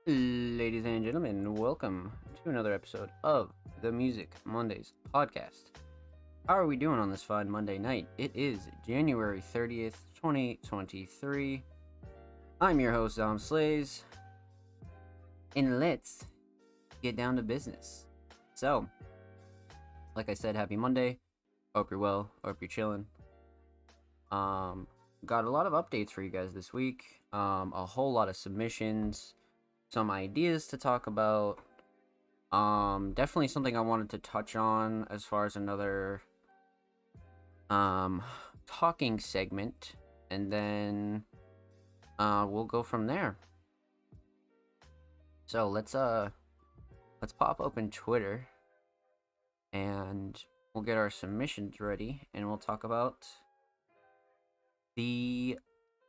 Ladies and gentlemen, welcome to another episode of the Music Mondays podcast. How are we doing on this fine Monday night? It is January 30th, 2023. I'm your host, Dom Slays, and let's get down to business. So, like I said, happy Monday. Hope you're well. Hope you're chilling. Got a lot of updates for you guys this week. A whole lot of submissions, some ideas to talk about. Definitely something I wanted to touch on as far as another talking segment, and then we'll go from there. So let's pop open Twitter and we'll get our submissions ready, and we'll talk about the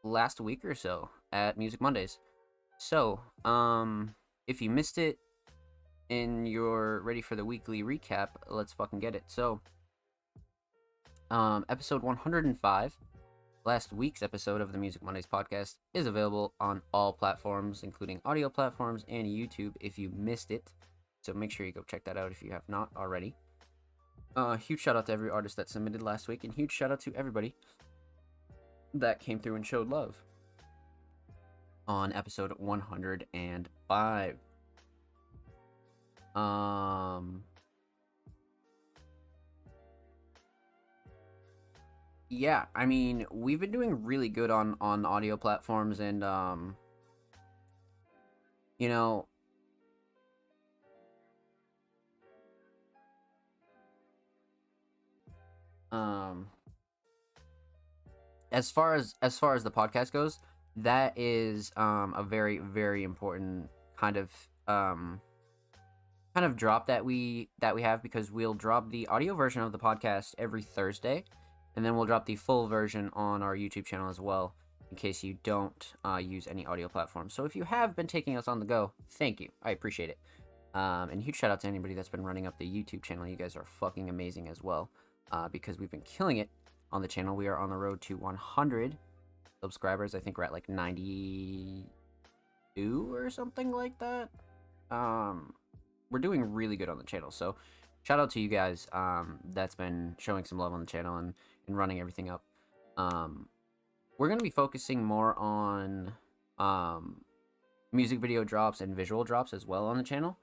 last week or so at Music Mondays. So, if you missed it and you're ready for the weekly recap, let's fucking get it. So, episode 105, last week's episode of the Music Mondays podcast, is available on all platforms, including audio platforms and YouTube if you missed it. So make sure you go check that out if you have not already. Huge shout out to every artist that submitted last week, and huge shout out to everybody that came through and showed love on episode 105. Yeah, I mean, we've been doing really good on audio platforms, and you know, as far as the podcast goes, that is a very very important kind of drop that we have, because we'll drop the audio version of the podcast every Thursday, and then we'll drop the full version on our YouTube channel as well, in case you don't use any audio platform. So if you have been taking us on the go, thank you, I appreciate it. And huge shout out to anybody that's been running up the YouTube channel. You guys are fucking amazing as well, because we've been killing it on the channel. We are on the road to 100 subscribers. I think we're at like 92 or something like that. We're doing really good on the channel, so shout out to you guys that's been showing some love on the channel and running everything up. We're going to be focusing more on music video drops and visual drops as well on the channel,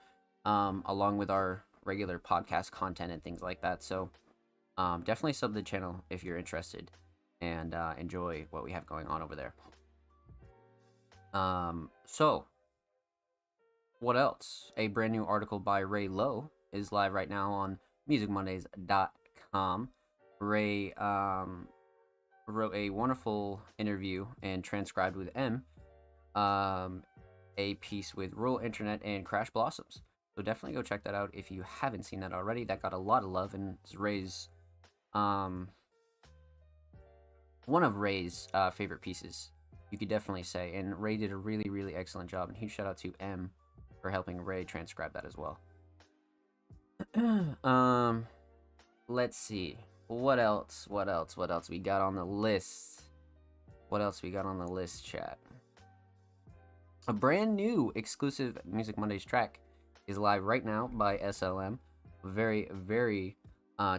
along with our regular podcast content and things like that. So definitely sub the channel if you're interested, and enjoy what we have going on over there. So what else? A brand new article by Ray Lowe is live right now on musicmondays.com. Ray wrote a wonderful interview and transcribed with M, a piece with Rural Internet and Crash Blossoms. So definitely go check that out if you haven't seen that already. That got a lot of love, and it's Ray's one of Ray's favorite pieces, you could definitely say. And Ray did a really, really excellent job, and huge shout out to M for helping Ray transcribe that as well. Let's see. What else we got on the list? Chat? A brand new exclusive Music Mondays track is live right now by SLM. Very, very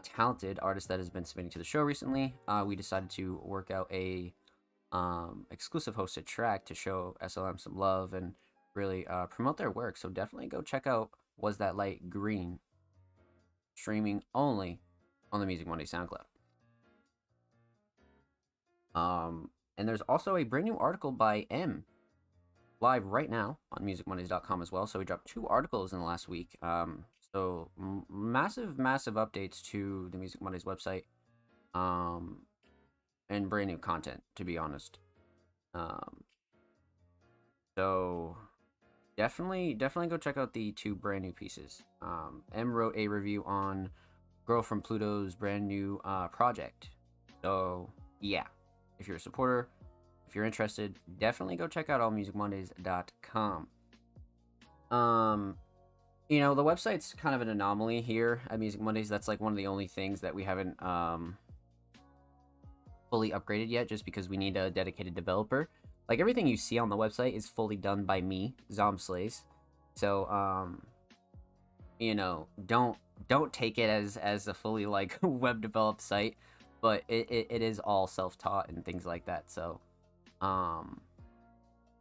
talented artist that has been submitting to the show recently. We decided to work out a exclusive hosted track to show SLM some love and really promote their work. So definitely go check out Was That Light Green, streaming only on the Music Monday SoundCloud. And there's also a brand new article by M live right now on musicmondays.com as well. So we dropped 2 articles in the last week. So massive updates to the Music Mondays website, and brand new content, to be honest. So definitely go check out the 2 brand new pieces. M wrote a review on Girl from Pluto's brand new project. So yeah, if you're a supporter, if you're interested, definitely go check out allmusicmondays.com. The website's kind of an anomaly here at Music Mondays. That's like one of the only things that we haven't fully upgraded yet, just because we need a dedicated developer. like everything you see on the website is fully done by me, Zomslays. So you know, don't take it as a fully like web developed site, but it is all self-taught and things like that. So um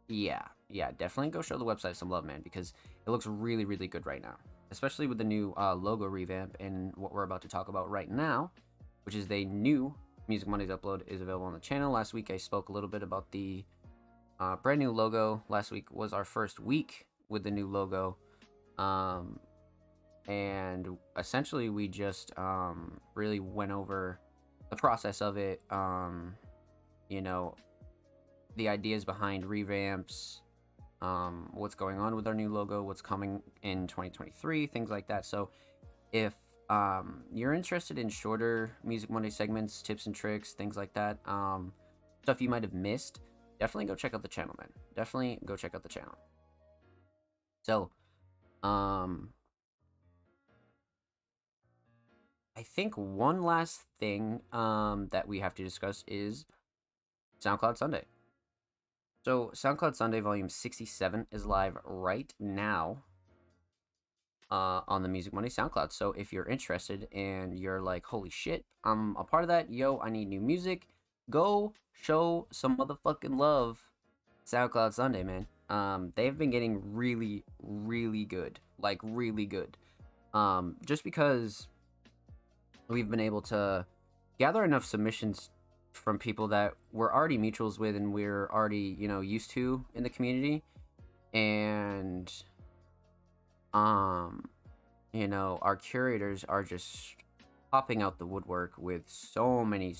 yeah, definitely go show the website some love, man, because it looks really, really good right now, especially with the new logo revamp and what we're about to talk about right now, which is the new Music Mondays upload is available on the channel. Last week I spoke a little bit about the brand new logo. Last week was our first week with the new logo, and essentially we just really went over the process of it, you know, the ideas behind revamps, what's going on with our new logo, what's coming in 2023, things like that. So if you're interested in shorter Music Monday segments, tips and tricks, things like that, stuff you might have missed, definitely go check out the channel, man. Definitely go check out the channel. So I think one last thing that we have to discuss is SoundCloud Sunday. So SoundCloud Sunday Volume 67 is live right now on the Music Monday SoundCloud. So if you're interested and you're like, holy shit, I'm a part of that, yo, I need new music, go show some motherfucking love. SoundCloud Sunday, man. They've been getting really, really good. Like, really good. Just because we've been able to gather enough submissions from people that we're already mutuals with and we're already, you know, used to in the community. And you know, our curators are just popping out the woodwork with so many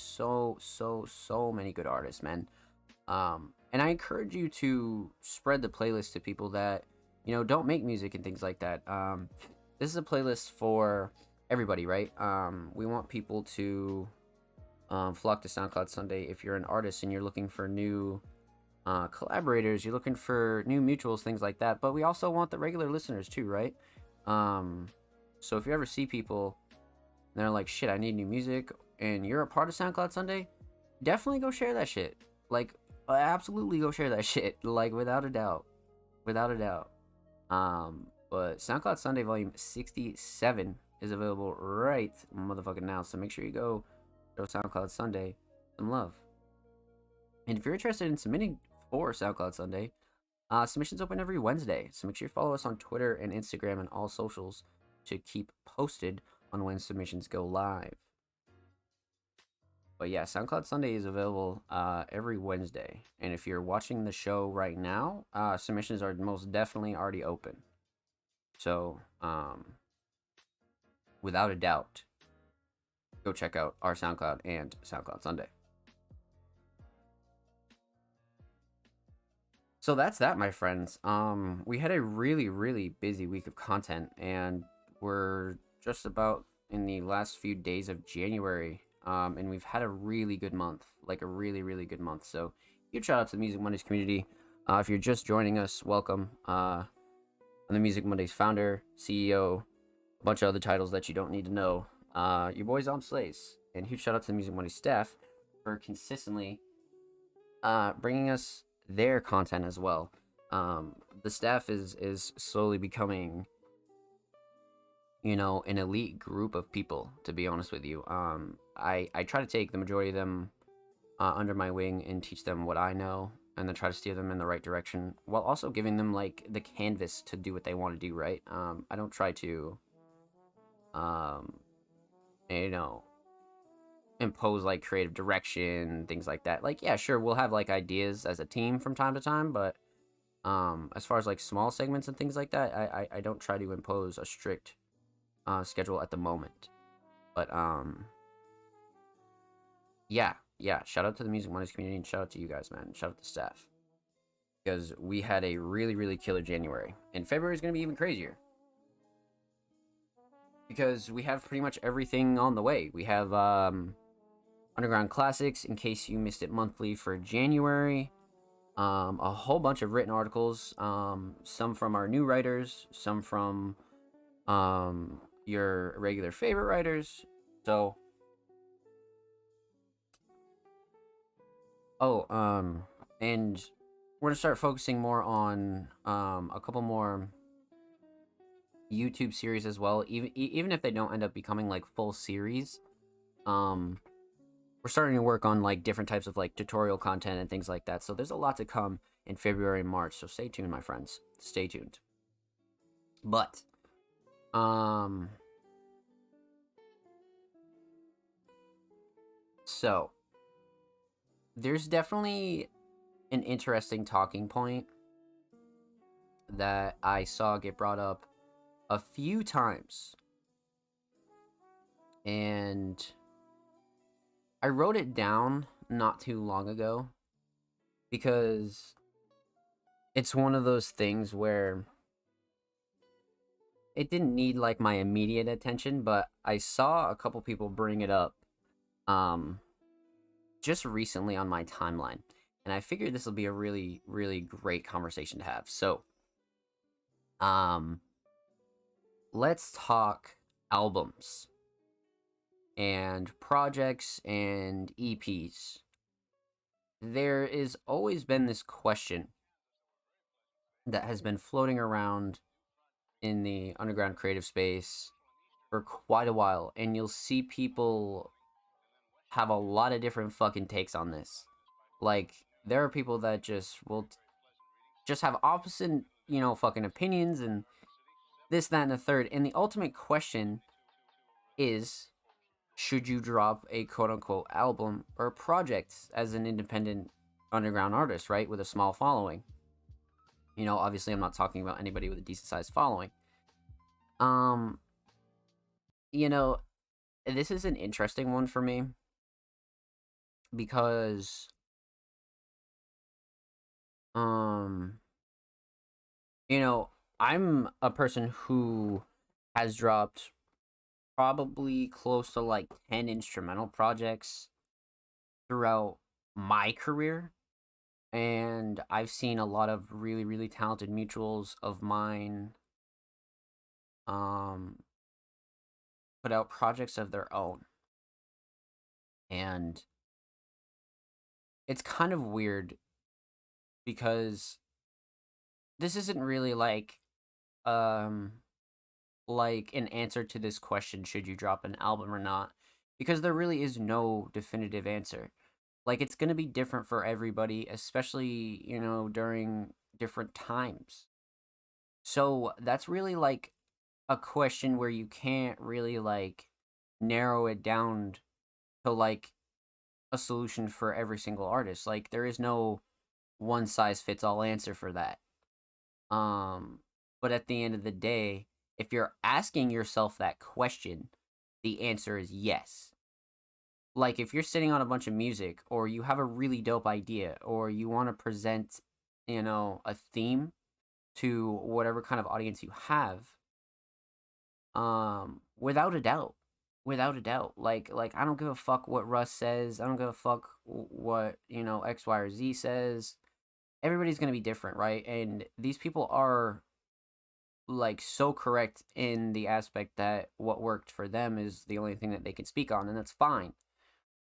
many good artists, man. And I encourage you to spread the playlist to people that, you know, don't make music and things like that. This is a playlist for everybody, right? We want people to flock to SoundCloud Sunday. If you're an artist and you're looking for new collaborators, you're looking for new mutuals, things like that. But we also want the regular listeners too, right? So if you ever see people and they're like, shit, I need new music, and you're a part of SoundCloud Sunday, definitely go share that shit. Like, absolutely go share that shit. Like, without a doubt. Without a doubt. But SoundCloud Sunday Volume 67 is available right motherfucking now. So make sure you go show SoundCloud Sunday some love. And if you're interested in submitting for SoundCloud Sunday, submissions open every Wednesday. So make sure you follow us on Twitter and Instagram and all socials to keep posted on when submissions go live. But yeah, SoundCloud Sunday is available every Wednesday. And if you're watching the show right now, submissions are most definitely already open. So, without a doubt, go check out our SoundCloud and SoundCloud Sunday. So that's that, my friends. We had a really, really busy week of content, and we're just about in the last few days of January. And we've had a really good month, like a really, really good month. So huge shout out to the Music Mondays community. If you're just joining us, welcome. I'm the Music Mondays founder, CEO, a bunch of other titles that you don't need to know. Your boy Zomslays. And huge shout out to the Music Mondays staff for consistently bringing us their content as well. The staff is slowly becoming, you know, an elite group of people, to be honest with you. I try to take the majority of them under my wing and teach them what I know, and then try to steer them in the right direction while also giving them like the canvas to do what they want to do, right? I don't try to you know, impose like creative direction, things like that. Like, yeah, sure, we'll have like ideas as a team from time to time, but as far as like small segments and things like that, I don't try to impose a strict schedule at the moment. But yeah, shout out to the Music Mondays community and shout out to you guys, man. Shout out to staff, because we had a really, really killer January, and February is going to be even crazier because we have pretty much everything on the way. We have Underground Classics, in case you missed it, monthly for January. A whole bunch of written articles, some from our new writers, some from your regular favorite writers. So, and we're gonna start focusing more on a couple more YouTube series as well. Even if they don't end up becoming like full series, um, we're starting to work on like different types of like tutorial content and things like that. So there's a lot to come in February and March. So stay tuned, my friends. Stay tuned. But so there's definitely an interesting talking point that I saw get brought up a few times. And I wrote it down not too long ago because it's one of those things where it didn't need like my immediate attention, but I saw a couple people bring it up just recently on my timeline. And I figured this will be a really, really great conversation to have. So, let's talk albums and projects and EPs. There is always been this question that has been floating around in the underground creative space for quite a while, and you'll see people have a lot of different fucking takes on this. Like, there are people that just will just have opposite, fucking opinions and this, that, and the third. And the ultimate question is, should you drop a quote unquote album or project as an independent underground artist, right? With a small following. Obviously I'm not talking about anybody with a decent sized following. Um, you know, this is an interesting one for me because um I'm a person who has dropped probably close to like 10 instrumental projects throughout my career, and I've seen a lot of really, really talented mutuals of mine um put out projects of their own. And it's kind of weird because this isn't really um like an answer to this question, should you drop an album or not, because there really is no definitive answer. Like, it's going to be different for everybody, especially during different times. So that's really like a question where you can't really like narrow it down to like a solution for every single artist. Like, there is no one size fits all answer for that. Um, but at the end of the day, if you're asking yourself that question, the answer is yes. Like, if you're sitting on a bunch of music, or you have a really dope idea, or you want to present, a theme to whatever kind of audience you have, without a doubt, like I don't give a fuck what Russ says. I don't give a fuck what X, Y, or Z says. Everybody's gonna be different, right? And these people are like so correct in the aspect that what worked for them is the only thing that they can speak on, and that's fine.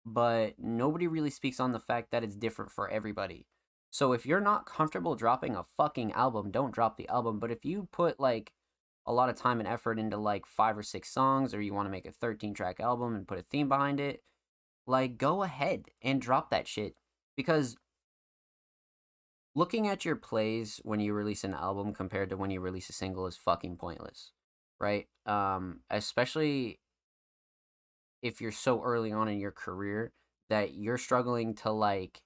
But nobody really speaks on the fact that it's different for everybody. So if you're not comfortable dropping a fucking album, don't drop the album. But if you put like a lot of time and effort into like 5 or 6 songs, or you want to make a 13-track album and put a theme behind it, like, go ahead and drop that shit. Because looking at your plays when you release an album compared to when you release a single is fucking pointless, right? Especially if you're so early on in your career that you're struggling to like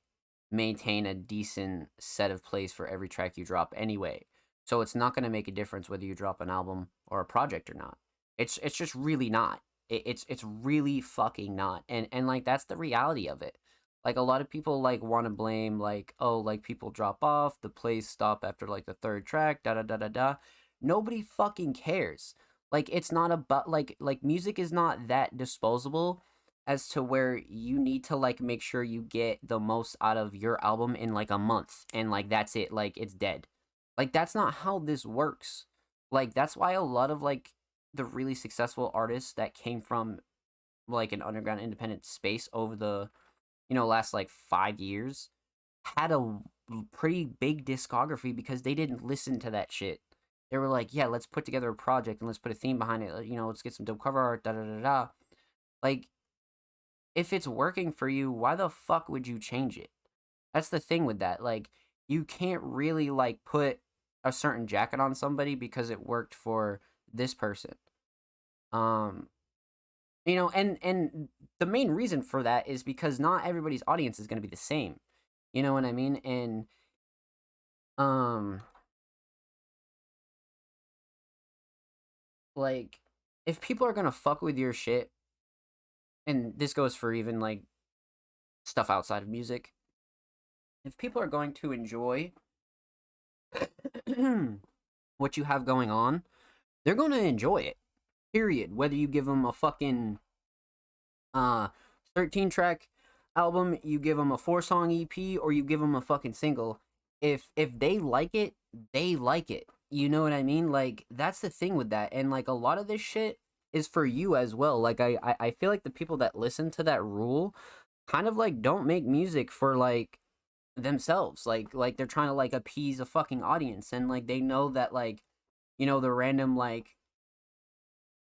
maintain a decent set of plays for every track you drop anyway. So it's not going to make a difference whether you drop an album or a project or not. It's just really not. It's really fucking not. And like, that's the reality of it. Like, a lot of people like want to blame like, oh, like people drop off, the plays stop after like the third track, da da da da da. Nobody fucking cares. Like, it's not about like music is not that disposable as to where you need to like make sure you get the most out of your album in like a month, and like that's it, like it's dead. Like, that's not how this works. Like, that's why a lot of like the really successful artists that came from like an underground independent space over the last like 5 years had a pretty big discography because they didn't listen to that shit. They were like, yeah, let's put together a project and let's put a theme behind it. You know, let's get some dope cover art, da da da da. Like, if it's working for you, why the fuck would you change it? That's the thing with that. Like, you can't really like put a certain jacket on somebody because it worked for this person. Um, you know, and the main reason for that is because not everybody's audience is going to be the same. You know what I mean? And um like if people are going to fuck with your shit, and this goes for even like stuff outside of music, if people are going to enjoy what you have going on, they're going to enjoy it. Period. Whether you give them a fucking uh 13 track album, you give them a 4-song EP, or you give them a fucking single, if they like it, they like it. You know what I mean? Like, that's the thing with that. And like a lot of this shit is for you as well. Like I feel like the people that listen to that rule kind of like don't make music for like themselves. Like they're trying to like appease a fucking audience, and like they know that like, you know, the random like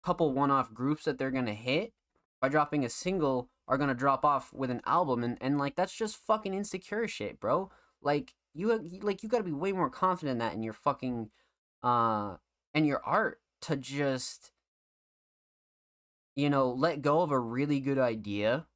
couple one-off groups that they're gonna hit by dropping a single are gonna drop off with an album, and like that's just fucking insecure shit, bro. Like you gotta be way more confident in that in your fucking and your art to just, you know, let go of a really good idea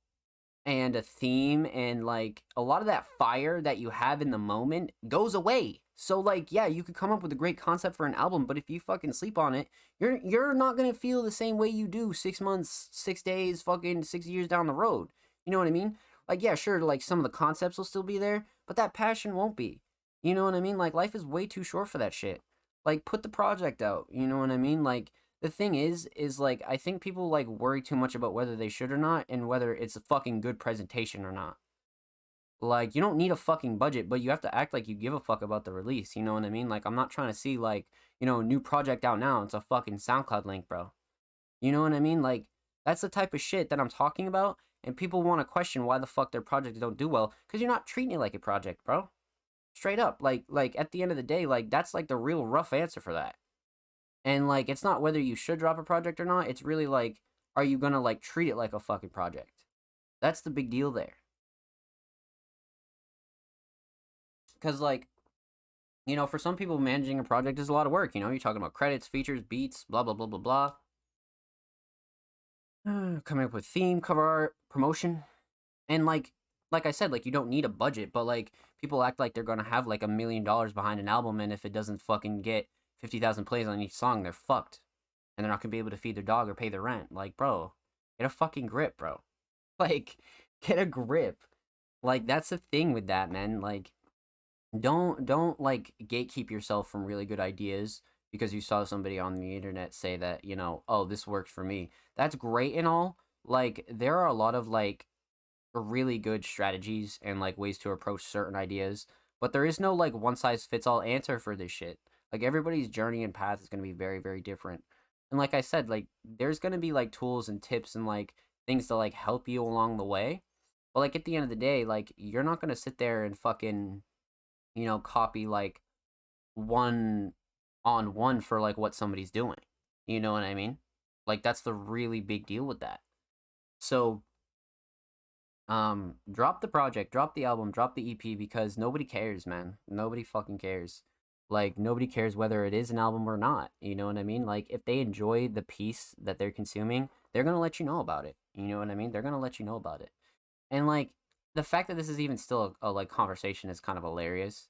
and a theme, and like a lot of that fire that you have in the moment goes away. So like, yeah, you could come up with a great concept for an album, but if you fucking sleep on it, you're not gonna feel the same way you do 6 months, 6 days, fucking 6 years down the road. You know what I mean? Like, yeah, sure, like some of the concepts will still be there, but that passion won't be. You know what I mean? Like, life is way too short for that shit. Like, put the project out. You know what I mean? Like, the thing is like I think people like worry too much about whether they should or not, and whether it's a fucking good presentation or not. Like, you don't need a fucking budget, but you have to act like you give a fuck about the release. You know what I mean? Like, I'm not trying to see like, you know, new project out now. It's a fucking SoundCloud link, bro. You know what I mean? Like, that's the type of shit that I'm talking about, and people want to question why the fuck their projects don't do well because you're not treating it like a project, bro. Straight up, like at the end of the day, like that's like the real rough answer for that. And like it's not whether you should drop a project or not, it's really like, are you gonna like treat it like a fucking project? That's the big deal there. Cause like, you know, for some people managing a project is a lot of work, you know, you're talking about credits, features, beats, blah blah blah blah blah. Coming up with theme, cover art, promotion. And like I said, like you don't need a budget, but like people act like they're gonna have like $1 million behind an album, and if it doesn't fucking get 50,000 plays on each song, they're fucked. And they're not gonna be able to feed their dog or pay their rent. Like, bro, get a fucking grip, bro. Like, get a grip. Like, that's the thing with that, man. Like, don't like gatekeep yourself from really good ideas because you saw somebody on the internet say that, you know, oh, this worked for me. That's great and all. Like, there are a lot of like really good strategies and like ways to approach certain ideas, but there is no like one size fits all answer for this shit. Like, everybody's journey and path is going to be very very different. And like I said, like there's going to be like tools and tips and like things to like help you along the way. But like at the end of the day, like you're not going to sit there and fucking, you know, copy like one on one for like what somebody's doing. You know what I mean? Like that's the really big deal with that. So drop the project, drop the album, drop the EP, because nobody cares, man. Nobody fucking cares. Like, nobody cares whether it is an album or not. You know what I mean? Like, if they enjoy the piece that they're consuming, they're gonna let you know about it. You know what I mean? They're gonna let you know about it. And like, the fact that this is even still a like conversation is kind of hilarious,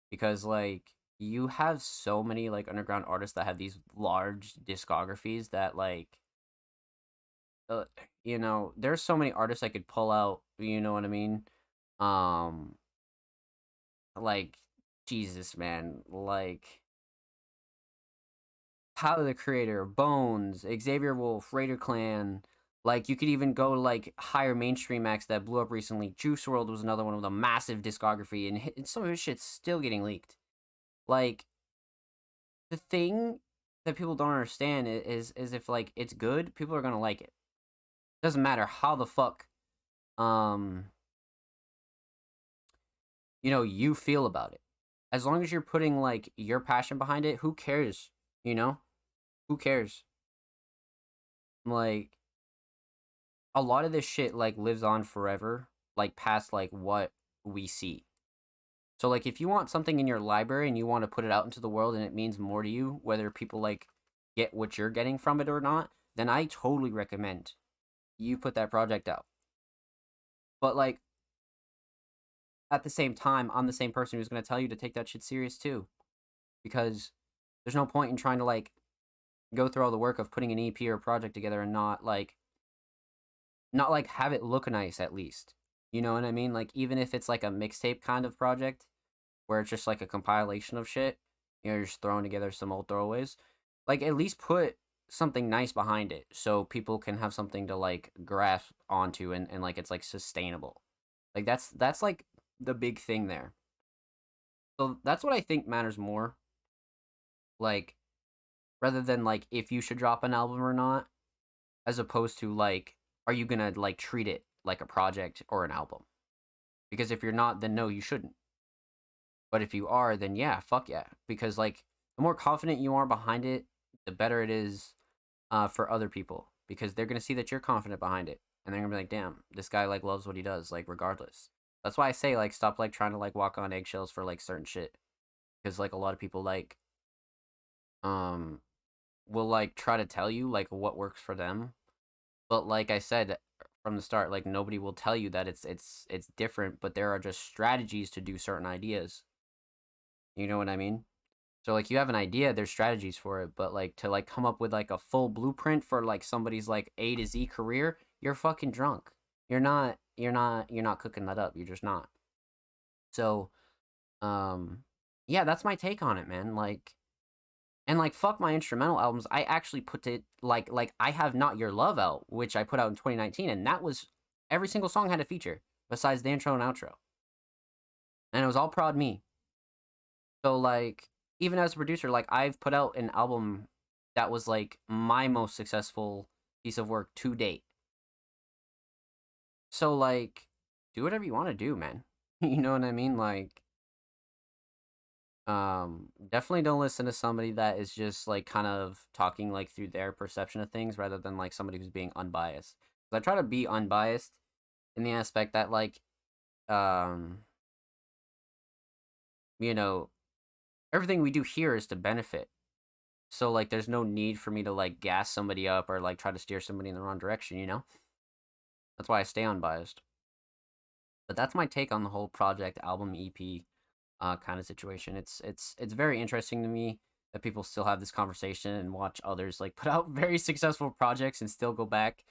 because like you have so many like underground artists that have these large discographies that like, uh, you know, there's so many artists I could pull out. You know what I mean? Um, like Jesus, man, like Tyler the Creator, Bones, Xavier Wolf, Raider Clan. Like you could even go to like higher mainstream acts that blew up recently. Juice World was another one with a massive discography, and some of his shit's still getting leaked. Like, the thing that people don't understand is if like it's good, people are gonna like it. Doesn't matter how the fuck um you feel about it. As long as you're putting like your passion behind it, who cares? You know? Who cares? Like a lot of this shit like lives on forever, like past like what we see. So like if you want something in your library and you want to put it out into the world and it means more to you, whether people like get what you're getting from it or not, then I totally recommend you put that project out. But like at the same time, I'm the same person who's going to tell you to take that shit serious too, because there's no point in trying to like go through all the work of putting an EP or a project together and not like have it look nice at least. You know what I mean? Like even if it's like a mixtape kind of project where it's just like a compilation of shit, you're just throwing together some old throwaways. Like at least put something nice behind it so people can have something to like grasp onto and like it's like sustainable. Like that's like the big thing there. So that's what I think matters more. Like rather than like if you should drop an album or not, as opposed to like are you gonna like treat it like a project or an album? Because if you're not, then no, you shouldn't. But if you are, then yeah, fuck yeah. Because like the more confident you are behind it, the better it is for other people. Because they're gonna see that you're confident behind it, and they're gonna be like, damn, this guy like loves what he does, like regardless. That's why I say like stop like trying to like walk on eggshells for like certain shit. Because like a lot of people like um will like try to tell you like what works for them. But like I said from the start, like nobody will tell you that it's different, but there are just strategies to do certain ideas. You know what I mean? So like you have an idea, there's strategies for it, but like to like come up with like a full blueprint for like somebody's like A to Z career, you're fucking drunk. You're not cooking that up. You're just not. So, um yeah, that's my take on it, man. Like and like fuck my instrumental albums. I actually put it like I have Not Your Love out, which I put out in 2019, and that was every single song had a feature besides the intro and outro. And it was all prod me. So like even as a producer, like I've put out an album that was like my most successful piece of work to date. So like do whatever you want to do, man. You know what I mean? Like definitely don't listen to somebody that is just like kind of talking like through their perception of things rather than like somebody who's being unbiased. 'Cause I try to be unbiased in the aspect that like um you know everything we do here is to benefit. So like there's no need for me to like gas somebody up or like try to steer somebody in the wrong direction, you know? That's why I stay unbiased. But that's my take on the whole project album EP kind of situation. It's very interesting to me that people still have this conversation and watch others like put out very successful projects and still go back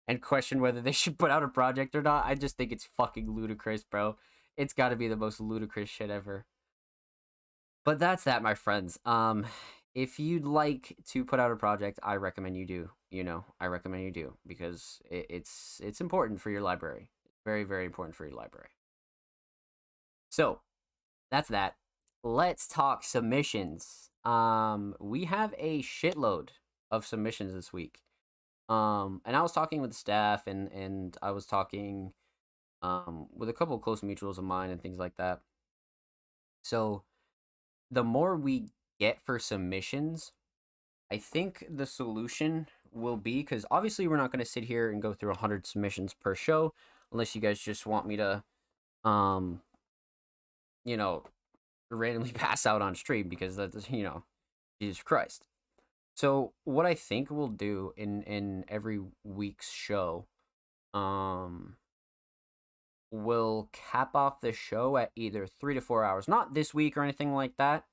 and question whether they should put out a project or not. I just think it's fucking ludicrous, bro. It's got to be the most ludicrous shit ever. But that's that, my friends. If you'd like to put out a project, I recommend you do. I recommend you do because it's important for your library. Very very important for your library. So that's that. Let's talk submissions. We have a shitload of submissions this week. And I was talking with the staff and I was talking with a couple of close mutuals of mine and things like that. So the more we get for submissions, I think the solution will be because obviously we're not going to sit here and go through 100 submissions per show unless you guys just want me to, um, you know, randomly pass out on stream because that's, Jesus Christ. So what I think we'll do in every week's show, um, we'll cap off the show at either 3 to 4 hours. Not this week or anything like that.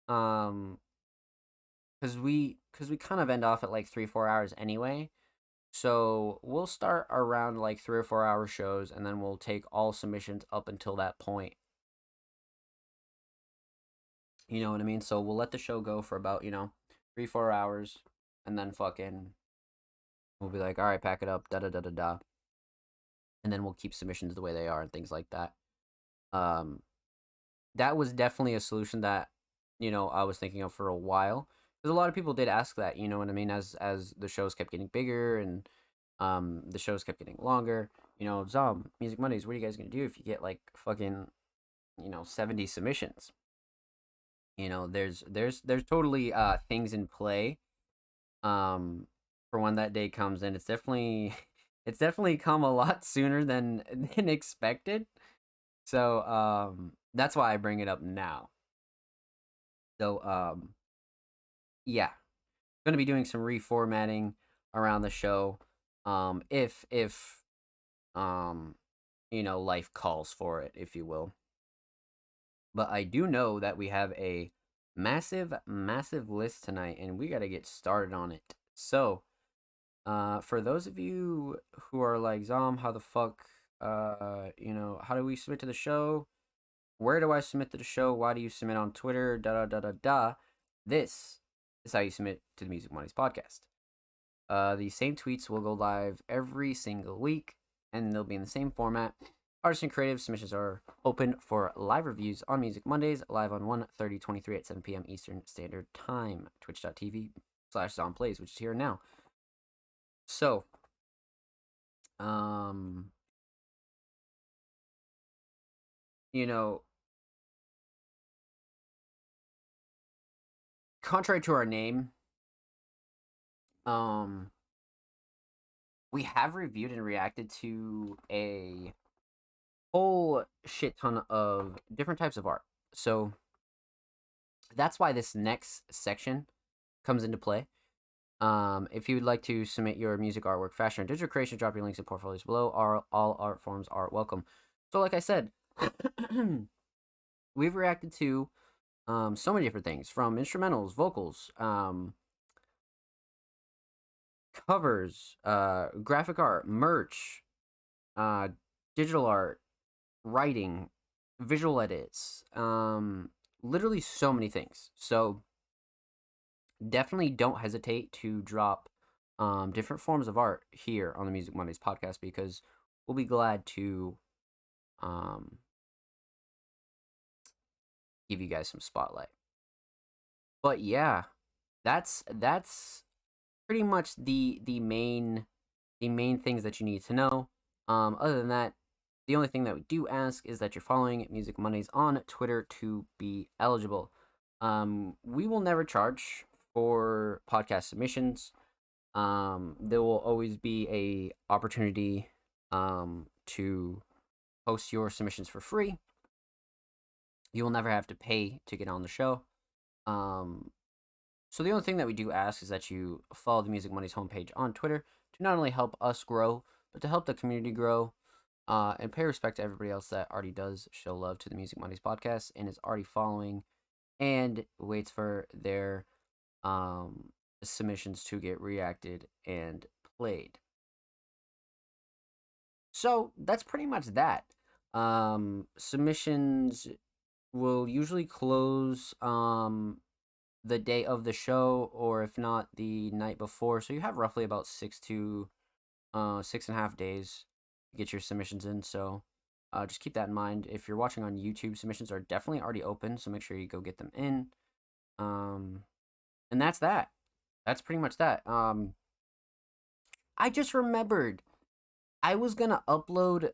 Um, because we kind of end off at like 3 4 hours anyway. So we'll start around like 3 or 4 hour shows, and then we'll take all submissions up until that point. You know what I mean? So we'll let the show go for about 3 4 hours, and then fucking we'll be like, all right, pack it up, da da da da da, and then we'll keep submissions the way they are and things like that. Um, that was definitely a solution that I was thinking of for a while because a lot of people did ask that. You know what I mean? As the shows kept getting bigger and the shows kept getting longer. Music Mondays. What are you guys gonna do if you get like fucking 70 submissions. There's totally things in play for when that day comes, and it's definitely it's definitely come a lot sooner than expected. So that's why I bring it up now. So yeah, going to be doing some reformatting around the show, if life calls for it, if you will. But I do know that we have a massive, massive list tonight, and we got to get started on it. So, for those of you who are like, Zom, how the fuck, how do we submit to the show? Where do I submit to the show? Why do you submit on Twitter? Da da da da da. This is how you submit to the Music Mondays podcast. The same tweets will go live every single week, and they'll be in the same format. Artists and creative submissions are open for live reviews on Music Mondays, live on 1/30/23 at 7 p.m. Eastern Standard Time. Twitch.tv/ZomPlays, which is here now. So, contrary to our name, we have reviewed and reacted to a whole shit ton of different types of art. So that's why this next section comes into play. If you would like to submit your music, artwork, fashion, or digital creation, drop your links and portfolios below. All art forms are welcome. So like I said, we've reacted to so many different things, from instrumentals, vocals, covers, graphic art, merch, digital art, writing, visual edits, literally so many things. So definitely don't hesitate to drop different forms of art here on the Music Mondays podcast, because we'll be glad to give you guys some spotlight. But yeah, that's pretty much the main things that you need to know. Other than that, the only thing that we do ask is that you're following Music Mondays on Twitter to be eligible. We will never charge for podcast submissions. There will always be a opportunity to post your submissions for free. You will never have to pay to get on the show. So the only thing that we do ask is that you follow the Music Mondays homepage on Twitter to not only help us grow, but to help the community grow, and pay respect to everybody else that already does show love to the Music Mondays podcast and is already following and waits for their submissions to get reacted and played. So that's pretty much that. Submissions will usually close the day of the show, or if not, the night before. So you have roughly about 6.5 days to get your submissions in. So just keep that in mind. If you're watching on YouTube, submissions are definitely already open, so make sure you go get them in. And that's that. That's pretty much that. I just remembered I was gonna upload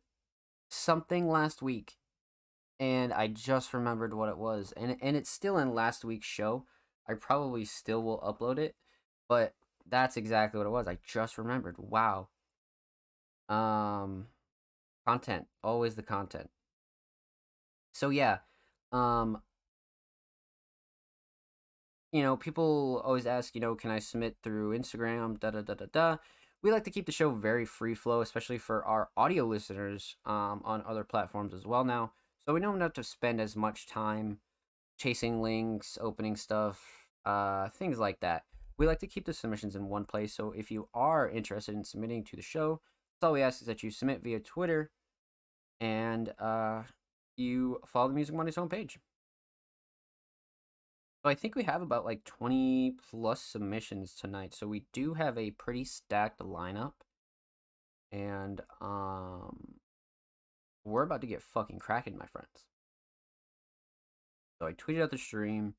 something last week, and I just remembered what it was, and it's still in last week's show. I probably still will upload it, but that's exactly what it was. I just remembered. Wow. Content, always the content. So yeah, people always ask, can I submit through Instagram? Da da da da da. We like to keep the show very free flow, especially for our audio listeners on other platforms as well now. So we don't have to spend as much time chasing links, opening stuff, things like that. We like to keep the submissions in one place. So if you are interested in submitting to the show, all we ask is that you submit via Twitter, and you follow the Music Mondays homepage. So I think we have about like 20 plus submissions tonight. So we do have a pretty stacked lineup. And we're about to get fucking cracking, my friends. So I tweeted out the stream.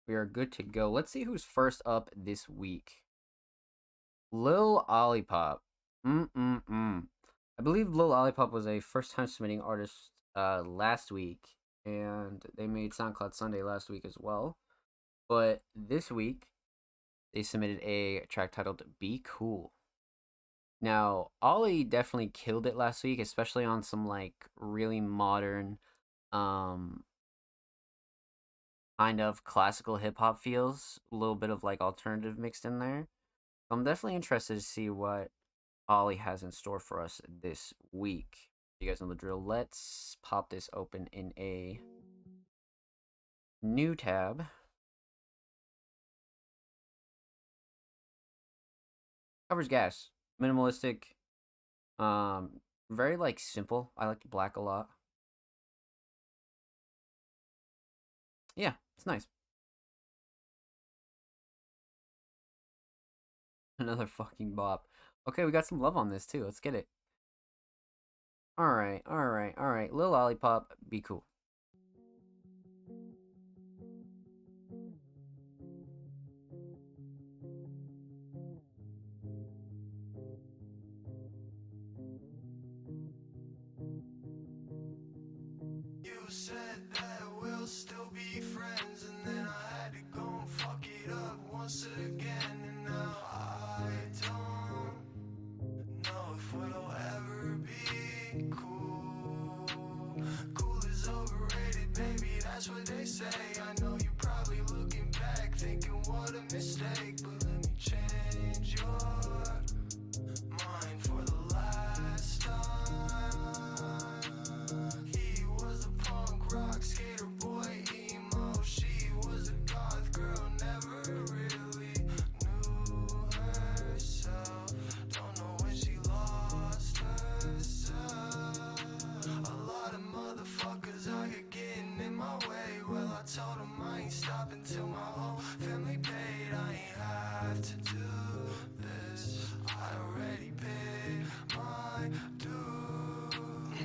We are good to go. Let's see who's first up this week. Lil Olipop. I believe Lil Olipop was a first time submitting artist last week. and they made SoundCloud Sunday last week as well. But this week, they submitted a track titled Be Cool. Now, Ollie definitely killed it last week, especially on some like really modern, um, kind of classical hip hop feels, a little bit of like alternative mixed in there. I'm definitely interested to see what Ollie has in store for us this week. You guys know the drill. Let's pop this open in a new tab. Covers gas. Minimalistic. Very like simple. I like black a lot. Yeah, it's nice. Another fucking bop. Okay, we got some love on this too. Let's get it. Alright, alright, alright. Lil Lollipop, Be Cool. You said that we'll still be friends, and then I had to go and fuck it up once again, and now I don't know if we'll ever be cool. Cool is overrated, baby, that's what they say. I know you probably looking back, thinking what a mistake, but let me change your mind for the last time. He was a punk rock skater boy, emo. She was a goth girl, never really knew herself. Don't know when she lost herself. A lot of motherfuckers out here getting in my way. Well, I told them I ain't stopping till my whole family paid. I ain't have to do this. I already paid my dues.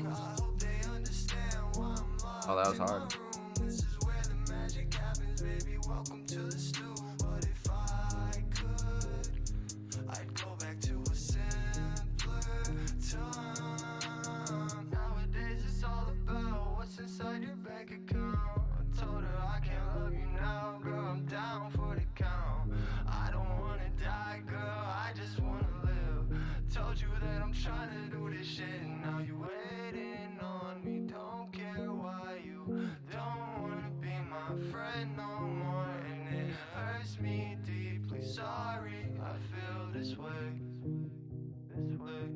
I hope they understand why I'm locked Oh, that was in my hard. room. This is where the magic happens, baby. Welcome to the stew. But if I could, I'd go back to a simpler time. Nowadays it's all about what's inside your bank account. I told her I can't love you now, girl. I'm down for the count. I don't wanna die, girl. I just wanna live. Told you that I'm trying to do this shit, and now you waiting on me. Don't care why you don't wanna be my friend no more, and it hurts me deeply. Sorry, I feel this way, this way.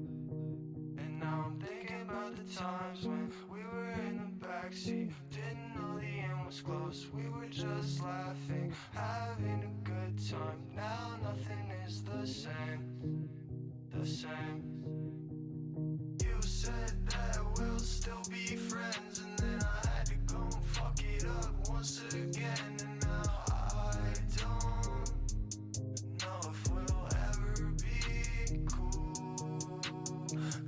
And now I'm thinking about the times when we were in the backseat. Didn't know the end was close. We were just laughing, having a good time. Now nothing is the same, the same. You said that we'll still be friends, and then I had to go and fuck it up once again, and now I don't know if we'll ever be cool.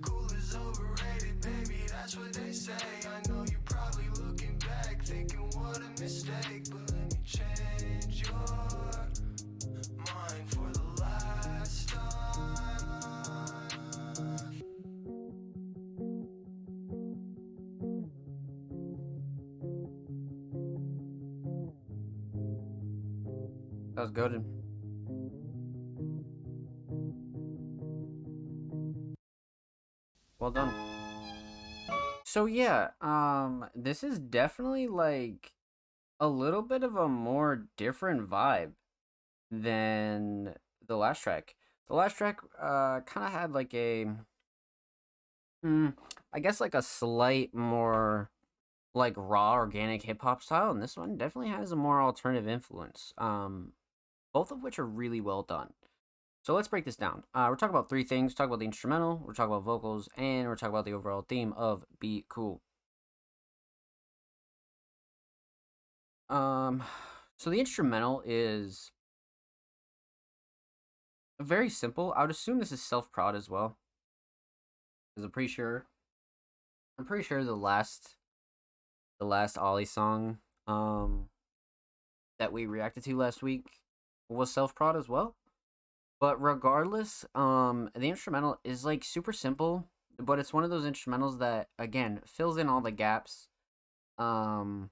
Cool is overrated, baby, that's what they say. I know you probably looking back, thinking what a mistake, but let me change your mind for the last time. That was good. Well done. So yeah, this is definitely like a little bit of a more different vibe than the last track. The last track kind of had like a I guess like a slight more like raw organic hip hop style, and this one definitely has a more alternative influence. Both of which are really well done. So let's break this down. We're talking about three things. Talk about the instrumental, we're talking about vocals, and we're talking about the overall theme of Be Cool. Um, so the instrumental is very simple. I would assume this is self-prod as well, because I'm pretty sure the last Ollie song that we reacted to last week was self-prod as well. But regardless, the instrumental is like super simple, but it's one of those instrumentals that again fills in all the gaps Um,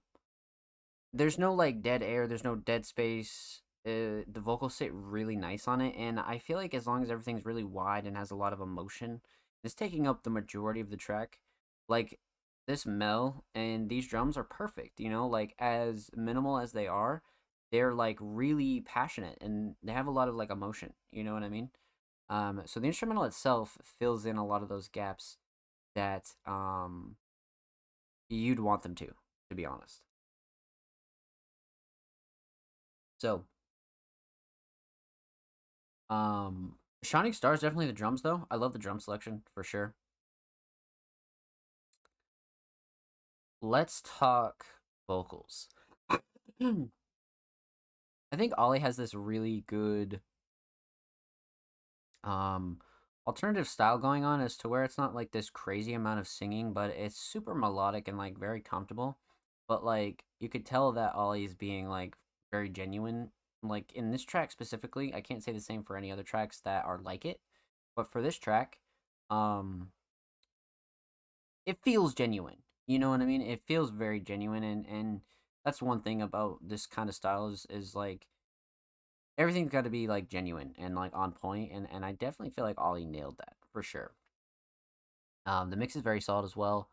there's no like dead air, there's no dead space. The vocals sit really nice on it, and I feel like as long as everything's really wide and has a lot of emotion, it's taking up the majority of the track. Like this mel and these drums are perfect, you know, like as minimal as they are, they're like really passionate and they have a lot of like emotion, you know what I mean? So the instrumental itself fills in a lot of those gaps that you'd want them to be honest. So Shining Star is definitely the drums though. I love the drum selection for sure. Let's talk vocals. I think Ollie has this really good um alternative style going on as to where it's not like this crazy amount of singing, but it's super melodic and like very comfortable. But like you could tell that Ollie is being like very genuine. Like in this track specifically, I can't say the same for any other tracks that are like it, but for this track, um it feels genuine. You know what I mean? It feels very genuine, and that's one thing about this kind of style is like everything's got to be like genuine and like on point, and I definitely feel like Ollie nailed that for sure. The mix is very solid as well.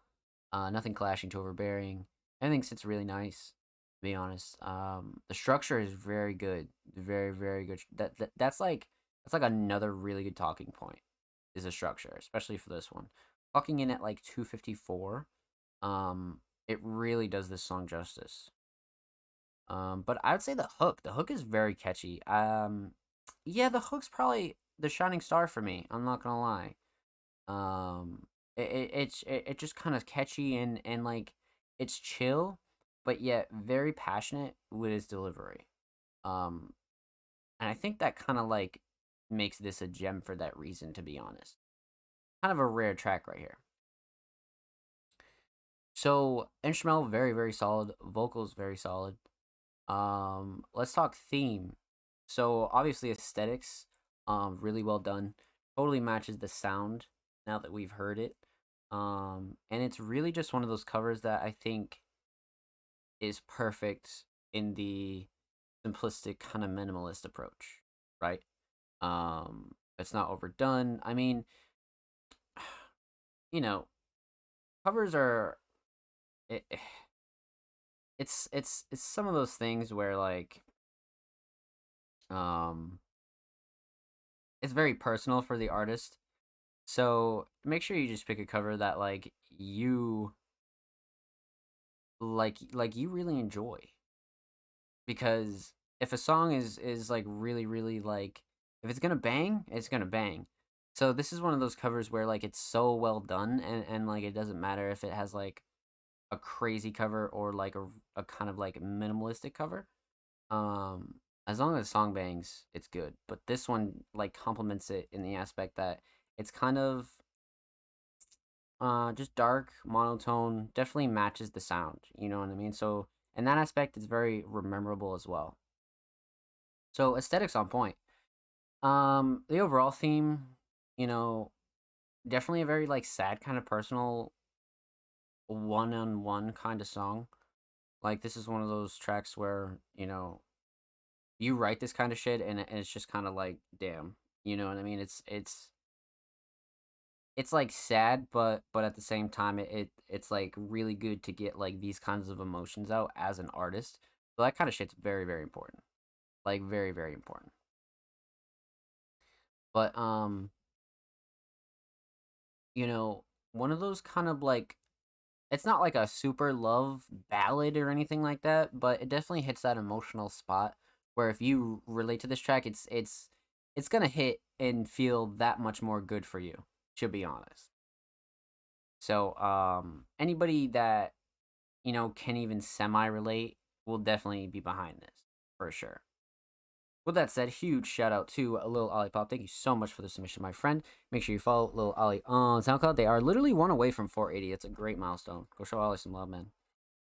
Nothing clashing to overbearing. Everything sits really nice. To be honest, the structure is very good, very good. That's like another really good talking point is the structure, especially for this one. Clocking in at like 254, it really does this song justice. But I would say the hook. The hook is very catchy. Yeah, the hook's probably the shining star for me. I'm not gonna lie. It just kind of catchy and like it's chill, but yet very passionate with his delivery. Um, and I think that kind of like makes this a gem for that reason. To be honest, kind of a rare track right here. So instrumental very solid, vocals very solid. Let's talk theme. So obviously aesthetics, really well done. Totally matches the sound now that we've heard it. And it's really just one of those covers that I think is perfect in the simplistic kind of minimalist approach, right? It's not overdone. I mean, you know, covers are it, it's some of those things where like um it's very personal for the artist. So make sure you just pick a cover that like you really enjoy. Because if a song is like really like if it's gonna bang, it's gonna bang. So this is one of those covers where like it's so well done and like it doesn't matter if it has like a crazy cover or like a kind of like minimalistic cover. As long as the song bangs, it's good. But this one like complements it in the aspect that it's kind of just dark, monotone, definitely matches the sound, you know what I mean? So in that aspect it's very rememberable as well. So aesthetics on point. The overall theme, you know, definitely a very like sad kind of personal one on one kind of song. Like this is one of those tracks where, you know, you write this kind of shit and it's just kind of like damn, you know what I mean? It's like sad but at the same time it's like really good to get like these kinds of emotions out as an artist. So that kind of shit's very important. Like very important. But you know, one of those kind of like it's not like a super love ballad or anything like that, but it definitely hits that emotional spot where if you relate to this track, it's gonna hit and feel that much more good for you, to be honest. So anybody that, you know, can even semi relate will definitely be behind this for sure. With that said, huge shout out to Lil Olipop. Thank you so much for the submission, my friend. Make sure you follow Lil Ollie on SoundCloud. They are literally one away from 480. It's a great milestone. Go show Ollie some love, man.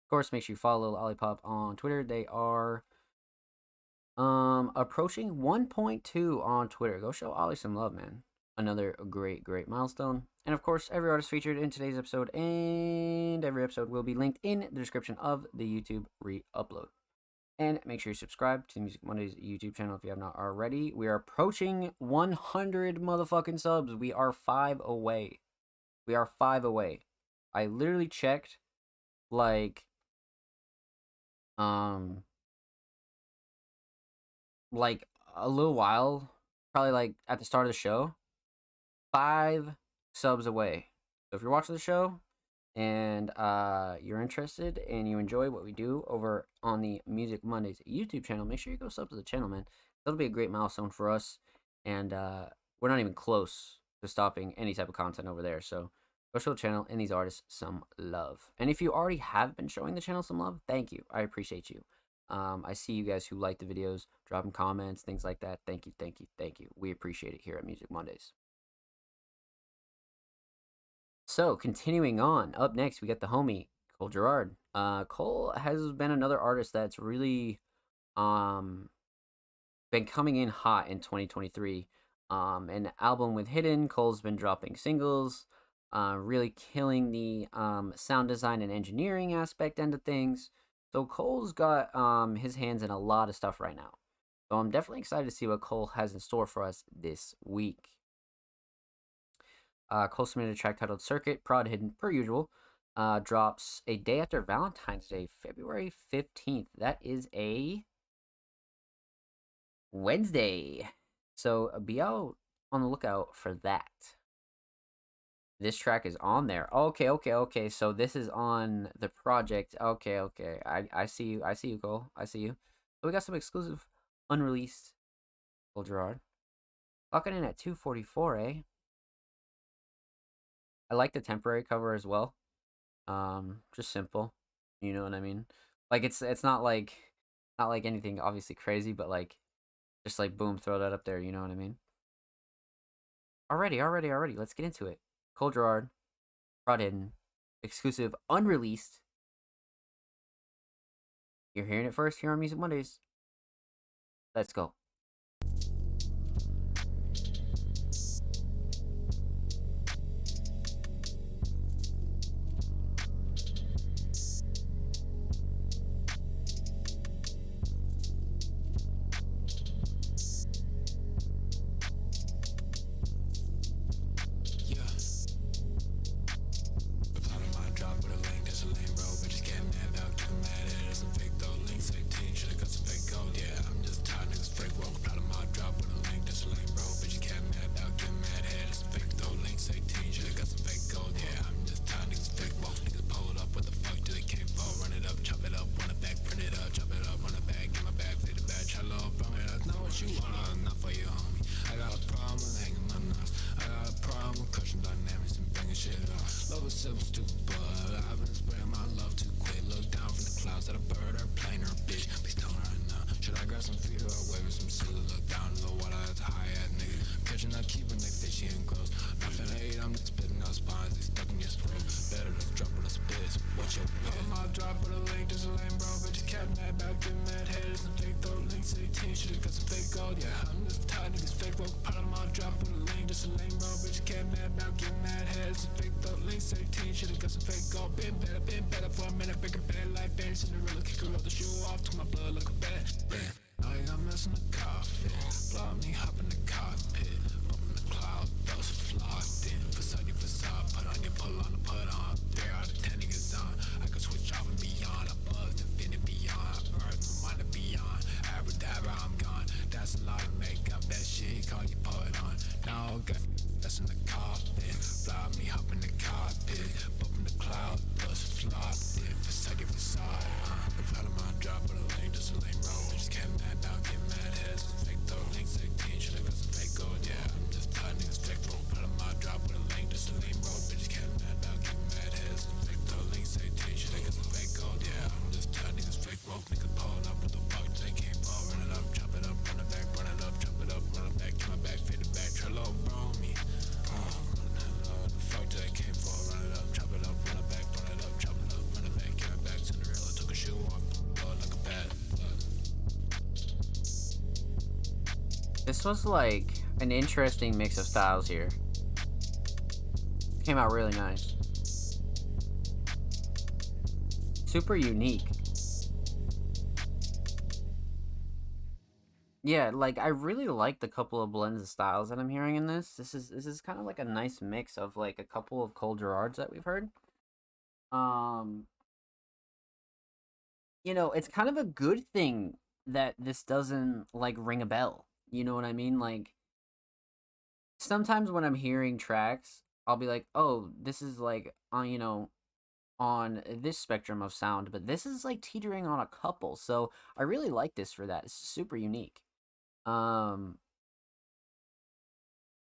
Of course, make sure you follow Lil Olipop on Twitter. They are approaching 1.2 on Twitter. Go show Ollie some love, man. Another great milestone. And of course, every artist featured in today's episode and every episode will be linked in the description of the YouTube re-upload. And make sure you subscribe to the Music Mondays YouTube channel if you have not already. We are approaching 100 motherfucking subs. We are 5 away. We are 5 away. I literally checked like a little while, probably like at the start of the show. 5 subs away. So if you're watching the show and you're interested and you enjoy what we do over on the Music Mondays YouTube channel, make sure you go sub to the channel, man. That'll be a great milestone for us, and we're not even close to stopping any type of content over there. So go show the channel and these artists some love. And if you already have been showing the channel some love, thank you. I appreciate you. I see you guys who like the videos, dropping comments, things like that. Thank you. We appreciate it here at Music Mondays. So, continuing on, up next, we got the homie, Cole Girard. Cole has been another artist that's really been coming in hot in 2023. An album with Hidden, Cole's been dropping singles, really killing the sound design and engineering aspect end of things. So Cole's got his hands in a lot of stuff right now. So I'm definitely excited to see what Cole has in store for us this week. Cole submitted a track titled Circuit, Prod Hidden, per usual. Drops a day after Valentine's Day, February 15th. That is a Wednesday. So be out on the lookout for that. This track is on there. Okay. So this is on the project. Okay. I see you, Cole. I see you. So we got some exclusive, unreleased Cole Girard. Locking in at 244, eh? I like the temporary cover as well. Just simple. You know what I mean? Like it's not like anything obviously crazy, but like just like boom, throw that up there, you know what I mean? Already. Let's get into it. Cole Girard, Prod Hidden, exclusive, unreleased. You're hearing it first here on Music Mondays. Let's go. This was like, an interesting mix of styles here. Came out really nice. Super unique. Yeah, like I really like the couple of blends of styles that I'm hearing in this. This is kind of like a nice mix of like a couple of Cole Gerards that we've heard. Um, it's kind of a good thing that this doesn't like ring a bell. You know what I mean? Like sometimes when I'm hearing tracks, I'll be like, "Oh, this is like on this spectrum of sound, but this is like teetering on a couple." So, I really like this for that. It's super unique. Um,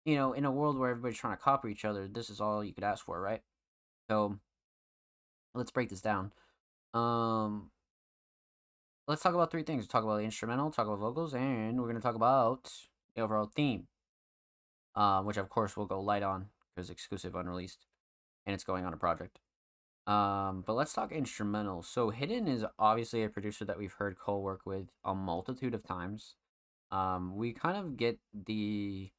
in a world where everybody's trying to copy each other, this is all you could ask for, right? So, let's break this down. Um, let's talk about three things. Talk about the instrumental, talk about vocals, and we're gonna talk about the overall theme. Which of course we'll go light on because exclusive, unreleased, and it's going on a project. But let's talk instrumental. So Hidden is obviously a producer that we've heard Cole work with a multitude of times. We kind of get the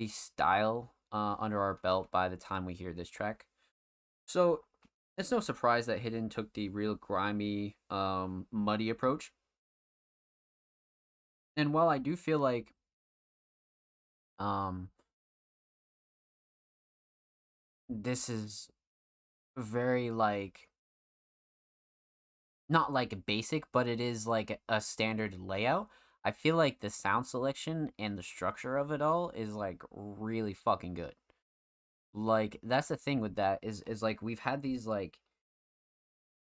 style under our belt by the time we hear this track. So it's no surprise that Hidden took the real grimy, muddy approach. And while I do feel like um this is very like not like basic, but it is like a standard layout. I feel like the sound selection and the structure of it all is like really fucking good. Like that's the thing with that is like we've had these like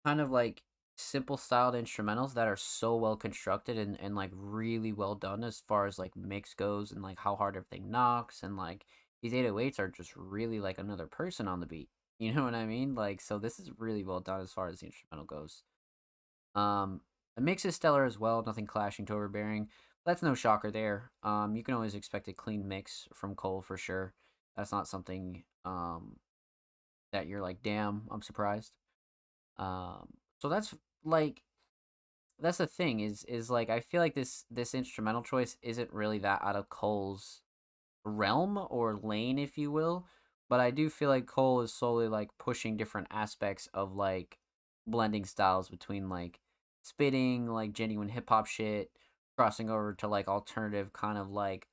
kind of like simple styled instrumentals that are so well constructed and like really well done as far as like mix goes and like how hard everything knocks and like these 808s are just really like another person on the beat. You know what I mean? Like so this is really well done as far as the instrumental goes. Um, the mix is stellar as well, nothing clashing to overbearing. That's no shocker there. You can always expect a clean mix from Cole for sure. That's not something that you're like, damn, I'm surprised. So like that's the thing is like I feel like this instrumental choice isn't really that out of Cole's realm or lane, if you will. But I do feel like Cole is slowly like pushing different aspects of like blending styles between like spitting like genuine hip hop shit, crossing over to like alternative kind of like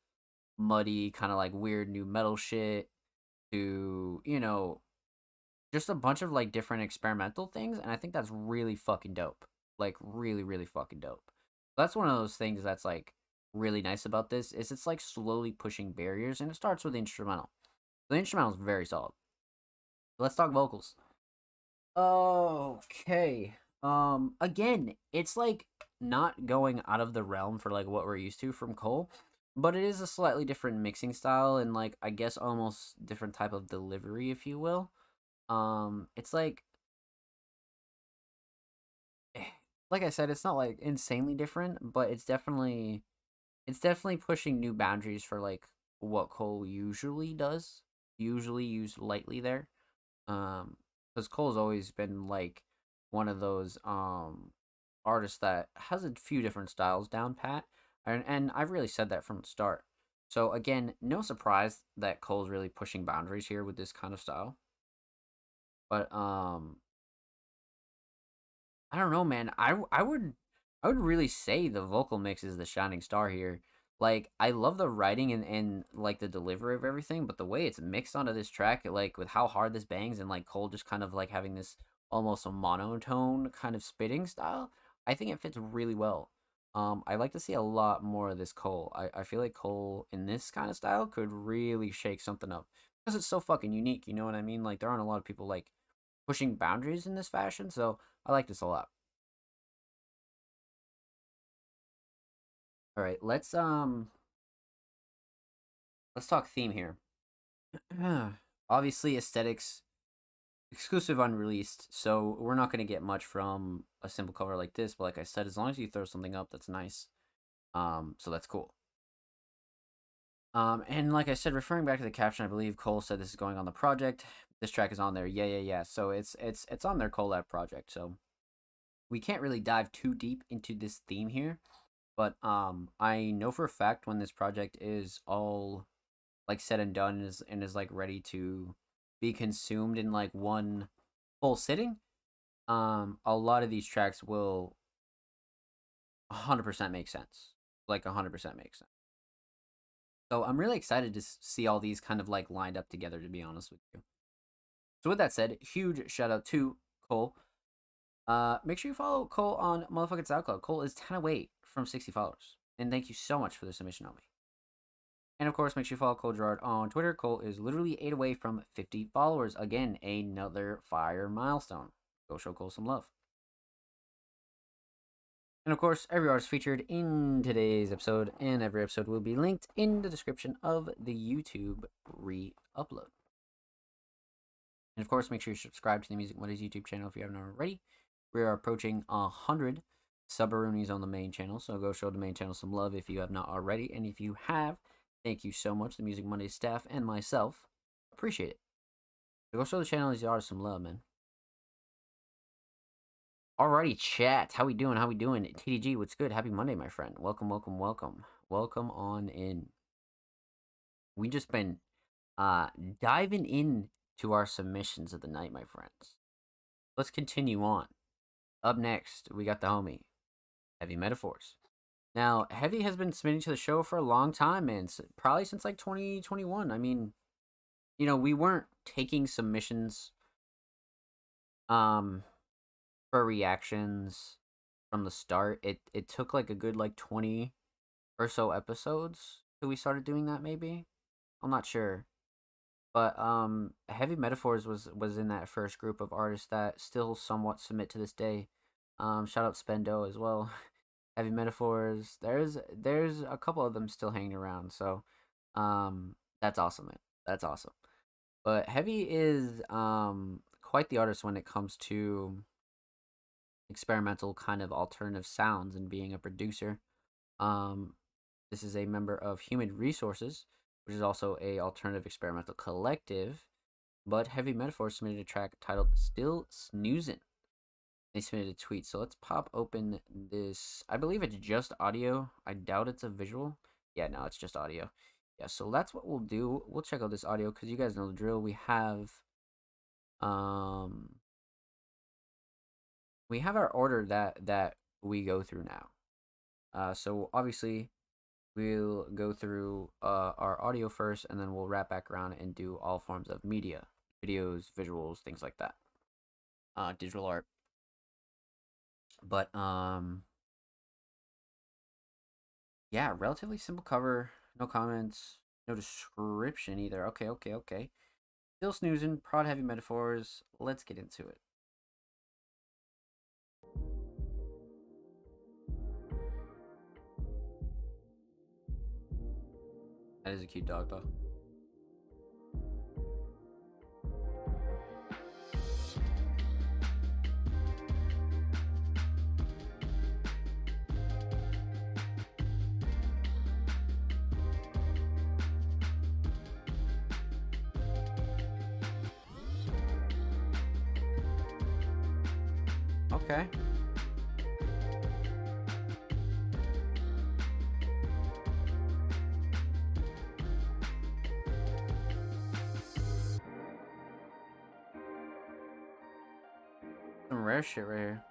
muddy, kind of like weird new metal shit to, just a bunch of like different experimental things. And I think that's really fucking dope. Like really, really fucking dope. That's one of those things that's like really nice about this is it's like slowly pushing barriers and it starts with the instrumental. The instrumental is very solid. Let's talk vocals. Okay. Again, it's like not going out of the realm for like what we're used to from Cole, but it is a slightly different mixing style and like I guess almost different type of delivery, if you will. It's eh, like I said, it's not like insanely different, but it's definitely pushing new boundaries for like what Cole usually does. Usually used lightly there. Because Cole's always been like one of those artists that has a few different styles down pat, and I've really said that from the start. So again, no surprise that Cole's really pushing boundaries here with this kind of style. But I don't know, man. I would really say the vocal mix is the shining star here. Like I love the writing and like the delivery of everything, but the way it's mixed onto this track, like with how hard this bangs and like Cole just kind of like having this almost a monotone kind of spitting style, I think it fits really well. I'd like to see a lot more of this Cole. I feel like Cole in this kind of style could really shake something up because it's so fucking unique. You know what I mean? Like there aren't a lot of people like pushing boundaries in this fashion, so I like this a lot. All right, let's talk theme here. Obviously, aesthetics exclusive unreleased, so we're not gonna get much from a simple cover like this. But like I said, as long as you throw something up that's nice, so that's cool. And like I said, referring back to the caption, I believe Cole said this is going on the project. This track is on there. Yeah, yeah, yeah. So it's on their collab project. So we can't really dive too deep into this theme here, but I know for a fact when this project is all like said and done and is like ready to be consumed in like one full sitting, a lot of these tracks will 100% make sense. Like 100% make sense. So I'm really excited to see all these kind of like lined up together, to be honest with you. So with that said, huge shout out to Cole. Make sure you follow Cole on motherfucking SoundCloud. Cole is 10 away from 60 followers. And thank you so much for the submission on me. And of course, make sure you follow Cole Gerard on Twitter. Cole is literally 8 away from 50 followers. Again, another fire milestone. Go show Cole some love. And of course, every artist featured in today's episode and every episode will be linked in the description of the YouTube re-upload. And of course, make sure you subscribe to the Music Mondays YouTube channel if you haven't already. We are approaching 100 Subaroonies on the main channel, so go show the main channel some love if you have not already. And if you have, thank you so much, the Music Mondays staff and myself. Appreciate it. So go show the channel these artists some love, man. Alrighty, chat. How we doing? How we doing? TDG, what's good? Happy Monday, my friend. Welcome, welcome, welcome. Welcome on in. We just been diving in to our submissions of the night, my friends. Let's continue on. Up next, we got the homie, Heavy Metaphors. Now, Heavy has been submitting to the show for a long time, man. Probably since like 2021. I mean, you know, we weren't taking submissions for reactions from the start. It took like a good like 20 or so episodes till we started doing that, maybe. I'm not sure. But Heavy Metaphors was in that first group of artists that still somewhat submit to this day. Shout out Spendo as well. Heavy Metaphors. There's a couple of them still hanging around, so that's awesome, man. That's awesome. But Heavy is quite the artist when it comes to experimental kind of alternative sounds and being a producer. This is a member of Human Resources, which is also a alternative experimental collective. But Heavy Metaphors submitted a track titled Still Snoozin'. They submitted a tweet. So let's pop open this. I believe it's just audio. I doubt it's a visual. Yeah, no, it's just audio. Yeah, so that's what we'll do. We'll check out this audio because you guys know the drill. We have our order that we go through now. So obviously we'll go through our audio first, and then we'll wrap back around and do all forms of media, videos, visuals, things like that, digital art. But yeah, relatively simple cover, no comments, no description either. Okay. Still Snoozin', Prod Heavy Metaphors. Let's get into it. That is a cute dog, though. Okay. Some rare shit right here.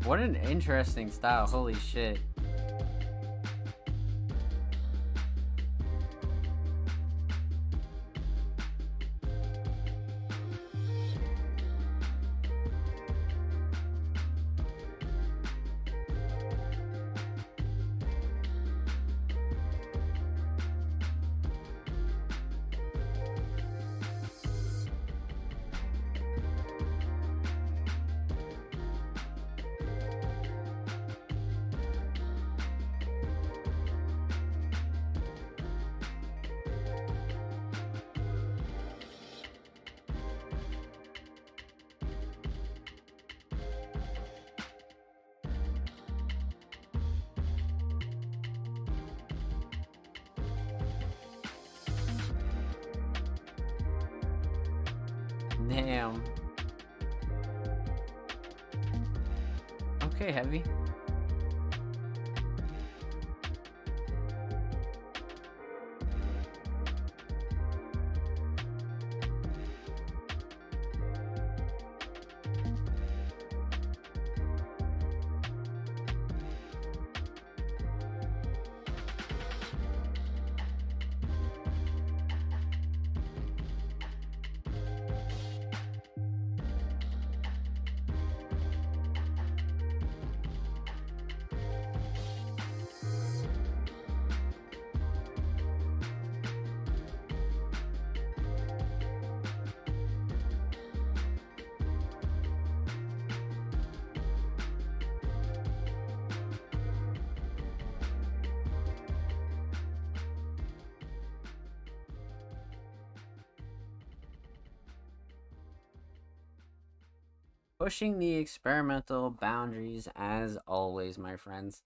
What an interesting style, holy shit. Damn. Okay, Heavy. Pushing the experimental boundaries as always, my friends.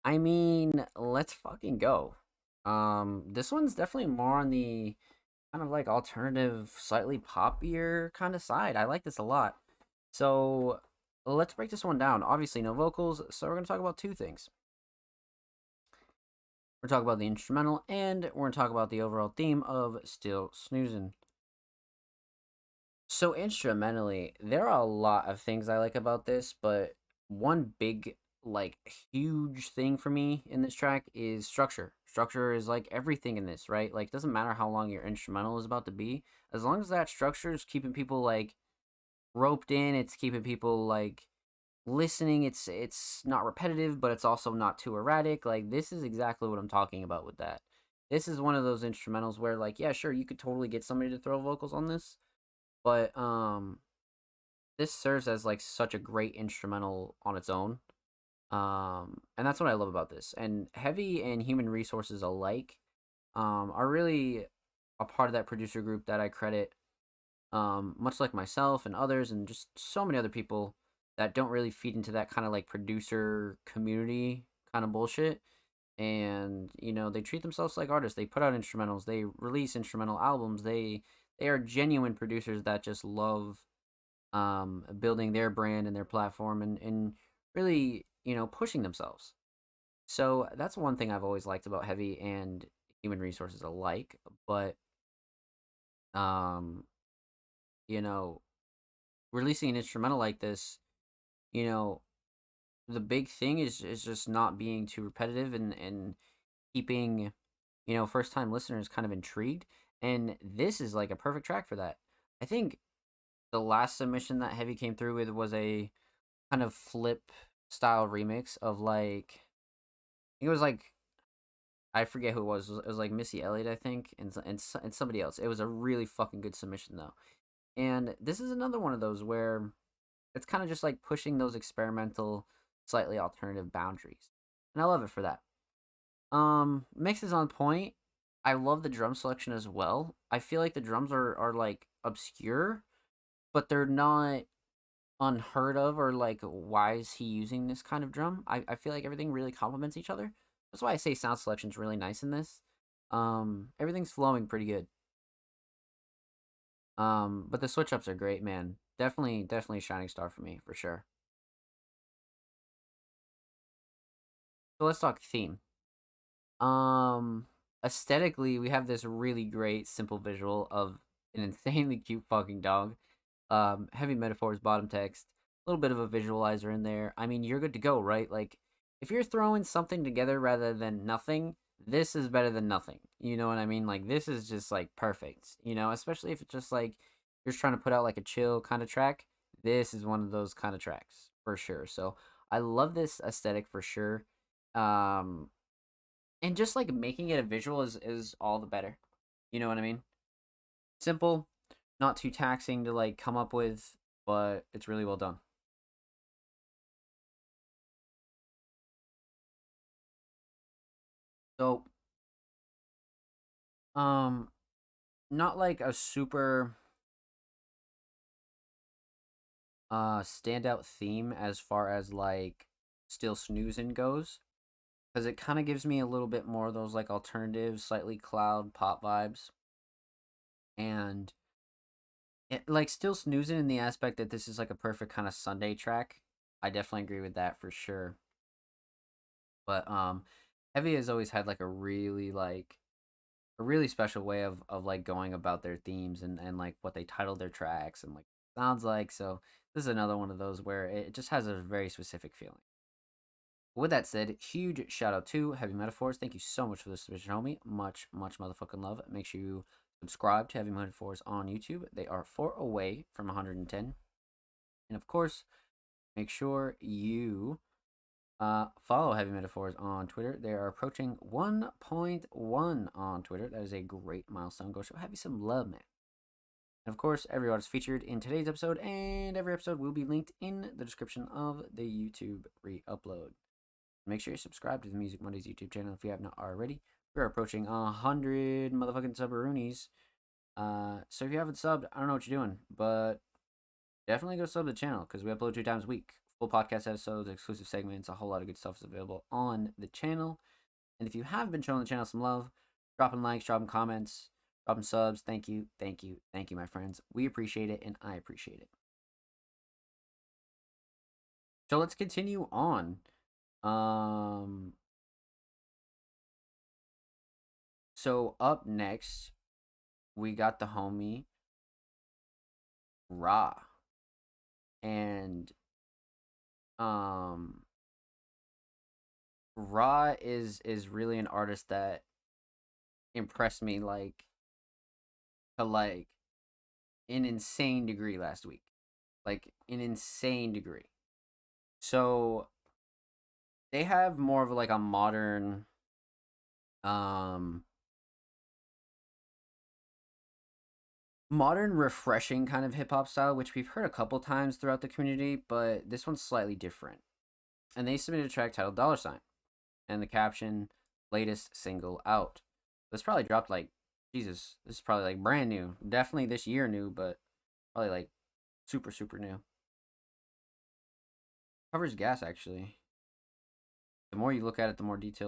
I mean, let's fucking go. This one's definitely more on the kind of like alternative, slightly poppier kind of side. I like this a lot. So let's break this one down. Obviously, no vocals, so we're gonna talk about two things. We're talking about the instrumental, and we're gonna talk about the overall theme of Still Snoozin'. So instrumentally, there are a lot of things I like about this, but one big, like, huge thing for me in this track is structure. Structure is like everything in this, right? Like, doesn't matter how long your instrumental is about to be, as long as that structure is keeping people like roped in, it's keeping people like listening. It's not repetitive, but it's also not too erratic. Like, this is exactly what I'm talking about with that. This is one of those instrumentals where, like, yeah, sure, you could totally get somebody to throw vocals on this, but this serves as like such a great instrumental on its own. And that's what I love about this. And Heavy and Human Resources alike are really a part of that producer group that I credit, much like myself and others, and just so many other people that don't really feed into that kind of like producer community kind of bullshit. And they treat themselves like artists. They put out instrumentals. They release instrumental albums. They are genuine producers that just love building their brand and their platform, and really, pushing themselves. So that's one thing I've always liked about Heavy and Human Resources alike. But, um, you know, releasing an instrumental like this, you know, the big thing is just not being too repetitive, and keeping, first time listeners kind of intrigued. And this is like a perfect track for that. I think the last submission that Heavy came through with was a kind of flip style remix of like, it was like, I forget who it was. It was like Missy Elliott, I think, and somebody else. It was a really fucking good submission though. And this is another one of those where it's kind of just like pushing those experimental, slightly alternative boundaries, and I love it for that. Mix is on point. I love the drum selection as well. I feel like the drums are like obscure, but they're not unheard of, or like, why is he using this kind of drum. I feel like everything really complements each other. That's why I say sound selection's really nice in this. Everything's flowing pretty good. But the switch ups are great, man. Definitely shining star for me, for sure. So let's talk theme. um Aesthetically, we have this really great simple visual of an insanely cute fucking dog. Heavy metaphors, bottom text, a little bit of a visualizer in there. I mean, you're good to go, right? Like, if you're throwing something together rather than nothing, this is better than nothing. You know what I mean? Like, this is just like perfect, especially if it's just like you're just trying to put out like a chill kind of track. This is one of those kind of tracks for sure. So I love this aesthetic for sure. Um, and just like making it a visual is all the better. You know what I mean? Simple, not too taxing to like come up with, but it's really well done. So, um, not like a super standout theme as far as like Still Snoozin' goes, because it kind of gives me a little bit more of those like alternative, slightly cloud pop vibes. And like still snoozing in the aspect that this is like a perfect kind of Sunday track. I definitely agree with that for sure. But Heavy has always had like a really special way of like going about their themes and like what they title their tracks and like sounds like. So this is another one of those where it just has a very specific feeling. With that said, huge shout out to Heavy Metaphors. Thank you so much for this submission, homie. Much, much motherfucking love. Make sure you subscribe to Heavy Metaphors on YouTube. They are 4 away from 110. And of course, make sure you follow Heavy Metaphors on Twitter. They are approaching 1.1 on Twitter. That is a great milestone. Go show Heavy some love, man. And of course, every artist featured in today's episode and every episode will be linked in the description of the YouTube re-upload. Make sure you subscribe to the Music Mondays YouTube channel if you have not already. We're approaching 100 motherfucking subroonies. So if you haven't subbed, I don't know what you're doing, but definitely go sub the channel because we upload 2 times a week. Full podcast episodes, exclusive segments, a whole lot of good stuff is available on the channel. And if you have been showing the channel some love, dropping likes, dropping comments, dropping subs, thank you, thank you, thank you, my friends. We appreciate it, and I appreciate it. So let's continue on. So up next, we got the homie Ra. And um Ra is really an artist that impressed me like to like an insane degree last week. Like an insane degree. So they have more of like a um modern refreshing kind of hip hop style, which we've heard a couple times throughout the community, but this one's slightly different. And they submitted a track titled Dollar Sign and the caption latest single out. This probably dropped like Jesus. This is probably like brand new. Definitely this year new, but probably like super super new. Covers gas actually. The more you look at it, the more detail.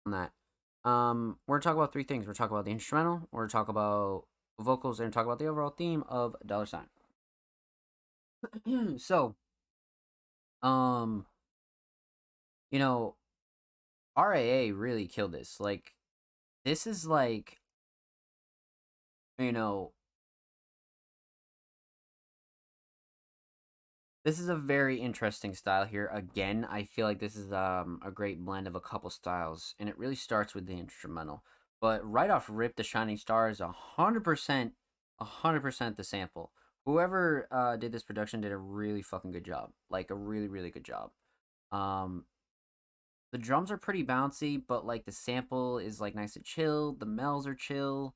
on that. We're gonna talk about three things. We're gonna talk about the instrumental. We're gonna talk about vocals, and talk about the overall theme of Dollar Sign. So, um, you know, RAA really killed this. Like, this is like, you know, this is a very interesting style here. Again, I feel like this is a great blend of a couple styles, and it really starts with the instrumental. But right off rip, the Shining Star is 100%, 100% the sample. Whoever did this production did a really fucking good job. Like a really, really good job. Um, the drums are pretty bouncy, but like the sample is like nice and chill. The mells are chill.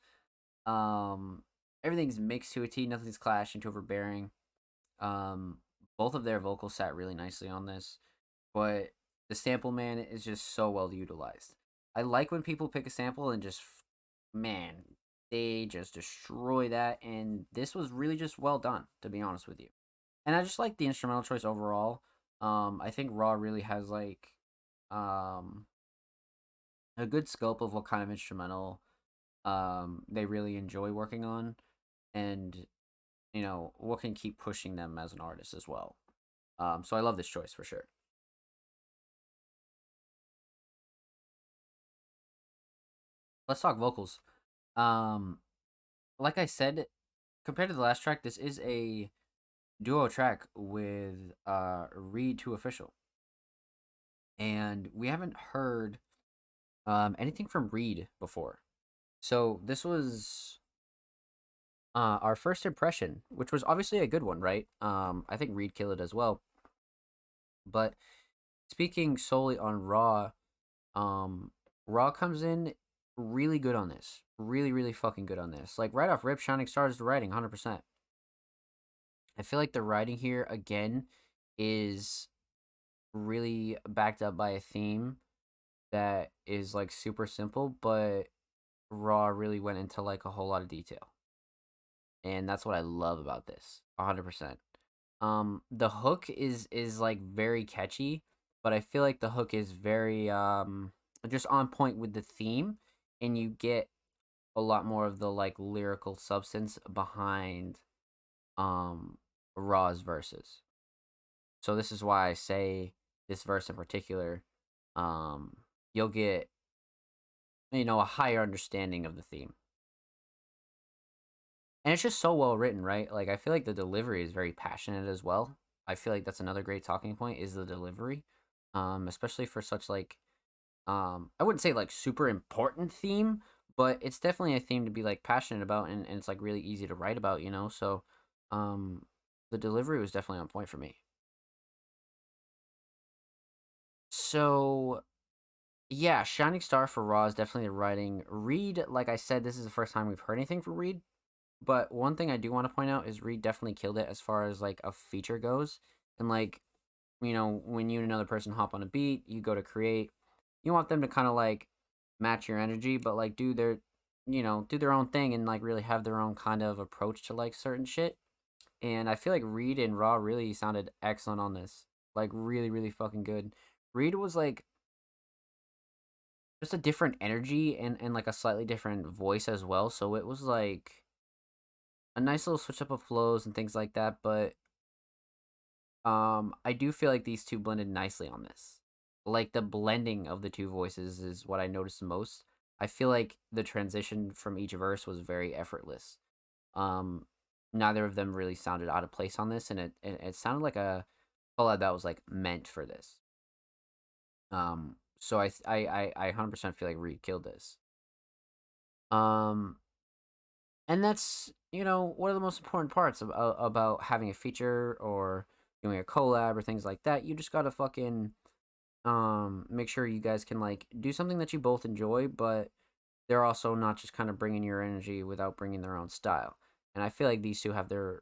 Um, Everything's mixed to a T. Nothing's clashing to overbearing. Um, Both of their vocals sat really nicely on this, but the sample man is just so well utilized. I like when people pick a sample and just, man, they just destroy that, and this was really just well done, to be honest with you. And I just like the instrumental choice overall. I think Raw really has like um a good scope of what kind of instrumental they really enjoy working on, and what can keep pushing them as an artist as well. So I love this choice for sure. Let's talk vocals. Um, like I said, compared to the last track, this is a duo track with Reed to Official, and we haven't heard anything from Reed before. So this was our first impression, which was obviously a good one, right? I think Reed killed it as well. But speaking solely on Raw, um, Raw comes in really good on this. Really, really fucking good on this. Like right off rip, Shining Stars the writing, 100%. I feel like the writing here again is really backed up by a theme that is like super simple, but Raw really went into like a whole lot of detail. And that's what I love about this. 100%. The hook is like very catchy, but I feel like the hook is very just on point with the theme, and you get a lot more of the like lyrical substance behind um Raw's verses. So this is why I say this verse in particular, um, you'll get a higher understanding of the theme. And it's just so well written, right? Like I feel like the delivery is very passionate as well. I feel like that's another great talking point is the delivery. Especially for such like I wouldn't say like super important theme, but it's definitely a theme to be like passionate about, and it's like really easy to write about, So um the delivery was definitely on point for me. So yeah, Shining Star for Raw is definitely the writing. Reed, like I said, this is the first time we've heard anything from Reed. But one thing I do want to point out is Reed definitely killed it as far as like a feature goes. And like, when you and another person hop on a beat, you go to create, you want them to kind of like match your energy, but like do their own thing and like really have their own kind of approach to like certain shit. And I feel like Reed and Raw really sounded excellent on this. Like really, really fucking good. Reed was like just a different energy and like a slightly different voice as well. So it was like a nice little switch up of flows and things like that. But I do feel like these two blended nicely on this. Like the blending of the two voices is what I noticed most. I feel like the transition from each verse was very effortless. Um, Neither of them really sounded out of place on this, and it sounded like a collab that was like meant for this. So I 100% feel like Reed killed this. Um, and that's one of the most important parts about having a feature or doing a collab or things like that. You just gotta fucking make sure you guys can like do something that you both enjoy, but they're also not just kind of bringing your energy without bringing their own style. And I feel like these two have their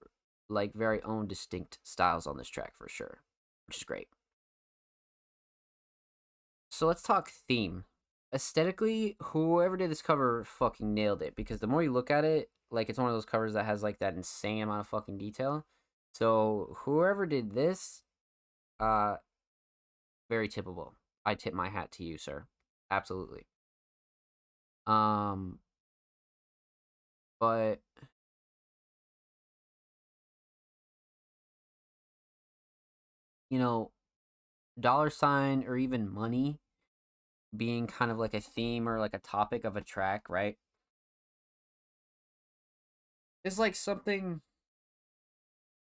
like very own distinct styles on this track for sure, which is great. So let's talk theme. Aesthetically, whoever did this cover fucking nailed it, because the more you look at it, like it's one of those covers that has like that insane amount of fucking detail. So whoever did this, uh very tippable. I tip my hat to you, sir. Absolutely. Um, but you know, dollar sign or even money being kind of like a theme or like a topic of a track, right? It's like something.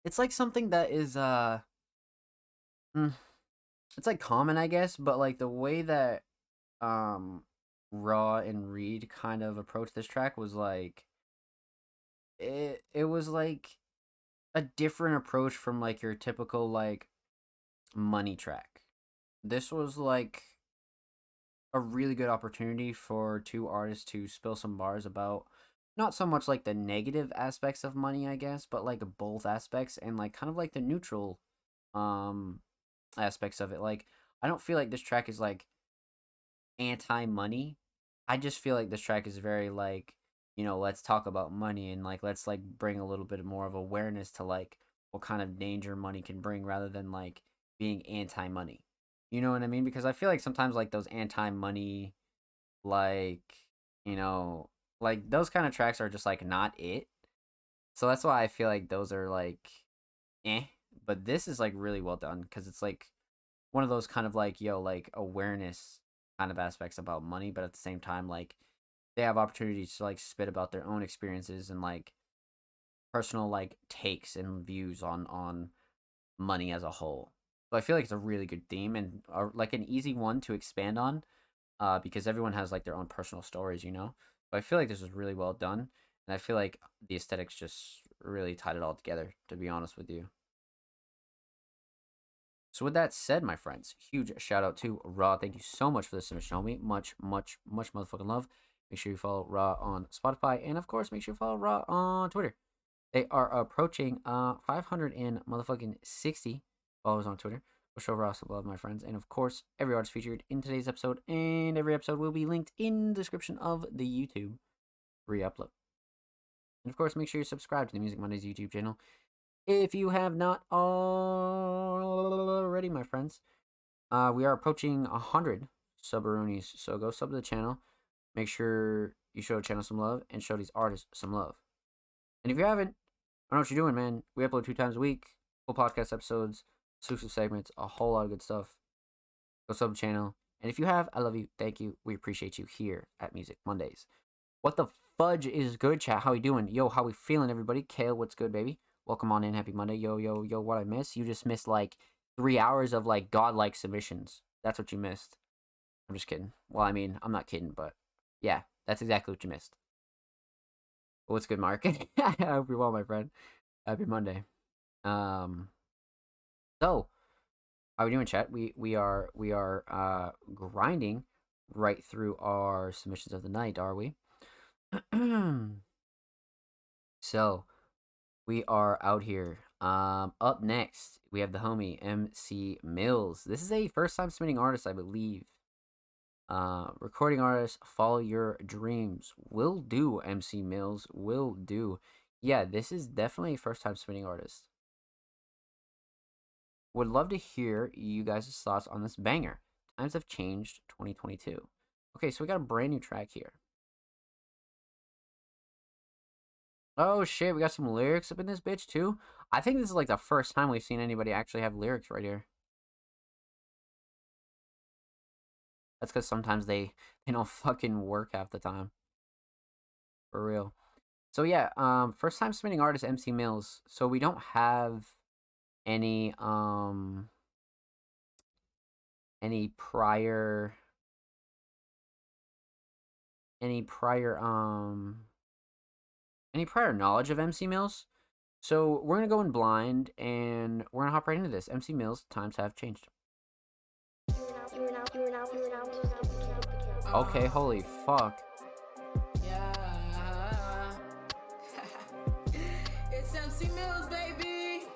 It's like something that is mm, it's like common, I guess, but like the way that um Raw and Reed kind of approached this track was like it was like a different approach from like your typical like money track. This was like a really good opportunity for two artists to spill some bars about not so much like the negative aspects of money, I guess, but like both aspects and like kind of like the neutral um aspects of it. Like I don't feel like this track is like anti-money. I just feel like this track is very like, let's talk about money and like let's like bring a little bit more of awareness to like what kind of danger money can bring rather than like being anti-money. You know what I mean? Because I feel like sometimes like those anti-money like, you know, like those kind of tracks are just like not it. So that's why I feel like those are like eh, but this is like really well done cuz it's like one of those kind of like like awareness kind of aspects about money, but at the same time like they have opportunities to like spit about their own experiences and like personal like takes and views on money as a whole. So I feel like it's a really good theme and like an easy one to expand on, because everyone has like their own personal stories, you know. But I feel like this was really well done, and I feel like the aesthetics just really tied it all together. To be honest with you. So with that said, my friends, huge shout out to Raw. Thank you so much for the submission, homie. Much, much, much motherfucking love. Make sure you follow Raw on Spotify, and of course, make sure you follow Raw on Twitter. They are approaching 500 and motherfucking 60 followers on Twitter. We'll show Raw some love, my friends, and of course, every artist featured in today's episode and every episode will be linked in the description of the YouTube re-upload. And of course, make sure you subscribe to the Music Mondays YouTube channel if you have not already, my friends. We are approaching 100 subaroonies, so go sub to the channel. Make sure you show the channel some love and show these artists some love. And if you haven't, I don't know what you're doing, man. We upload 2 times a week, full podcast episodes, exclusive segments, a whole lot of good stuff. Go sub the channel. And if you have, I love you. Thank you. We appreciate you here at Music Mondays. What the fudge is good, chat? How we doing? Yo, how we feeling, everybody? Kale, what's good, baby? Welcome on in. Happy Monday. Yo, yo, yo, what I miss? You just missed like 3 hours of like godlike submissions. That's what you missed. I'm just kidding. Well, I mean, I'm not kidding, but yeah, that's exactly what you missed. What's good, Mark? I hope you're well, my friend. Happy Monday. So how are we doing, chat? We are grinding right through our submissions of the night, are we? So we are out here. Up next, we have the homie MC Mills. This is a first time submitting artist, I believe. Recording artist, follow your dreams. Will do, MC Mills. Will do. Yeah, this is definitely a first time submitting artist. Would love to hear you guys' thoughts on this banger. Times have changed 2022. Okay, so we got a brand new track here. Oh shit, we got some lyrics up in this bitch too. I think this is like the first time we've seen anybody actually have lyrics right here. That's because sometimes they don't fucking work half the time. For real. So yeah, first time submitting artist MC Mills. So we don't have any prior any prior knowledge of MC Mills. So we're gonna go in blind and we're gonna hop right into this. MC Mills, times have changed. Okay, holy fuck. Yeah. It's MC Mills, baby.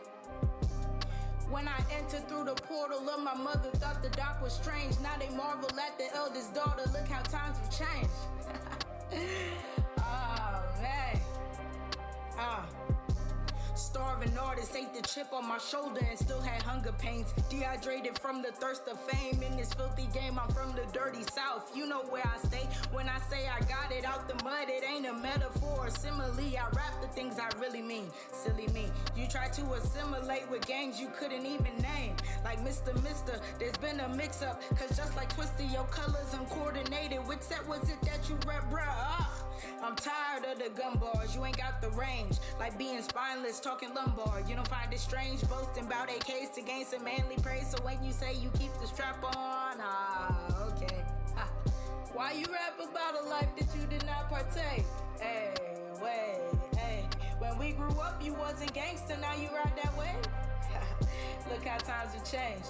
When I entered through the portal of my mother, thought the dark was strange. Now they marvel at the eldest daughter. Look how times have changed. Oh, man. Starving artist ate the chip on my shoulder and still had hunger pains. Dehydrated from the thirst of fame. In this filthy game, I'm from the dirty south. You know where I stay. When I say I got it out the mud, it ain't a metaphor or simile. I rap the things I really mean. Silly me. You try to assimilate with gangs you couldn't even name. Like Mr. There's been a mix-up. Cause just like Twisted, your colors uncoordinated. Which set was it that you rep, bruh? I'm tired of the gun bars, you ain't got the range. Like being spineless, talking lumbar. You don't find it strange, boasting about AKs to gain some manly praise. So when you say you keep the strap on, okay. Why you rap about a life that you did not partake? Hey, wait, hey. When we grew up, you wasn't gangster, now you ride that way? Look how times have changed.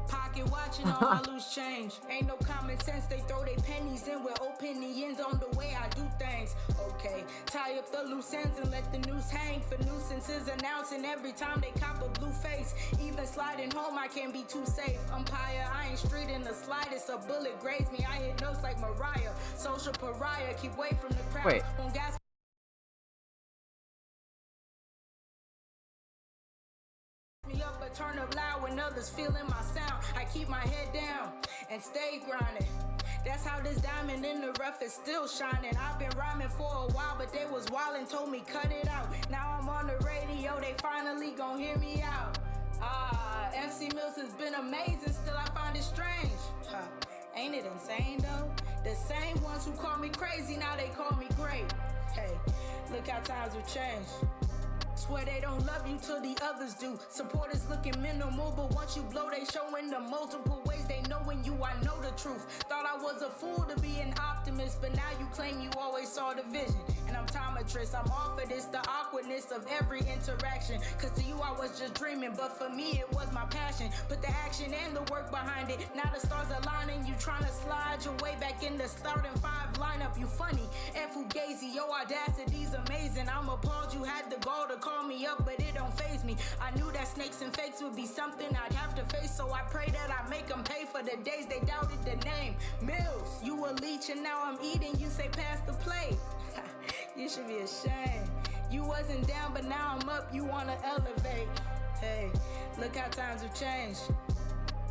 Pocket watching all my loose change. Ain't no common sense, they throw their pennies in with opinions on the way I do things. Okay, tie up the loose ends and let the noose hang for nuisances announcing every time they cop a blue face. Even sliding home, I can't be too safe. Umpire, I ain't street in the slightest. A bullet grazed me, I hit notes like Mariah. Social pariah, keep away from the crowd. Wait. Won't gas me up, but turn up loud when others feeling my sound. I keep my head down and stay grinding. That's how this diamond in the rough is still shining. I've been rhyming for a while, but they was wild and told me cut it out. Now I'm on the radio, they finally gon' hear me out. MC Mills has been amazing, still I find it strange. Ain't it insane though? The same ones who call me crazy, now they call me great. Hey, look how times have changed. Swear they don't love you till the others do. Supporters looking minimal, but once you blow, they showing the multiple ways they knowing you. I know the truth. Thought I was a fool to be an optimist, but now you claim you always saw the vision. And I'm optometrist, I'm off of this, the awkwardness of every interaction. Cause to you I was just dreaming, but for me it was my passion. Put the action and the work behind it. Now the stars aligning, you trying to slide your way back in the starting five lineup. You funny and fugazi, your audacity's amazing. I'm appalled you had the gall to call me up, but it don't faze me. I knew that snakes and fakes would be something I'd have to face, so I pray that I make them pay for the days they doubted the name. Mills, you a leech and now I'm eating, you say pass the plate. You should be ashamed. You wasn't down, but now I'm up, you wanna elevate. Hey, look how times have changed.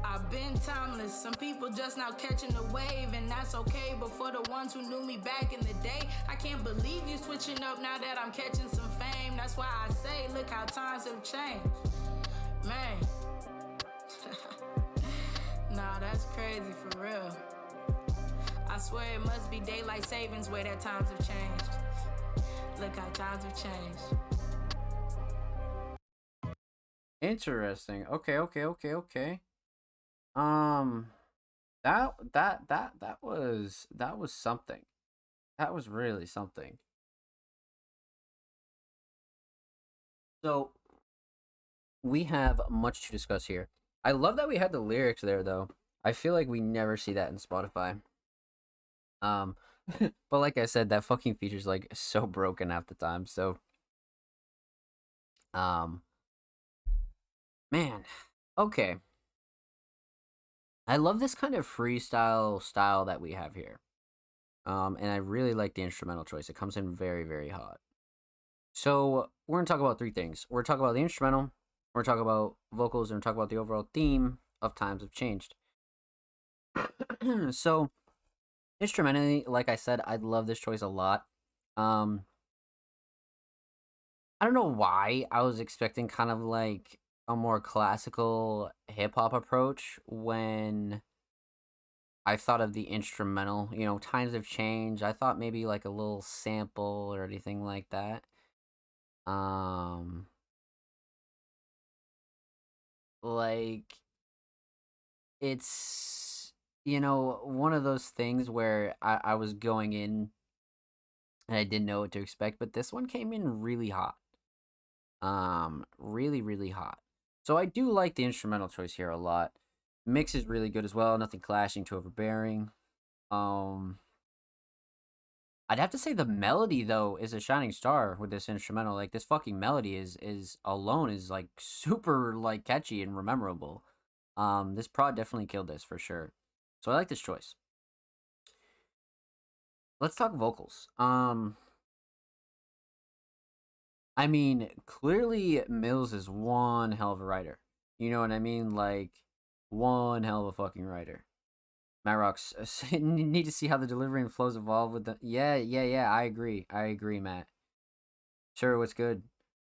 I've been timeless, some people just now catching the wave, and that's okay, but for the ones who knew me back in the day, I can't believe you switching up now that I'm catching some fame. That's why I say, look how times have changed. Man. Nah, that's crazy for real. I swear it must be daylight savings where that times have changed. Look how times have changed. Interesting. Okay. That was something. That was really something. So we have much to discuss here. I love that we had the lyrics there though. I feel like we never see that in Spotify. But like I said, that fucking feature's like so broken half the time. So man. Okay. I love this kind of freestyle style that we have here. And I really like the instrumental choice. It comes in very, very hot. So we're gonna talk about three things. We're gonna talk about the instrumental, we're gonna talk about vocals, and we're gonna talk about the overall theme of Times Have Changed. So instrumentally, like I said, I love this choice a lot. I don't know why I was expecting kind of like a more classical hip hop approach when I thought of the instrumental. You know, times have changed. I thought maybe like a little sample or anything like that. Like it's one of those things where I was going in and I didn't know what to expect, but this one came in really hot. Really, really hot. So I do like the instrumental choice here a lot. Mix is really good as well. Nothing clashing, too overbearing. I'd have to say the melody though is a shining star with this instrumental. Like this fucking melody is alone is like super like catchy and memorable. This prod definitely killed this for sure. So I like this choice. Let's talk vocals. I mean, clearly Mills is one hell of a writer. You know what I mean? Like, one hell of a fucking writer. Matt Rocks, need to see how the delivery and flows evolve with the. Yeah. I agree, Matt. Sure, what's good?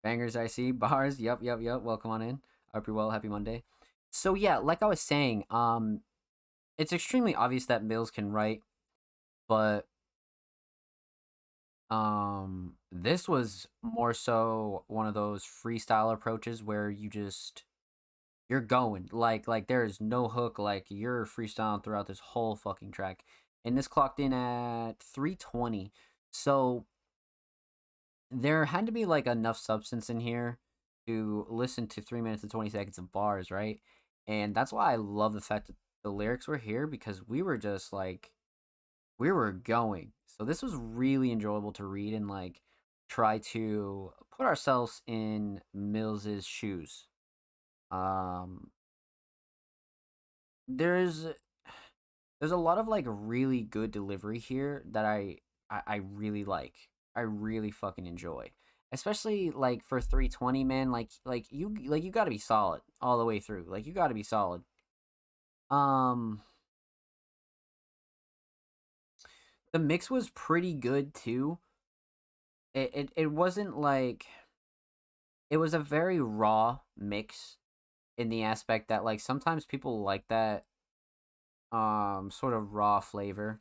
Bangers, I see. Bars, yep. Welcome on in. Hope you're well. Happy Monday. So yeah, like I was saying, it's extremely obvious that Mills can write, but this was more so one of those freestyle approaches where you're going like there is no hook, like you're freestyling throughout this whole fucking track. And this clocked in at 320. So there had to be like enough substance in here to listen to 3 minutes and 20 seconds of bars, right? And that's why I love the fact that the lyrics were here, because we were just like we were going. So this was really enjoyable to read and like try to put ourselves in Mills's shoes. Um there's there's a lot of like really good delivery here that I really like. I really fucking enjoy. Especially like for 320, man, like you got to be solid all the way through. Like you got to be solid. Um the mix was pretty good too. It wasn't like it was a very raw mix in the aspect that like sometimes people like that sort of raw flavor,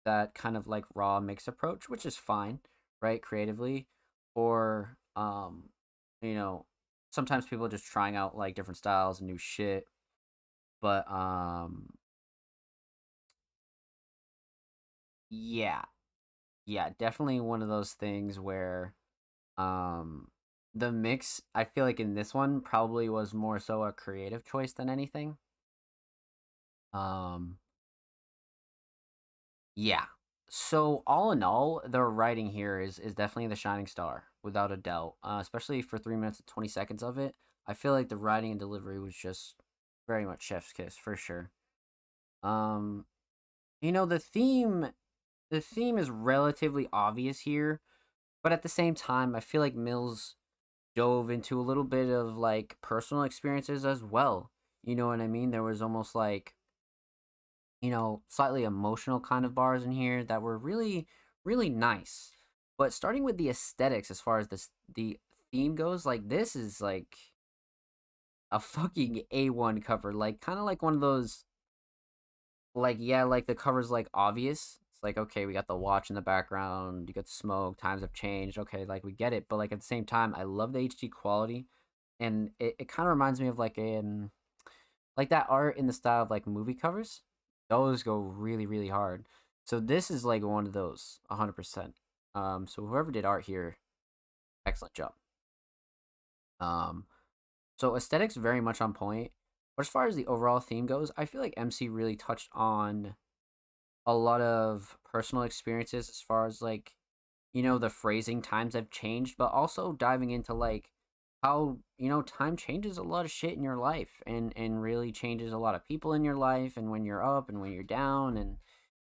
that kind of like raw mix approach, which is fine, right, creatively. Or you know, sometimes people are just trying out like different styles and new shit. But yeah, definitely one of those things where um the mix, I feel like in this one probably was more so a creative choice than anything. um Yeah. So all in all, the writing here is definitely the shining star, without a doubt. Especially for 3 minutes and 20 seconds of it, I feel like the writing and delivery was just very much chef's kiss for sure. Um, the theme is relatively obvious here, but at the same time, I feel like Mills dove into a little bit of like personal experiences as well. You know what I mean? There was almost like, slightly emotional kind of bars in here that were really, really nice. But starting with the aesthetics, as far as the theme goes, like this is like a fucking A1 cover. Like kind of like one of those, like, yeah, like the cover's like obvious. It's like, okay, we got the watch in the background, you got the smoke, times have changed. Okay, like we get it. But like at the same time, I love the HD quality. And it kind of reminds me of like that art in the style of like movie covers. Those go really, really hard. So this is like one of those, 100%. So whoever did art here, excellent job. Um, so aesthetics very much on point. But as far as the overall theme goes, I feel like MC really touched on a lot of personal experiences as far as like, the phrasing, times have changed, but also diving into like how, time changes a lot of shit in your life, and really changes a lot of people in your life, and when you're up and when you're down. And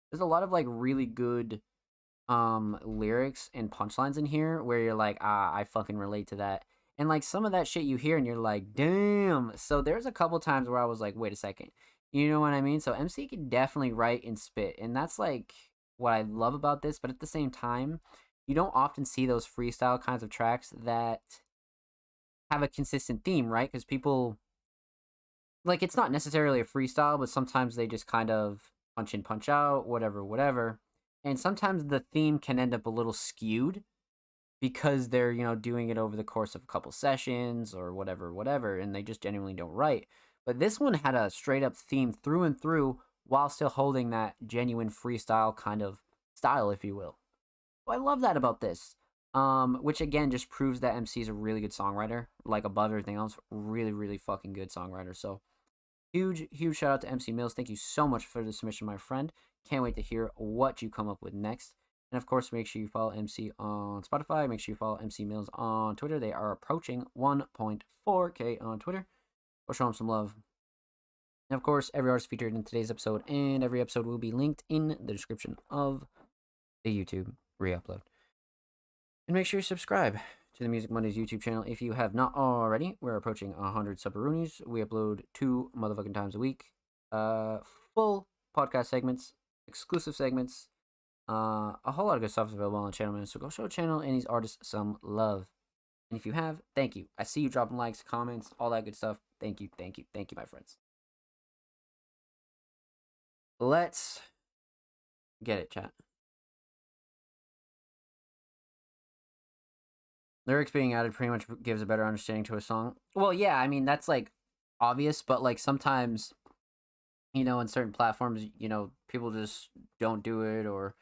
there's a lot of like really good lyrics and punchlines in here where you're like, I fucking relate to that. And like some of that shit you hear and you're like, damn. So there's a couple times where I was like, wait a second. You know what I mean? So MC can definitely write and spit. And that's like what I love about this. But at the same time, you don't often see those freestyle kinds of tracks that have a consistent theme, right? Because people, like, it's not necessarily a freestyle, but sometimes they just kind of punch in, punch out, whatever, whatever. And sometimes the theme can end up a little skewed because they're, doing it over the course of a couple sessions or whatever, whatever, and they just genuinely don't write. But this one had a straight up theme through and through while still holding that genuine freestyle kind of style, if you will. So I love that about this. Which again just proves that MC is a really good songwriter. Like above everything else, really, really fucking good songwriter. So huge, huge shout out to MC Mills. Thank you so much for the submission, my friend. Can't wait to hear what you come up with next. And of course, make sure you follow MC on Spotify. Make sure you follow MC Mills on Twitter. They are approaching 1.4K on Twitter. Go show them some love. And of course, every artist featured in today's episode and every episode will be linked in the description of the YouTube re-upload. And make sure you subscribe to the Music Mondays YouTube channel. If you have not already, we're approaching 100 subbaroonies. We upload 2 motherfucking times a week. Full podcast segments, exclusive segments, a whole lot of good stuff is available on the channel, man. So go show the channel and these artists some love. And if you have, thank you. I see you dropping likes, comments, all that good stuff. Thank you, thank you, thank you, my friends. Let's get it, chat. Lyrics being added pretty much gives a better understanding to a song. Well, yeah, I mean, that's, like, obvious, but, like, sometimes, you know, in certain platforms, you know, people just don't do it, or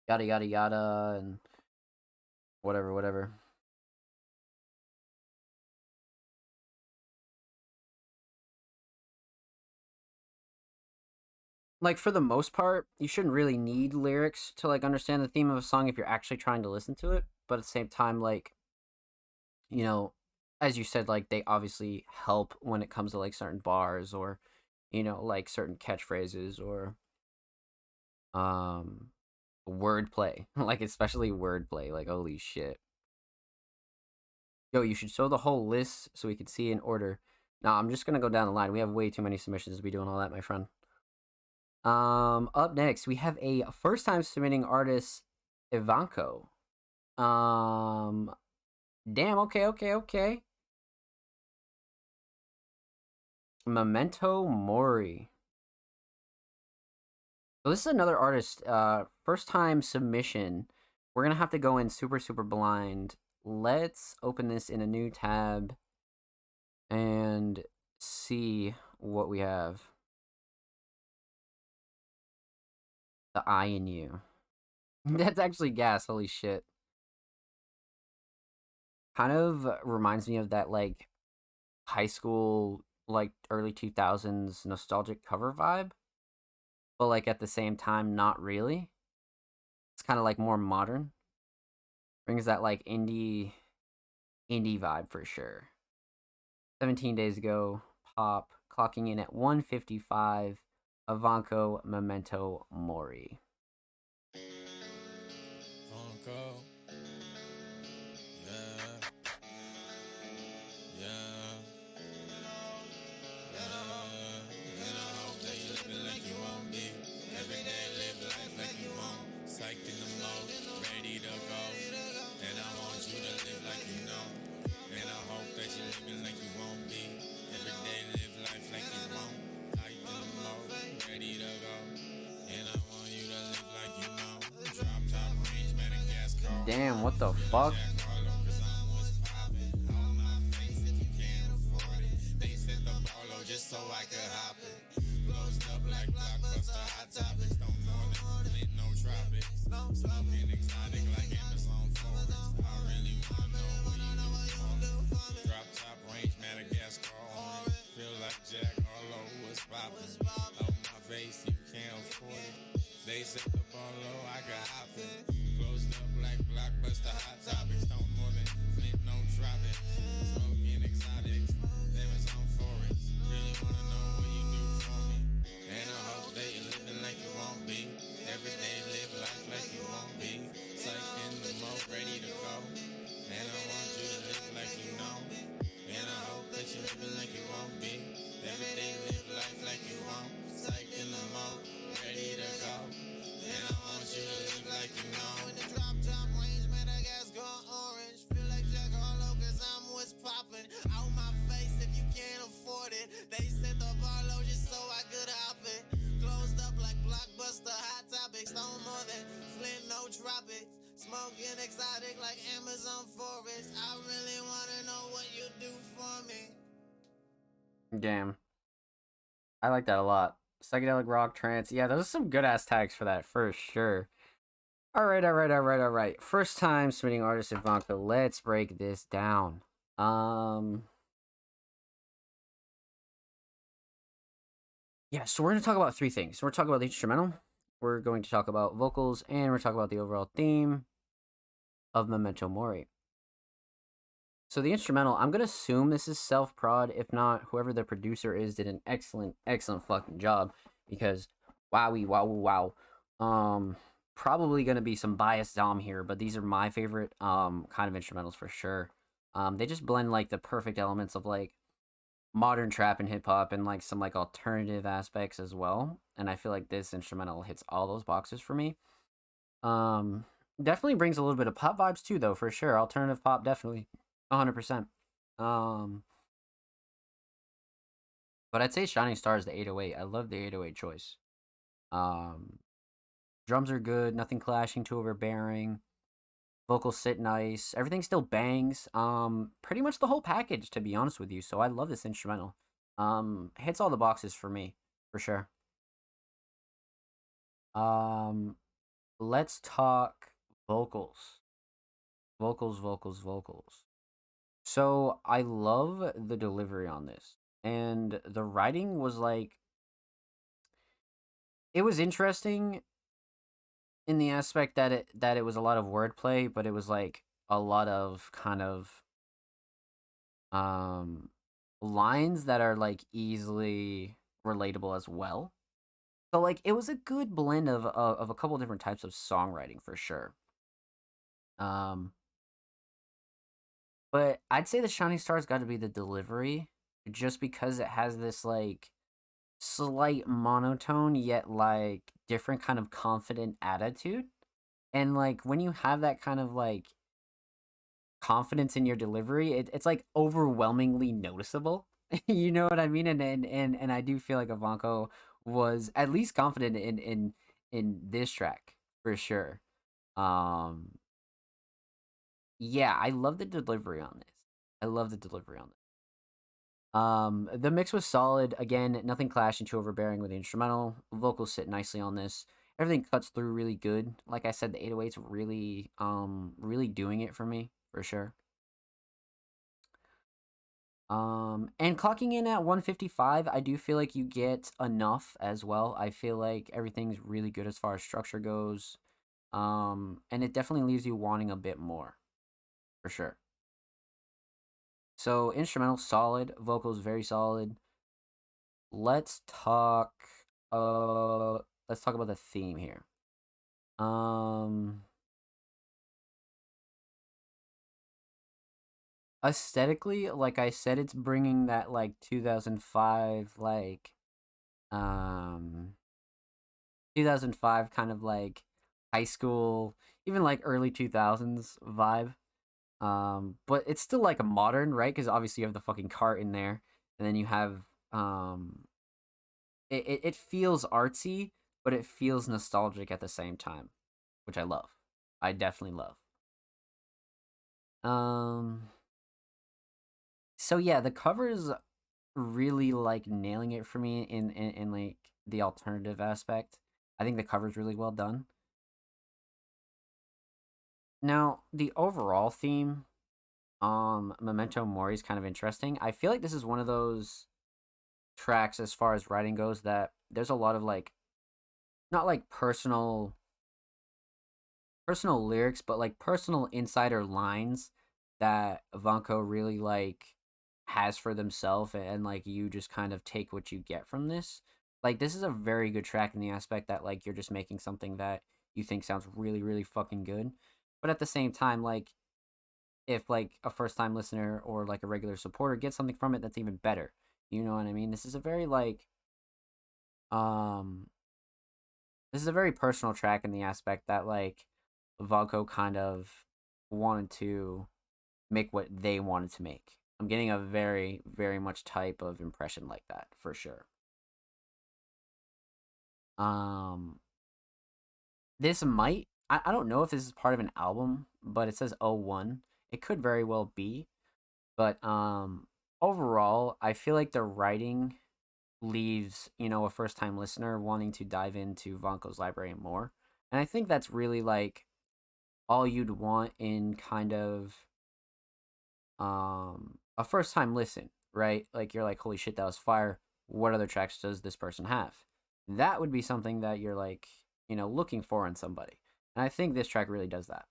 yada, yada, yada, and whatever, whatever. Like, for the most part, you shouldn't really need lyrics to, like, understand the theme of a song if you're actually trying to listen to it. But at the same time, like, you know, as you said, like, they obviously help when it comes to, like, certain bars or, you know, like, certain catchphrases or, wordplay. Like, especially wordplay. Like, holy shit. Yo, you should show the whole list so we can see in order. Nah, I'm just gonna go down the line. We have way too many submissions to be doing all that, my friend. Up next, we have a first-time submitting artist, Ivanko. Damn, okay. Memento Mori. So this is another artist, first-time submission. We're gonna have to go in super, super blind. Let's open this in a new tab and see what we have. The I in you. That's actually gas, holy shit. Kind of reminds me of that, like, high school, like, early 2000s nostalgic cover vibe. But, like, at the same time, not really. It's kind of, like, more modern. Brings that, like, indie vibe for sure. 17 days ago, pop, clocking in at 155. Ivanko Memento Mori. Ivanko. Psyched in the mode, ready to go. And I want you to live like you know. And I hope that you're living like you won't be. Every day live life like you won't. Psyched in the mode, ready to go. And I want you to live like you know. Drop top range, Madagascar. Damn, what the fuck? They set the ball just so I could hop it. Closed up like Blockbuster, hot topics. Don't more than Flint, no tropics. Smoking exotic like Amazon forest. I really wanna know what you do for me. Drop top range, Madagascar on it. Feel like Jack Harlow was popping. On my face, you can't afford it. They set the ball low, I got hop it. Closed up like Blockbuster, hot topics. Don't more than Flint, no tropics. Smoking exotics, Amazon forest. Really wanna know what you do for me. And I hope that you're living like you won't be. Every day live life like you won't be. Psyched in the mode, ready to go. And I want you to live like you know. And I hope that you're living like you won't be. Every day live life like you won't. Psyched in the mode, ready to go. And I want you to live like you know. In the drop top range, Madagascar orange. Feel like Jack Harlow cause I'm what's poppin'. Out my face if you can't afford it. They set the bar low just so I could hop it. Closed up like Blockbuster, hot topics. No more than Flint, no tropics. Smoking exotic like Amazon forest. I really wanna know what you do for me. Damn. I like that a lot. Psychedelic rock, trance. Yeah, those are some good ass tags for that, for sure. Alright. First time submitting artist Ivanko. Let's break this down. Yeah, so we're going to talk about 3 things. So we're talking about the instrumental, we're going to talk about vocals, and we're talking about the overall theme of Memento Mori. So the instrumental, I'm going to assume this is self-prod. If not, whoever the producer is did an excellent fucking job. Because, wow. Probably going to be some biased Dom here, but these are my favorite kind of instrumentals for sure. They just blend like the perfect elements of like modern trap and hip hop and like some like alternative aspects as well. And I feel like this instrumental hits all those boxes for me. Um, Definitely brings a little bit of pop vibes too, though, for sure. Alternative pop, definitely, 100%. Um, but I'd say Shining Star is the 808. I love the 808 choice. Um, Drums are good, nothing clashing, too overbearing. Vocals sit nice. Everything still bangs. Pretty much the whole package, to be honest with you. So I love this instrumental. Hits all the boxes for me, for sure. Um, let's talk vocals. Vocals. So I love the delivery on this. And the writing was like it was interesting in the aspect that it was a lot of wordplay, but it was like a lot of kind of um lines that are like easily relatable as well. So like it was a good blend of a couple different types of songwriting for sure. Um but I'd say the shining star's got to be the delivery just because it has this like slight monotone yet like different kind of confident attitude. And like when you have that kind of like confidence in your delivery, it's like overwhelmingly noticeable. You know what I mean? And I do feel like Ivanko was at least confident in this track for sure. Um yeah, I love the delivery on this. I love the delivery on this. The mix was solid. Again, nothing clashing too overbearing with the instrumental. Vocals sit nicely on this. Everything cuts through really good. Like I said, the 808's really doing it for me for sure. And clocking in at 155, I do feel like you get enough as well. I feel like everything's really good as far as structure goes. And it definitely leaves you wanting a bit more for sure. So instrumental solid, vocals very solid. Let's talk let's talk about the theme here. Um Aesthetically, like I said, it's bringing that like 2005 like um 2005 kind of like high school, even like early 2000s vibe. But it's still like a modern, right? Cuz obviously you have the fucking cart in there and then you have it feels artsy, but it feels nostalgic at the same time, which I love. I definitely love. Um, so yeah, the covers really like nailing it for me in like the alternative aspect. I think the cover's really well done. Now, the overall theme, Memento Mori is kind of interesting. I feel like this is one of those tracks as far as writing goes that there's a lot of like not like personal lyrics, but like personal insider lines that Ivanko really like has for themselves, and like you just kind of take what you get from this. Like this is a very good track in the aspect that like you're just making something that you think sounds really fucking good. But at the same time, like if like a first time listener or like a regular supporter gets something from it, that's even better. You know what I mean? This is a very like um this is a very personal track in the aspect that like Vago kind of wanted to make what they wanted to make. I'm getting a very much type of impression like that for sure. Um this might I don't know if this is part of an album, but it says '01. It could very well be, but overall, I feel like the writing leaves, a first time listener wanting to dive into Vanko's library more. And I think that's really like all you'd want in kind of a first time listen, right? Like you're like, holy shit, that was fire. What other tracks does this person have? That would be something that you're like, looking for in somebody. And I think this track really does that.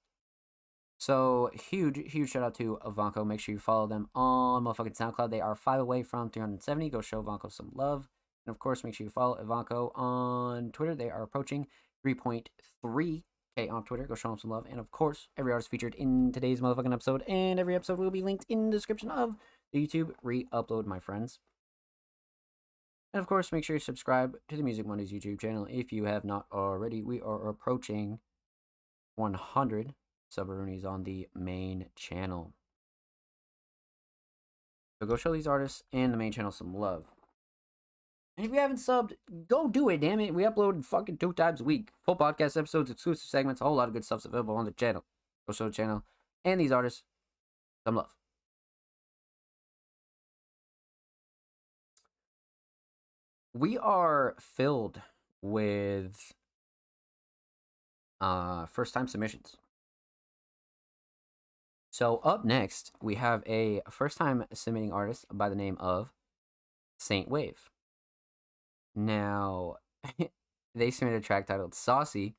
So huge shout out to Ivanko. Make sure you follow them on motherfucking SoundCloud. They are 5 away from 370. Go show Ivanko some love. And of course, make sure you follow Ivanko on Twitter. They are approaching 3.3K K on Twitter. Go show them some love. And of course, every artist featured in today's motherfucking episode and every episode will be linked in the description of the YouTube re-upload, my friends. And of course, make sure you subscribe to the Music Mondays YouTube channel if you have not already. We are approaching 100 subroonies on the main channel. So go show these artists and the main channel some love. And if you haven't subbed, go do it, damn it. We upload fucking 2 times a week. Full podcast episodes, exclusive segments, a whole lot of good stuff's available on the channel. Go show the channel and these artists some love. We are filled with first time submissions. So up next, we have a first time submitting artist by the name of Saint Wave. Now, they submitted a track titled Saucy.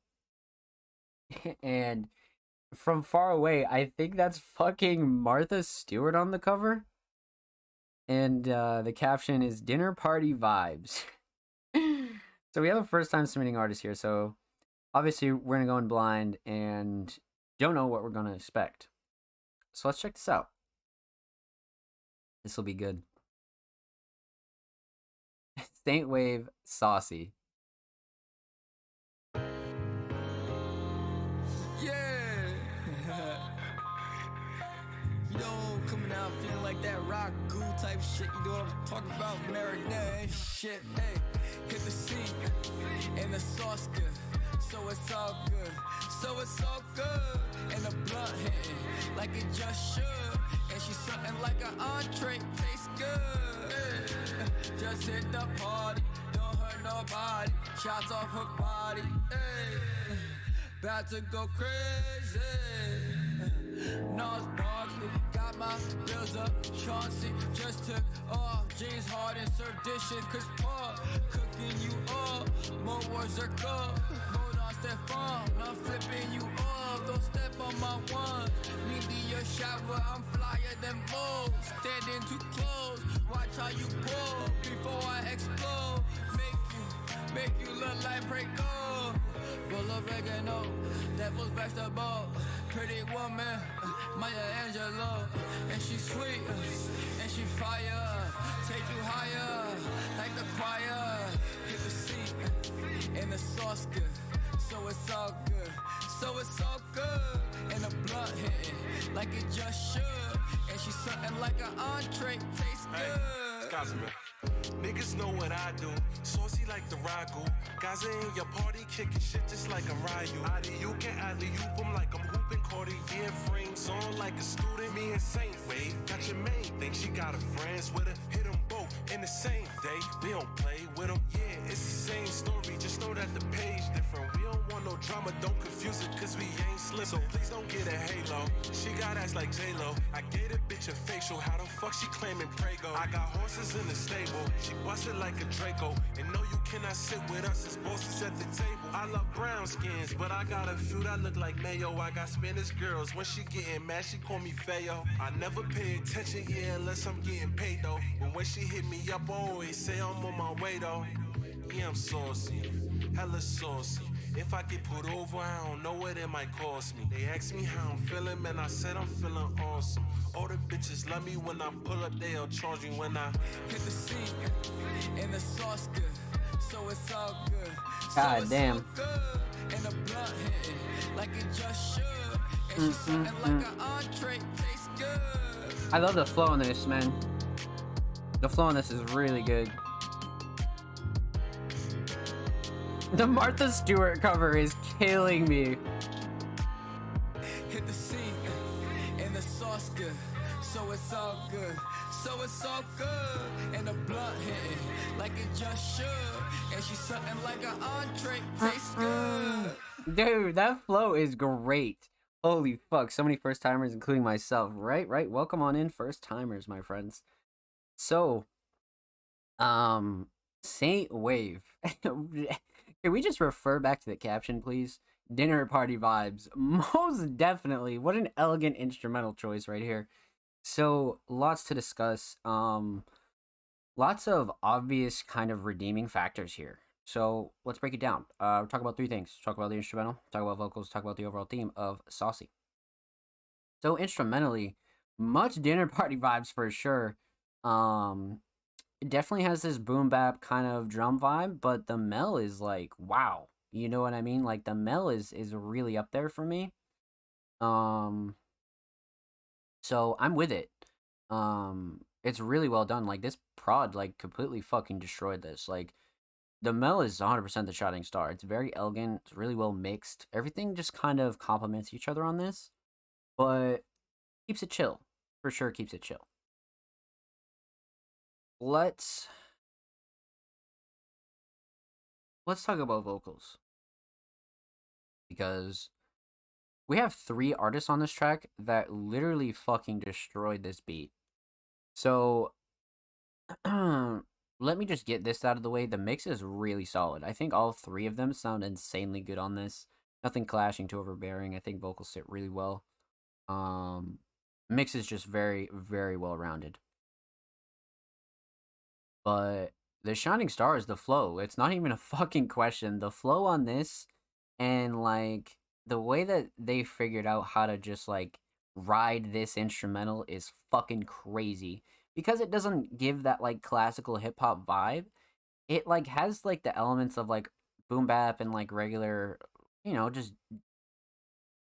And from far away, I think that's fucking Martha Stewart on the cover. And the caption is Dinner Party Vibes. So we have a first time submitting artist here. So obviously we're going to go in blind and don't know what we're going to expect. So let's check this out. This will be good. Saint Wave, Saucy. Yeah. You know, coming out feeling like that rock goo type shit. You know what I'm talking about? Marinette and shit. Hey, hit the scene and the sauce good. So it's all good. So it's all good. And the blunt hitting like it just should. And she's something like an entree. Tastes good. Hey, just hit the party. Don't hurt nobody. Shots off her body. Hey, about to go crazy. Nas Barkley, got my bills up. Chauncey just took off. Jeans hard and serve dishes. Chris Paul cooking you up. More words are called. Hold on, Stephon. I'm flipping you off. Don't step on my one. Need me a shower. I'm flyer than most. Standing too close. Watch how you pull before I explode. Make you look like Prego. Roll oregano. Devil's vegetable. Pretty woman, Maya Angelou, and she's sweet, and she fire, take you higher, like the choir, hit the seat, and the sauce good, so it's all good, so it's all good, and the blunt hitting, like it just should, and she's something like an entree, tastes good. Hey, niggas know what I do. Saucy like the ragu. Guys in your party kicking shit just like I'm Ryu. You can alley-oop them like I'm hooping. Cartier frames on like a student. Me and Saint Wave got your main thing. She got her friends with her. Hit them both in the same day. We don't play with them. Yeah, it's the same story. Just know that the page different. We don't want no drama. Don't confuse it cause we ain't slim. So please don't get a halo. She got ass like J-Lo. I gave a bitch a facial. How the fuck she claiming Prego? I got horses in the stable. She busted like a Draco. And no, you cannot sit with us as bosses at the table. I love brown skins, but I got a few that look like mayo. I got Spanish girls. When she getting mad, she call me Feo. I never pay attention, yeah, unless I'm getting paid though. But when she hit me up, I always say I'm on my way though. Yeah, I'm saucy, hella saucy. If I get put over, I don't know what it might cost me. They ask me how I'm feeling, man, I said I'm feeling awesome. All the bitches love me when I pull up, they'll charge me when I hit the scene, and the sauce good, so it's all good. God damn. All good. And the blunt hitting, like it just should. And she's something like an entree, tastes good. I love the flow on this, man. The flow on this is really good. The Martha Stewart cover is killing me. Hit the scene, and the sauce good, so it's all good, so it's all good, and the blunt hitting, like it just should, and she's something like an entree, tastes good. Dude, that flow is great. Holy fuck, so many first timers, including myself. Right. Welcome on in, first timers, my friends. So, Saint Wave. Can we just refer back to the caption, please? Dinner party vibes. Most definitely. What an elegant instrumental choice right here. So, lots to discuss. Lots of obvious kind of redeeming factors here. So let's break it down. Talk about three things. Talk about the instrumental, talk about vocals, talk about the overall theme of Saucy. So instrumentally, much dinner party vibes for sure. Um, it definitely has this boom bap kind of drum vibe, but the mel is like wow. You know what I mean? Like the mel is really up there for me. Um, so I'm with it. It's really well done. Like this prod like completely fucking destroyed this. Like the mel is 100% the shining star. It's very elegant. It's really well mixed. Everything just kind of complements each other on this, but keeps it chill. For sure keeps it chill. Let's let's talk about vocals because we have three artists on this track that literally fucking destroyed this beat. So let me just get this out of the way. The mix is really solid. I think all three of them sound insanely good on this. Nothing clashing too overbearing. I think vocals sit really well. Um, Mix is just very, very well rounded. But the shining star is the flow. It's not even a fucking question. The flow on this and like the way that they figured out how to just like ride this instrumental is fucking crazy because it doesn't give that like classical hip hop vibe. It like has like the elements of like boom bap and like regular, just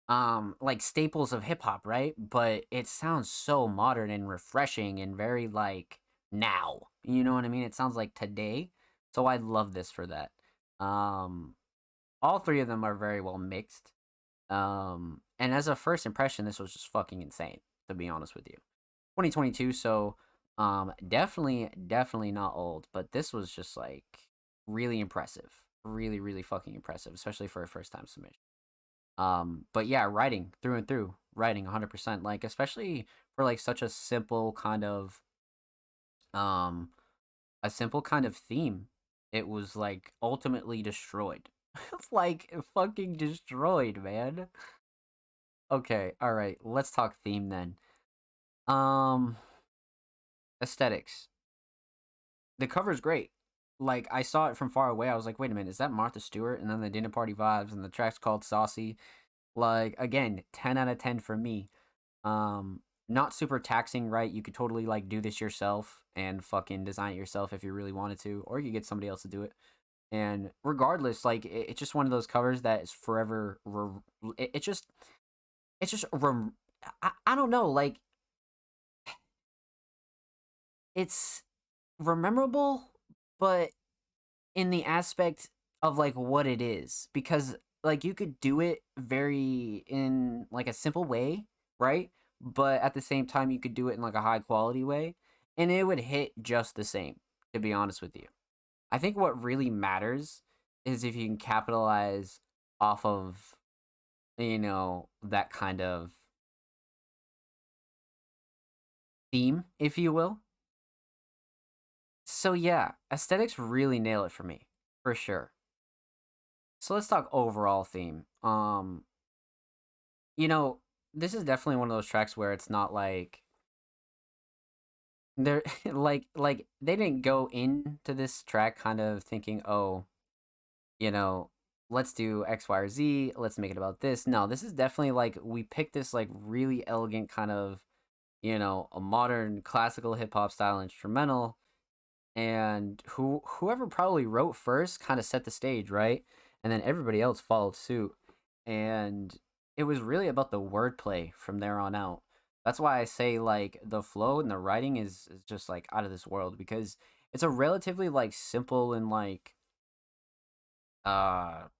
like staples of hip hop, right? But it sounds so modern and refreshing and very like now. You know what I mean? It sounds like today. So I love this for that. Um all three of them are very well mixed. And as a first impression, this was just fucking insane, to be honest with you. 2022, so definitely not old, but this was just like really impressive. Really, really fucking impressive, especially for a first time submission. But yeah, writing through and through, writing 100%, like especially for like such a simple kind of um a simple kind of theme. It was like ultimately destroyed. Like fucking destroyed, man. Okay, all right, let's talk theme then. Um Aesthetics. The cover's great. Like I saw it from far away. I was like, "Wait a minute, is that Martha Stewart?" And then the dinner party vibes and the track's called Saucy. Like again, 10 out of 10 for me. Not super taxing, right? You could totally like do this yourself and fucking design it yourself if you really wanted to, or you could get somebody else to do it. And regardless, like it's just one of those covers that is forever. It's just. I don't know. Like it's rememberable, but in the aspect of like what it is, because like you could do it very in like a simple way, right? But at the same time, you could do it in like a high quality way, and it would hit just the same. To be honest with you. I think what really matters is if you can capitalize off of, that kind of theme, if you will. So yeah, aesthetics really nail it for me, for sure. So let's talk overall theme. You know, this is definitely one of those tracks where it's not like they're like they didn't go into this track kind of thinking, "Oh, you know, let's do X, Y, or Z. Let's make it about this." No, this is definitely like we picked this like really elegant kind of, a modern classical hip hop style instrumental, and whoever probably wrote first kind of set the stage, right? And then everybody else followed suit, and it was really about the wordplay from there on out. That's why I say like the flow and the writing is just like out of this world because it's a relatively like simple and like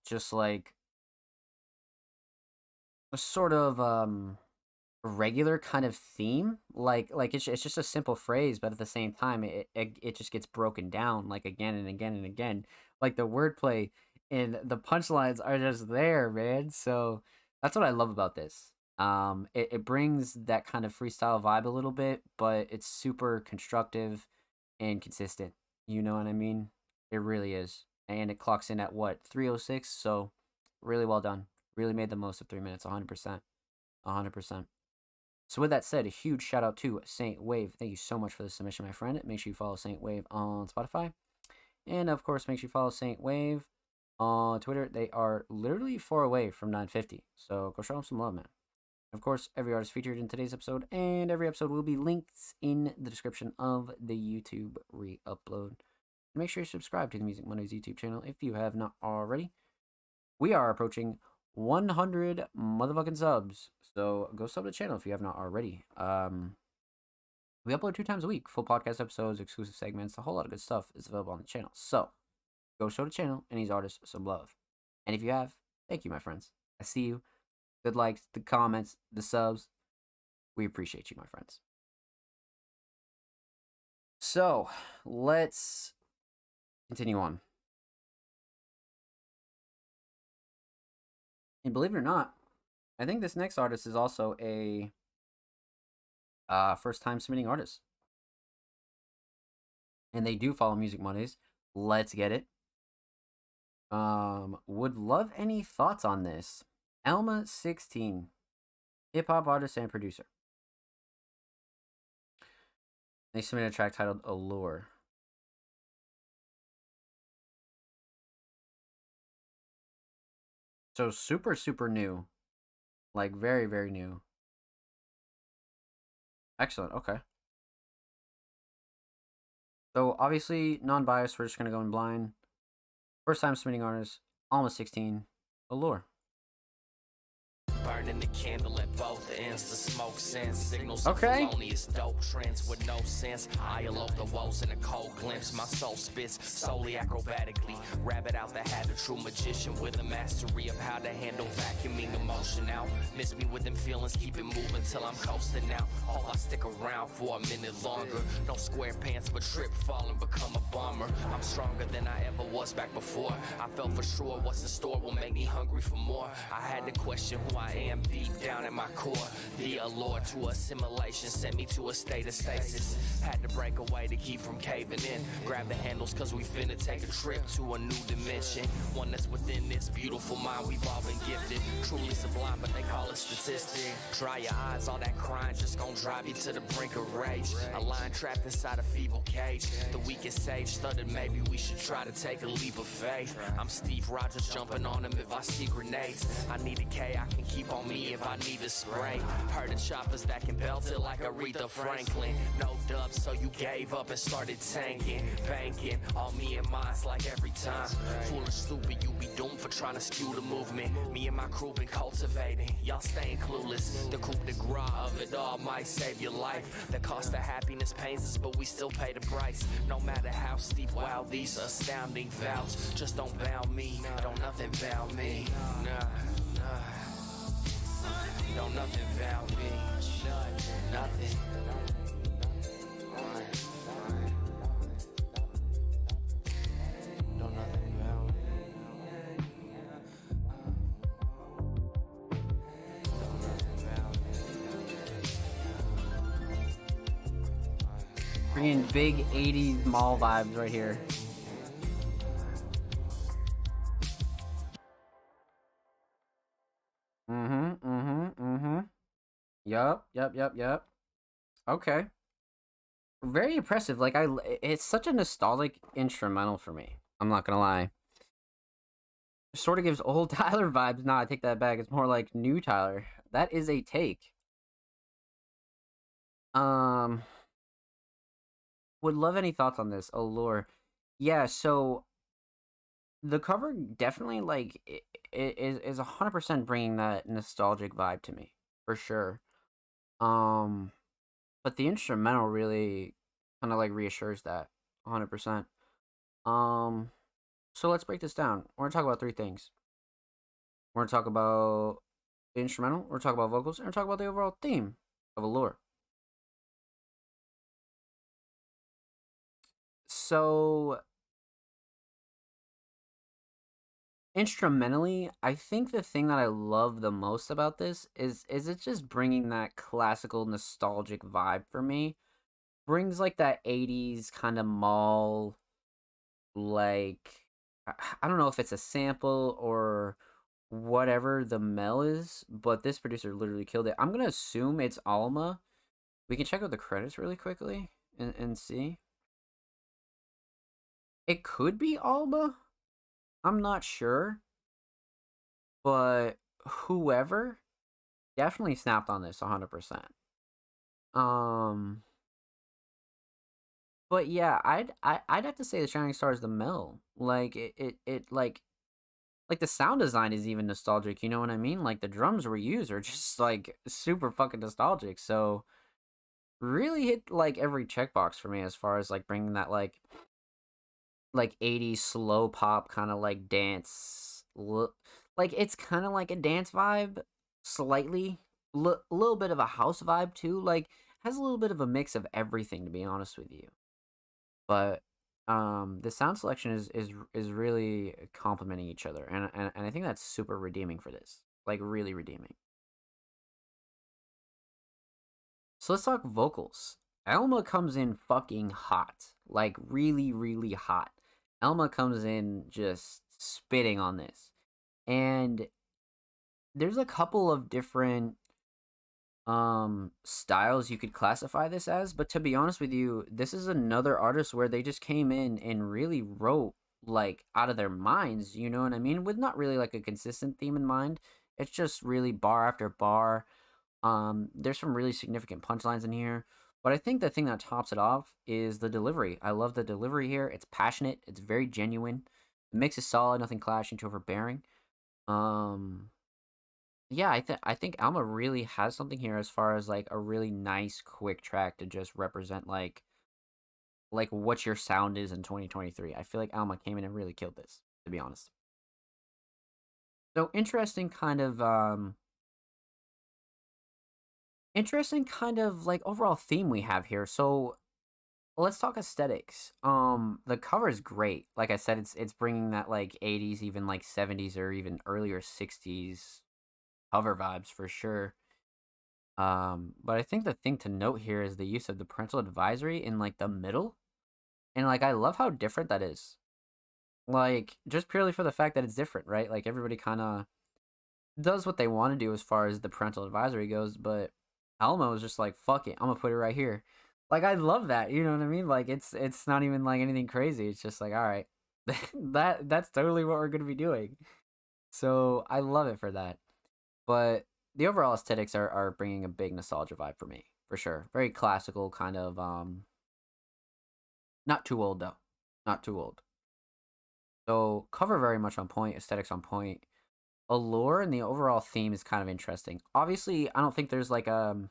just like a sort of regular kind of theme. Like it's just a simple phrase, but at the same time it just gets broken down like again and again and again. Like the wordplay and the punchlines are just there, man. So that's what I love about this. It brings that kind of freestyle vibe a little bit, but it's super constructive and consistent. You know what I mean? It really is. And it clocks in at what, 306? So really well done. Really made the most of 3 minutes, 100%. 100%. So with that said, a huge shout out to Saint Wave. Thank you so much for the submission, my friend. Make sure you follow Saint Wave on Spotify. And of course, make sure you follow Saint Wave on Twitter. They are literally 4 away from 950. So go show them some love, man. Of course, every artist featured in today's episode and every episode will be linked in the description of the YouTube re-upload. Make sure you subscribe to the Music Mondays YouTube channel if you have not already. We are approaching 100 motherfucking subs, so go sub the channel if you have not already. We upload 2 times a week. Full podcast episodes, exclusive segments, a whole lot of good stuff is available on the channel. So, go show the channel and these artists some love. And if you have, thank you, my friends. I see you. Good likes, the comments, the subs. We appreciate you, my friends. So, let's continue on. And believe it or not, I think this next artist is also a first-time submitting artist. And they do follow Music Mondays. Let's get it. Would love any thoughts on this. Elma16, hip-hop artist and producer. They submitted a track titled Allure. So super, super new. Like very, very new. Excellent, okay. So obviously non-biased, we're just gonna go in blind. First time submitting artist, Alma16, Allure. Burning the candle at both ends. The smoke sends signals Okay. of felonious dope trends with no sense. I elope the woes in a cold glimpse. My soul spits solely acrobatically. Rabbit out the hat, a true magician with a mastery of how to handle vacuuming emotion out. Miss me with them feelings, keep it moving till I'm coasting now. Oh, I stick around for a minute longer. No square pants, but trip, fall and become a bomber. I'm stronger than I ever was back before. I felt for sure what's in store will make me hungry for more. I had to question who I am deep down in my core. The allure to assimilation sent me to a state of stasis. Had to break away to keep from caving in. Grab the handles cause we finna take a trip to a new dimension. One that's within this beautiful mind we've all been gifted. Truly sublime but they call it statistic. Dry your eyes, all that crying just gon' drive you to the brink of rage. A lion trapped inside a feeble cage. The weakest sage stuttered maybe we should try to take a leap of faith. I'm Steve Rogers jumping on him if I see grenades. I need a K I can keep on me if I need a spray. Heard of choppers that can belt it like Aretha Franklin. No dubs, so you gave up and started tanking. Banking on me and mine's like every time. Foolish, stupid, you be doomed for trying to skew the movement. Me and my crew been cultivating. Y'all staying clueless. The coup de grace of it all might save your life. The cost of happiness pains us, but we still pay the price. No matter how steep, wow, these astounding vows. Just don't bound me, don't nothing bound me. Nah. Don't nothing bound me. Nothing. Don't nothing bound me. Don't nothing bound me. Bringing big 80s mall vibes right here. Yup. Okay. Very impressive. Like, it's such a nostalgic instrumental for me. I'm not gonna lie. Sort of gives old Tyler vibes. Nah, I take that back. It's more like new Tyler. That is a take. Would love any thoughts on this. Allure. Yeah, so the cover definitely, like, is 100% bringing that nostalgic vibe to me. For sure. But the instrumental really kind of like reassures that 100%. So let's break this down. We're gonna talk about 3 things. We're gonna talk about the instrumental, we're gonna talk about vocals, and we're gonna talk about the overall theme of Allure. So instrumentally, I think the thing that I love the most about this is it's just bringing that classical nostalgic vibe for me. Brings like that 80s kind of mall, like, I don't know if it's a sample or whatever the mel is, but this producer literally killed it. I'm gonna assume it's Alma. We can check out the credits really quickly and see. It could be Alba. I'm not sure, but whoever definitely snapped on this 100%. Um, but yeah, I'd have to say the Shining Star is the mill. Like it like the sound design is even nostalgic. You know what I mean? Like the drums we use are just like super fucking nostalgic. So really hit like every checkbox for me as far as like bringing that like 80s slow pop kind of like dance look. Like it's kind of like a dance vibe slightly, a little bit of a house vibe too. Like has a little bit of a mix of everything, to be honest with you. But the sound selection is really complementing each other, and I think that's super redeeming for this, like really redeeming. So let's talk vocals. Alma comes in fucking hot, like really really hot. Alma comes in just spitting on this, and there's a couple of different styles you could classify this as, but to be honest with you, this is another artist where they just came in and really wrote like out of their minds, you know what I mean, with not really like a consistent theme in mind. It's just really bar after bar. There's some really significant punchlines in here, but I think the thing that tops it off is the delivery. I love the delivery here. It's passionate, it's very genuine. The mix is solid, nothing clashing too overbearing. um yeah, I think Alma really has something here as far as like a really nice quick track to just represent like what your sound is in 2023. I feel like Alma came in and really killed this, to be honest. So interesting kind of like overall theme we have here. So let's talk aesthetics. The cover is great. Like I said, it's bringing that like 80s, even like 70s or even earlier 60s cover vibes for sure. But I think the thing to note here is the use of the parental advisory in like the middle. And like I love how different that is. Like just purely for the fact that it's different, right? Like everybody kind of does what they want to do as far as the parental advisory goes, but Alma was just like, "Fuck it, I'm gonna put it right here." Like I love that, you know what I mean? Like it's not even like anything crazy. It's just like, all right, that's totally what we're gonna be doing. So I love it for that. But the overall aesthetics are bringing a big nostalgia vibe for me, for sure. Very classical kind of not too old though. Not too old. So cover very much on point, aesthetics on point. Allure and the overall theme is kind of interesting. Obviously, I don't think there's like an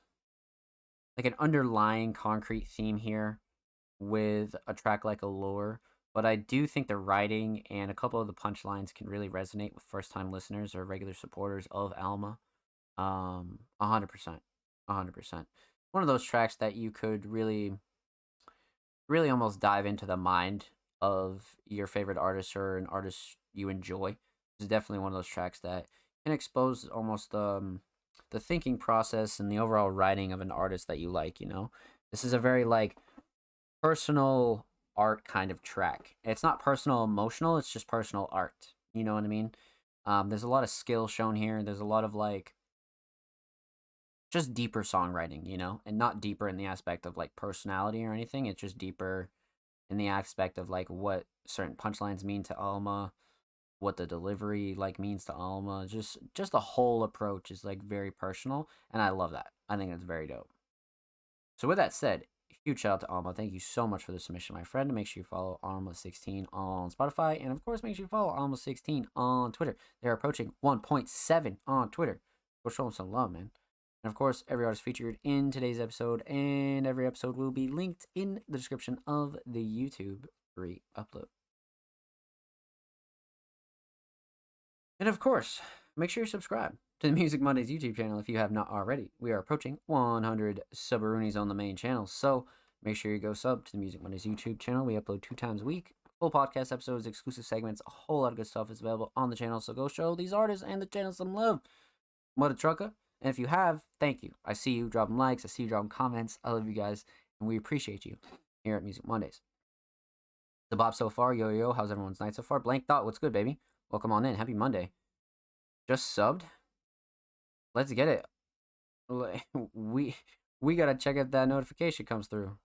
underlying concrete theme here with a track like Allure, but I do think the writing and a couple of the punchlines can really resonate with first time listeners or regular supporters of Alma. 100%. 100%. One of those tracks that you could really almost dive into the mind of your favorite artist or an artist you enjoy. It's definitely one of those tracks that can expose almost the thinking process and the overall writing of an artist that you like, you know. This is a very like personal art kind of track. It's not personal emotional, it's just personal art. You know what I mean? There's a lot of skill shown here. There's a lot of like just deeper songwriting, you know, and not deeper in the aspect of like personality or anything. It's just deeper in the aspect of like what certain punchlines mean to Alma, what the delivery like means to Alma. Just the whole approach is like very personal, and I love that. I think it's very dope. So with that said, huge shout out to Alma. Thank you so much for the submission, my friend. Make sure you follow Alma16 on Spotify, and of course, make sure you follow Alma16 on Twitter. They're approaching 1.7 on Twitter. Go show them some love, man. And of course, every artist featured in today's episode and every episode will be linked in the description of the YouTube re-upload. And of course, make sure you subscribe to the Music Mondays YouTube channel if you have not already. We are approaching 100 subaroonies on the main channel, so make sure you go sub to the Music Mondays YouTube channel. We upload 2 times a week. Full podcast episodes, exclusive segments, a whole lot of good stuff is available on the channel, so go show these artists and the channel some love. Mother trucker. And if you have, thank you. I see you dropping likes. I see you dropping comments. I love you guys, and we appreciate you here at Music Mondays. The Bob so far, yo, how's everyone's night so far? Blank Thought, what's good, baby? Welcome on in. Happy Monday. Just subbed? Let's get it. We gotta check if that notification comes through.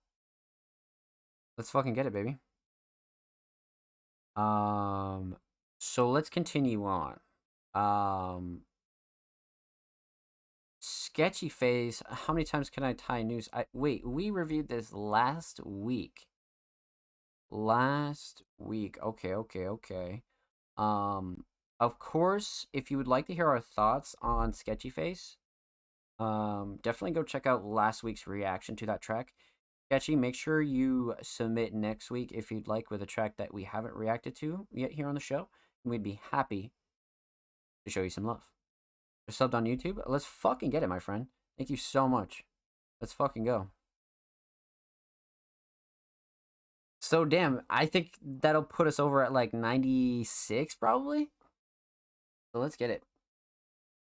Let's fucking get it, baby. So let's continue on. Sketchy Face. How many times can I tie news? Wait, we reviewed this last week. Okay. Of course, if you would like to hear our thoughts on Sketchy Face, definitely go check out last week's reaction to that track. Sketchy, make sure you submit next week if you'd like with a track that we haven't reacted to yet here on the show. And we'd be happy to show you some love. You're subbed on YouTube? Let's fucking get it, my friend. Thank you so much. Let's fucking go. So damn, I think that'll put us over at like 96 probably. So let's get it.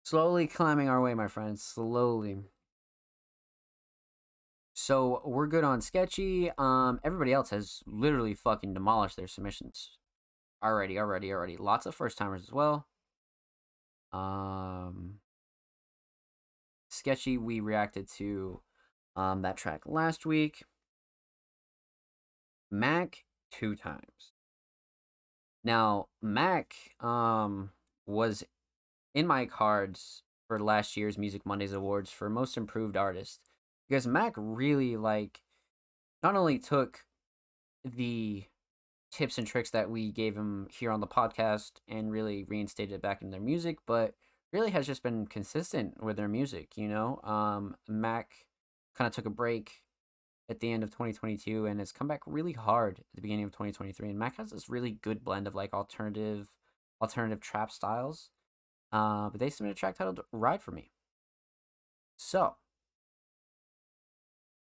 Slowly climbing our way, my friends. Slowly. So we're good on Sketchy. Everybody else has literally fucking demolished their submissions. Already. Lots of first timers as well. Sketchy, we reacted to that track last week. Mac 2 times. Now, Mac was in my cards for last year's Music Mondays Awards for Most Improved Artist, because Mac really, like, not only took the tips and tricks that we gave him here on the podcast and really reinstated it back in their music, but really has just been consistent with their music, you know? Mac kind of took a break at the end of 2022 and has come back really hard at the beginning of 2023, and Mac has this really good blend of like alternative trap styles. But they submitted a track titled Ride For Me. So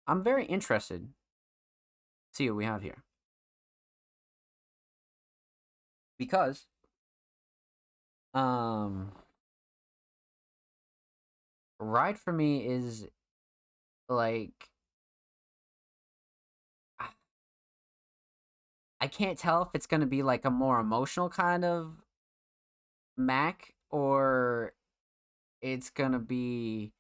I'm very interested to see what we have here, because Ride For Me is like, I can't tell if it's gonna be like a more emotional kind of Mac, or it's gonna be,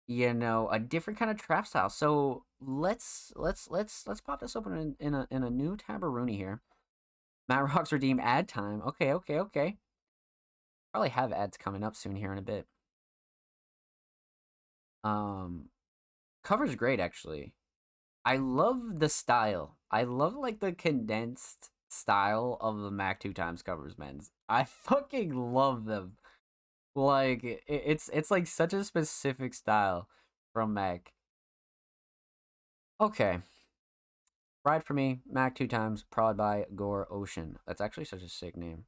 you know, a different kind of trap style. So let's pop this open in a new Tabaroonie here. Matt Rocks redeem ad time. Okay. Probably have ads coming up soon here in a bit. Cover's great, actually. I love the style. I love like the condensed style of the Mac 2 times covers, man. I fucking love them. Like it's like such a specific style from Mac. Okay. Ride For Me, Mac 2 times, prod by Gore Ocean. That's actually such a sick name.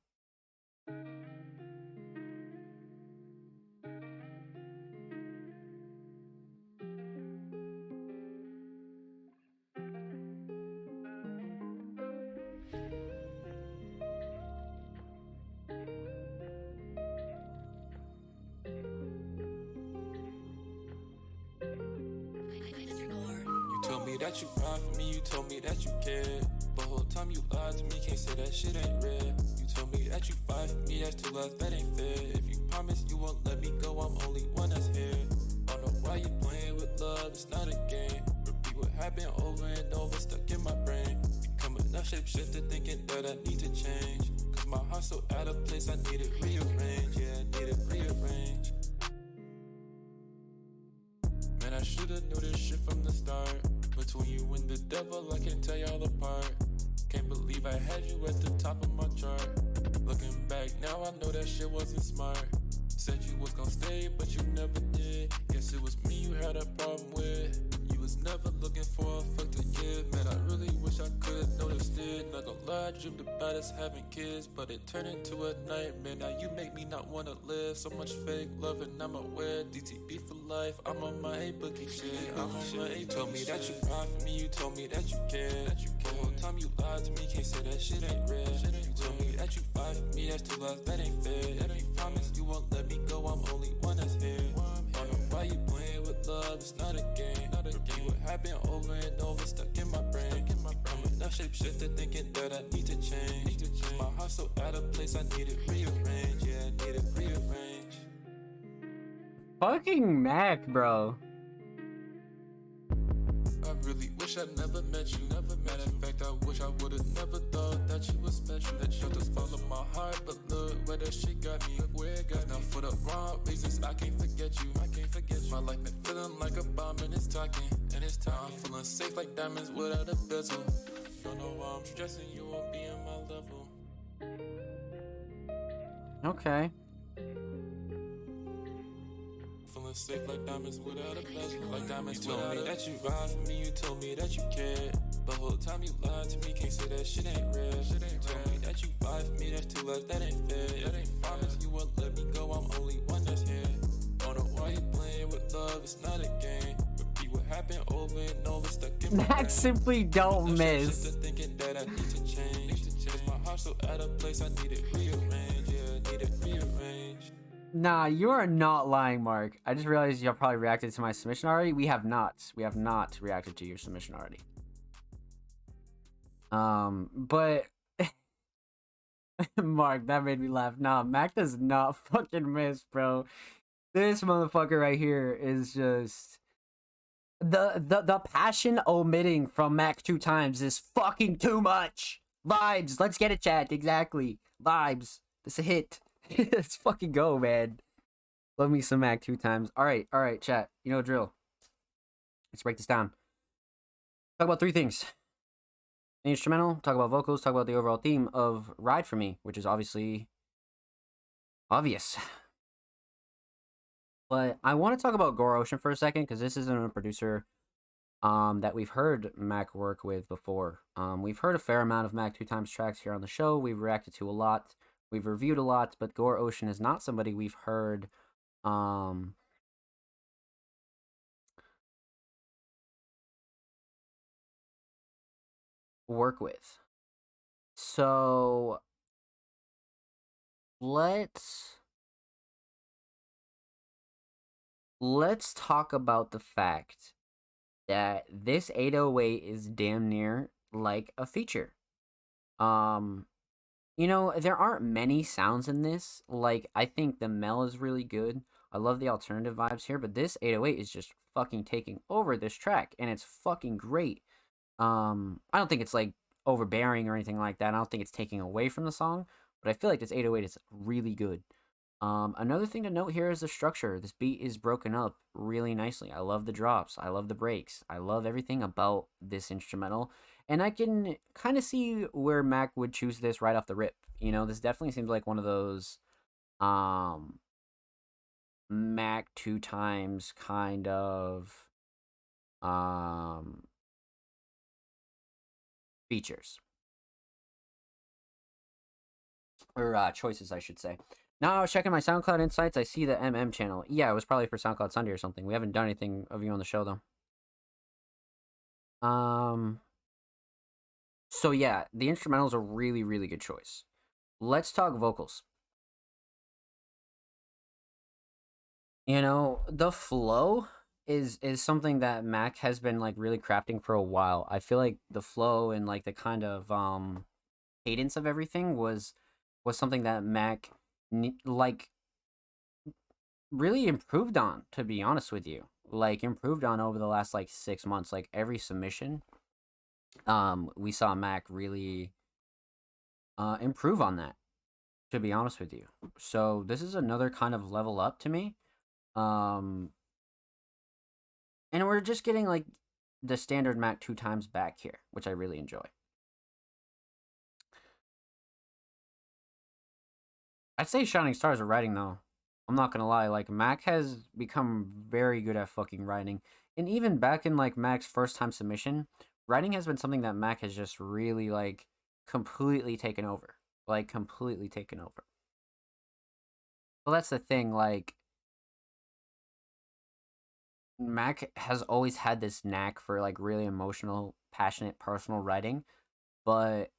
That you ride for me, you told me that you cared, but whole time you lied to me, can't say that shit ain't real. You told me that you fight for me, that's 2 lies, that ain't fair. If you promise you won't let me go, I'm only one that's here. Don't know why you playing with love, it's not a game. Repeat what happened over and over, stuck in my brain. Become enough shapeshifter thinking that I need to change, cause my heart's so out of place, I need it rearranged. Yeah, I need it rearranged. Man, I should've knew this shit from the start. Between you and the devil, I can't tell y'all apart. Can't believe I had you at the top of my chart. Looking back now, I know that shit wasn't smart. Said you was gonna stay, but you never did. Guess it was me you had a problem with. You was never looking for a fuck to give. Man, I really wish I could've noticed it. Not gonna lie, I dreamed about us having kids, but it turned into a nightmare. Now you make me not wanna live. So much fake love and I'm aware. DTB for life, I'm on my A-bookie shit. I'm on my A. You told me that you ride for me, you told me that you cared. The whole time you lied to me, can't say that shit ain't real. You told me that you fight for me, that's 2 lies, that ain't fair. If you promise you won't let me go, I'm only one that's here. Don't know why you playing with love, it's not a game. Repeat what happened over and over, stuck in my brain. I'm enough shapeshifter thinking that I need to change. My heart's so out of place, I need it rearranged. Yeah, I need it rearranged. Fucking Mac, bro. I really wish wish I never met you. Matter of fact, I wish I would've never thought that you was special. That you just follow my heart, but look where that shit got me. Look where it got now for the wrong reasons. I can't forget you. My life been feeling like a bomb and it's talking. And it's time I'm feeling safe like diamonds without a bezel. Don't know why I'm stressing, you won't be on my level. Okay. Feeling safe like diamonds without a bezel. Like diamonds you told me that you ride for me, you told me that you cared. The whole time you lied to me, can't say that shit ain't real. You told me that you fight for me, that's too left, that ain't fair. That ain't promise you won't let me go, I'm only one that's here. Don't know why you playing with love, it's not a game. Repeat what happened over and over, stuck in my brain. Max simply don't miss. Thinking that I need to change. Cause my heart's so out of place, I need it rearranged. Yeah, I need it rearranged. Nah, you are not lying, Mark. I just realized y'all probably reacted to my submission already. We have not. We have not reacted to your submission already. But Mark, that made me laugh. Nah, Mac does not fucking miss, bro. This motherfucker right here is just the passion omitting from Mac 2 times is fucking too much. Vibes. Let's get it, chat. Exactly. Vibes. This a hit. Let's fucking go, man. Love me some Mac 2 times. All right, chat. You know drill. Let's break this down. Talk about 3 things. The instrumental, talk about vocals, talk about the overall theme of Ride For Me, which is obviously obvious. But I want to talk about Gore Ocean for a second, because this isn't a producer that we've heard Mac work with before. We've heard a fair amount of Mac 2 times tracks here on the show. We've reacted to a lot. We've reviewed a lot, but Gore Ocean is not somebody we've heard work with. So let's talk about the fact that this 808 is damn near like a feature. You know, there aren't many sounds in this. Like, I think the Mel is really good. I love the alternative vibes here, but this 808 is just fucking taking over this track, and it's fucking great. I don't think it's, like, overbearing or anything like that. I don't think it's taking away from the song, but I feel like this 808 is really good. Another thing to note here is the structure. This beat is broken up really nicely. I love the drops. I love the breaks. I love everything about this instrumental. And I can kind of see where Mac would choose this right off the rip. You know, this definitely seems like one of those Mac 2 times kind of features. Or choices, I should say. Now I was checking my SoundCloud insights. I see the MM channel. Yeah, it was probably for SoundCloud Sunday or something. We haven't done anything of you on the show, though. So yeah, the instrumental's a really, really good choice. Let's talk vocals. You know, the flow is something that Mac has been like really crafting for a while. I feel like the flow and like the kind of cadence of everything was something that Mac like really improved on, to be honest with you. Like improved on over the last like 6 months. Like every submission we saw Mac really improve on that, to be honest with you. So this is another kind of level up to me. And we're just getting like the standard Mac 2 times back here, which I really enjoy. I'd say Shining Stars are writing though. I'm not gonna lie, like Mac has become very good at fucking writing. And even back in like Mac's first time submission, writing has been something that Mac has just really like completely taken over. Like completely taken over. Well, that's the thing, like Mac has always had this knack for like really emotional, passionate, personal writing, but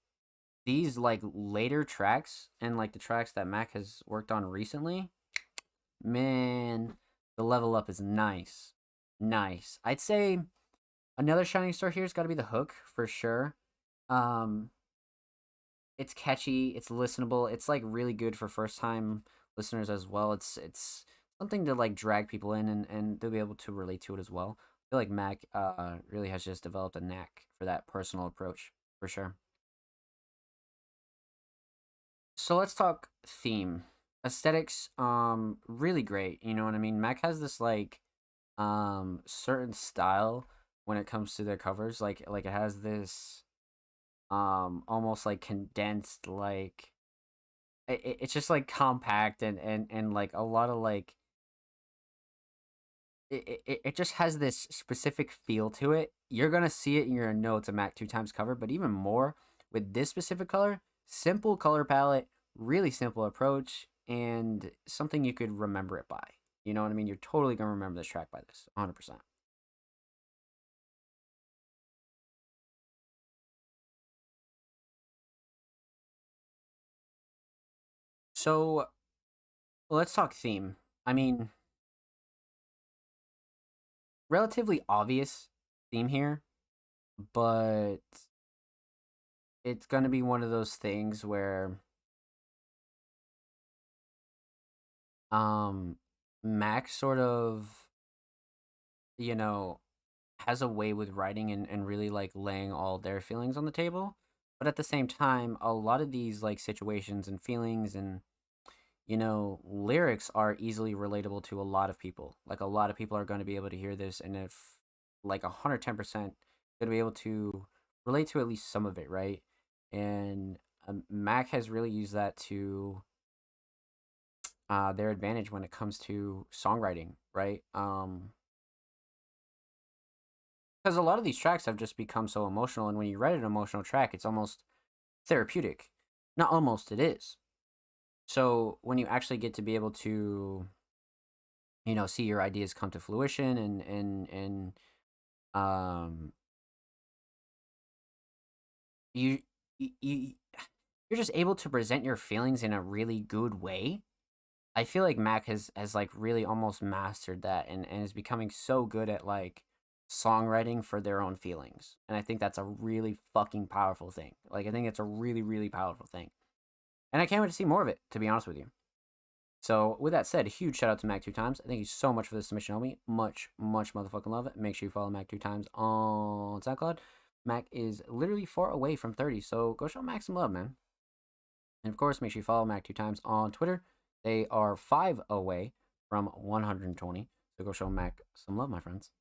these like later tracks and like the tracks that Mac has worked on recently, man, the level up is nice. Nice. I'd say another shining star here has got to be the hook for sure. It's catchy, it's listenable, it's like really good for first time listeners as well. It's something to like drag people in and they'll be able to relate to it as well. feel like Mac really has just developed a knack for that personal approach for sure. So let's talk theme. Aesthetics, really great. You know what I mean? Mac has this like certain style when it comes to their covers. Like it has this almost like condensed like it's just like compact and like a lot of like it just has this specific feel to it. You're gonna see it and you're gonna know it's a Mac 2 times cover, but even more with this specific color, simple color palette, really simple approach, and something you could remember it by. You know what I mean? You're totally gonna remember this track by this, 100%. So let's talk theme. I mean, relatively obvious theme here, but it's gonna be one of those things where Mac sort of, you know, has a way with writing and really like laying all their feelings on the table. But at the same time, a lot of these like situations and feelings and lyrics are easily relatable to a lot of people. Like a lot of people are going to be able to hear this, and if like 110% going to be able to relate to at least some of it, right? And Mac has really used that to their advantage when it comes to songwriting, right? Because a lot of these tracks have just become so emotional, and when you write an emotional track, it's almost therapeutic. Not almost, it is. So when you actually get to be able to, see your ideas come to fruition and um, you you you're just able to present your feelings in a really good way. I feel like Mac has like really almost mastered that and is becoming so good at like songwriting for their own feelings. And I think that's a really fucking powerful thing. Like I think it's a really, really powerful thing. And I can't wait to see more of it, to be honest with you. So with that said, a huge shout out to Mac 2 times. Thank you so much for the submission, homie. Much, much motherfucking love it. Make sure you follow Mac 2 times on SoundCloud. Mac is literally far away from 30, so go show Mac some love, man. And of course, make sure you follow Mac 2 times on Twitter. They are 5 away from 120, so go show Mac some love, my friends.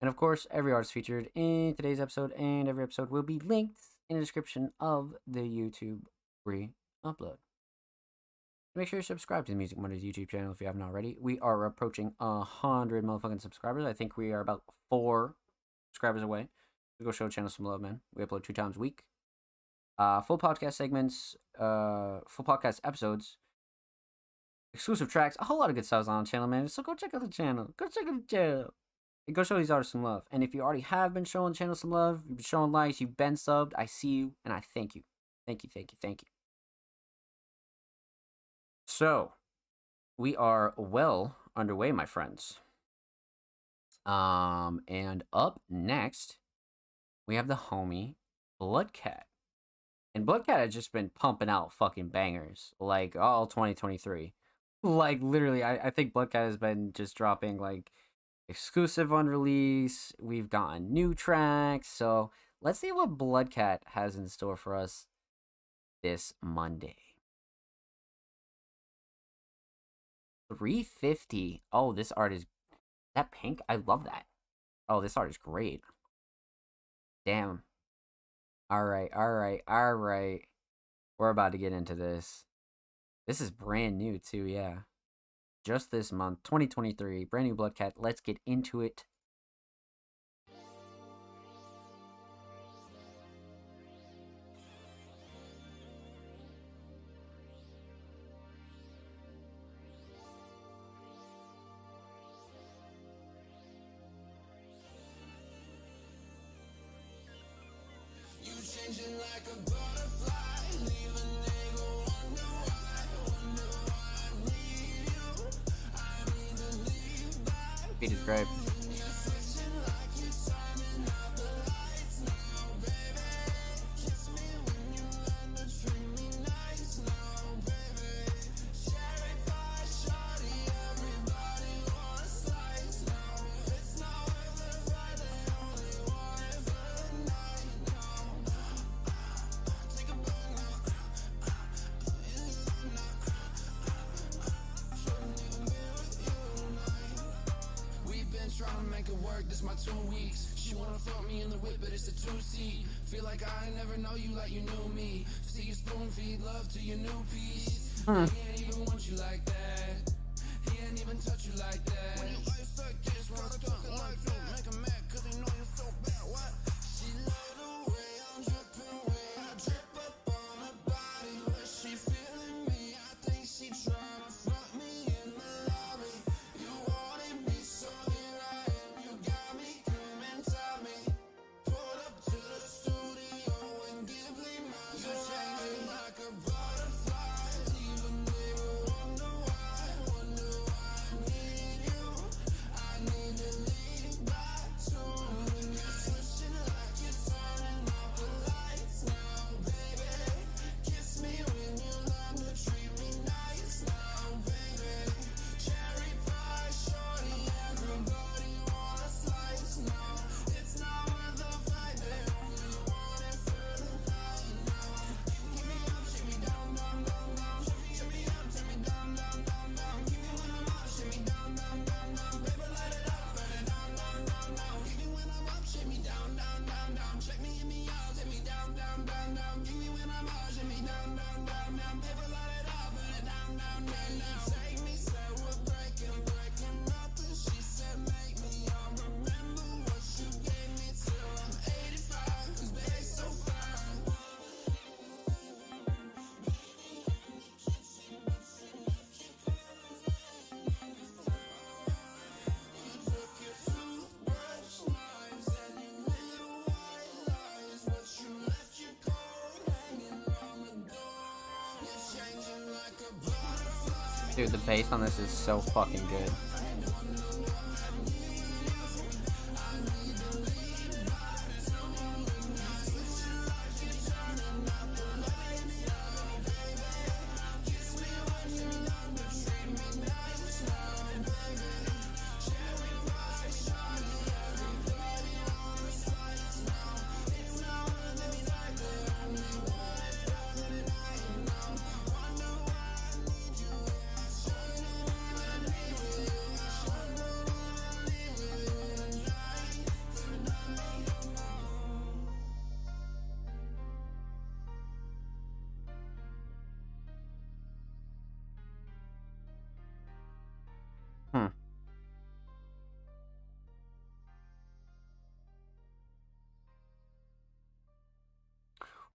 And of course, every artist featured in today's episode and every episode will be linked in the description of the YouTube re-upload. Make sure you subscribe to the Music Mondays YouTube channel if you haven't already. We are approaching 100 motherfucking subscribers. I think we are about 4 subscribers away. So go show the channel some love, man. We upload 2 times a week. Full podcast segments, full podcast episodes, exclusive tracks, a whole lot of good stuff on the channel, man. So go check out the channel. Go check out the channel. And go show these artists some love. And if you already have been showing the channel some love, you've been showing likes, you've been subbed, I see you, and I thank you. Thank you, thank you, thank you. So, we are well underway, my friends. And up next, we have the homie Bloodcat. And Bloodcat has just been pumping out fucking bangers, like all 2023. Like, literally, I think Bloodcat has been just dropping, like, exclusive on release. We've gotten new tracks. So, let's see what Bloodcat has in store for us this Monday. 350. Oh, this art is that pink? I love that. Oh, this art is great. Damn. Alright. We're about to get into this. This is brand new too, yeah. Just this month, 2023, brand new Bloodcat. Let's get into it. Changing like a butterfly, leave a nigga wonder why I need you. I need to leave back. Beat is great. make it work, this my 2 weeks. She wanna fuck me in the whip, but it's a 2-seat. Feel like I ain't never know you like you knew me. See you spoon feed love to your new piece. He ain't even want you like that. He ain't even touch you like that. When you ice like this, wanna talk like that. Make him mad cause he know you so bad. What? She love the way I'm dripping, way I drip up on her body. Where she feeling me, I think she tryna fuck me in the lobby. You wanted me, so here I am. You got me, come and tell me. Pull up to the studio and give me my You're changing like a butterfly. Even they will wonder why I need you. I need to lean back to when you're switching like you're turning off the lights now, baby. Kiss me when you love to treat me nice now, baby. Cherry pie, shorty, everybody want a slice now. It's not worth the fight, they only want it for the night now. Give me up, shake me down, down, down, down. Shake me up, turn me down, down, down, down. Give me when I'm up, shake me down, down, down, down. Baby, light it up, burn it down, down, down, down. Give me when I'm up, shake me down, down, down, down. Check me in me out, take me down, down, down, down. Give me when I'm up, shake me down, down, down, down. Baby, light it up, burn it down, down, down, down. Take me, said we're breaking, breaking up, and she said make me. I'll remember what you gave me till I'm 85, 'cause babe, so fine. Took your toothbrush knives and your little white lies, but you left your coat hanging on the door. You're changing like a butterfly. Dude, the bass on this is so fucking good.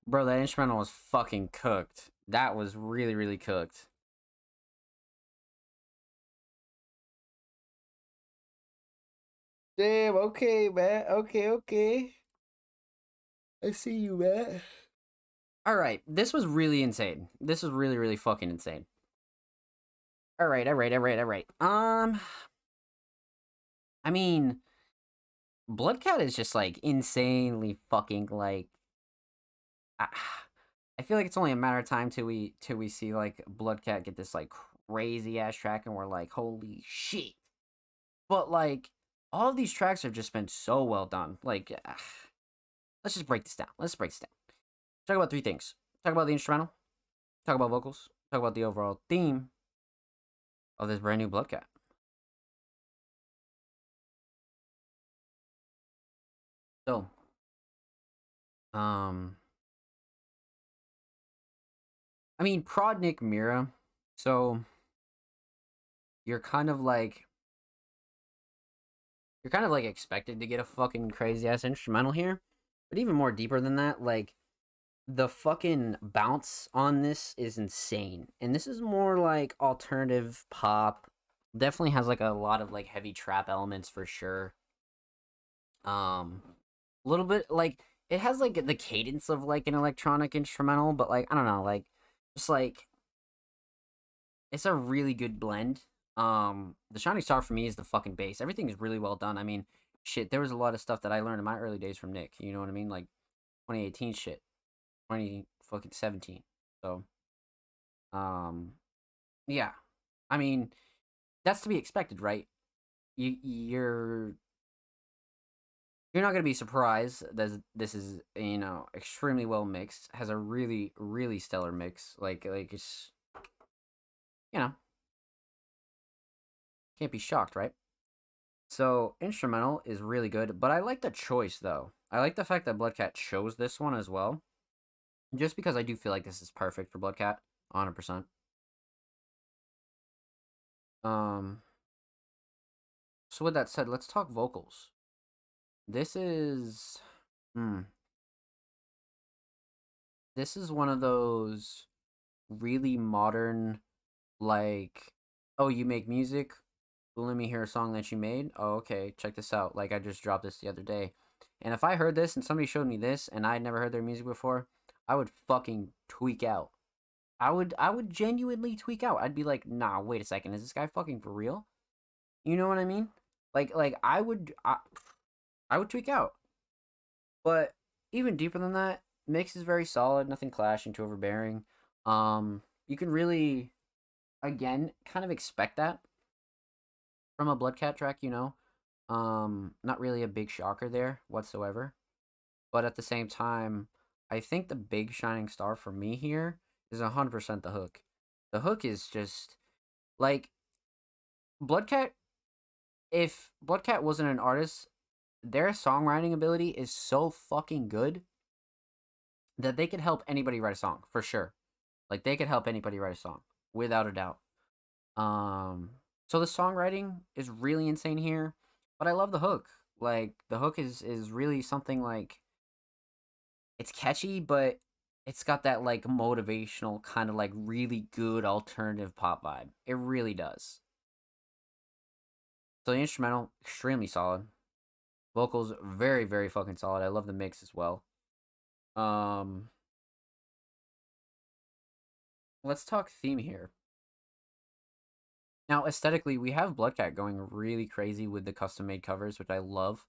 Bro, that instrumental was fucking cooked. That was really, really cooked. Damn, okay, man. Okay. I see you, man. Alright, this was really insane. This was really, really fucking insane. Alright. I mean, Bloodcat is just, like, insanely fucking, like... I feel like it's only a matter of time till we see, like, Bloodcat get this, like, crazy-ass track, and we're like, holy shit. But, like, all of these tracks have just been so well done. Like, let's just break this down. Talk about three things. Talk about the instrumental. Talk about vocals. Talk about the overall theme of this brand new Bloodcat. So, I mean, Prod Nick Mira. So, you're kind of like expected to get a fucking crazy ass instrumental here. But even more deeper than that, like, the fucking bounce on this is insane. And this is more like alternative pop. Definitely has like a lot of like heavy trap elements for sure. A little bit like it has like the cadence of like an electronic instrumental, but like I don't know, like just like it's a really good blend. The shining star for me is the fucking bass. Everything is really well done. I mean, shit, there was a lot of stuff that I learned in my early days from Nick. You know what I mean? Like 2018 shit, 2017. So, yeah. I mean, that's to be expected, right? You're not gonna be surprised that this is, you know, extremely well mixed. Has a really, really stellar mix. Like it's, you know, can't be shocked, right? So instrumental is really good, but I like the choice though. I like the fact that Bloodcat chose this one as well, just because I do feel like this is perfect for Bloodcat, 100%. Um. So with that said, let's talk vocals. This is, hmm, this is one of those really modern, like, oh, you make music? Well, let me hear a song that you made. Oh, okay, check this out. Like, I just dropped this the other day. And if I heard this and somebody showed me this and I'd never heard their music before, I would fucking tweak out. I would genuinely tweak out. I'd be like, nah, wait a second, is this guy fucking for real? You know what I mean? Like I would tweak out. But even deeper than that, mix is very solid, nothing clashing too overbearing. You can really, again, kind of expect that from a Bloodcat track, you know. Not really a big shocker there whatsoever. But at the same time, I think the big shining star for me here is 100% the hook. The hook is just like Bloodcat. If Bloodcat wasn't an artist, their songwriting ability is so fucking good that they could help anybody write a song for sure. Like they could help anybody write a song without a doubt. So the songwriting is really insane here, but I love the hook. Like the hook is really something like it's catchy, but it's got that like motivational kind of like really good alternative pop vibe. It really does. So the instrumental extremely solid. Vocals very very fucking solid. I love the mix as well. Um let's talk theme here. Now, aesthetically, we have Bloodcat going really crazy with the custom made covers, which I love.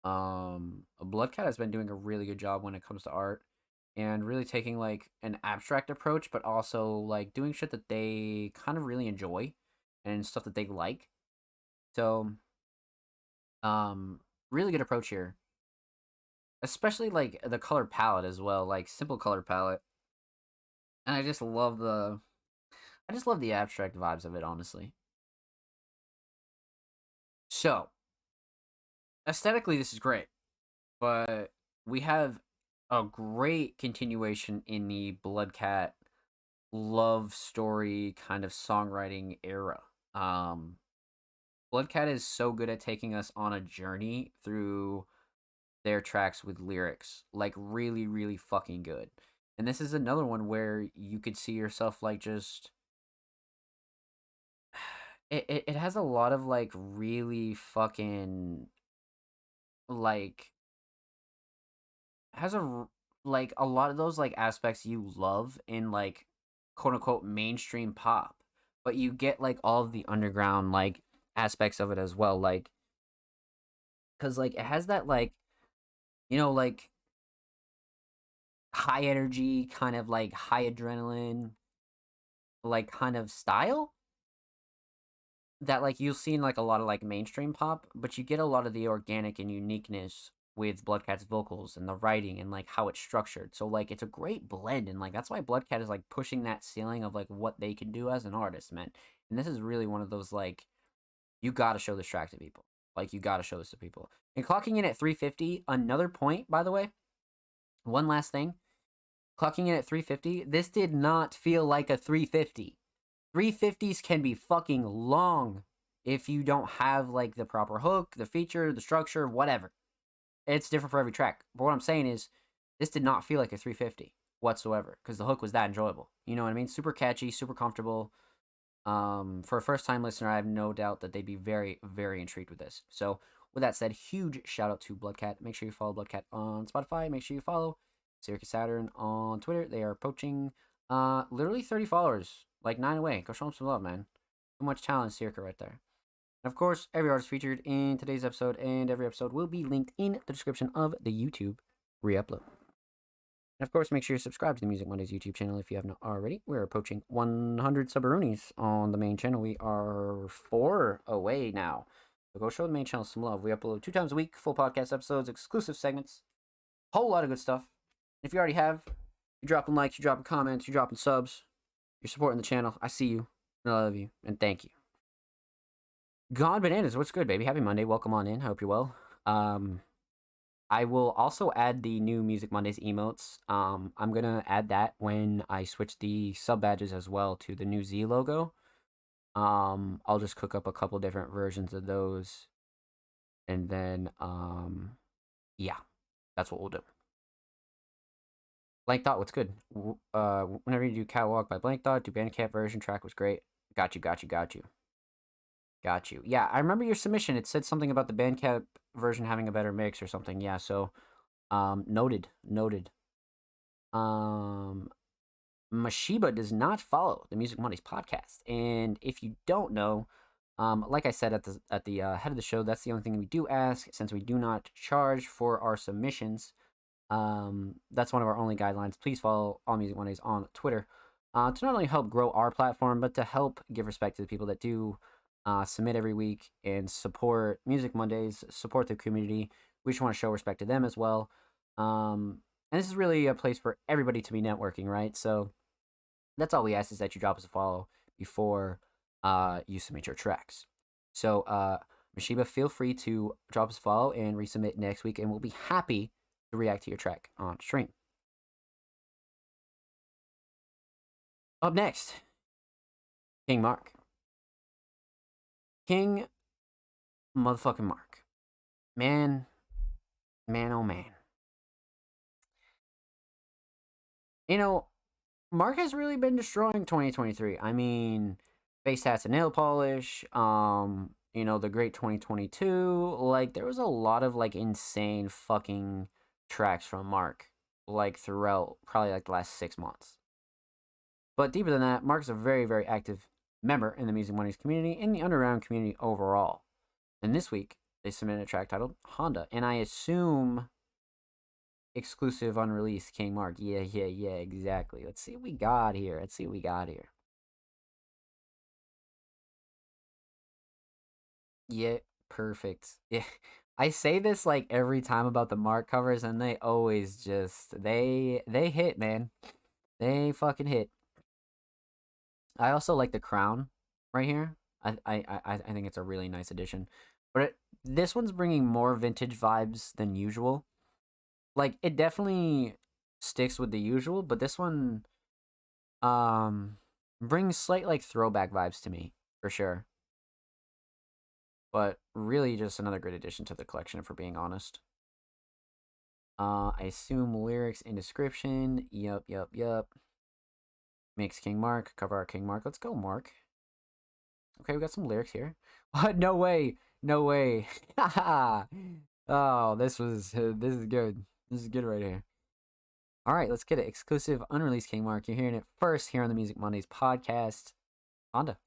Bloodcat has been doing a really good job when it comes to art and really taking like an abstract approach, but also like doing shit that they kind of really enjoy and stuff that they like. So, really good approach here, especially like the color palette as well, like simple color palette. And I just love the abstract vibes of it, honestly. So, aesthetically, this is great, but we have a great continuation in the Bloodcat love story kind of songwriting era. Um, Bloodcat is so good at taking us on a journey through their tracks with lyrics, like really, really fucking good. And this is another one where you could see yourself like just it has a lot of like really fucking like has like a lot of those like aspects you love in like quote unquote mainstream pop, but you get like all of the underground like aspects of it as well, like because like it has that like like high energy kind of like high adrenaline like kind of style that like you'll see in like a lot of like mainstream pop, but you get a lot of the organic and uniqueness with Bloodcat's vocals and the writing and like how it's structured. So like it's a great blend, and like that's why Bloodcat is like pushing that ceiling of like what they can do as an artist, man. And this is really one of those like you gotta show this track to people. Like you gotta show this to people. And clocking in at 350, another point, by the way. One last thing. Clocking in at 350, this did not feel like a 350. 350s can be fucking long if you don't have like the proper hook, the feature, the structure, whatever. It's different for every track. But what I'm saying is, this did not feel like a 350 whatsoever because the hook was that enjoyable. You know what I mean? Super catchy, super comfortable. For a first time listener, I have no doubt that they'd be very, very intrigued with this. So, with that said, huge shout out to Bloodcat. Make sure you follow Bloodcat on Spotify. Make sure you follow Circus Saturn on Twitter. They are approaching literally 30 followers, like 9 away. Go show them some love, man. So much talent, Circa, right there. And of course, every artist featured in today's episode and every episode will be linked in the description of the YouTube re-upload. And of course, make sure you subscribe to the Music Mondays YouTube channel if you have not already. We're approaching 100 subaroonies on the main channel. We are 4 away now. So go show the main channel some love. We upload 2 times a week, full podcast episodes, exclusive segments, whole lot of good stuff. If you already have, you're dropping likes, you're dropping comments, you're dropping subs, you're supporting the channel. I see you, and I love you, and thank you. God Bananas, what's good, baby? Happy Monday. Welcome on in. Hope you're well. I will also add the new Music Mondays emotes. I'm gonna add that when I switch the sub badges as well to the new Z logo. I'll just cook up a couple different versions of those, and then yeah, that's what we'll do. Blank Thought, what's good? Whenever you do Catwalk by Blank Thought, do Bandcamp version, track was great. Got you. Yeah, I remember your submission. It said something about the Bandcamp version having a better mix or something. Yeah, so noted. Mashiba does not follow the Music Mondays podcast. And if you don't know, like I said at the head of the show, that's the only thing we do ask since we do not charge for our submissions. That's one of our only guidelines. Please follow All Music Mondays on Twitter to not only help grow our platform, but to help give respect to the people that do submit every week and support Music Mondays, support the community. We just want to show respect to them as well. And this is really a place for everybody to be networking, right? So that's all we ask is that you drop us a follow before you submit your tracks. So Mashiba, feel free to drop us a follow and resubmit next week, and we'll be happy to react to your track on stream. Up next, King Mark. King motherfucking Mark. Man, oh man. You know, Mark has really been destroying 2023. I mean, Face Tats and Nail Polish, the great 2022. Like, there was a lot of, like, insane fucking tracks from Mark, like, throughout probably, like, the last 6 months. But deeper than that, Mark's a very, very active member in the Music Mondays community and the underground community overall. And this week, they submitted a track titled Honda. And I assume exclusive unreleased King Mark. Yeah, exactly. Let's see what we got here. Yeah, perfect. Yeah. I say this like every time about the Mark covers, and they always just they hit, man. They fucking hit. I also like the crown right here. I think it's a really nice addition. But this one's bringing more vintage vibes than usual. Like, it definitely sticks with the usual, but this one brings slight, like, throwback vibes to me, for sure. But really just another great addition to the collection, if we're being honest. I assume lyrics in description. Yup. Makes King Mark. Cover our King Mark. Let's go, Mark. Okay, we got some lyrics here. What? No way. Oh, this is good. This is good right here. All right, let's get it. Exclusive, unreleased King Mark. You're hearing it first here on the Music Mondays podcast. Honda.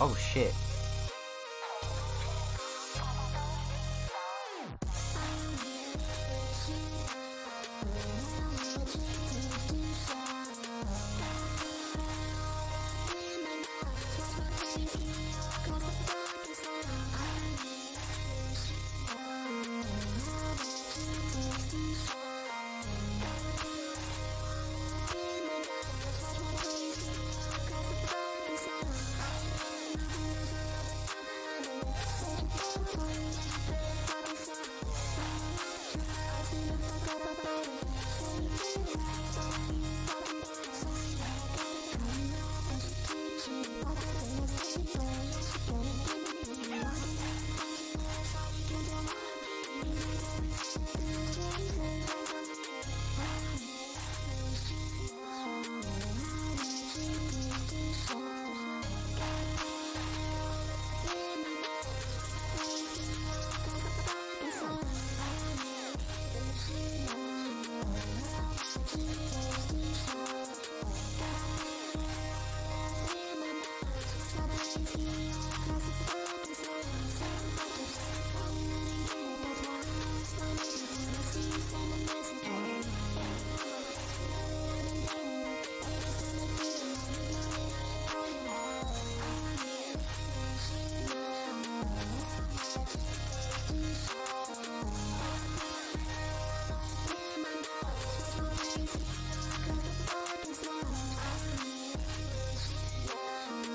Oh, shit.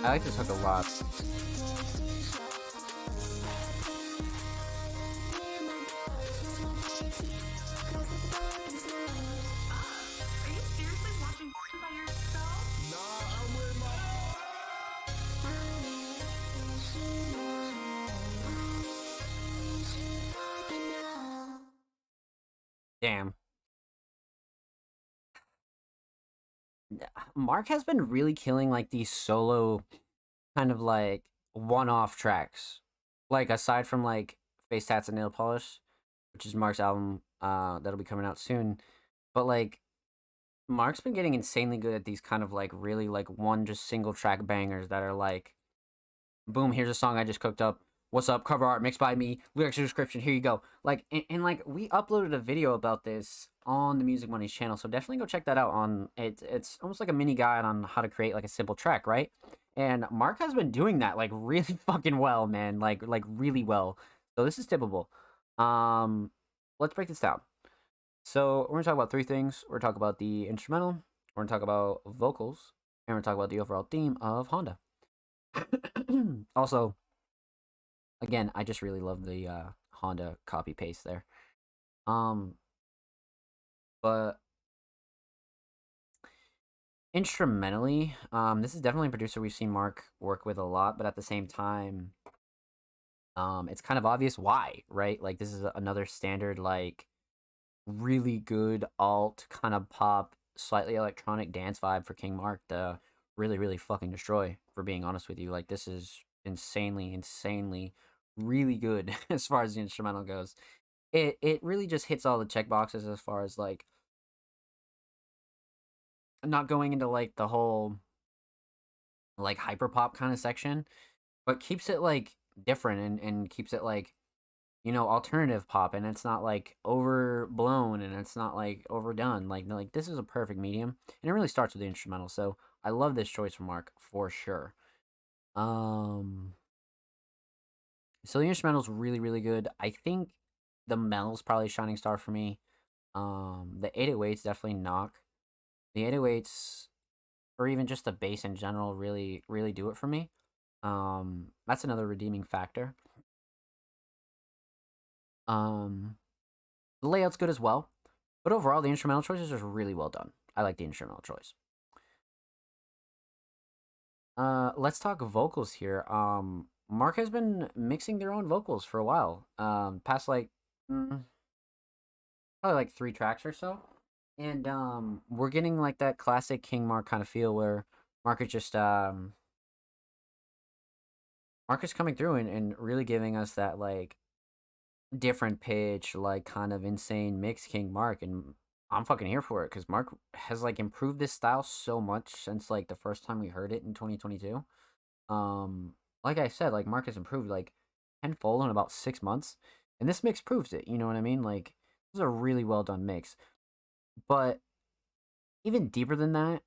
I like this hook a lot. Are you seriously watching by yourself? Damn. Mark has been really killing like these solo kind of like one-off tracks. Like aside from like Face Tats and Nail Polish, which is Mark's album that'll be coming out soon. But like Mark's been getting insanely good at these kind of like really like one just single track bangers that are like boom, here's a song I just cooked up. What's up? Cover art mixed by me. Lyrics description. Here you go. Like and like we uploaded a video about this on the Music Money's channel, so definitely go check that out. On it's almost like a mini guide on how to create like a simple track, right? And Mark has been doing that like really fucking well, man. Like really well. So this is tippable. Let's break this down. So we're gonna talk about three things. We're gonna talk about the instrumental. We're gonna talk about vocals, and we're gonna talk about the overall theme of Honda. Also, again, I just really love the Honda copy paste there. But instrumentally, this is definitely a producer we've seen Mark work with a lot, but at the same time, it's kind of obvious why, right? Like this is another standard, like really good alt kind of pop, slightly electronic dance vibe for King Mark to really fucking destroy. For being honest with you, like this is insanely really good as far as the instrumental goes. It really just hits all the check boxes as far as like not going into like the whole like hyper pop kind of section, but keeps it like different and keeps it like, you know, alternative pop, and it's not like overblown and it's not like overdone. Like this is a perfect medium, and it really starts with the instrumental. So I love this choice from Mark for sure. So the instrumental's really good. I think the metal's probably shining star for me. The 808s definitely knock. The 808s, or even just the bass in general, really do it for me. That's another redeeming factor. The layout's good as well, but overall the instrumental choices are really well done. I like the instrumental choice. Let's talk vocals here. Mark has been mixing their own vocals for a while. Past like probably like 3 tracks or so. And we're getting like that classic King Mark kind of feel where Mark is just Mark is coming through and really giving us that like different pitch, like kind of insane mix King Mark, and I'm fucking here for it because Mark has like improved this style so much since like the first time we heard it in 2022. Like I said, like Mark has improved like tenfold in about 6 months, and this mix proves it. You know what I mean? Like this is a really well done mix. But even deeper than that,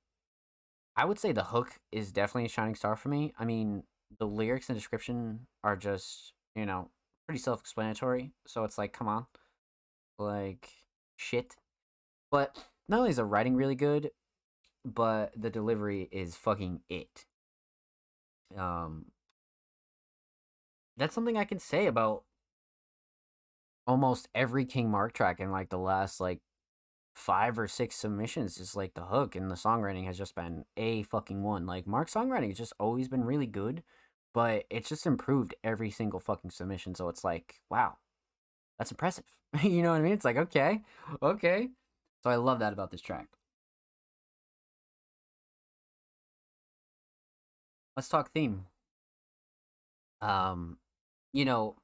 I would say the hook is definitely a shining star for me. I mean, the lyrics and description are just, you know, pretty self-explanatory. So it's like, come on, like shit. But not only is the writing really good, but the delivery is fucking it. That's something I can say about almost every King Mark track in like the last like 5 or 6 submissions. Is like the hook and the songwriting has just been a fucking one. Like Mark's songwriting has just always been really good, but it's just improved every single fucking submission. So it's like, wow, that's impressive. You know what I mean? It's like, okay. So I love that about this track. Let's talk theme. You know,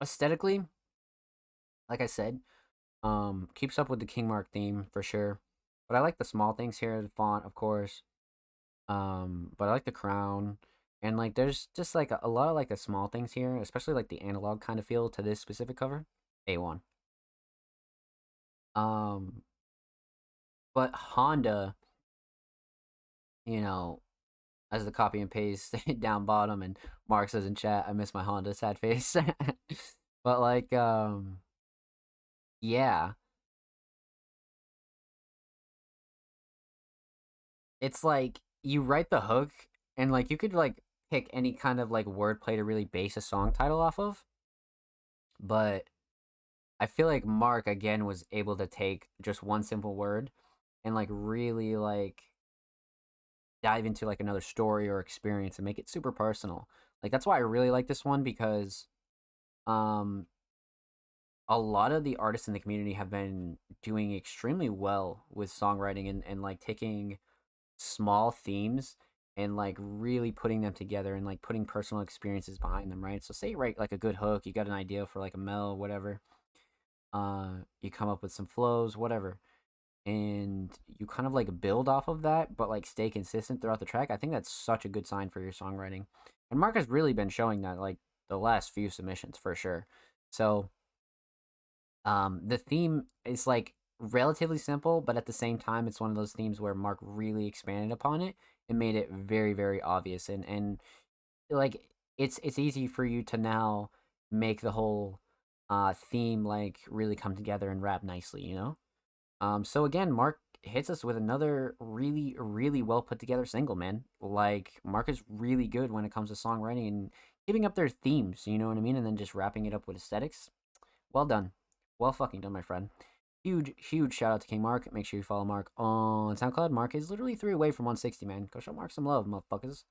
aesthetically, like I said, keeps up with the King Mark theme for sure. But I like the small things here, the font, of course. But I like the crown. And like there's just like a lot of like the small things here, especially like the analog kind of feel to this specific cover. A1. But Honda, you know, as the copy and paste down bottom, and Mark says in chat, I miss my Honda sad face. But like yeah. It's like you write the hook and like you could like pick any kind of like wordplay to really base a song title off of, but I feel like Mark again was able to take just one simple word and like really like dive into like another story or experience and make it super personal. Like that's why I really like this one, because um a lot of the artists in the community have been doing extremely well with songwriting and like taking small themes and like really putting them together and like putting personal experiences behind them, right? So say you write like a good hook, you got an idea for like a mel, whatever. You come up with some flows, whatever, and you kind of like build off of that, but like stay consistent throughout the track. I think that's such a good sign for your songwriting. And Mark has really been showing that like the last few submissions for sure. So the theme is like relatively simple, but at the same time, it's one of those themes where Mark really expanded upon it and made it very, very obvious. And like it's easy for you to now make the whole theme like really come together and rap nicely, you know? So again, Mark hits us with another really, really well put together single, man. Like Mark is really good when it comes to songwriting and giving up their themes, you know what I mean? And then just wrapping it up with aesthetics. Well done. Well fucking done, my friend. Huge, huge shout out to King Mark. Make sure you follow Mark on SoundCloud. Mark is literally 3 away from 160, man. Go show Mark some love, motherfuckers.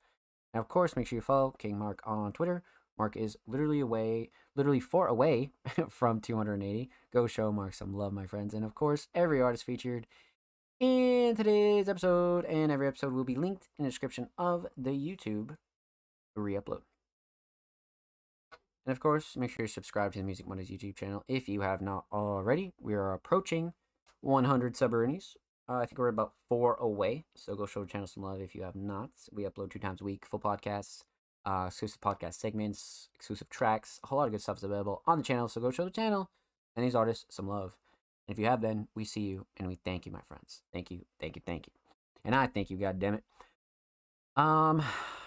And of course, make sure you follow King Mark on Twitter. Mark is literally 4 away from 280. Go show Mark some love, my friends. And of course, every artist featured in today's episode and every episode will be linked in the description of the YouTube re-upload. And of course, make sure you subscribe to the Music Mondays YouTube channel if you have not already. We are approaching 100 sub-earnings. I think we're about 4 away, so go show the channel some love if you have not. We upload 2 times a week, full podcasts, exclusive podcast segments, exclusive tracks, a whole lot of good stuff is available on the channel, so go show the channel and these artists some love. And if you have been, we see you and we thank you, my friends. Thank you, thank you, thank you. And I thank you, goddammit.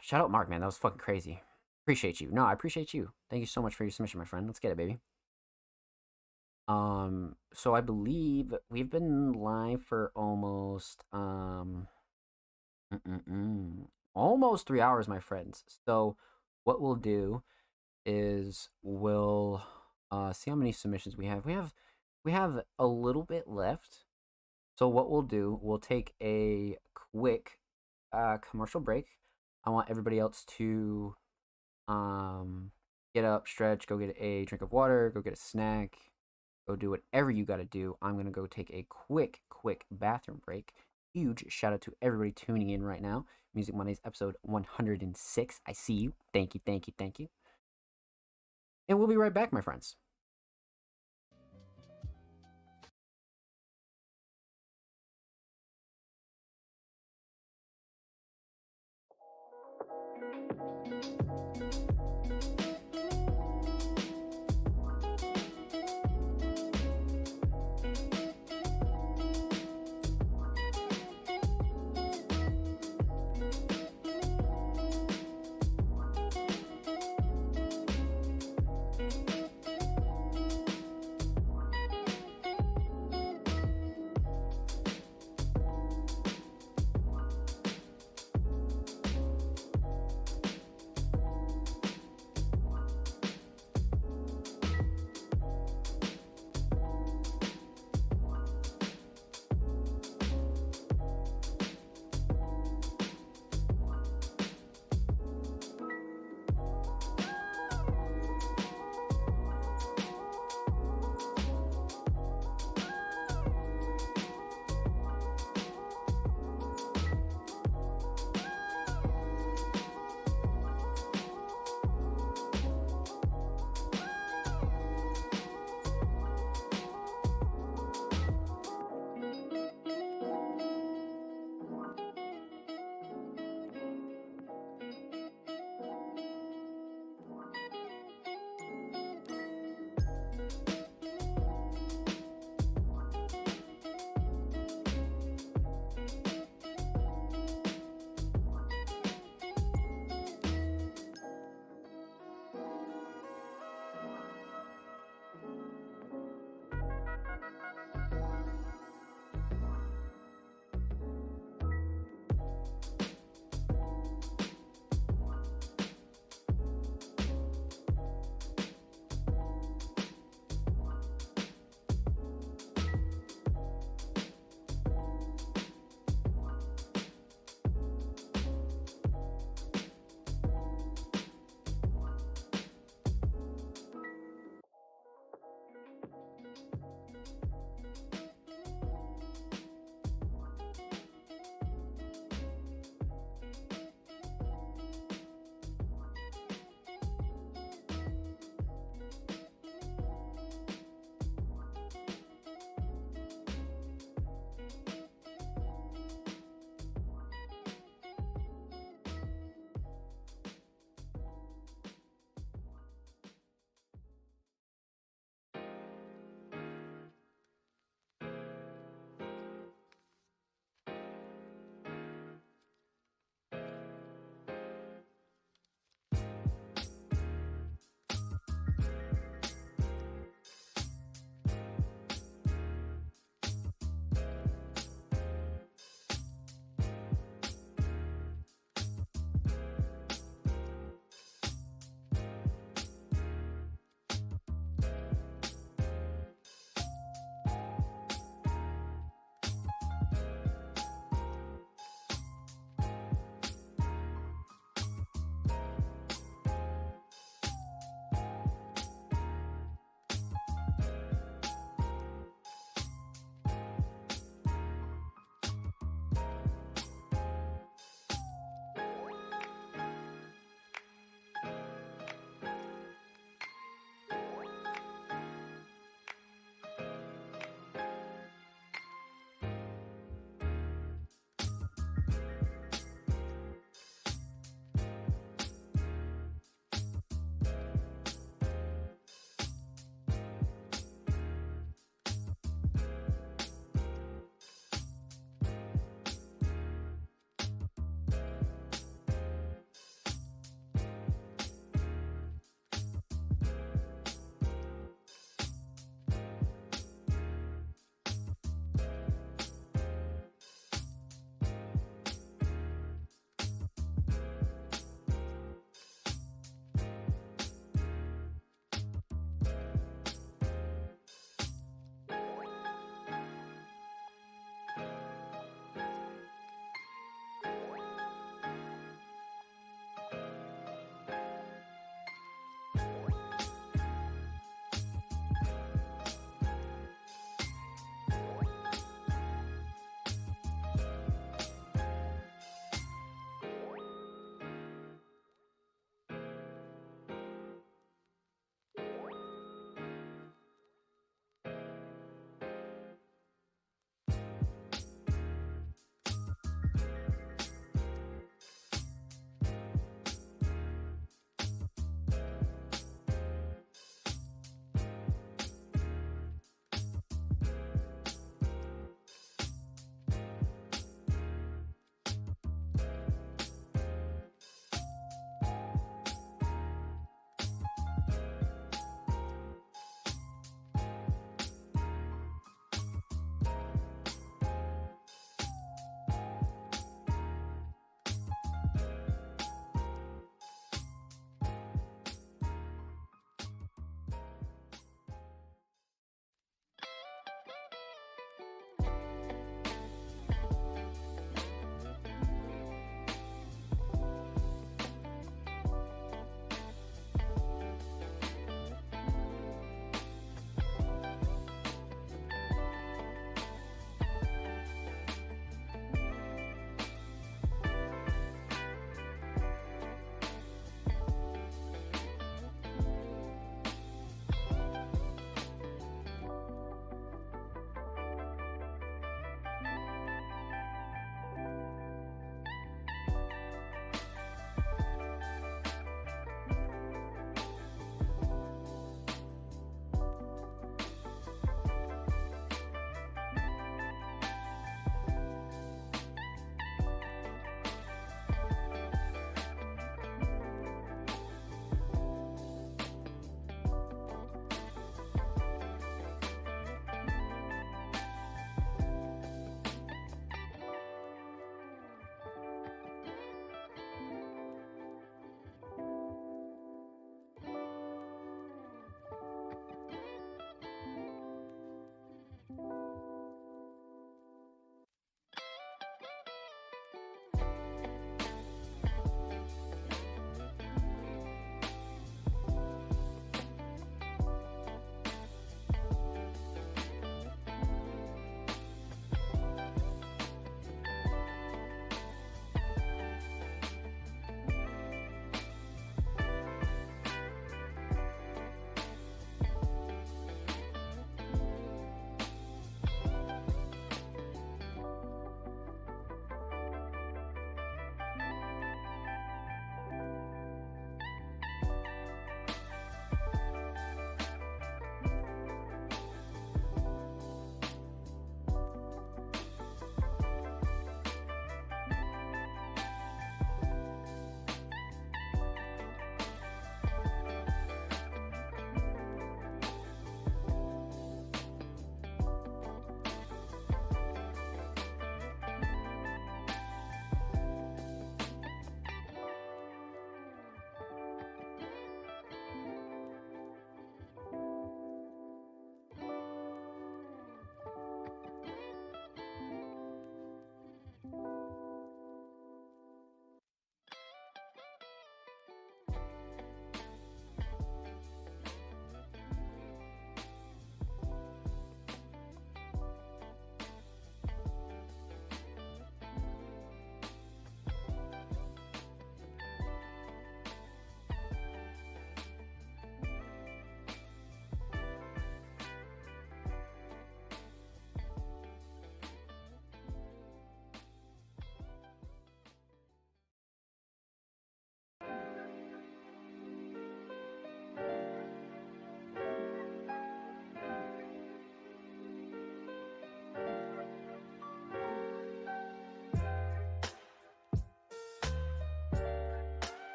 Shout out Mark, man, that was fucking crazy. Appreciate you. No, I appreciate you. Thank you so much for your submission, my friend. Let's get it, baby. So I believe we've been live for almost almost 3 hours, my friends. So what we'll do is we'll see how many submissions we have. We have a little bit left. So what we'll do, we'll take a quick commercial break. I want everybody else to get up, stretch, go get a drink of water, go get a snack, go do whatever you got to do. I'm going to go take a quick bathroom break. Huge shout out to everybody tuning in right now. Music Mondays episode 106. I see you. Thank you, thank you, thank you. And we'll be right back, my friends.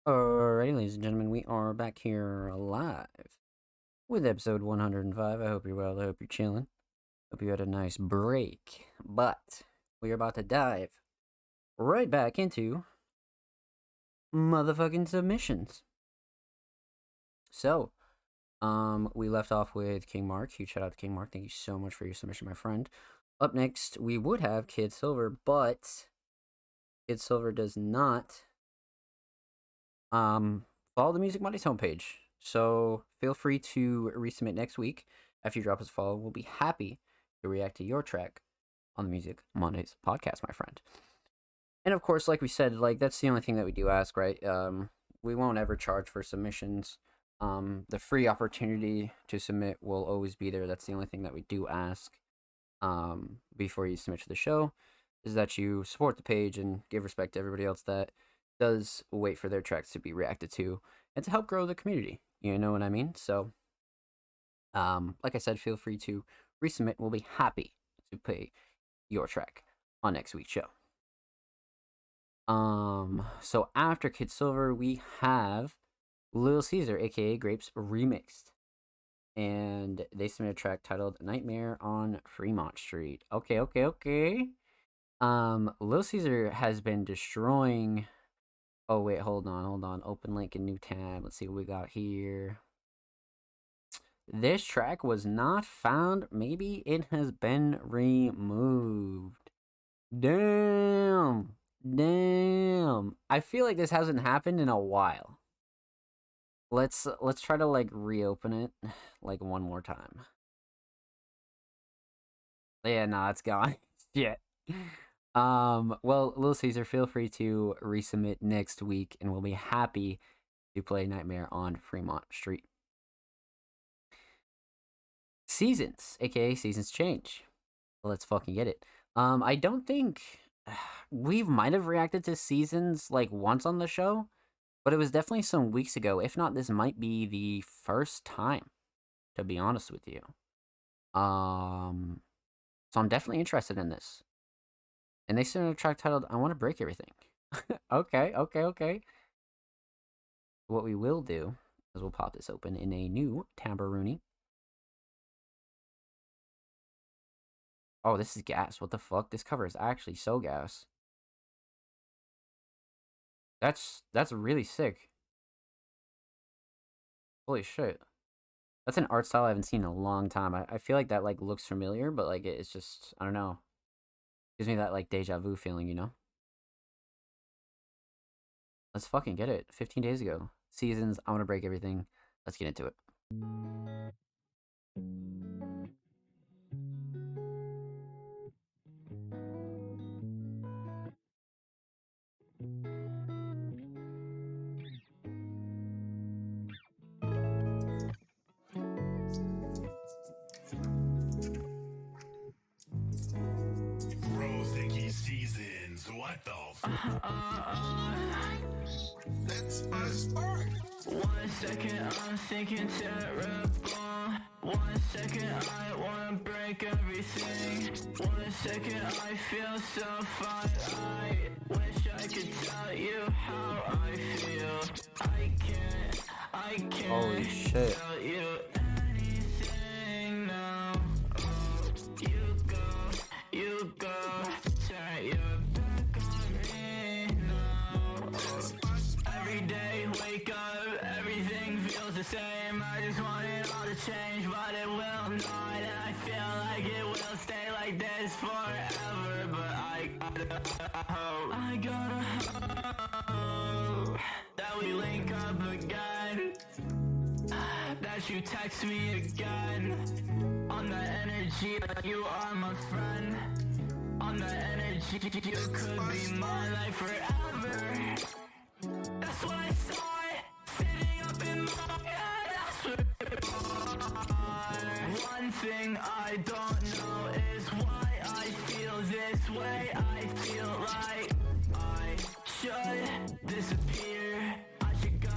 Alrighty, ladies and gentlemen, we are back here live with episode 105. I hope you're well. I hope you're chilling. Hope you had a nice break. But we are about to dive right back into motherfucking submissions. So, we left off with King Mark. Huge shout out to King Mark. Thank you so much for your submission, my friend. Up next, we would have Kid Silver, but Kid Silver does not follow the Music Mondays homepage. So feel free to resubmit next week. After you drop us a follow, we'll be happy to react to your track on the Music Mondays podcast, my friend. And of course, like we said, like that's the only thing that we do ask, right? We won't ever charge for submissions. The free opportunity to submit will always be there. That's the only thing that we do ask before you submit to the show, is that you support the page and give respect to everybody else that does wait for their tracks to be reacted to and to help grow the community. You know what I mean? So, like I said, feel free to resubmit. We'll be happy to play your track on next week's show. So after Kid Silver, we have Lil Caesar, aka Grapes Remixed. And they submitted a track titled Nightmare on Fremont Street. Okay. Lil Caesar has been destroying. Oh, wait, hold on. Open link in new tab. Let's see what we got here. This track was not found. Maybe it has been removed. Damn. I feel like this hasn't happened in a while. Let's try to like reopen it like one more time. Yeah, nah, it's gone. Shit. Well, Lil Caesar, feel free to resubmit next week, and we'll be happy to play Nightmare on Fremont Street. Seasons, aka Seasons Change. Let's fucking get it. I don't think we might have reacted to Seasons like once on the show, but it was definitely some weeks ago. If not, this might be the first time, to be honest with you. So I'm definitely interested in this. And they sent a track titled I Want to Break Everything. Okay. What we will do is we'll pop this open in a new Tambourine. Oh, this is gas. What the fuck? This cover is actually so gas. That's really sick. Holy shit. That's an art style I haven't seen in a long time. I feel like that like looks familiar, but like it's just, I don't know. Gives me that like deja vu feeling, you know? Let's fucking get it. 15 days ago. Seasons, I Want to Break Everything. Let's get into it. What the fuck? One second I'm thinking terrible. 1 second I wanna break everything. 1 second I feel so fine. I wish I could tell you how I feel. I can't Holy shit. tell you anything now. Oh, you go, turn your back on me now. Oh, every day wake up, everything feels the same. I just want it all to change, but it will not. And I feel like it will stay like this forever. But I gotta hope that we link up again, that you text me again. On the energy that you are my friend. On the energy you could be mine like forever. That's what I thought, sitting up in my head. That's what one thing I don't know is why I feel this way. I feel like I should disappear. I should go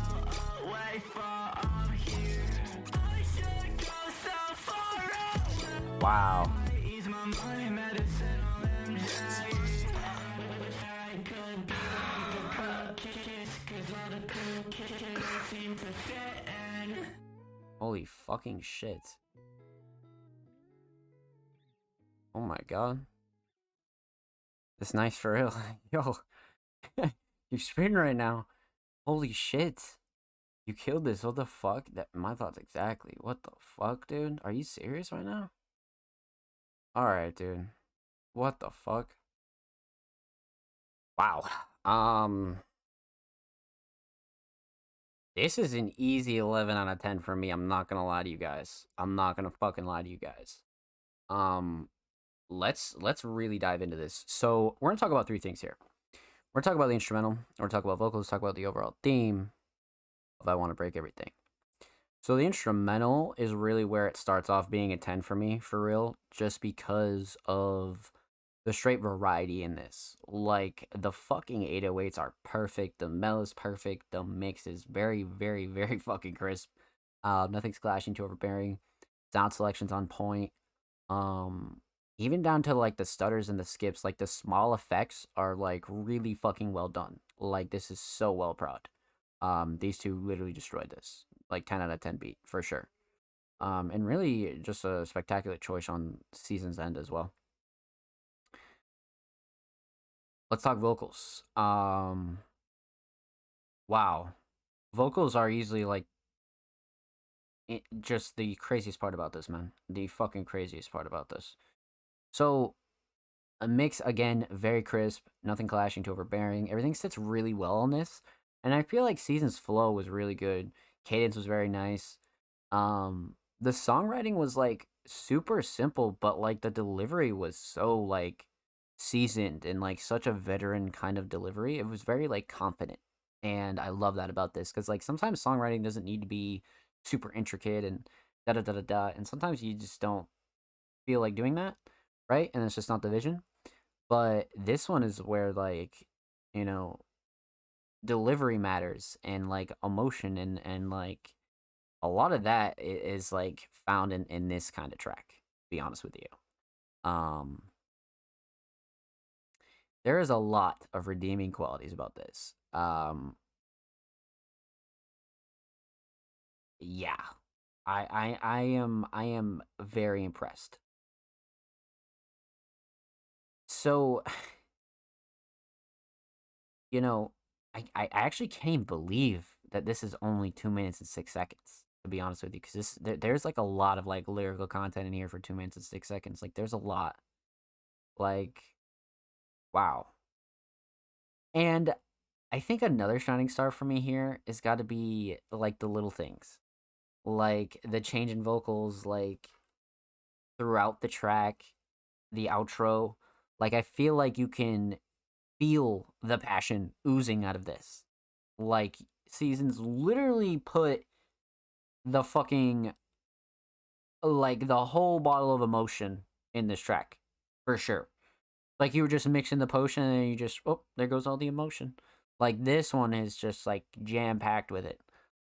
away from here. I should go so far away. Wow. Ease my mind, medicine on MJ. I wish I could be like a kiss, 'cause all the cool 10. Holy fucking shit. Oh my god. It's nice for real. Yo. You're spinning right now. Holy shit. You killed this. What the fuck? My thoughts exactly. What the fuck, dude? Are you serious right now? Alright, dude. What the fuck? Wow. This is an easy 11 out of 10 for me. I'm not gonna lie to you guys. I'm not gonna fucking lie to you guys. Let's really dive into this. So we're gonna talk about three things here. We're gonna talk about the instrumental. We're gonna talk about vocals. Talk about the overall theme of I Want to Break Everything. So the instrumental is really where it starts off being a 10 for me, for real, just because of the straight variety in this. Like, the fucking 808s are perfect, the mellow is perfect, the mix is very, very, very fucking crisp. Nothing's clashing too overbearing. Sound selection's on point. Even down to, like, the stutters and the skips, like, the small effects are, like, really fucking well done. Like, this is so well prod. These two literally destroyed this. Like, 10 out of 10 beat, for sure. And really just a spectacular choice on season's end as well. Let's talk vocals. Wow. Vocals are easily, like, just the craziest part about this, man. The fucking craziest part about this. So, a mix, again, very crisp, nothing clashing too overbearing. Everything sits really well on this. And I feel like Season's flow was really good. Cadence was very nice. The songwriting was, like, super simple, but, like, the delivery was so, like, seasoned and, like, such a veteran kind of delivery. It was very, like, confident. And I love that about this, because, like, sometimes songwriting doesn't need to be super intricate and da-da-da-da-da, and sometimes you just don't feel like doing that, right? And it's just not the vision. But this one is where, like, you know, delivery matters, and, like, emotion, and like, a lot of that is, like, found in this kind of track, to be honest with you. There is a lot of redeeming qualities about this. Yeah. I am very impressed. So, you know, I actually can't even believe that this is only 2 minutes and 6 seconds, to be honest with you, because there's, like, a lot of, like, lyrical content in here for 2 minutes and 6 seconds. Like, there's a lot. Like, wow. And I think another shining star for me here has got to be, like, the little things. Like, the change in vocals, like, throughout the track, the outro. Like, I feel like you can feel the passion oozing out of this. Like, Seasons literally put the fucking, like, the whole bottle of emotion in this track, for sure. Like, you were just mixing the potion and you just, oh, there goes all the emotion. Like, this one is just, like, jam-packed with it.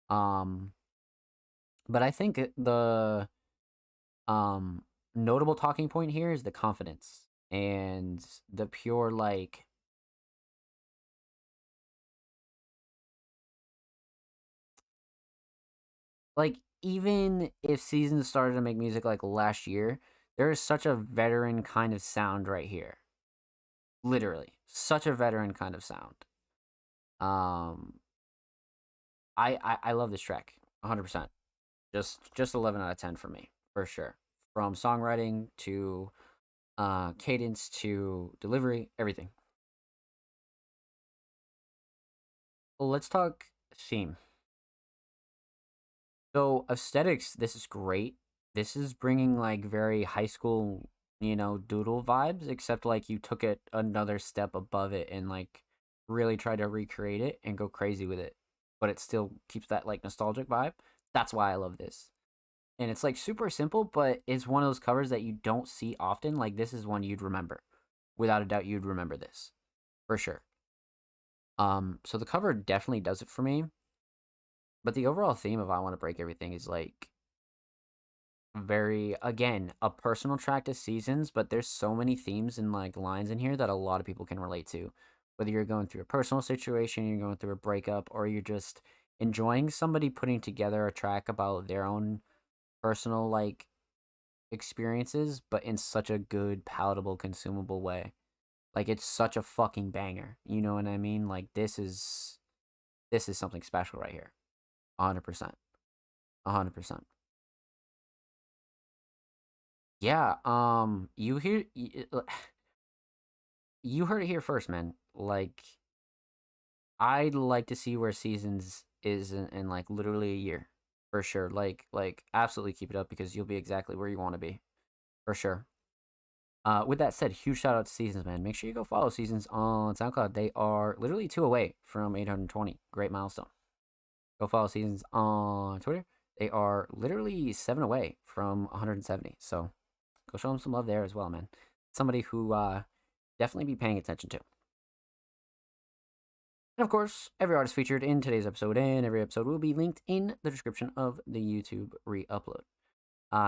But I think the notable talking point here is the confidence and the pure, like, even if Seasons started to make music, like, last year, there is such a veteran kind of sound right here. Literally. Such a veteran kind of sound. I love this track. 100%. Just 11 out of 10 for me, for sure. From songwriting to cadence to delivery, everything. Well, let's talk theme. So, aesthetics, this is great. This is bringing, like, very high school, doodle vibes, except, like, you took it another step above it and, like, really tried to recreate it and go crazy with it. But it still keeps that, like, nostalgic vibe. That's why I love this. And it's, like, super simple, but it's one of those covers that you don't see often. Like, this is one you'd remember. Without a doubt, you'd remember this. For sure. So the cover definitely does it for me. But the overall theme of I Want to Break Everything is, like, very, again, a personal track to Seasons, but there's so many themes and, like, lines in here that a lot of people can relate to. Whether you're going through a personal situation, you're going through a breakup, or you're just enjoying somebody putting together a track about their own personal like experiences, but in such a good, palatable, consumable way. Like it's such a fucking banger. You know what I mean? Like this is something special right here. 100%. 100%. Yeah, you heard it here first, man. Like I'd like to see where Seasons is in like literally a year. For sure. Like absolutely keep it up because you'll be exactly where you want to be. For sure. With that said, huge shout out to Seasons, man. Make sure you go follow Seasons on SoundCloud. They are literally 2 away from 820. Great milestone. Go follow Seasons on Twitter. They are literally 7 away from 170. So go show them some love there as well, man. Somebody who definitely be paying attention to. And of course, every artist featured in today's episode and every episode will be linked in the description of the YouTube re-upload.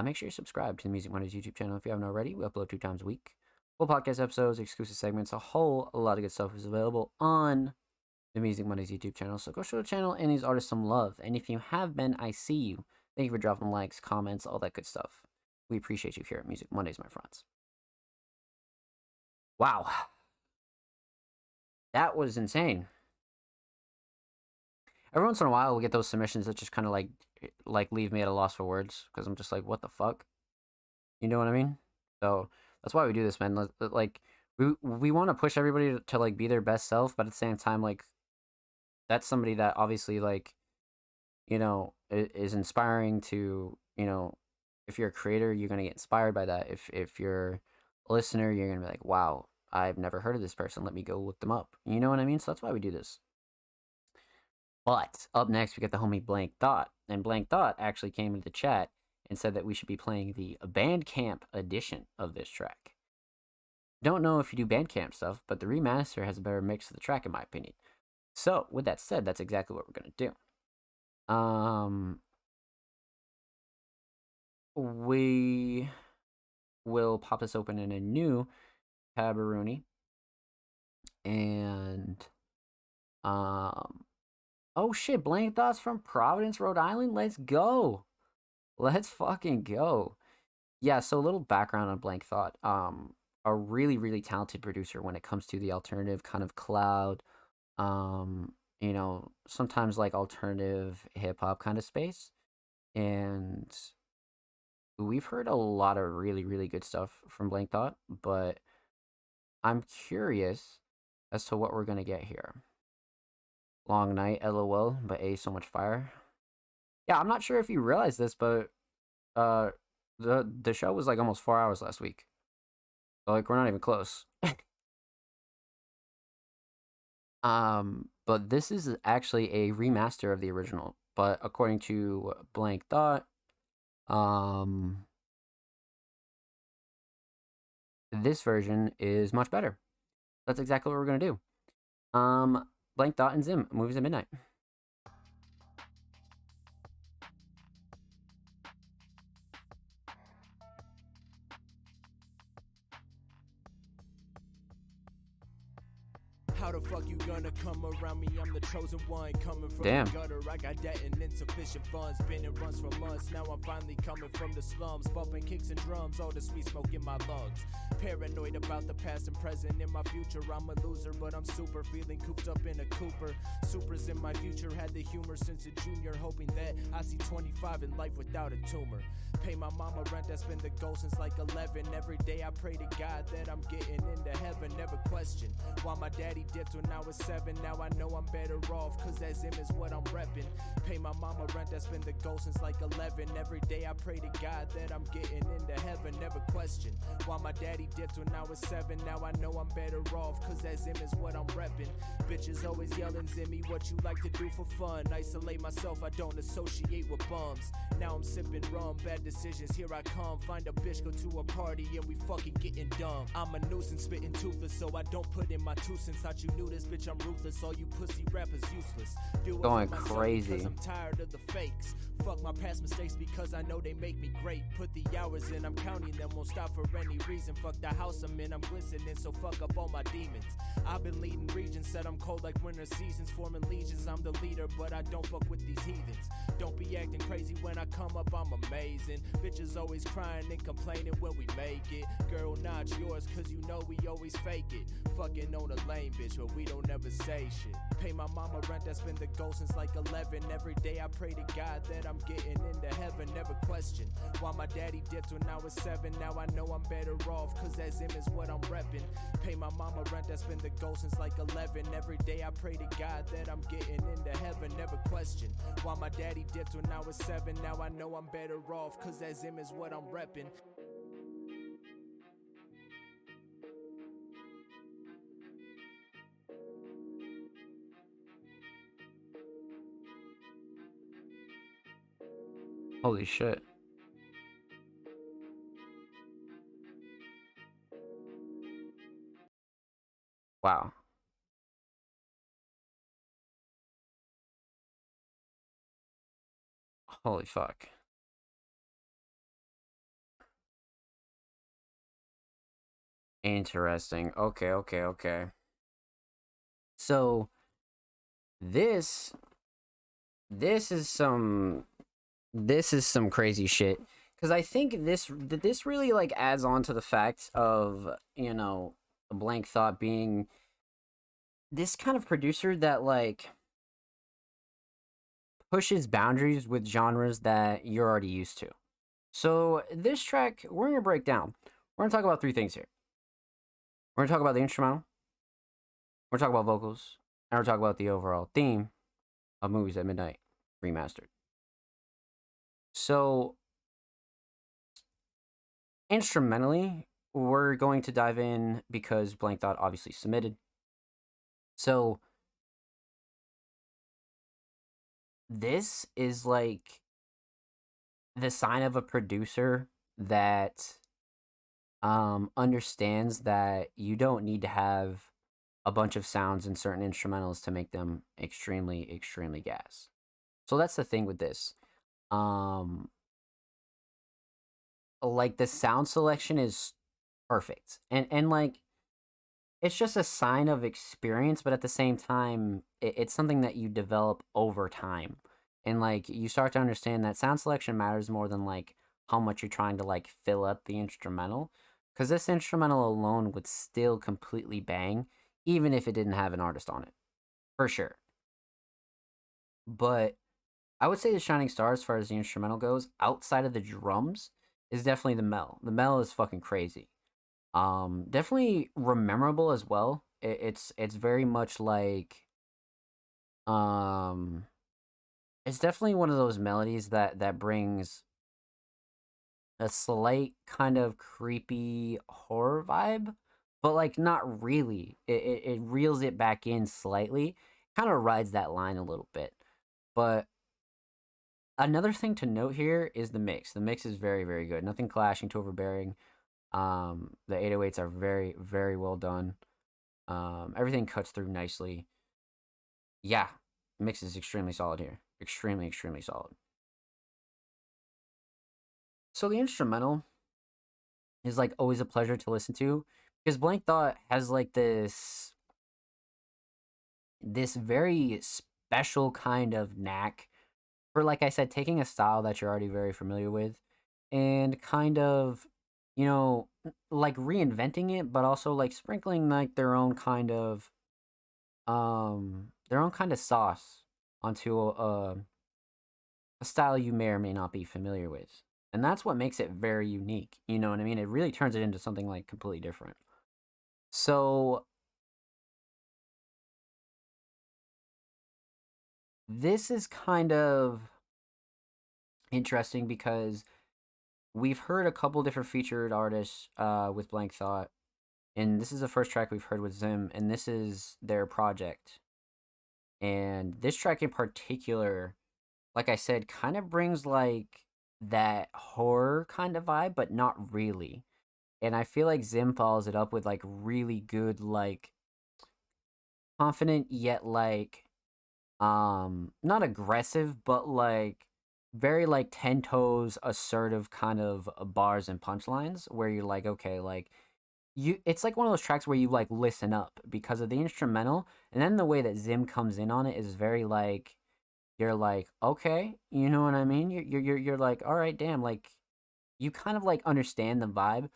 Make sure you subscribe to the Music Mondays YouTube channel if you haven't already. We upload 2 times a week. Full podcast episodes, exclusive segments, a whole lot of good stuff is available on the Music Mondays YouTube channel. So go show the channel and these artists some love. And if you have been, I see you. Thank you for dropping likes, comments, all that good stuff. We appreciate you here at Music Mondays, my friends. Wow. That was insane. Every once in a while, we get those submissions that just kind of like leave me at a loss for words because I'm just like, what the fuck? You know what I mean? So that's why we do this, man. Like, we want to push everybody to like be their best self, but at the same time, like, that's somebody that obviously like, you know, is inspiring to, you know, if you're a creator, you're gonna get inspired by that. If you're a listener, you're gonna be like, wow, I've never heard of this person. Let me go look them up. You know what I mean? So that's why we do this. But up next, we got the homie Blank Thought. And Blank Thought actually came into the chat and said that we should be playing the Bandcamp edition of this track. Don't know if you do Bandcamp stuff, but the remaster has a better mix of the track, in my opinion. So, with that said, that's exactly what we're going to do. We will pop this open in a new Tabaroonie. And, oh shit, Blank Thoughts from Providence, Rhode Island? Let's go. Let's fucking go. Yeah, so a little background on Blank Thought. A really, really talented producer when it comes to the alternative kind of cloud, you know, sometimes like alternative hip-hop kind of space. And we've heard a lot of really, really good stuff from Blank Thought, but I'm curious as to what we're going to get here. Long night, LOL, but so much fire. Yeah, I'm not sure if you realize this, but the show was like almost 4 hours last week. So like we're not even close. But this is actually a remaster of the original. But according to Blank Thought, this version is much better. That's exactly what we're gonna do. Blank Thought and Zim, Movies at Midnight. How the fuck you gonna come around me? I'm the chosen one coming from Damn. the gutter. I got debt and insufficient funds. Been in runs for months. Now I'm finally coming from the slums. Bumping kicks and drums. All the sweet smoke in my lungs. Paranoid about the past and present. In my future, I'm a loser, but I'm super. Feeling cooped up in a Cooper. Supers in my future. Had the humor since a junior. Hoping that I see 25 in life without a tumor. Pay my mama rent. That's been the goal since like 11. Every day I pray to God that I'm getting into heaven. Never question why my daddy dipped when I was 7. Now I know I'm better off, cause that Zim is what I'm reppin'. Pay my mama rent, that's been the goal since like 11. Every day I pray to God that I'm getting into heaven. Never question why my daddy dipped when I was 7. Now I know I'm better off, cause that Zim is what I'm reppin'. Bitches always yelling, Zimmy, what you like to do for fun? Isolate myself, I don't associate with bums. Now I'm sipping rum, bad decisions, here I come. Find a bitch, go to a party, and we fucking getting dumb. I'm a nuisance, spitting toothless, so I don't put in my 2 cents. Thought you you knew this, bitch, I'm ruthless. All you pussy rappers useless. Do it Going for myself crazy. because I'm tired of the fakes. Fuck my past mistakes because I know they make me great. Put the hours in, I'm counting them, won't stop for any reason. Fuck the house I'm in, I'm glistening, so fuck up all my demons. I've been leading regions, said I'm cold like winter seasons. Forming legions, I'm the leader, but I don't fuck with these heathens. Don't be acting crazy when I come up, I'm amazing. Bitches always crying and complaining when we make it. Girl, not yours, cause you know we always fake it. Fucking on a lame bitch, but we don't ever say shit. Pay my mama rent, that's been the goal since like 11. Every day I pray to God that I'm getting into heaven, never question why my daddy dipped when I was 7. Now I know I'm better off, cause as him is what I'm reppin'. Pay my mama rent, that's been the goal since like 11. Every day I pray to God that I'm getting into heaven, never question why my daddy dipped when I was 7. Now I know I'm better off, cause as him is what I'm reppin'. Holy shit. Wow. Holy fuck. Interesting. Okay. So this is some crazy shit, because I think this really like adds on to the fact of, you know, Blank Thought being this kind of producer that like pushes boundaries with genres that you're already used to. So this track we're gonna break down. We're gonna talk about 3 things here. We're gonna talk about the instrumental, we're gonna talk about vocals, and we're gonna talk about the overall theme of Movies at Midnight Remastered. So instrumentally, we're going to dive in because Blank Thought obviously submitted. So this is like the sign of a producer that understands that you don't need to have a bunch of sounds and certain instrumentals to make them extremely gas. So that's the thing with this. Like the sound selection is perfect, and like it's just a sign of experience, but at the same time it's something that you develop over time, and like you start to understand that sound selection matters more than like how much you're trying to like fill up the instrumental, because this instrumental alone would still completely bang even if it didn't have an artist on it, for sure. But I would say the shining star as far as the instrumental goes, outside of the drums, is definitely the Mel. The Mel is fucking crazy. Definitely rememberable as well. It's very much like it's definitely one of those melodies that brings a slight kind of creepy horror vibe, but like not really. It reels it back in slightly, kind of rides that line a little bit. But another thing to note here is the mix. The mix is very good. Nothing clashing, too overbearing. The 808s are very well done. Everything cuts through nicely. Yeah, mix is extremely solid here. Extremely solid. So the instrumental is like always a pleasure to listen to, because Blank Thought has like this very special kind of knack for, like I said, taking a style that you're already very familiar with and kind of, you know, like reinventing it, but also like sprinkling like their own kind of sauce onto a style you may or may not be familiar with. And that's what makes it very unique. You know what I mean? It really turns it into something like completely different. So this is kind of interesting because we've heard a couple different featured artists with Blank Thought, and this is the first track we've heard with Zim, and this is their project. And this track in particular, like I said, kind of brings like that horror kind of vibe, but not really. And I feel like Zim follows it up with like really good, like confident yet like not aggressive, but like very like 10 toes assertive kind of bars and punchlines where you're like, okay, like it's like one of those tracks where you like listen up because of the instrumental, and then the way that Zim comes in on it is very like you're like, okay, you know what I mean? You're like, all right, damn, like you kind of like understand the vibe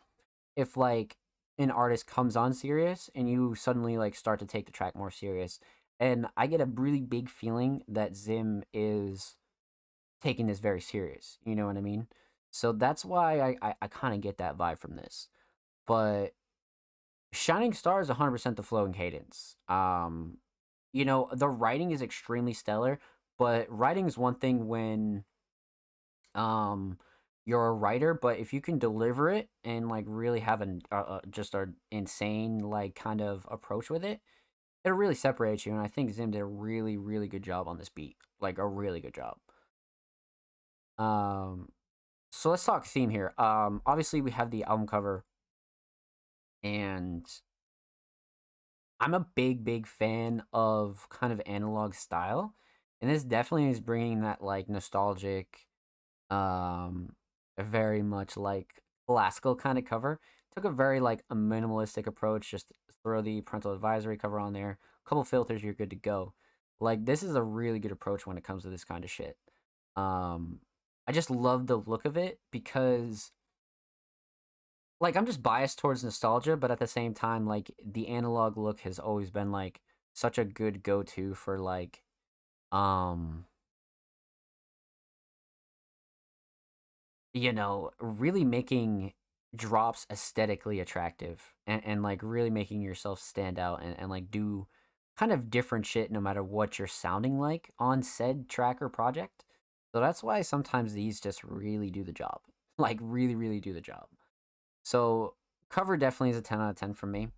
if like an artist comes on serious and you suddenly like start to take the track more serious. And I get a really big feeling that Zim is taking this very serious. You know what I mean? So that's why I kind of get that vibe from this. But Shining Star is 100% the flow and cadence. You know, the writing is extremely stellar, but writing is one thing when um you're a writer, but if you can deliver it and like really have an just a insane like kind of approach with it, it'll really separate you. And I think Zim did a really really good job on this beat, like a really good job. Um, so let's talk theme here. Obviously we have the album cover, and I'm a big fan of kind of analog style, and this definitely is bringing that like nostalgic, um, very much like classical kind of cover. Took a very like a minimalistic approach. Just throw the parental advisory cover on there, a couple filters, you're good to go. Like this is a really good approach when it comes to this kind of shit. Um, I just love the look of it because like I'm just biased towards nostalgia, but at the same time, like the analog look has always been like such a good go-to for like um you know, really making drops aesthetically attractive, and like really making yourself stand out, and like do kind of different shit no matter what you're sounding like on said track or project. So that's why sometimes these just really do the job. Like really, really do the job. So cover definitely is a 10 out of 10 for me.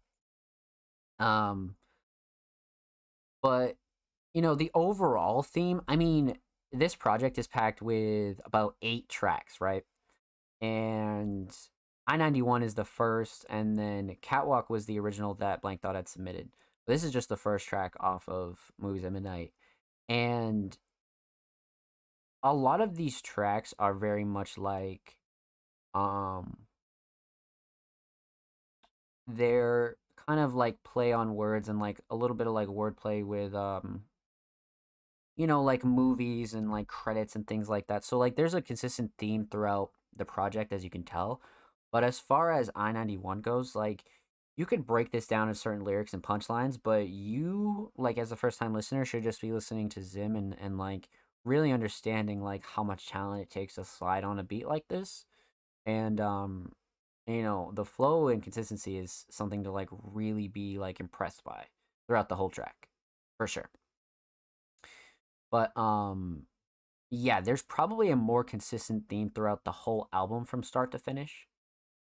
Um, but you know, the overall theme, I mean, this project is packed with about 8 tracks, right? And I-91 is the first, and then Catwalk was the original that Blank Thought had submitted. But this is just the first track off of Movies at Midnight. And a lot of these tracks are very much like um they're kind of like play on words and like a little bit of like wordplay with you know, like movies and like credits and things like that. So like there's a consistent theme throughout the project, as you can tell. But as far as I-91 goes, like you could break this down in certain lyrics and punchlines, but you like as a first time listener should just be listening to Zim, and like really understanding like how much talent it takes to slide on a beat like this. And you know, the flow and consistency is something to like really be like impressed by throughout the whole track. For sure. But yeah, there's probably a more consistent theme throughout the whole album from start to finish.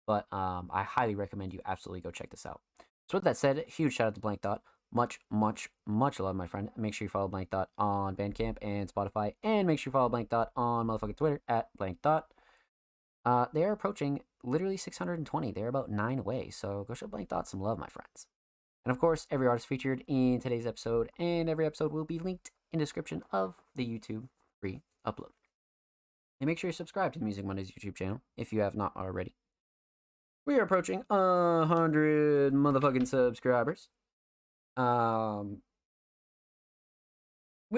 But I highly recommend you absolutely go check this out. So with that said, huge shout out to Blank Thought. Much love, my friend. Make sure you follow Blank Thought on Bandcamp and Spotify, and make sure you follow Blank Thought on motherfucking Twitter at Blank Thought. They are approaching literally 620. They're about 9 away, so go show Blank Thought some love, my friends. And of course, every artist featured in today's episode and every episode will be linked in the description of the YouTube free upload. And make sure you subscribe to the Music Mondays YouTube channel if you have not already. We are approaching 100 motherfucking subscribers. We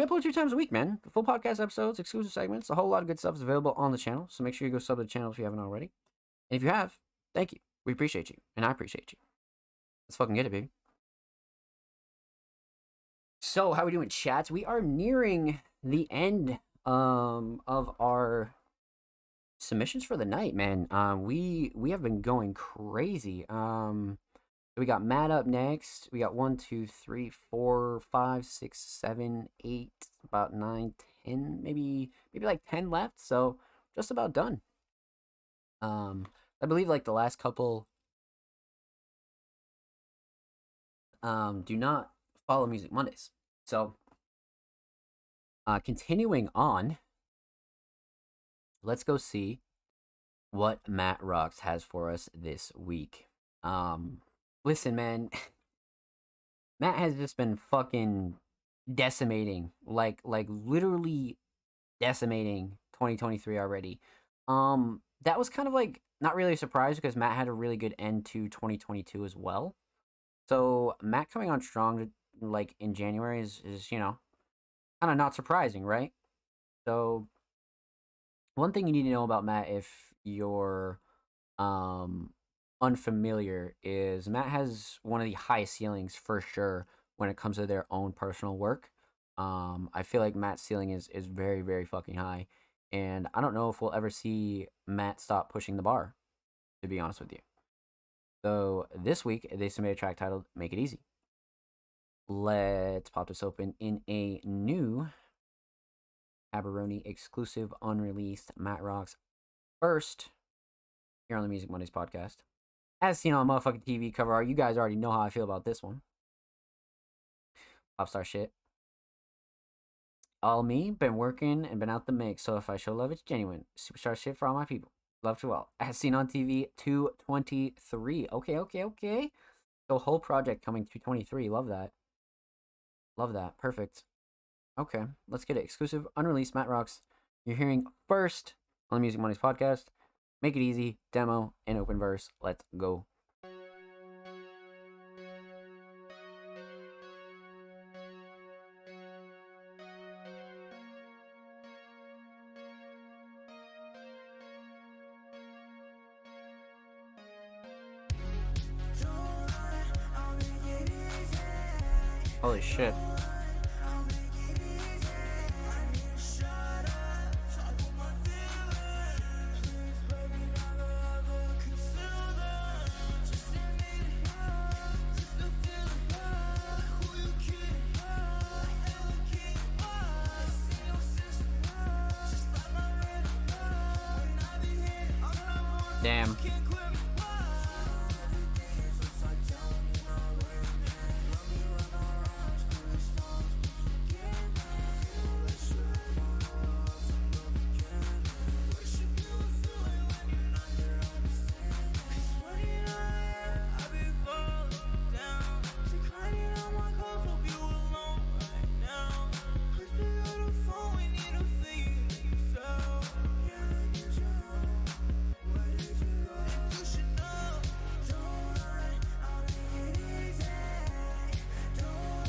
upload 2 times a week, man. Full podcast episodes, exclusive segments, a whole lot of good stuff is available on the channel. So make sure you go sub to the channel if you haven't already. And if you have, thank you. We appreciate you, and I appreciate you. Let's fucking get it, baby. So, how we doing, chats? We are nearing the end of our submissions for the night, man. We have been going crazy. We got Matt up next. We got 1, 2, 3, 4, 5, 6, 7, 8, about 9, 10, maybe like 10 left. So just about done. I believe like the last couple do not follow Music Mondays. So continuing on, let's go see what Matt Rocks has for us this week. Listen, man, Matt has just been fucking decimating, like literally decimating 2023 already. That was kind of like not really a surprise because Matt had a really good end to 2022 as well. So Matt coming on strong like in January is you know kind of not surprising, right? So one thing you need to know about Matt if you're unfamiliar is Matt has one of the highest ceilings for sure when it comes to their own personal work. I feel like Matt's ceiling is very very fucking high, and I don't know if we'll ever see Matt stop pushing the bar. To be honest with you. So this week they submitted a track titled "Make It Easy." Let's pop this open in a new Aberoni exclusive unreleased Matt Rocks first here on the Music Mondays podcast. As seen on motherfucking TV cover art, you guys already know how I feel about this one. Popstar shit. All me, been working and been out the mix, so if I show love, it's genuine. Superstar shit for all my people. Love to all. As seen on TV 223. Okay. The whole project coming 223. Love that. Love that. Perfect. Okay, let's get it. Exclusive, unreleased Matt Rocks. You're hearing first on the Music Mondays podcast. Make It Easy, demo, and open verse. Let's go. Holy shit. Damn.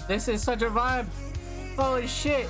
This is such a vibe. Holy shit.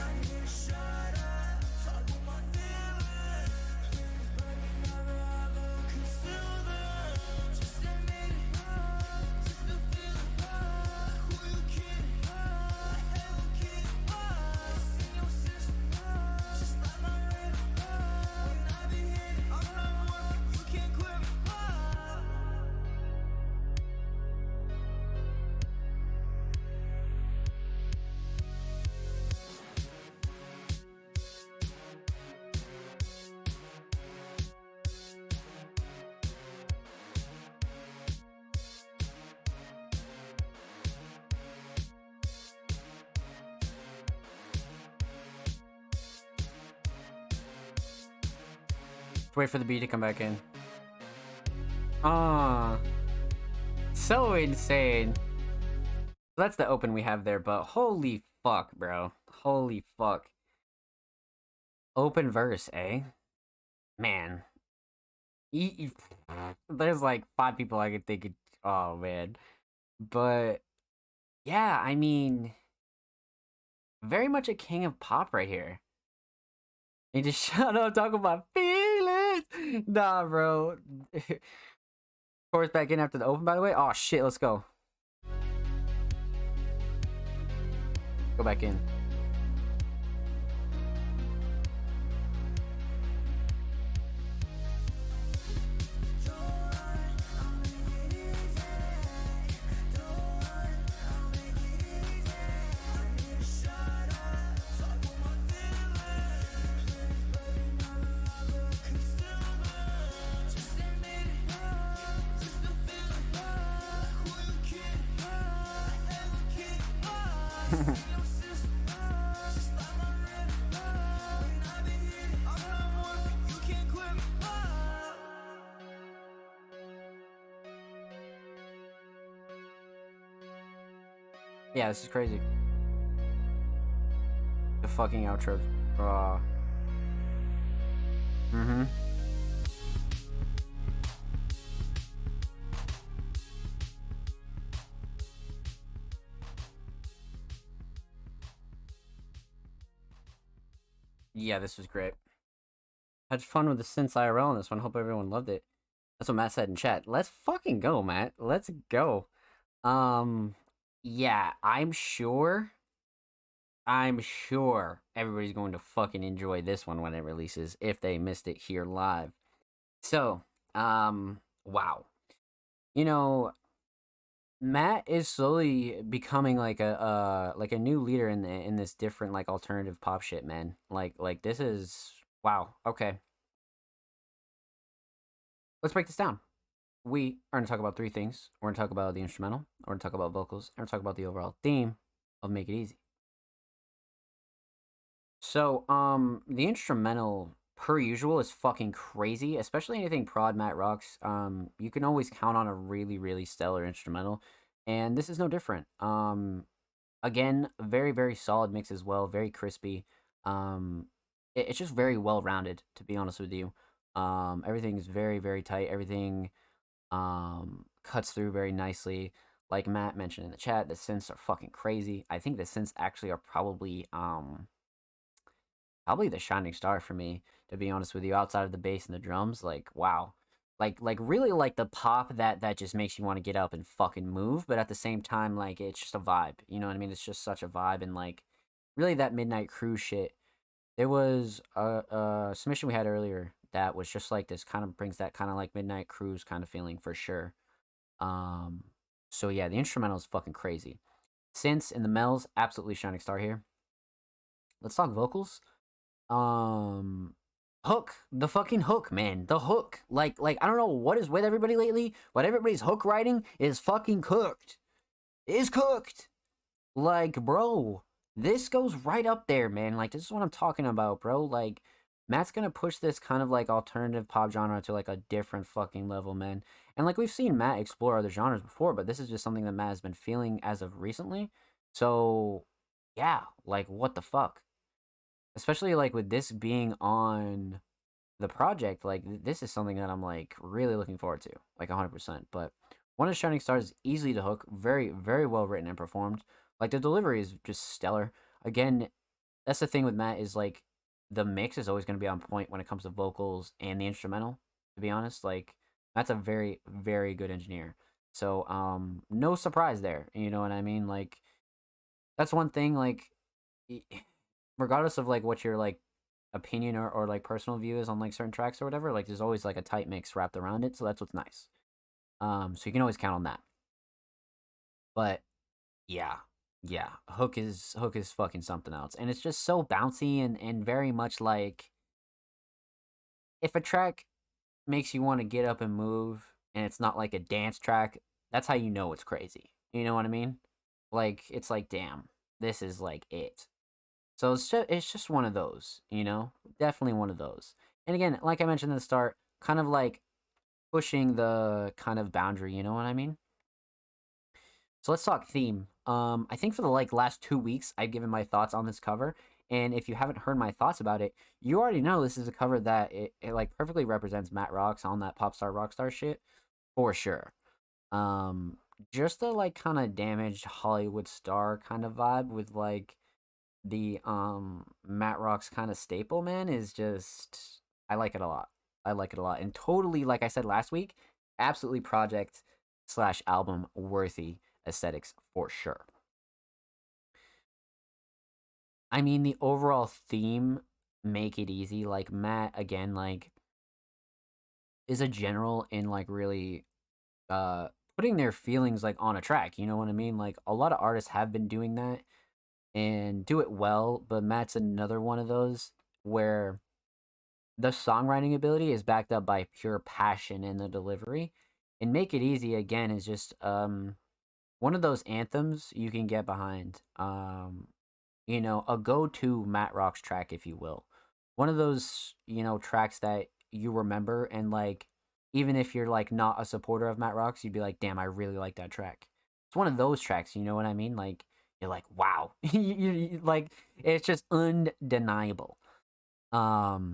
Wait for the beat to come back in. Ah, so insane. That's the open we have there, but holy fuck, bro. Holy fuck. Open verse, eh? Man. There's like 5 people I could think of. Oh, man. But, yeah, I mean, very much a king of pop right here. And just shut up, talk about feelings. Nah, bro. Chorus back in after the open, by the way. Oh, shit, let's go. Go back in. Yeah, this is crazy. The fucking outro. Mm-hmm. Yeah, this was great. Had fun with the synths IRL on this one. Hope everyone loved it. That's what Matt said in chat. Let's fucking go, Matt. Let's go. Yeah, I'm sure everybody's going to fucking enjoy this one when it releases if they missed it here live. So, wow. You know, Matt is slowly becoming like a new leader in this different like alternative pop shit, man. Like this is wow. Okay. Let's break this down. We are going to talk about three things. We're going to talk about the instrumental, we're going to talk about vocals, and we're going to talk about the overall theme of Make It Easy. So, the instrumental, per usual, is fucking crazy, especially anything prod Matt rocks. You can always count on a really, really stellar instrumental, and this is no different. Again, very, very solid mix as well, very crispy. It's just very well rounded, to be honest with you. Everything is very, very tight. Everything cuts through very nicely. Like Matt mentioned in the chat, the synths are fucking crazy. I think the synths actually are probably the shining star for me, to be honest with you. Outside of the bass and the drums, like wow, like really like the pop that just makes you want to get up and fucking move. But at the same time, like it's just a vibe. You know what I mean? It's just such a vibe, and like really that Midnight Cruise shit. There was a submission we had earlier that was just like this, kind of brings that kind of like Midnight Cruise kind of feeling for sure. So yeah, the instrumental is fucking crazy. Synths and the mells, absolutely shining star here. Let's talk vocals. Hook, the fucking hook, man, the hook. Like I don't know what is with everybody lately, but everybody's hook writing is fucking cooked. Is cooked. Like, bro, this goes right up there, man. Like, this is what I'm talking about, bro. Like, Matt's gonna push this kind of like alternative pop genre to like a different fucking level, man. And like we've seen Matt explore other genres before, but this is just something that Matt has been feeling as of recently. So, yeah, like what the fuck? Especially like with this being on the project, like this is something that I'm like really looking forward to, like 100%. But one of the shining stars is easily to hook, very, very well written and performed. Like the delivery is just stellar. Again, that's the thing with Matt is like the mix is always going to be on point when it comes to vocals and the instrumental. To be honest, like Matt's a very, very good engineer. So no surprise there. You know what I mean? Like that's one thing. Like regardless of like what your like opinion or like personal view is on like certain tracks or whatever, like there's always like a tight mix wrapped around it. So that's what's nice. So you can always count on that. But yeah, hook is fucking something else, and it's just so bouncy and very much like if a track makes you want to get up and move and it's not like a dance track, that's how you know it's crazy. You know what I mean? Like it's like damn, this is like it. So it's just one of those, you know, definitely one of those. And again, like I mentioned at the start, kind of like pushing the kind of boundary. You know what I mean? So let's talk theme. I think for the like last 2 weeks, I've given my thoughts on this cover, and if you haven't heard my thoughts about it, you already know this is a cover that it like perfectly represents Matt Rocks on that pop star rock star shit, for sure. Just the like kind of damaged Hollywood star kind of vibe with like the Matt Rocks kind of staple, man, is just I like it a lot. I like it a lot, and totally like I said last week, absolutely project / album worthy aesthetics for sure. I mean, the overall theme, Make It Easy, like Matt again, like is a general in like really putting their feelings like on a track. You know what I mean? Like a lot of artists have been doing that and do it well, but Matt's another one of those where the songwriting ability is backed up by pure passion in the delivery. And Make It Easy again is just one of those anthems you can get behind. You know, a go-to Matt Rocks track, if you will. One of those, you know, tracks that you remember and like even if you're like not a supporter of Matt Rocks, you'd be like, damn, I really like that track. It's one of those tracks, you know what I mean? Like you're like, wow. Like, it's just undeniable. But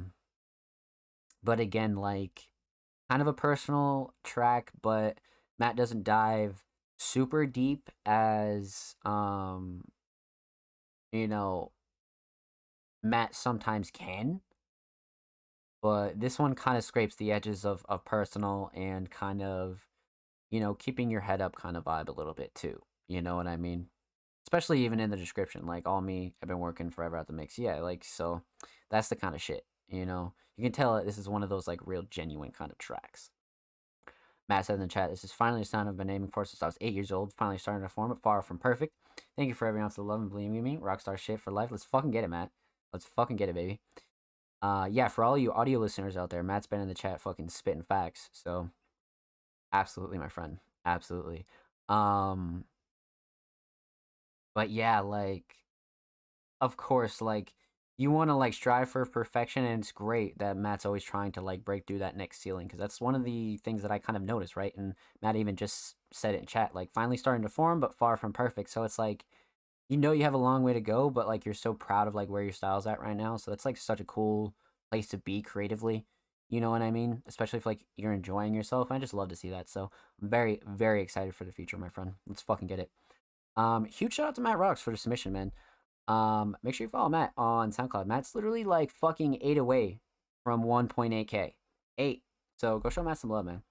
again, like, kind of a personal track, but Matt doesn't dive super deep as you know, Matt sometimes can. But this one kind of scrapes the edges of personal and kind of, keeping your head up kind of vibe a little bit too. You know what I mean? Especially even in the description, like, all me, I've been working forever at the mix. Yeah, like, so that's the kind of shit, You can tell that this is one of those, like, real genuine kind of tracks. Matt said in the chat, this is finally a sound I've been aiming for since I was 8 years old. Finally starting to form it, far from perfect. Thank you for every ounce of love and believing in me. Rockstar shit for life. Let's fucking get it, Matt. Let's fucking get it, baby. Yeah, for all you audio listeners out there, Matt's been in the chat fucking spitting facts. So, absolutely, my friend. Absolutely. But yeah, like, of course, like, you want to, like, strive for perfection, and it's great that Matt's always trying to, like, break through that next ceiling, because that's one of the things that I kind of noticed, right? And Matt even just said it in chat, like, finally starting to form, but far from perfect. So it's like, you have a long way to go, but, like, you're so proud of, like, where your style's at right now. So that's, like, such a cool place to be creatively. You know what I mean? Especially if, like, you're enjoying yourself. I just love to see that. So I'm very, very excited for the future, my friend. Let's fucking get it. Huge shout out to Matt Rocks for the submission, man. Make sure you follow Matt on SoundCloud. Matt's literally like fucking 8 away from 1.8K. 8. So go show Matt some love, man.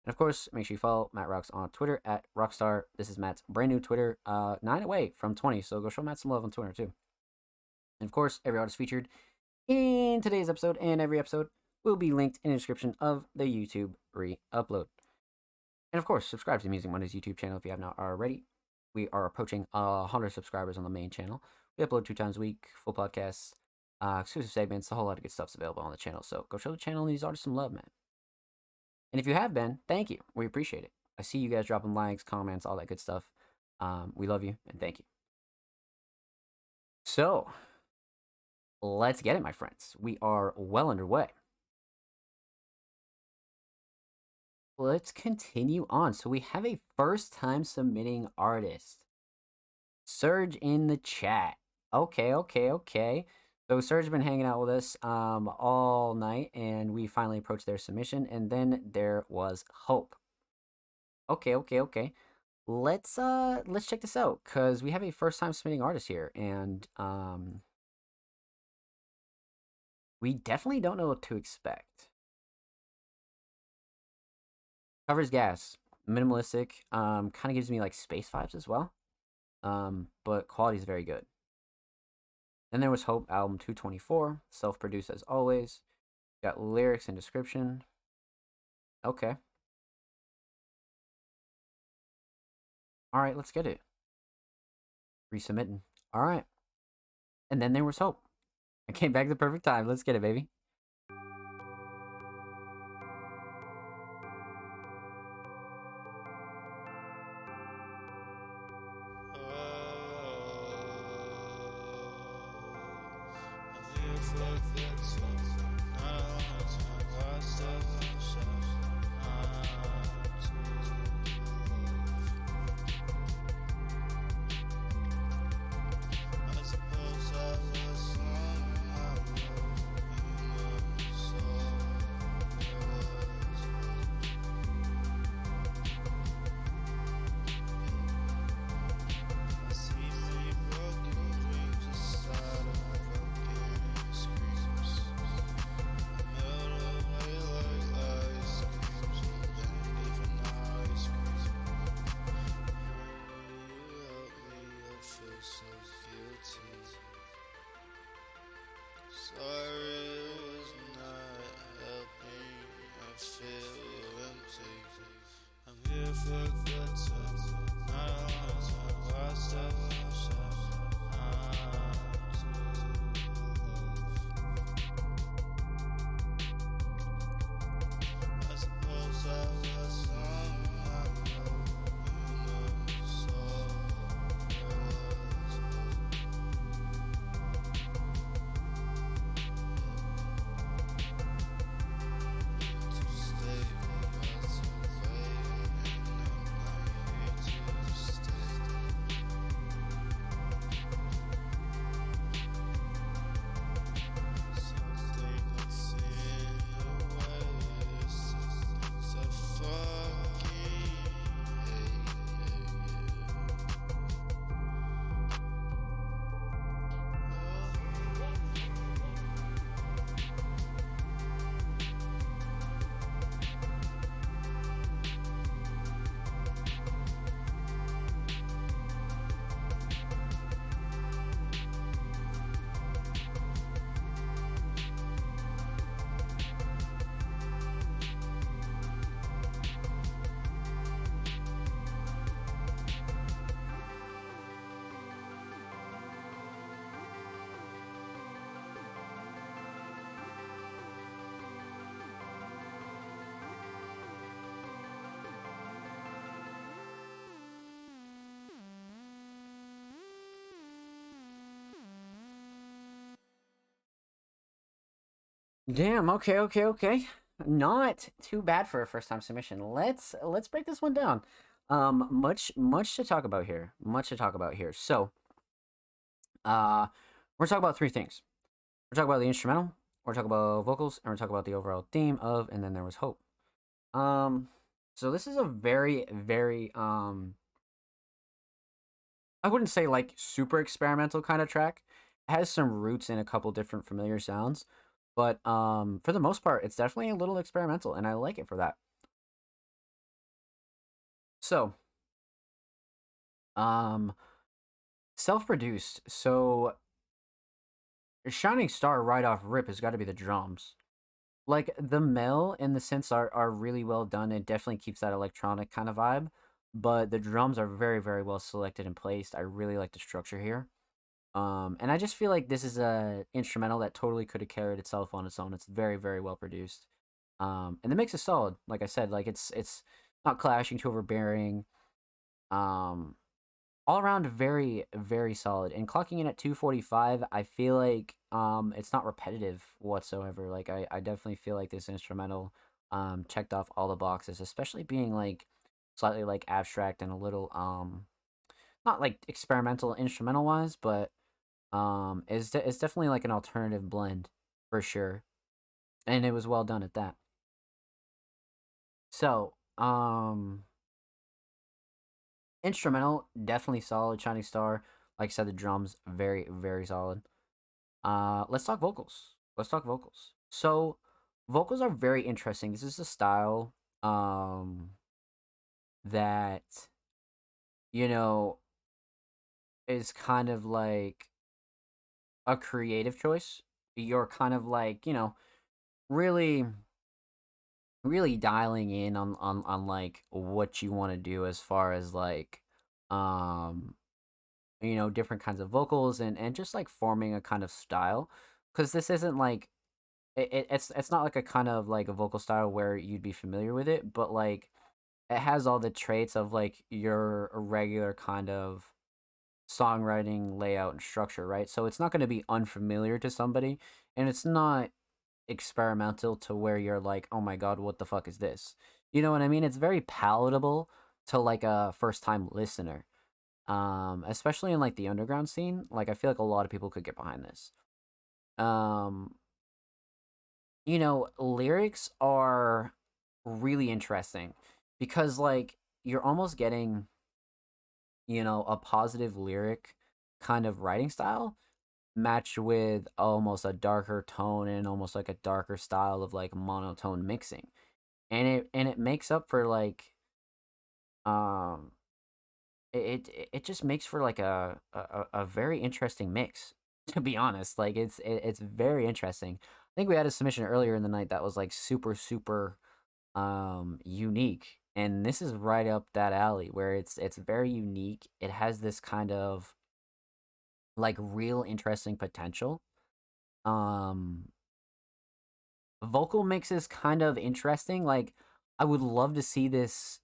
And of course, make sure you follow Matt Rocks on Twitter at Rockstar. This is Matt's brand new Twitter, 9 away from 20. So go show Matt some love on Twitter too. And of course, every artist featured in today's episode and every episode will be linked in the description of the YouTube re-upload. And of course, subscribe to the Music Mondays YouTube channel if you have not already. We are approaching 100 subscribers on the main channel. We upload 2 times a week, full podcasts, exclusive segments, a whole lot of good stuff's available on the channel. So go show the channel and these artists some love, man. And if you have been, thank you. We appreciate it. I see you guys dropping likes, comments, all that good stuff. We love you and thank you. So, let's get it, my friends. We are well underway. Let's continue on. So we have a first-time submitting artist. Surge in the chat. Okay. So Surge has been hanging out with us all night, and we finally approached their submission, and then there was Hope. Okay. Let's check this out, because we have a first-time submitting artist here, and we definitely don't know what to expect. Covers gas, minimalistic, kind of gives me like space vibes as well, but quality is very good. Then there was Hope, album 224, self-produced as always. Got lyrics and description. Okay. All right, let's get it. Resubmitting. All right. And then there was Hope. I came back at the perfect time. Let's get it, baby. Damn. Okay. Okay. Okay. Not too bad for a first time submission. Let's break this one down. Much to talk about here. Much to talk about here. So, we're talking about three things. We're talking about the instrumental. We're talking about vocals, and we're talking about the overall theme of "And Then There Was Hope." So this is a very, very I wouldn't say like super experimental kind of track. It has some roots in a couple different familiar sounds, but for the most part, it's definitely a little experimental, and I like it for that. So, um, self-produced. So, Shining Star right off rip has got to be the drums. Like the mel and the synths are really well done. It definitely keeps that electronic kind of vibe, but the drums are very, very well selected and placed. I really like the structure here. And I just feel like this is a instrumental that totally could have carried itself on its own. It's very, very well produced. And the mix is solid. Like I said, like it's not clashing too overbearing. Um, all around very, very solid. And clocking in at 245, I feel like it's not repetitive whatsoever. Like I definitely feel like this instrumental checked off all the boxes, especially being like slightly like abstract and a little not like experimental instrumental wise, but it's definitely like an alternative blend for sure, and it was well done at that. So, instrumental definitely solid. Shining Star, like I said, the drums very very solid. Let's talk vocals. Let's talk vocals. So, vocals are very interesting. This is a style that you know is kind of like a creative choice. You're kind of like, really really dialing in on like what you want to do as far as like um different kinds of vocals and just like forming a kind of style, because this isn't like it's not like a kind of like a vocal style where you'd be familiar with it, but like it has all the traits of like your regular kind of songwriting layout and structure, right? So it's not going to be unfamiliar to somebody, and it's not experimental to where you're like, "Oh my god, what the fuck is this?" You know what I mean? It's very palatable to like a first-time listener. Especially in like the underground scene, like I feel like a lot of people could get behind this. Um, lyrics are really interesting because like you're almost getting a positive lyric kind of writing style matched with almost a darker tone and almost like a darker style of like monotone mixing. And it makes up for like um it just makes for like a very interesting mix, to be honest. Like it's very interesting. I think we had a submission earlier in the night that was like super super unique, and this is right up that alley where it's very unique. It has this kind of like real interesting potential. um Vocal mix is kind of interesting. Like I would love to see this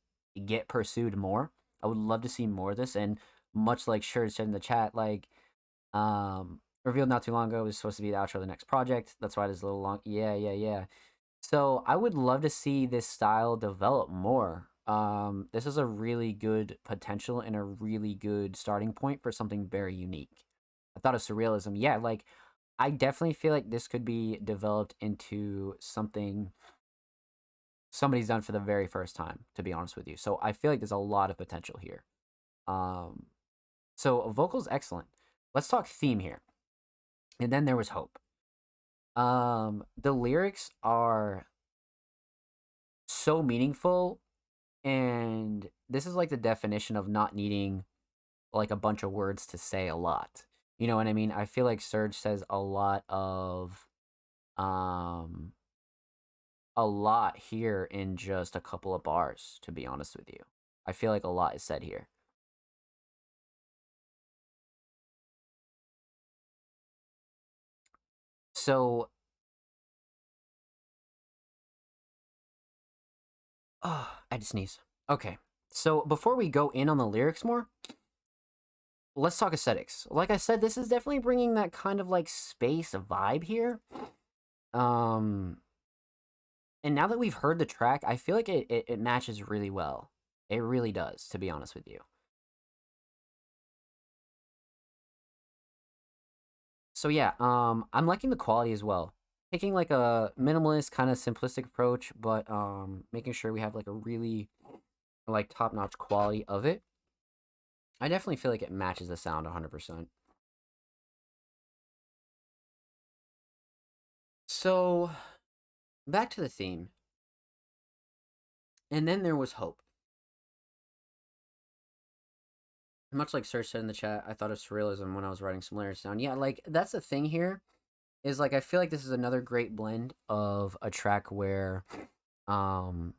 get pursued more. I would love to see more of this, and much like Shirt said in the chat, like revealed not too long ago, it was supposed to be the outro of the next project. That's why it is a little long. Yeah, yeah, yeah. So I would love to see this style develop more. This is a really good potential and a really good starting point for something very unique. I thought of surrealism. Yeah, like I definitely feel like this could be developed into something somebody's done for the very first time, to be honest with you. So I feel like there's a lot of potential here. Um, so vocals excellent. Let's talk theme here. And then there was hope. The lyrics are so meaningful, and this is like the definition of not needing like a bunch of words to say a lot. You know what I mean? I feel like Surge says um a lot here in just a couple of bars, to be honest with you. I feel like a lot is said here. So, oh, I had to sneeze. Okay. So, before we go in on the lyrics more, let's talk aesthetics. Like I said, this is definitely bringing that kind of like space vibe here. And now that we've heard the track, I feel like it matches really well. It really does, to be honest with you. So yeah, I'm liking the quality as well. Taking like a minimalist kind of simplistic approach, but making sure we have like a really like top-notch quality of it. I definitely feel like it matches the sound 100%. So, back to the theme. And then there was hope. Much like Serge said in the chat, I thought of surrealism when I was writing some lyrics down. Yeah, like, that's the thing here, is like, I feel like this is another great blend of a track where, you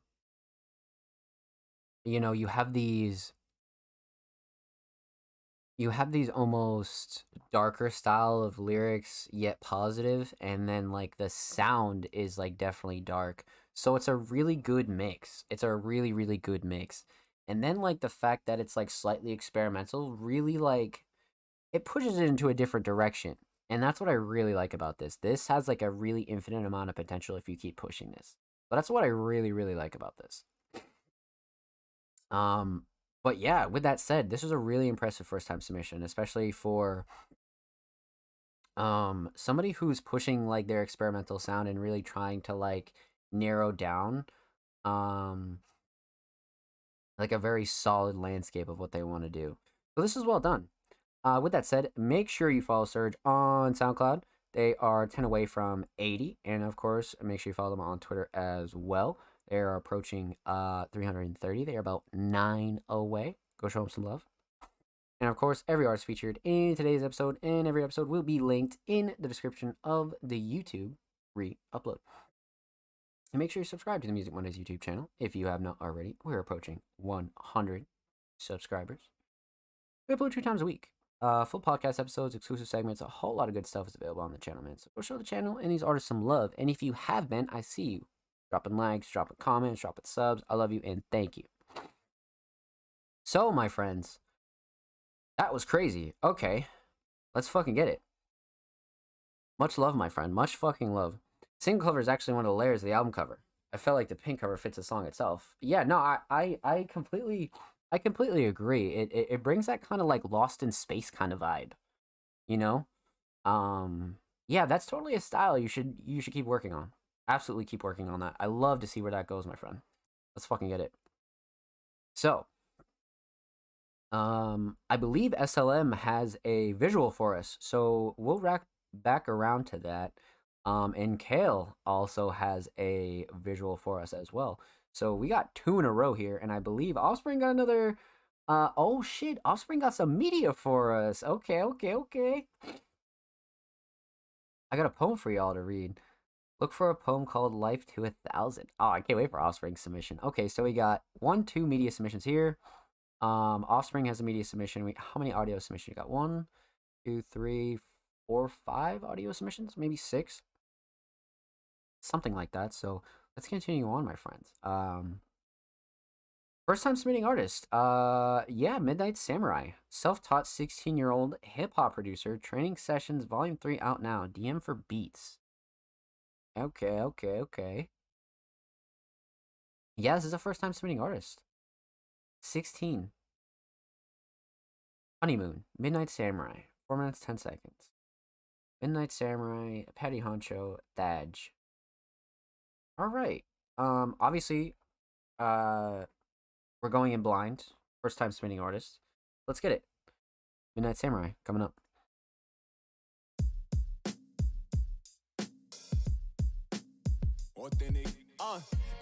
know, you have these almost darker style of lyrics, yet positive, and then like the sound is like definitely dark. So it's a really good mix. It's a really, really good mix. And then like the fact that it's like slightly experimental, really like it pushes it into a different direction. And that's what I really like about this. This has like a really infinite amount of potential if you keep pushing this. But that's what I really, really like about this. But yeah, with that said, this was a really impressive first time submission, especially for somebody who's pushing like their experimental sound and really trying to like narrow down like a very solid landscape of what they want to do. So this is well done. With that said, make sure you follow Serge on SoundCloud. They are 10 away from 80, and of course, make sure you follow them on Twitter as well. They are approaching 330. They are about 9 away. Go show them some love. And of course, every artist featured in today's episode and every episode will be linked in the description of the YouTube re-upload. And make sure you subscribe to the Music Mondays YouTube channel if you have not already. We're approaching 100 subscribers. We upload 2 times a week. Full podcast episodes, exclusive segments, a whole lot of good stuff is available on the channel, man. So go show the channel and these artists some love. And if you have been, I see you. Dropping likes, dropping comments, dropping subs. I love you and thank you. So, my friends, that was crazy. Okay, let's fucking get it. Much love, my friend. Much fucking love. Single cover is actually one of the layers of the album cover. I felt like the pink cover fits the song itself. Yeah, no, I completely agree. It brings that kind of like Lost in Space kind of vibe, you know. Yeah, that's totally a style you should keep working on. Absolutely keep working on that. I love to see where that goes, my friend. Let's fucking get it. So, I believe SLM has a visual for us, so we'll rack back around to that. And Kale also has a visual for us as well. So we got 2 in a row here, and I believe Offspring got another. Oh shit, Offspring got some media for us. Okay. I got a poem for y'all to read. Look for a poem called Life to 1,000. Oh, I can't wait for Offspring's submission. Okay, so we got 2 media submissions here. Offspring has a media submission. How many audio submissions? We got 1, 2, 3, 4, 5 audio submissions, maybe 6. Something like that. So let's continue on, my friends. First time submitting artist. Yeah, Midnight Samurai. Self-taught 16-year-old hip-hop producer. Training Sessions Volume 3 out now. DM for beats. Okay. Yeah, this is a first time submitting artist. 16. Honeymoon. Midnight Samurai. 4 minutes, 10 seconds. Midnight Samurai. Patty Honcho. Thadge. Alright. Obviously, we're going in blind. First time submitting artist. Let's get it. Midnight Samurai coming up. Authentic.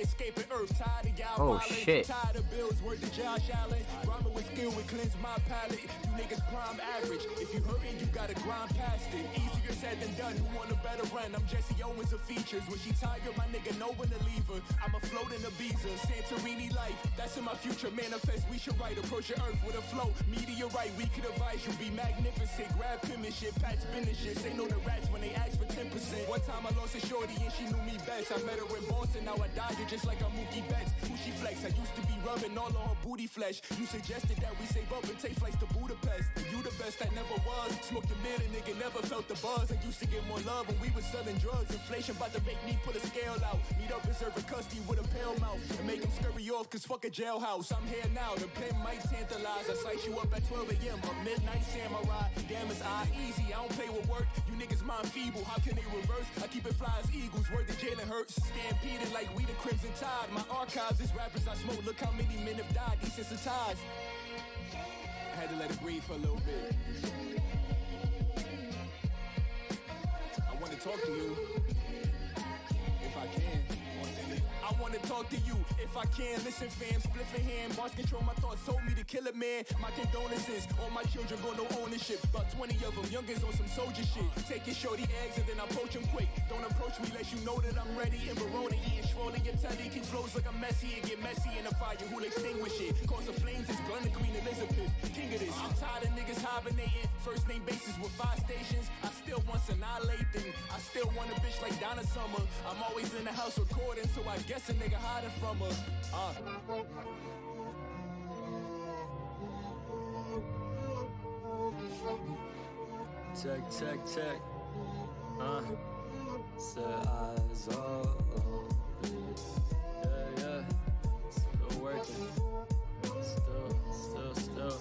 Escaping Earth, tired of y'all. Oh shit. Tired of bills, word to Josh Allen. Rhyming with skill, we cleanse my palate. You niggas prime average. If you hurting, you gotta grind past it. Easier said than done. Who want a better run? I'm Jesse Owens of features. When she tired, my nigga know when to leave her. I'm afloat in Ibiza, Santorini life. That's in my future. Manifest, we should write. Approach your Earth with a flow. Meteorite, we could advise you. Be magnificent. Grab penmanship, patch finishes. Say no to rats when they ask for 10%. One time I lost a shorty and she knew me best. I met her in Boston, now I dodge her just like I'm Mookie Betts. Who she flex? I used to be rubbing all on her booty flesh. You suggested that we save up and take flights to Budapest. And you the best I never was. Smoked a mid, a nigga never felt the buzz. I used to get more love when we was selling drugs. Inflation about to make me pull a scale out. Meet up reserve a custody with a pale mouth. And make him scurry off, cause fuck a jailhouse. I'm here now, the pen might tantalize. I slice you up at 12 a.m. A midnight samurai. Damn, it's easy. I don't play with work. You niggas mind feeble. How can they reverse? I keep it fly as eagles. Word to Jalen Hurts. Stampeded like we the Crimson Tide. My archives is rappers I smoke. Look how many men have died. Desensitized. I had to let it breathe for a little bit. I want to talk to you. If I can. I wanna talk to you if I can. Listen, fam, split a hand. Boss control my thoughts, told me to kill a man. My condolences, all my children got no ownership. About 20 of them, youngins on some soldier shit. Taking shorty eggs and then I poach them quick. Don't approach me unless you know that I'm ready. In Verona, eating swollen your telly. Keep flows like I'm messy and get messy in the fire. Who'll extinguish it? Cause the flames is burning Queen Elizabeth. King of this. I'm tired of niggas hibernating. First name basis with 5 stations. I still want annihilate them. I still want a bitch like Donna Summer. I'm always in the house recording, so I guess a nigga hiding from her. Check, check, check. Set eyes off. Yeah. Still working. Still.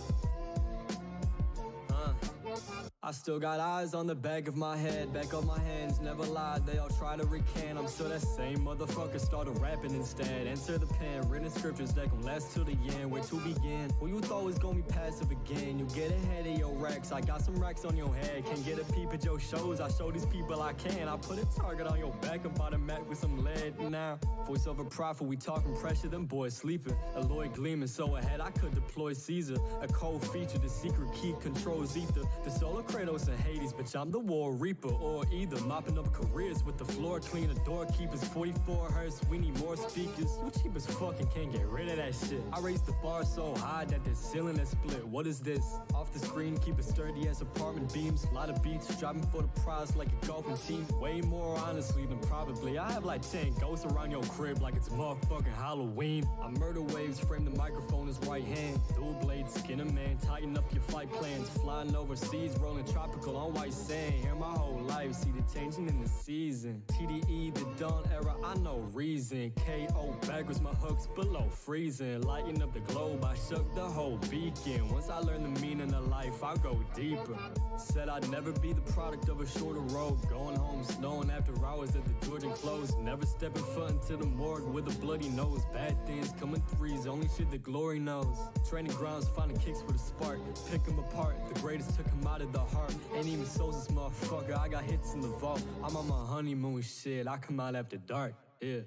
I still got eyes on the back of my head, back of my hands, never lied, they all try to recant. I'm still that same motherfucker, started rapping instead. Answer the pen, written scriptures that gon' last till the end. Where to begin? Who you thought was gonna be passive again? You get ahead of your racks, I got some racks on your head. Can't get a peep at your shows, I show these people I can. I put a target on your back, I'm about to mat with some lead now. Voice over profit, we talking pressure, them boys sleeping. Alloy gleaming, so ahead I could deploy Caesar. A cold feature, the secret key controls ether. The solar Kratos and Hades, bitch, I'm the War Reaper. Or either, mopping up careers with the floor cleaner, doorkeepers. 44 hertz, we need more speakers. You cheap as fucking can't get rid of that shit. I raised the bar so high that the ceiling is split. What is this? Off the screen, keep it sturdy as apartment beams. Lot of beats, driving for the prize like a golfing team. Way more honestly than probably. I have like 10 ghosts around your crib like it's motherfucking Halloween. I murder waves, frame the microphone as right hand. Dual blade, skin a man, tighten up your flight plans. Flying overseas, rolling tropical on white sand. Here my whole life, see the changing in the season. TDE, the dawn era, I know reason. KO backwards, my hooks below freezing. Lighting up the globe, I shook the whole beacon. Once I learned the meaning of life, I'll go deeper. Said I'd never be the product of a shorter road. Going home, snowing after hours at the Georgian close. Never stepping foot into the morgue with a bloody nose. Bad things coming threes, only shit the glory knows. Training grounds, finding kicks with a spark. Pick them apart, the greatest took them out of the heart. Ain't even souls this motherfucker, I got hits in the vault. I'm on my honeymoon shit, I come out after dark, yeah.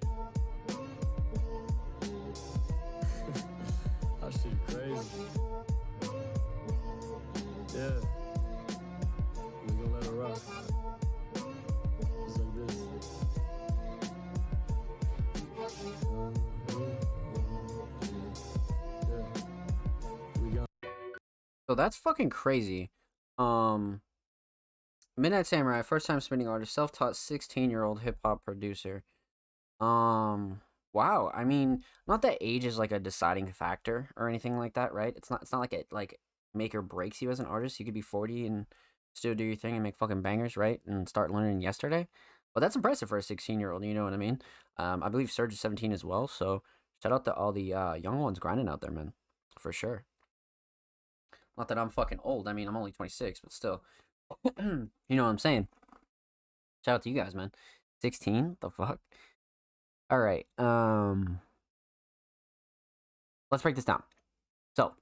That shit crazy. Yeah. We gonna let it rock. Just like this. Yeah. We got. So that's fucking crazy. Midnight Samurai, first time spinning artist, self-taught 16-year-old hip-hop producer. Wow. I mean, not that age is like a deciding factor or anything like that, right? It's not like it like make or breaks you as an artist. You could be 40 and still do your thing and make fucking bangers, right? And start learning yesterday. But that's impressive for a 16-year-old, you know what I mean? I believe Surge is 17 as well, so shout out to all the young ones grinding out there, man. For sure. Not that I'm fucking old. I mean, I'm only 26, but still. You know what I'm saying? Shout out to you guys, man. 16? The fuck? Alright, let's break this down. So,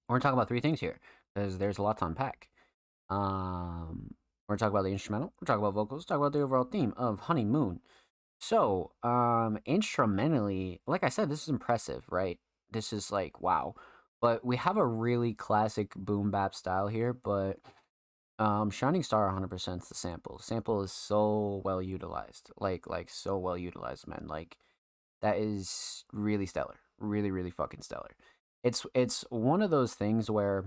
we're gonna talk about 3 things here, because there's a lot to unpack. We're gonna talk about the instrumental, we're talk about vocals, talk about the overall theme of Honeymoon. So, instrumentally, like I said, this is impressive, right? This is like, wow. But we have a really classic boom bap style here, but Shining Star 100% is the sample. Sample is so well utilized. Like so well utilized, man. Like that is really stellar. Really, really fucking stellar. It's one of those things where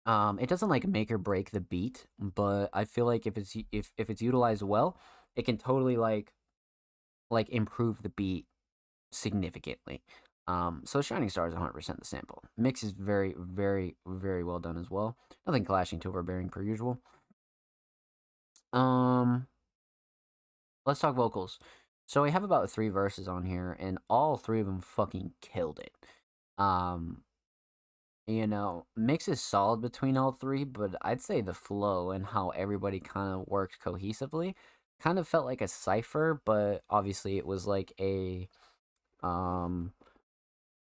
it doesn't like make or break the beat, but I feel like if it's utilized well, it can totally like improve the beat significantly. So Shining Star is 100% the sample. Mix is very, very, very well done as well. Nothing clashing to overbearing per usual. Let's talk vocals. So we have about 3 verses on here, and all 3 of them fucking killed it. Um, Mix is solid between all 3, but I'd say the flow and how everybody kind of worked cohesively kind of felt like a cipher, but obviously it was like a um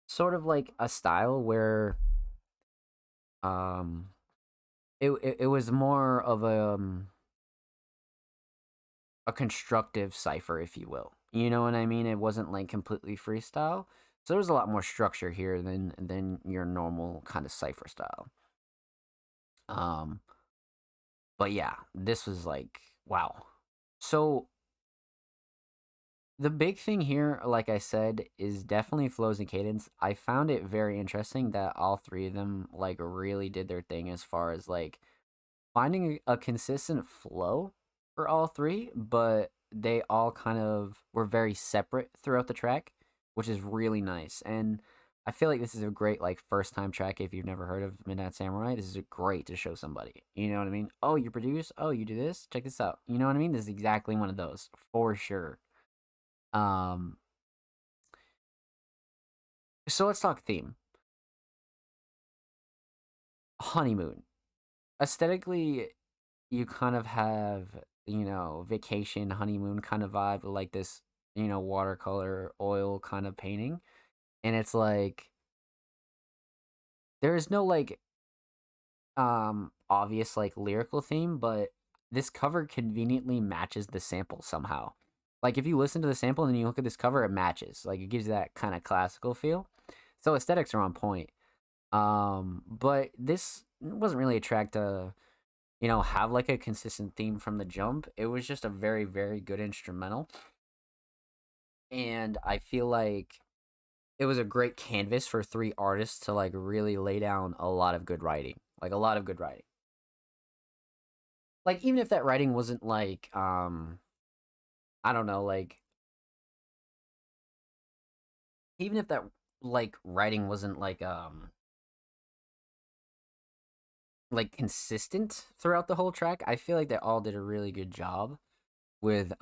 sort of like a style where um it was more of a constructive cipher, if you will. You know what I mean? It wasn't like completely freestyle. So there was a lot more structure here than your normal kind of cipher style. Um, but yeah, this was like wow. So the big thing here, like I said, is definitely flows and cadence. I found it very interesting that all 3 of them like really did their thing as far as like finding a consistent flow for all 3, but they all kind of were very separate throughout the track, which is really nice. And I feel like this is a great like first time track if you've never heard of Midnight Samurai. This is great to show somebody. You know what I mean? Oh, you produce? Oh, you do this? Check this out. You know what I mean? This is exactly one of those for sure. Um so let's talk theme. Honeymoon. Aesthetically, you kind of have, vacation, honeymoon kind of vibe, like this, watercolor oil kind of painting. And it's like there is no like obvious like lyrical theme, but this cover conveniently matches the sample somehow. Like if you listen to the sample and then you look at this cover, it matches. Like it gives you that kind of classical feel. So aesthetics are on point. But this wasn't really a track to, have like a consistent theme from the jump. It was just a very, very good instrumental. And I feel like it was a great canvas for 3 artists to like really lay down a lot of good writing. Like a lot of good writing. Like even if that writing wasn't like I don't know, like even if that like writing wasn't like consistent throughout the whole track, I feel like they all did a really good job with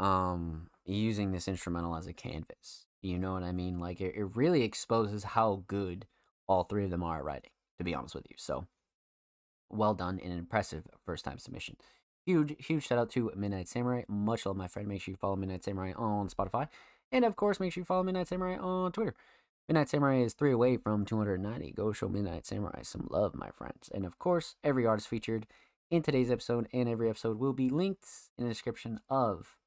using this instrumental as a canvas. You know what I mean? Like it really exposes how good all 3 of them are at writing, to be honest with you. So well done and an impressive first time submission. Huge shout out to Midnight Samurai. Much love, my friend. Make sure you follow Midnight Samurai on Spotify. And of course, make sure you follow Midnight Samurai on Twitter. Midnight Samurai is 3 away from 290. Go show Midnight Samurai some love, my friends. And of course, every artist featured in today's episode and every episode will be linked in the description of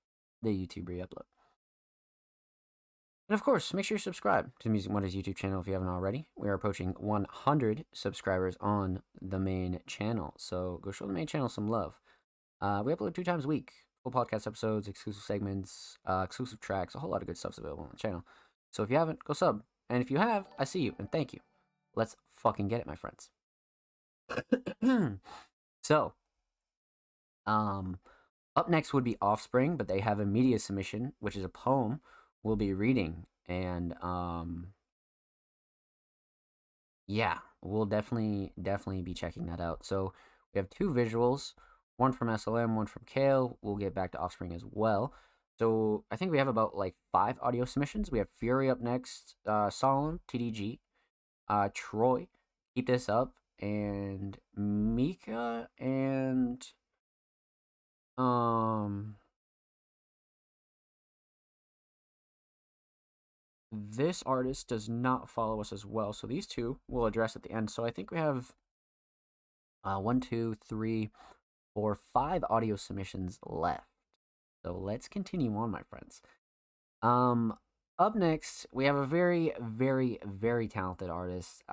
the YouTube re-upload. And of course, make sure you subscribe to the Music Mondays YouTube channel if you haven't already. We are approaching 100 subscribers on the main channel, so go show the main channel some love. We upload 2 times a week. Full podcast episodes, exclusive segments, exclusive tracks, a whole lot of good stuff's available on the channel. So if you haven't, go sub. And if you have, I see you, and thank you. Let's fucking get it, my friends. So, up next would be Offspring, but they have a media submission, which is a poem we'll be reading. And, yeah, we'll definitely be checking that out. So, we have 2 visuals. One from SLM, one from Kale. We'll get back to Offspring as well. So I think we have about like 5 audio submissions. We have Fury up next, Solemn, TDG, Troy, Keep This Up, and Mika, and this artist does not follow us as well. So these 2 we'll address at the end. So I think we have 1, 2, 3, 4, 5 audio submissions left. So let's continue on, my friends. Up next, we have a very, very, very talented artist.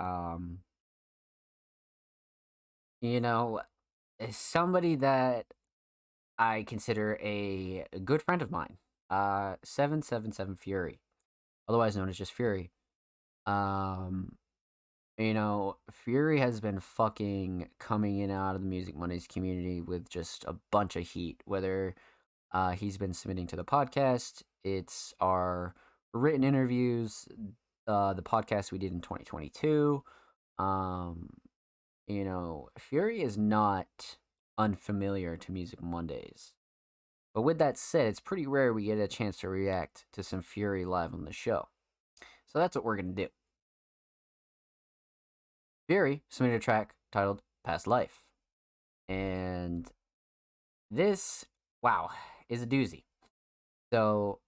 Somebody that I consider a good friend of mine. 777 Fury, otherwise known as just Fury. Fury has been fucking coming in and out of the Music Mondays community with just a bunch of heat. Whether he's been submitting to the podcast, it's our written interviews, the podcast we did in 2022. Fury is not unfamiliar to Music Mondays. But with that said, it's pretty rare we get a chance to react to some Fury live on the show. So that's what we're going to do. Fury submitted a track titled Past Life. And this, wow, is a doozy. So,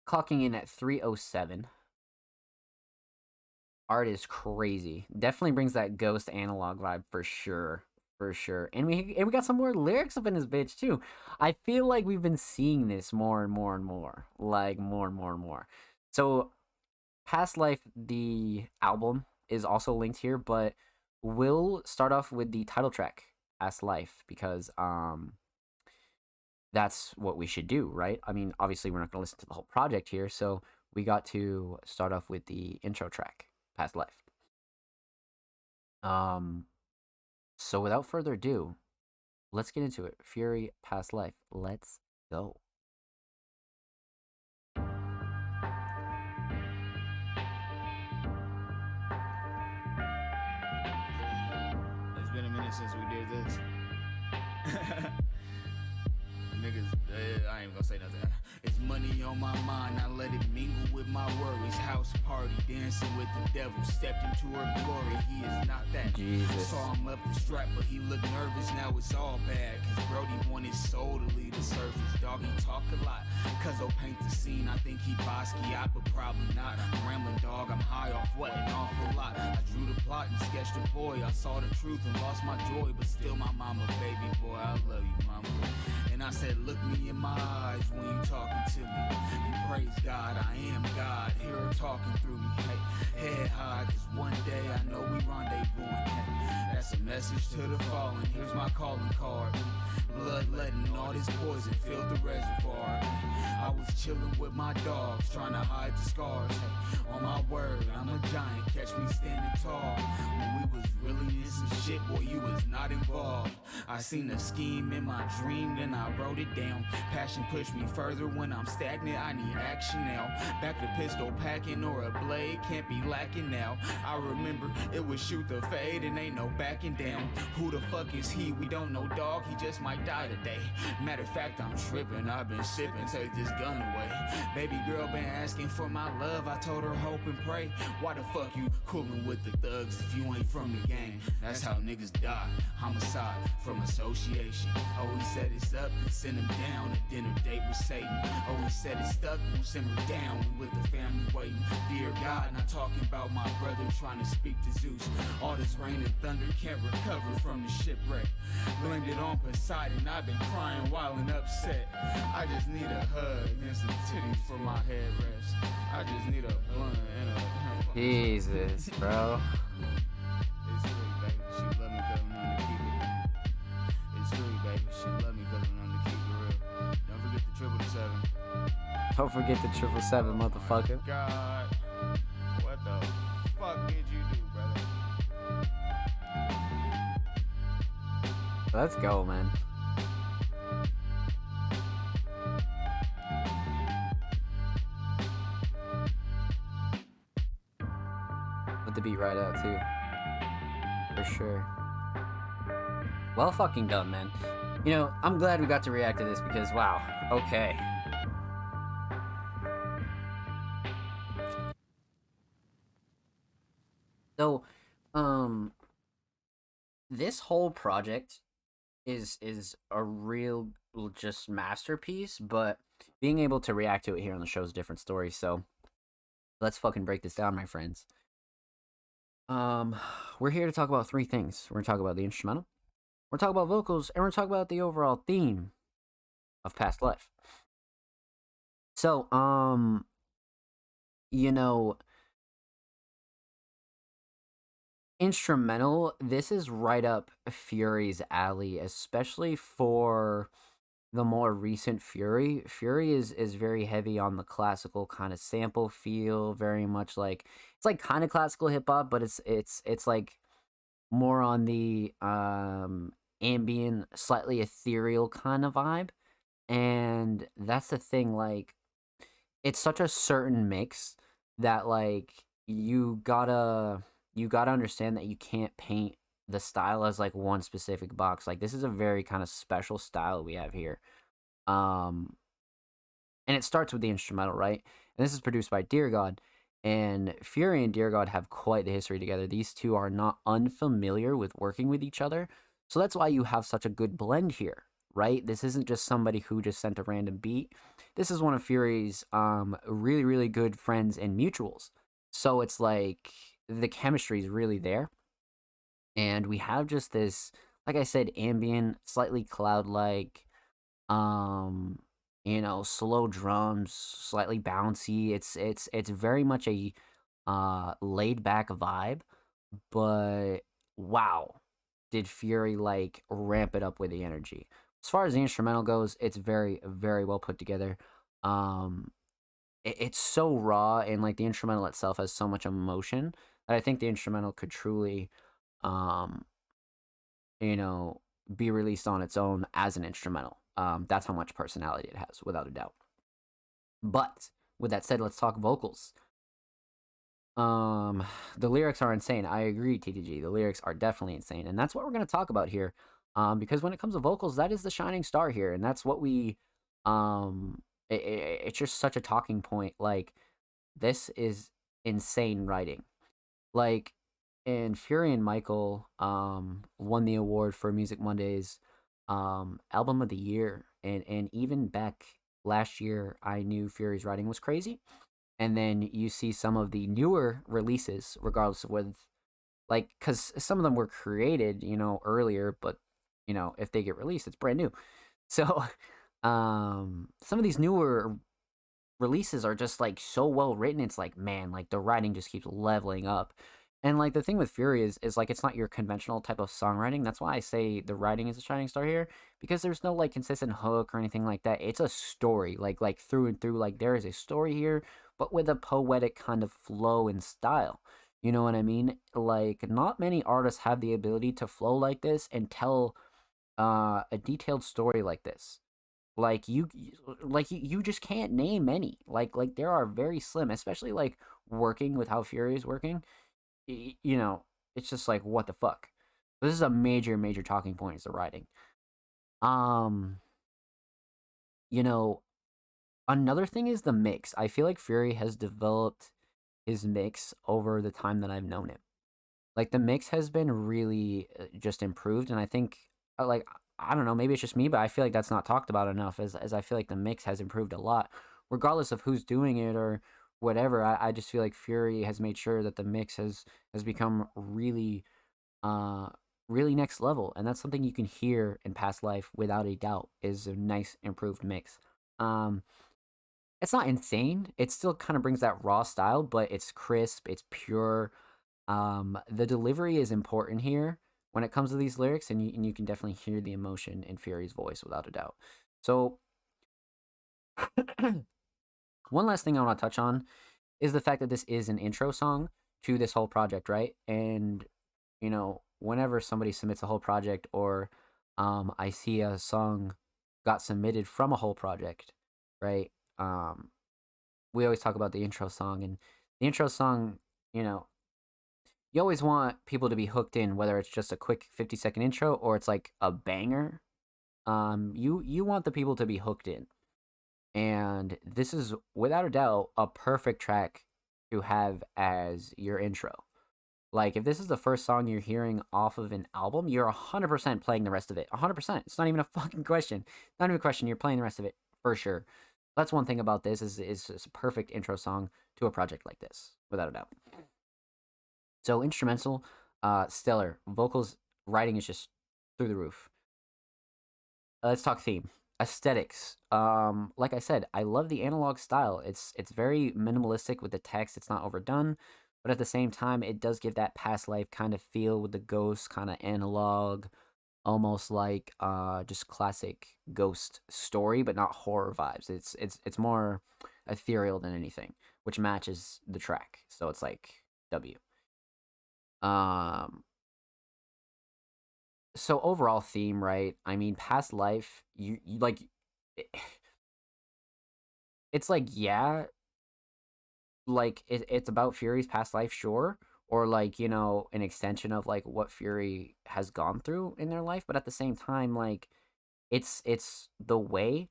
clocking in at 3:07. Art is crazy. Definitely brings that Ghost analog vibe for sure. For sure. And we got some more lyrics up in this bitch too. I feel like we've been seeing this more and more and more. Like more and more and more. So Past Life, the album, is also linked here, but we'll start off with the title track, Past Life, because that's what we should do, right? I mean, obviously we're not gonna listen to the whole project here, so we got to start off with the intro track, Past Life. So without further ado, let's get into it. Fury, Past Life. Let's go. It's been a minute since we did this. Niggas, I ain't gonna say nothing. It's money on my mind, I let it mingle with my worries. House party, dancing with the devil, stepped into her glory. He is not that. Jesus. Saw him up the strap, but he looked nervous. Now it's all bad, cause Brody wanted soul to leave the surface. Dog, he talk a lot, cause I'll paint the scene. I think he Basquiat, but probably not. I'm rambling, dog, I'm high off what? An awful lot. I drew the plot and sketched the boy. I saw the truth and lost my joy, but still my mama, baby boy, I love you, mama. And I said, look me in my eyes when you talking to me. You praise God, I am God. Hear her talking through me. Hey, head high, cause one day I know we rendezvousing. Hey, that's a message to the fallen. Here's my calling card. Bloodletting, all this poison filled the reservoir. I was chilling with my dogs, trying to hide the scars. Hey, on my word, I'm a giant, catch me standing tall. When we was really in some shit, boy, you was not involved. I seen a scheme in my dream, then I wrote it down. Passion pushed me further. When I'm stagnant, I need action now. Back to pistol packing or a blade, can't be lacking now. I remember it was shoot the fade and ain't no backing down. Who the fuck is he? We don't know, dog, he just might die today. Matter of fact, I'm tripping, I've been sipping, take this gun away. Baby girl been asking for my love, I told her hope and pray. Why the fuck you coolin' with the thugs if you ain't from the gang? That's how niggas die, homicide from association. Oh, he said it's up and send him down. A dinner date with Satan. Oh, he said it's stuck, we'll simmer down. We with the family waiting. Dear God, not talking about my brother trying to speak to Zeus. All this rain and thunder can't recover from the shipwreck. Blamed it on Poseidon, I've been crying while and upset. I just need a hug and some titties for my headrest. I just need a blunt and a... Jesus, bro. It's sweet, baby. She love me cause I'm known to keep it. It's sweet, baby. She love me cause I'm known to keep it real. Don't forget the 777. Don't forget the 777, motherfucker. Oh God. What the fuck did you do, brother? Let's go, man. With the beat right out, too. For sure. Well fucking done, man. You know, I'm glad we got to react to this because, wow, okay. So, this whole project is a real just masterpiece, but being able to react to it here on the show is a different story, so let's fucking break this down, my friends. We're here to talk about three things. We're gonna talk about the instrumental, we're gonna talk about vocals, and we're gonna talk about the overall theme of Past Life. So, you know, instrumental, this is right up Fury's alley, especially for the more recent Fury. Fury is very heavy on the classical kind of sample feel, very much like it's like kind of classical hip hop, but it's like more on the ambient, slightly ethereal kind of vibe. And that's the thing, like, it's such a certain mix that, like, you gotta understand that you can't paint the style as like one specific box. Like, this is a very kind of special style we have here. Um and it starts with the instrumental, right? And this is produced by Dear God. And Fury and Dear God have quite the history together. These two are not unfamiliar with working with each other. So that's why you have such a good blend here, right? This isn't just somebody who just sent a random beat. This is one of Fury's really, really good friends and mutuals. So it's like the chemistry is really there. And we have just this, like I said, ambient, slightly cloud like, um slow drums, slightly bouncy. It's very much a laid back vibe, but wow, did Fury like ramp it up with the energy. As far as the instrumental goes, it's very, very well put together. um it's so raw, and like the instrumental itself has so much emotion that I think the instrumental could truly um you know, be released on its own as an instrumental. That's how much personality it has, without a doubt. But with that said, let's talk vocals. Um, the lyrics are insane. I agree, TTG. The lyrics are definitely insane, and that's what we're gonna talk about here. Because when it comes to vocals, that is the shining star here, and that's what we, um, it's just such a talking point. Like, this is insane writing. Like, and Fury and Michael won the award for Music Monday's album of the year, and even back last year I knew Fury's writing was crazy. And then you see some of the newer releases, regardless of whether, like, because some of them were created, earlier, but if they get released, it's brand new. So some of these newer releases are just like so well written. It's like, man, like the writing just keeps leveling up. And like the thing with Fury is like it's not your conventional type of songwriting. That's why I say the writing is a shining star here, because there's no like consistent hook or anything like that. It's a story, like through and through. Like, there is a story here, but with a poetic kind of flow and style. You know what I mean? Like, not many artists have the ability to flow like this and tell a detailed story like this. Like, you just can't name any. Like there are very slim, especially like working with how Fury is working. You know, it's just like, what the fuck. This is a major, major talking point, is the writing. Um, you know, Another thing is the mix. I feel like Fury has developed his mix over the time that I've known him. Like, the mix has been really just improved, and I think like, I don't know, maybe it's just me, but I feel like that's not talked about enough. As I feel like the mix has improved a lot, regardless of who's doing it or whatever. I just feel like Fury has made sure that the mix has become really uh really next level, and that's something you can hear in Past Life without a doubt, is a nice improved mix. Um, it's not insane. It still kind of brings that raw style, but it's crisp, it's pure. The delivery is important here when it comes to these lyrics, and you can definitely hear the emotion in Fury's voice without a doubt. So, one last thing I want to touch on is the fact that this is an intro song to this whole project, right? And whenever somebody submits a whole project, or I see a song got submitted from a whole project, right? We always talk about the intro song, and the intro song, you know, you always want people to be hooked in, whether it's just a quick 50-second intro or it's like a banger. You want the people to be hooked in, and this is without a doubt a perfect track to have as your intro. Like, if this is the first song you're hearing off of an album, you're 100% playing the rest of it. 100%. It's not even a fucking question. Not even a question. You're playing the rest of it for sure. That's one thing about this, is it's a perfect intro song to a project like this, without a doubt. So, instrumental, stellar. Vocals, writing is just through the roof. Let's talk theme. Aesthetics. Like I said, I love the analog style. It's very minimalistic with the text. It's not overdone, but at the same time, it does give that past life kind of feel with the ghost, kind of analog, almost like just classic ghost story, but not horror vibes. It's more ethereal than anything, which matches the track. So it's like W. Um, so overall theme, right? I mean, past life, you like it, it's like, yeah, like it's about Fury's past life, sure, or like, you know, an extension of like what Fury has gone through in their life, but at the same time, like it's the way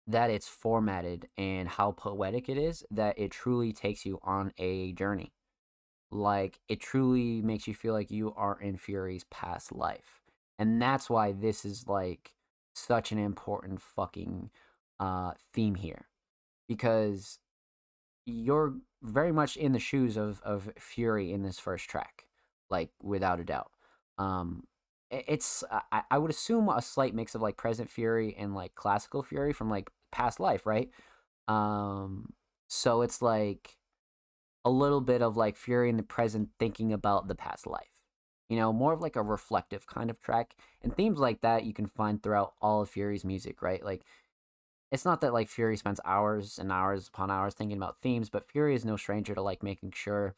that it's formatted and how poetic it is that it truly takes you on a journey. Like it truly makes you feel like you are in Fury's past life. And that's why this is like such an important fucking theme here. Because you're very much in the shoes of Fury in this first track, like without a doubt. Um, it's I would assume a slight mix of like present Fury and like classical Fury from like past life, right? Um, so it's like a little bit of like Fury in the present thinking about the past life. You know, more of like a reflective kind of track. And themes like that you can find throughout all of Fury's music, right? Like it's not that like Fury spends hours and hours upon hours thinking about themes, but Fury is no stranger to like making sure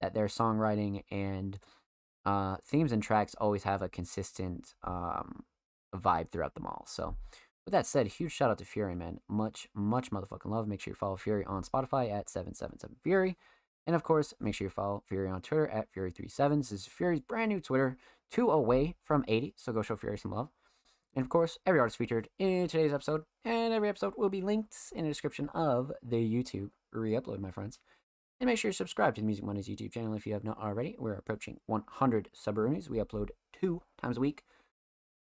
that their songwriting and themes and tracks always have a consistent vibe throughout them all. So with that said, huge shout out to Fury, man. Much motherfucking love. Make sure you follow Fury on Spotify at 777 Fury. And of course, make sure you follow Fury on Twitter at Fury37. This is Fury's brand new Twitter, 2 away from 80. So go show Fury some love. And of course, every artist featured in today's episode and every episode will be linked in the description of the YouTube re-upload, my friends. And make sure you subscribe to the Music Mondays YouTube channel if you have not already. We're approaching 100 sub-roonies. We upload 2 times a week.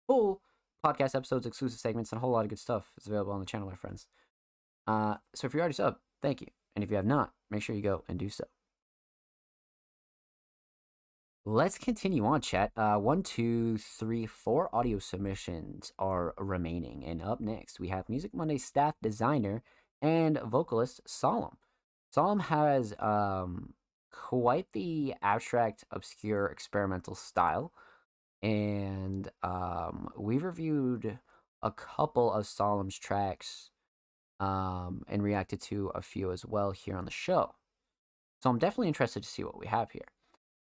Full podcast episodes, exclusive segments, and a whole lot of good stuff is available on the channel, my friends. So if you're already sub, thank you. And if you have not, make sure you go and do so. Let's continue on, chat. 1, 2, 3, 4 audio submissions are remaining. And up next, we have Music Monday staff designer and vocalist Solemn. Solemn has quite the abstract, obscure, experimental style. And we've reviewed a couple of Solemn's tracks and reacted to a few as well here on the show. So I'm definitely interested to see what we have here.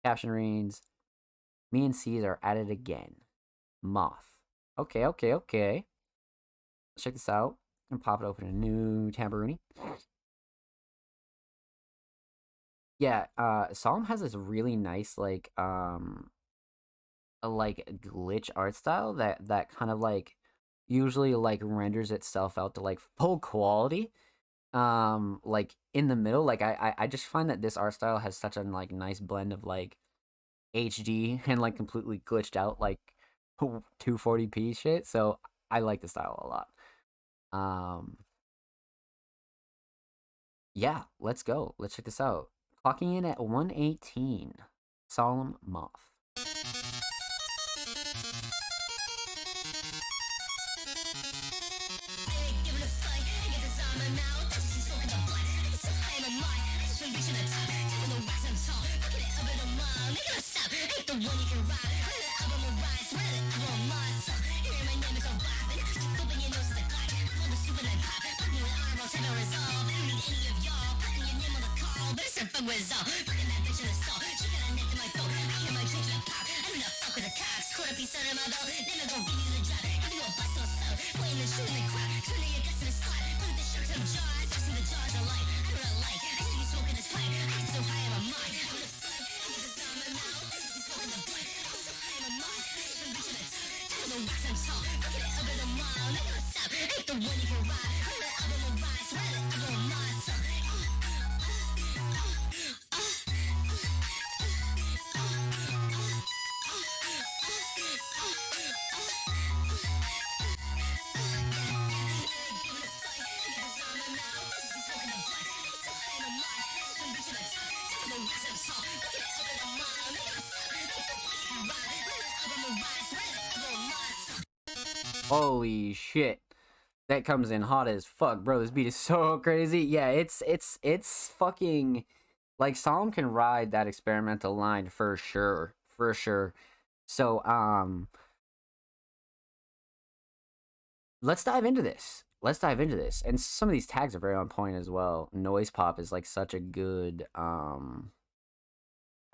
Caption reads, "Me and C's are at it again. Moth." Okay. Let's check this out. And pop it open a new Tambourine. Yeah, Solemn has this really nice like glitch art style that kind of like usually like renders itself out to like full quality. Like in the middle, like I just find that this art style has such a like nice blend of like HD and like completely glitched out like 240p shit. So I like the style a lot. Yeah, let's go. Let's check this out. Clocking in at 118. Solemn Moth. Holy shit. That comes in hot as fuck, bro. This beat is so crazy. Yeah, it's fucking like Solemn can ride that experimental line for sure. For sure. So let's dive into this. And some of these tags are very on point as well. Noise pop is like such a good I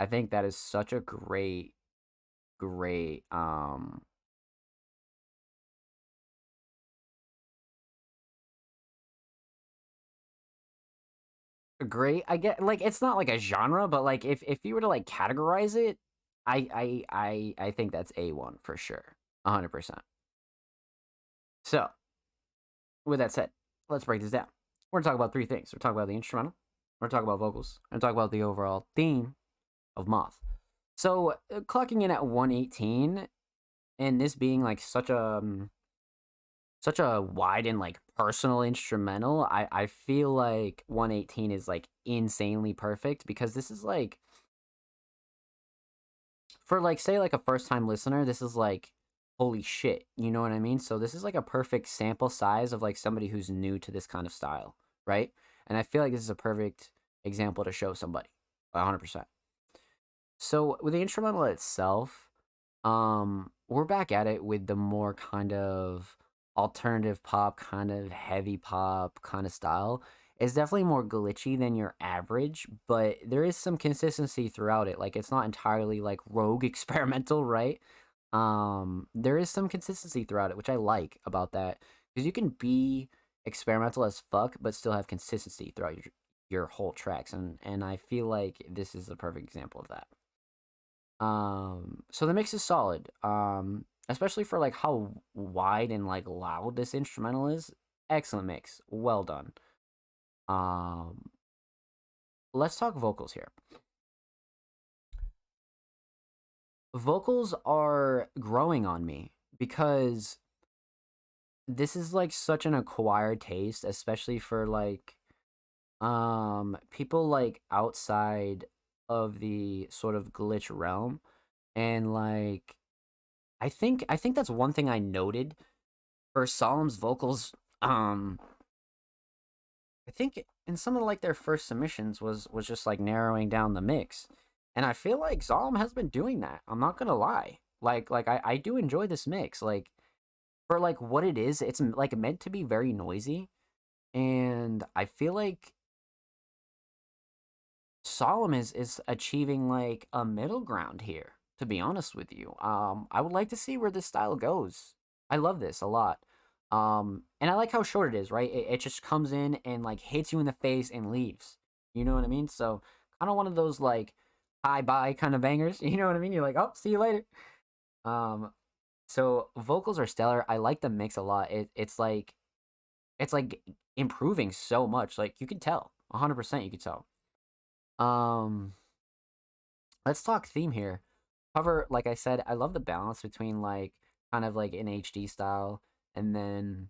think that is such a great great. I get like it's not like a genre, but like if you were to like categorize it, I think that's A1 for sure. 100%. So, with that said, let's break this down. We're gonna talk about three things. We're talking about the instrumental, we're talking about vocals, and talk about the overall theme of Moth. So, clocking in at 118, and this being like such a wide and like personal instrumental, I feel like 118 is like insanely perfect because this is like for like say like a first time listener, this is like holy shit, you know what I mean? So this is like a perfect sample size of like somebody who's new to this kind of style, right? And I feel like this is a perfect example to show somebody 100%. So with the instrumental itself, we're back at it with the more kind of alternative pop, kind of heavy pop kind of style. It's definitely more glitchy than your average, but there is some consistency throughout it. Like it's not entirely like rogue experimental, right? There is some consistency throughout it, which I like about that because you can be experimental as fuck, but still have consistency throughout your whole tracks, and I feel like this is a perfect example of that. So the mix is solid. Especially for like how wide and like loud this instrumental is. Excellent mix. Well done. Let's talk vocals here. Vocals are growing on me because this is like such an acquired taste, especially for like people like outside of the sort of glitch realm. And like I think that's one thing I noted for Solemn's vocals. I think in some of like their first submissions was just like narrowing down the mix, and I feel like Solemn has been doing that. I'm not gonna lie. Like I do enjoy this mix. Like for like what it is, it's like meant to be very noisy, and I feel like Solemn is achieving like a middle ground here, to be honest with you. I would like to see where this style goes. I love this a lot. And I like how short it is, right? It just comes in and like hits you in the face and leaves. You know what I mean? So kind of one of those like hi bye kind of bangers. You know what I mean? You're like, oh, see you later. So vocals are stellar. I like the mix a lot. It's like improving so much. Like you can tell, 100% you can tell. Um, let's talk theme here. However, like I said, I love the balance between like kind of like an HD style and then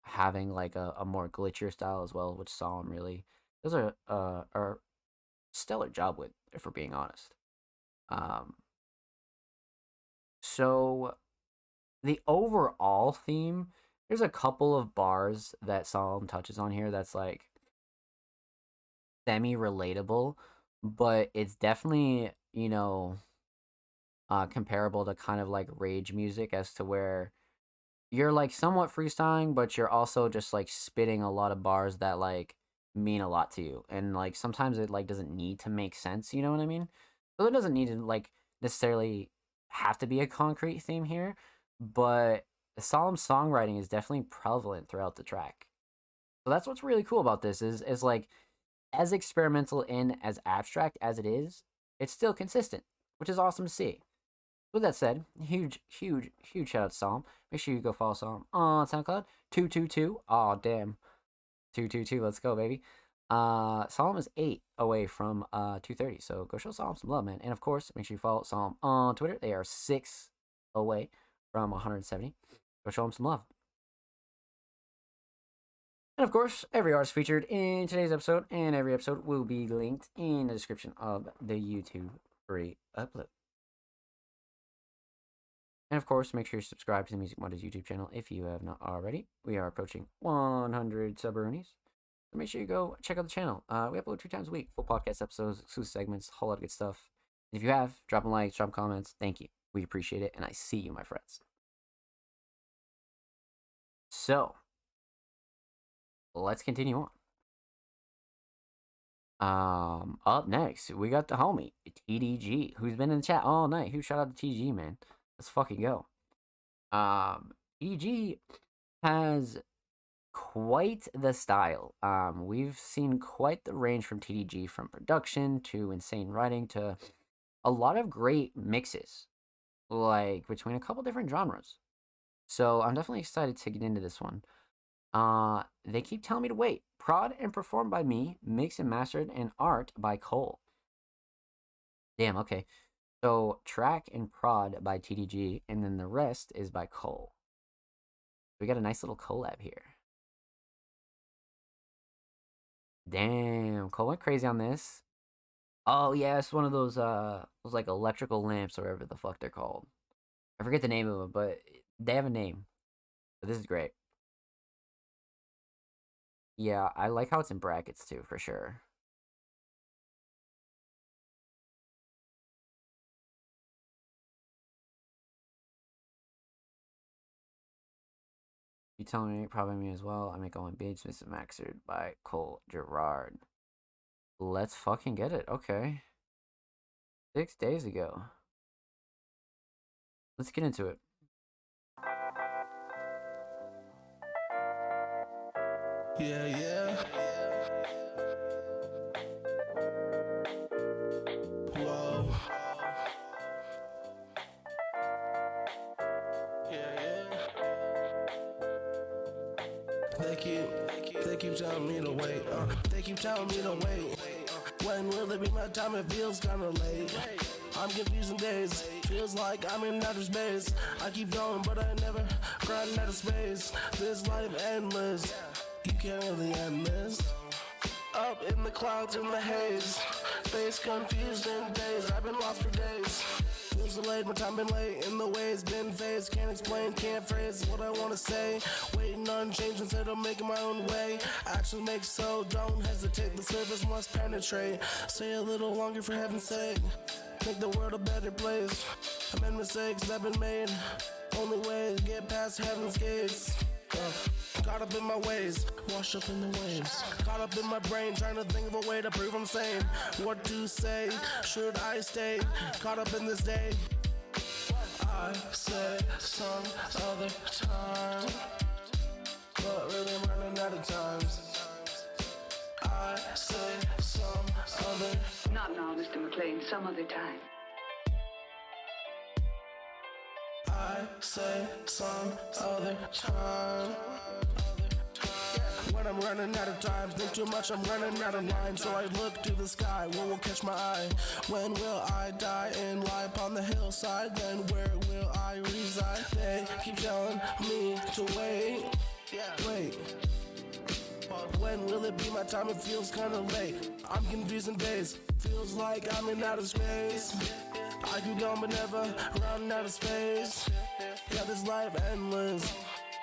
having like a more glitchier style as well, which Solemn really does a stellar job with, if we're being honest. Um, so the overall theme, there's a couple of bars that Solemn touches on here that's like semi relatable, but it's definitely, comparable to kind of like rage music as to where you're like somewhat freestyling, but you're also just like spitting a lot of bars that like mean a lot to you. And like sometimes it like doesn't need to make sense, you know what I mean? So it doesn't need to like necessarily have to be a concrete theme here, but the solemn songwriting is definitely prevalent throughout the track. So that's what's really cool about this is like as experimental and as abstract as it is, it's still consistent, which is awesome to see. With that said, huge shout out to Solemn. Make sure you go follow Solemn on SoundCloud. 222. Oh damn. 222. Let's go, baby. Solemn is 8 away from 230. So go show Solemn some love, man. And of course, make sure you follow Solemn on Twitter. They are 6 away from 170. Go show them some love. And of course, every artist featured in today's episode and every episode will be linked in the description of the YouTube free upload. And of course, make sure you subscribe to the Music Mondays YouTube channel if you have not already. We are approaching 100 subroonies. So make sure you go check out the channel. We upload 2 times a week, full podcast episodes, exclusive segments, a whole lot of good stuff. And if you have, drop a like, drop comments. Thank you. We appreciate it. And I see you, my friends. So, let's continue on. Up next, we got the homie, TDG, who's been in the chat all night. Huge shout out to TDG, man. Let's fucking go. TDG has quite the style. We've seen quite the range from TDG, from production to insane writing to a lot of great mixes, like between a couple different genres. So I'm definitely excited to get into this one. They keep telling me to wait. Prod and performed by me, mixed and mastered, and art by Cole. Damn, okay. So track and prod by TDG, and then the rest is by Cole. We got a nice little collab here. Damn, Cole went crazy on this. Oh yeah, it's one of those like electrical lamps or whatever the fuck they're called. I forget the name of them, but they have a name. But this is great. Yeah, I like how it's in brackets too, for sure. You telling me, probably me as well. I make all my beats, Mr. Maxard by Cole Gerard. Let's fucking get it. Okay. 6 days ago. Let's get into it. Yeah, yeah. Whoa. Yeah, yeah. They keep telling me to wait. They keep telling me to wait. When will it be my time? It feels kinda late. I'm confusing days. Feels like I'm in outer space. I keep going, but I never run out of space. This life endless. You can't really end this. Up in the clouds in the haze. Face confused in days. I've been lost for days. Feels so late, my time been late. In the ways, been phased. Can't explain, can't phrase what I wanna say. Waiting on change instead of making my own way. Action makes so, don't hesitate. The surface must penetrate. Stay a little longer for heaven's sake. Make the world a better place. Amend mistakes that been made. Only way to get past heaven's gates. Caught up in my ways, washed up in the waves. Caught up in my brain, trying to think of a way to prove I'm sane. What to say? Should I stay? Caught up in this day. I said some other time, but really I'm running out of times. I said some other. Not now, Mr. McLean. Some other time. I say some other time. When I'm running out of time, think too much, I'm running out of line. So I look to the sky, what will catch my eye? When will I die and lie upon the hillside? Then where will I reside? They keep telling me to wait. Wait. When will it be my time? It feels kinda late. I'm confusing days. Feels like I'm in outer space. I keep going but never run out of space. Yeah, this life endless.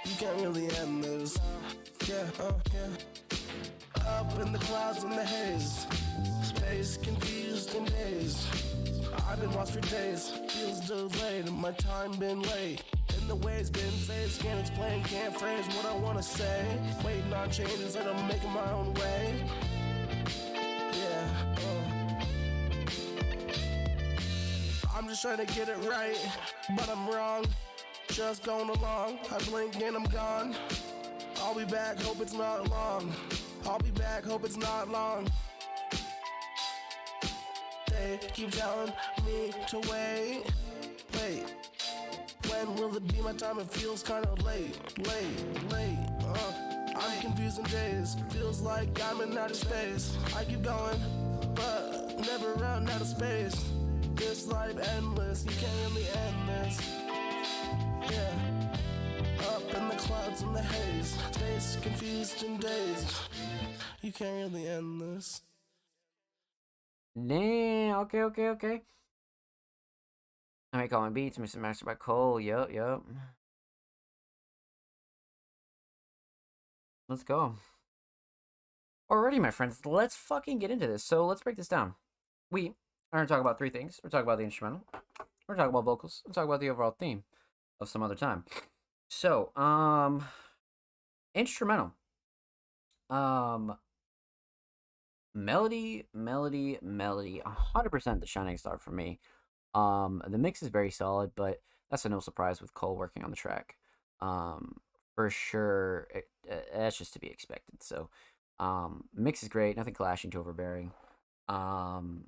You can't really end this. Yeah. Up in the clouds in the haze. Space confused in days. I've been lost for days. Feels delayed. My time been late. In the ways been phased. Can't explain, can't phrase what I wanna say. Waiting on change instead of making my own way. Yeah. I'm just trying to get it right, but I'm wrong. Just going along. I blink and I'm gone. I'll be back, hope it's not long. I'll be back, hope it's not long. They keep telling me to wait. When will it be my time? It feels kinda late. I'm confusing days. Feels like I'm in outer space. I keep going, but never run out of space. This life endless, you can't really end this. Yeah. Up in the clouds in the haze. Space confused in days. You can't really end this. Nah, okay. I make all my beats, Mr. Master by Cole. Yup. Let's go. Alrighty, my friends, let's fucking get into this. So let's break this down. We are going to talk about three things. We're talking about the instrumental. We're talking about vocals. We're talking about the overall theme of some other time. So, instrumental. Melody. 100% the shining star for me. The mix is very solid, but that's a no surprise with Cole working on the track. for sure. That's just to be expected. So, mix is great. Nothing clashing to overbearing. Um,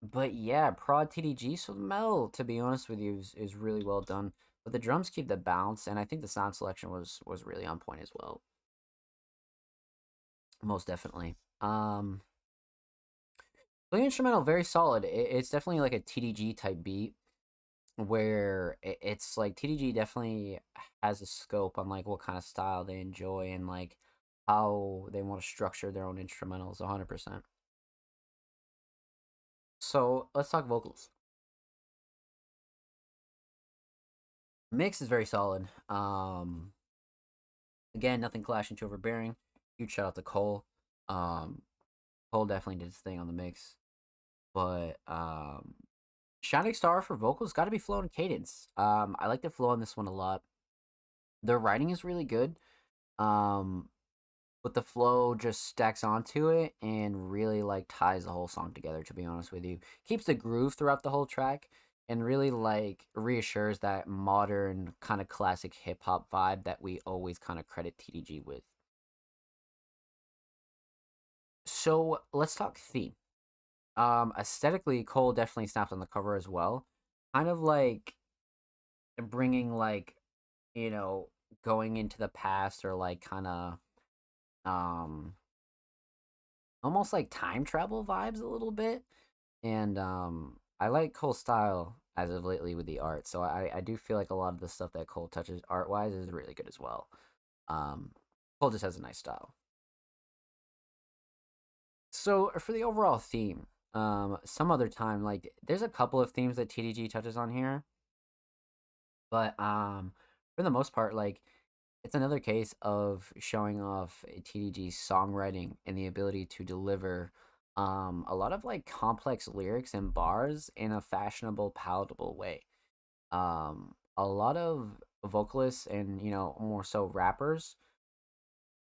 but yeah, prod TDG. So the metal, to be honest with you, is really well done. But the drums keep the bounce, and I think the sound selection was really on point as well. Most definitely. The instrumental very solid. It's definitely like a TDG type beat where it's like TDG definitely has a scope on like what kind of style they enjoy and like how they want to structure their own instrumentals 100%. So let's talk vocals. Mix is very solid. Again, nothing clashing too overbearing. Huge shout out to Cole. Um, Cole definitely did his thing on the mix. But Shining Star for vocals got to be Flow and Cadence. I like the flow on this one a lot. Their writing is really good. Um, but the flow just stacks onto it and really like ties the whole song together, to be honest with you. Keeps the groove throughout the whole track and really like reassures that modern kind of classic hip hop vibe that we always kind of credit TDG with. So let's talk theme. Aesthetically, Cole definitely snapped on the cover as well. Kind of like bringing like, you know, going into the past or like kind of um almost like time travel vibes a little bit. And I like Cole's style as of lately with the art. So I do feel like a lot of the stuff that Cole touches art wise is really good as well. Um Cole just has a nice style. So for the overall theme, some other time, like there's a couple of themes that TDG touches on here, but for the most part, like it's another case of showing off TDG's songwriting and the ability to deliver a lot of like complex lyrics and bars in a fashionable, palatable way. A lot of vocalists and more so rappers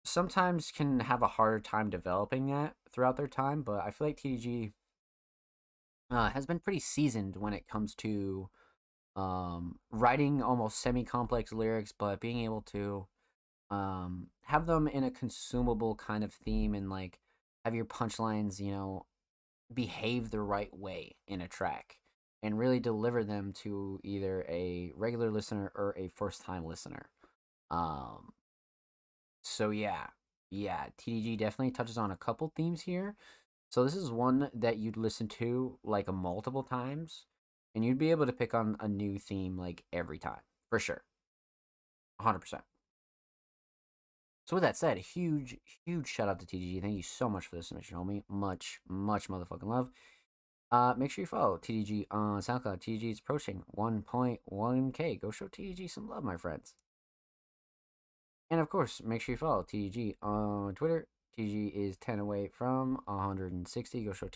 sometimes can have a harder time developing that throughout their time, but I feel like TDG has been pretty seasoned when it comes to writing almost semi-complex lyrics, but being able to have them in a consumable kind of theme and like have your punchlines, behave the right way in a track and really deliver them to either a regular listener or a first-time listener. Um, so yeah, TDG definitely touches on a couple themes here. So this is one that you'd listen to like a multiple times, and you'd be able to pick on a new theme like every time for sure, 100%. So with that said, huge shout out to TDG. Thank you so much for the submission, homie. Much motherfucking love. Make sure you follow TDG on SoundCloud. TDG is approaching 1.1K. Go show TDG some love, my friends. And of course, make sure you follow TDG on Twitter. TDG is 10 away from 160. Go show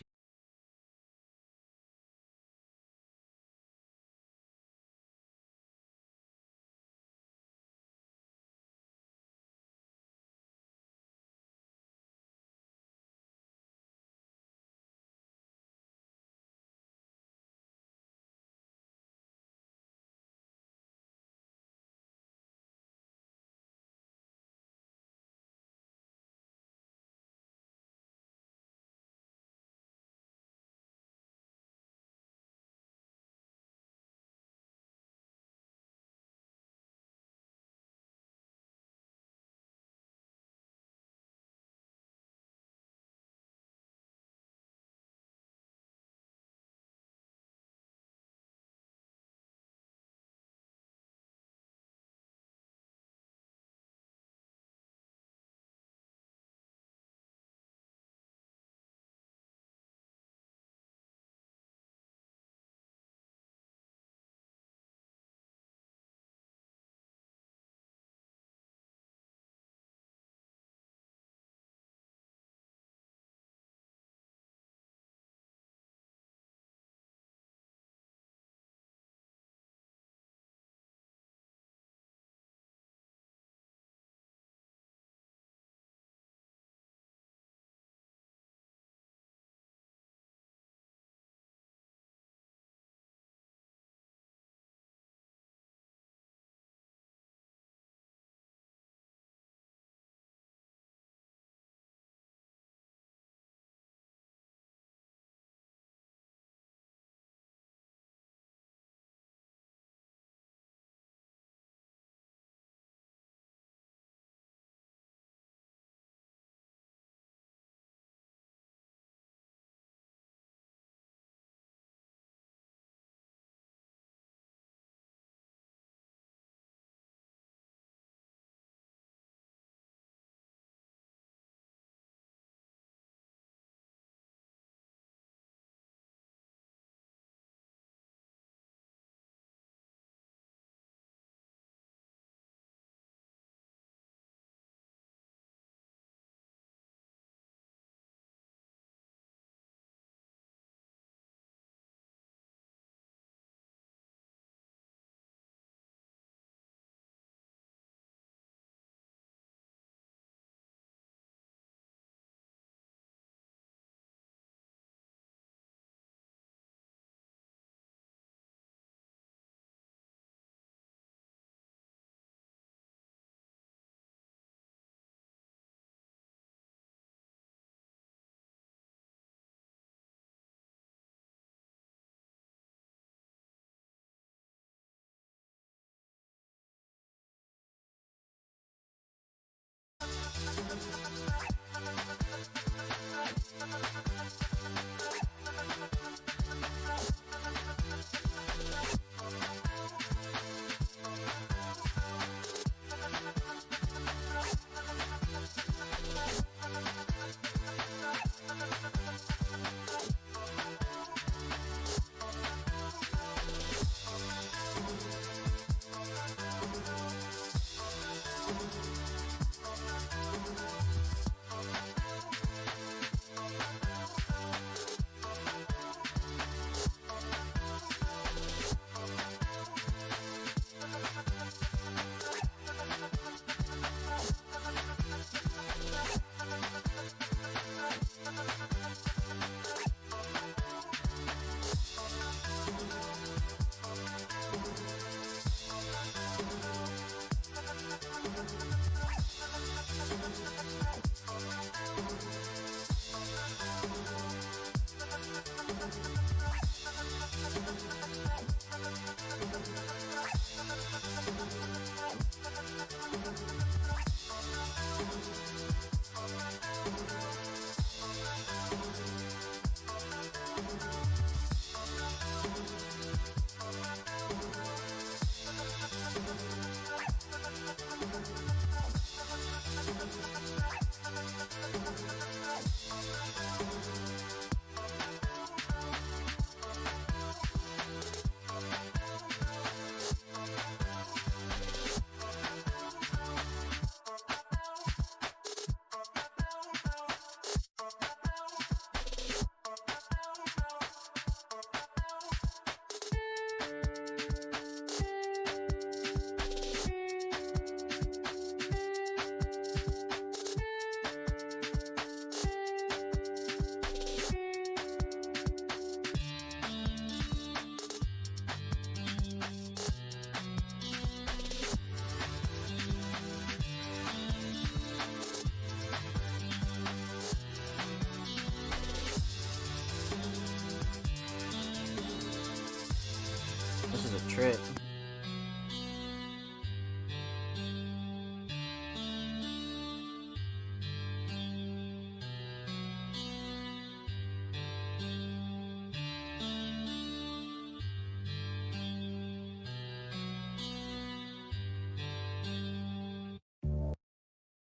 This is a trip.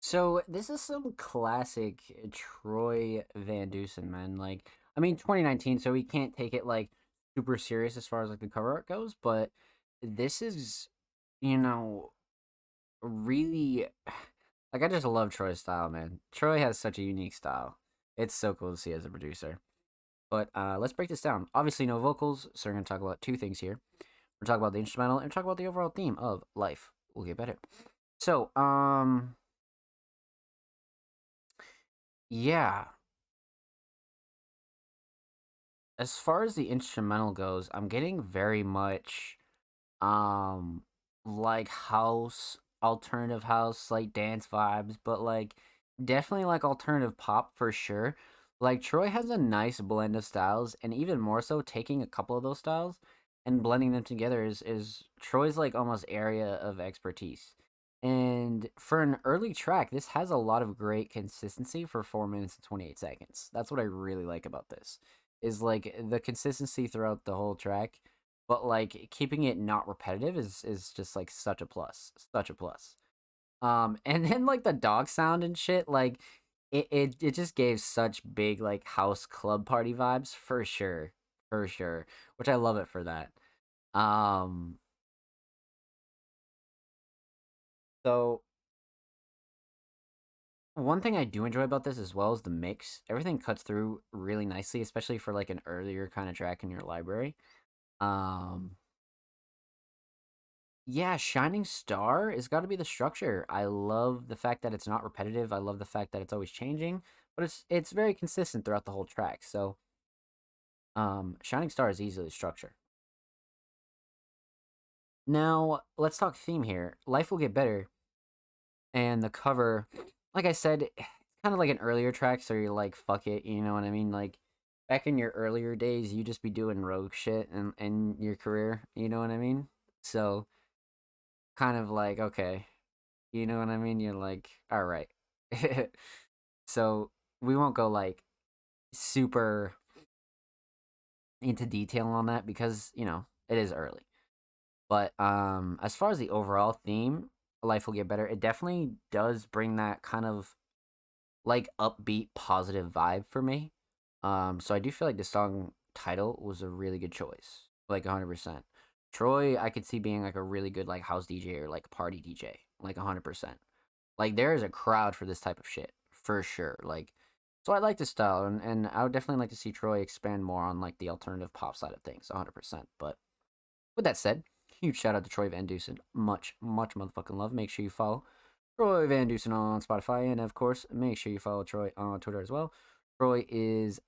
So this is some classic Troy Van Dusen, man. Like, I mean, 2019, so we can't take it like super serious as far as like the cover art goes, but this is, you know, really like I just love Troy's style, man. Troy has such a unique style. It's so cool to see as a producer. But let's break this down. Obviously, no vocals, so we're gonna talk about two things here. We're talking about the instrumental and talk about the overall theme of life will get better. So, yeah. As far as the instrumental goes, I'm getting very much um like house, alternative house, like dance vibes, but like definitely like alternative pop for sure. Like Troy has a nice blend of styles, and even more so taking a couple of those styles and blending them together is Troy's like almost area of expertise. And for an early track, this has a lot of great consistency for 4 minutes and 28 seconds. That's what I really like about this. Is like the consistency throughout the whole track, but like keeping it not repetitive is just like such a plus. Such a plus. And then like the dog sound and shit, like it just gave such big like house club party vibes for sure. For sure. Which I love it for that. Um so one thing I do enjoy about this as well is the mix. Everything cuts through really nicely, especially for like an earlier kind of track in your library. Um yeah, Shining Star has got to be the structure. I love the fact that it's not repetitive. I love the fact that it's always changing, but it's very consistent throughout the whole track. So, Shining Star is easily structure. Now, let's talk theme here. Life will get better, and the cover, like I said, it's kind of like an earlier track, so you're like, fuck it, you know what I mean? Like, back in your earlier days, you just be doing rogue shit in your career, you know what I mean? So, kind of like, okay, you know what I mean? You're like, all right, So we won't go like super into detail on that because, you know, it is early. But as far as the overall theme, Life Will Get Better, it definitely does bring that kind of like upbeat, positive vibe for me. So I do feel like the song title was a really good choice, like 100%. Troy, I could see being like a really good like house DJ or like party DJ, like 100%. Like there is a crowd for this type of shit for sure. Like, so I like this style, and I would definitely like to see Troy expand more on like the alternative pop side of things, 100%. But with that said, huge shout out to Troy Van Dusen. Much motherfucking love. Make sure you follow Troy Van Dusen on Spotify, and of course, make sure you follow Troy on Twitter as well. Troy is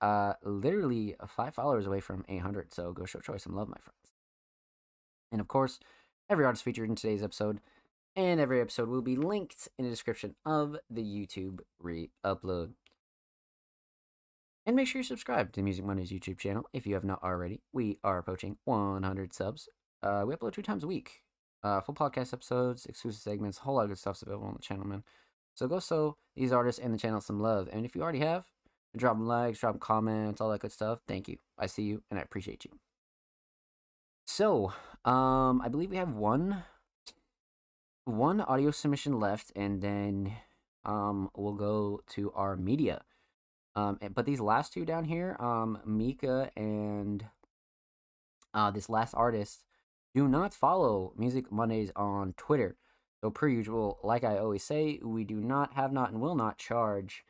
literally 5 followers away from 800, so go show Troy some love, my friends. And of course, every artist featured in today's episode and every episode will be linked in the description of the YouTube re-upload. And make sure you subscribe to Music Mondays YouTube channel if you have not already. We are approaching 100 subs. We upload 2 times a week. Full podcast episodes, exclusive segments, a whole lot of good stuff's available on the channel, man. So go show these artists and the channel some love. And if you already have, drop them likes, drop them comments, all that good stuff. Thank you. I see you and I appreciate you. So, I believe we have one audio submission left, and then we'll go to our media. But these last 2 down here, Mika and this last artist, do not follow Music Mondays on Twitter. So per usual, like I always say, we do not, have not, and will not charge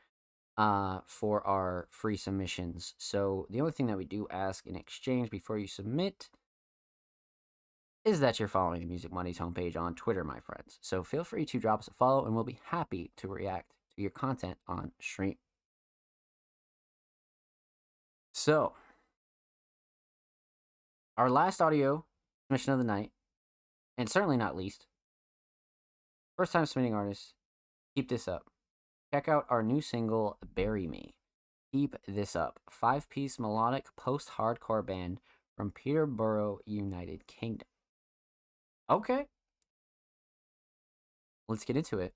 for our free submissions. So the only thing that we do ask in exchange before you submit is that you're following the Music Mondays homepage on Twitter, my friends. So feel free to drop us a follow, and we'll be happy to react to your content on stream. So, our last audio submission of the night, and certainly not least, first time submitting artist, keep this up. Check out our new single, Bury Me. Keep this up. 5-piece melodic post-hardcore band from Peterborough, United Kingdom. Okay. Let's get into it.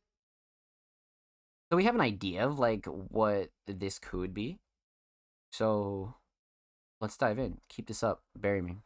So we have an idea of like what this could be. So let's dive in. Keep this up. Bury Me.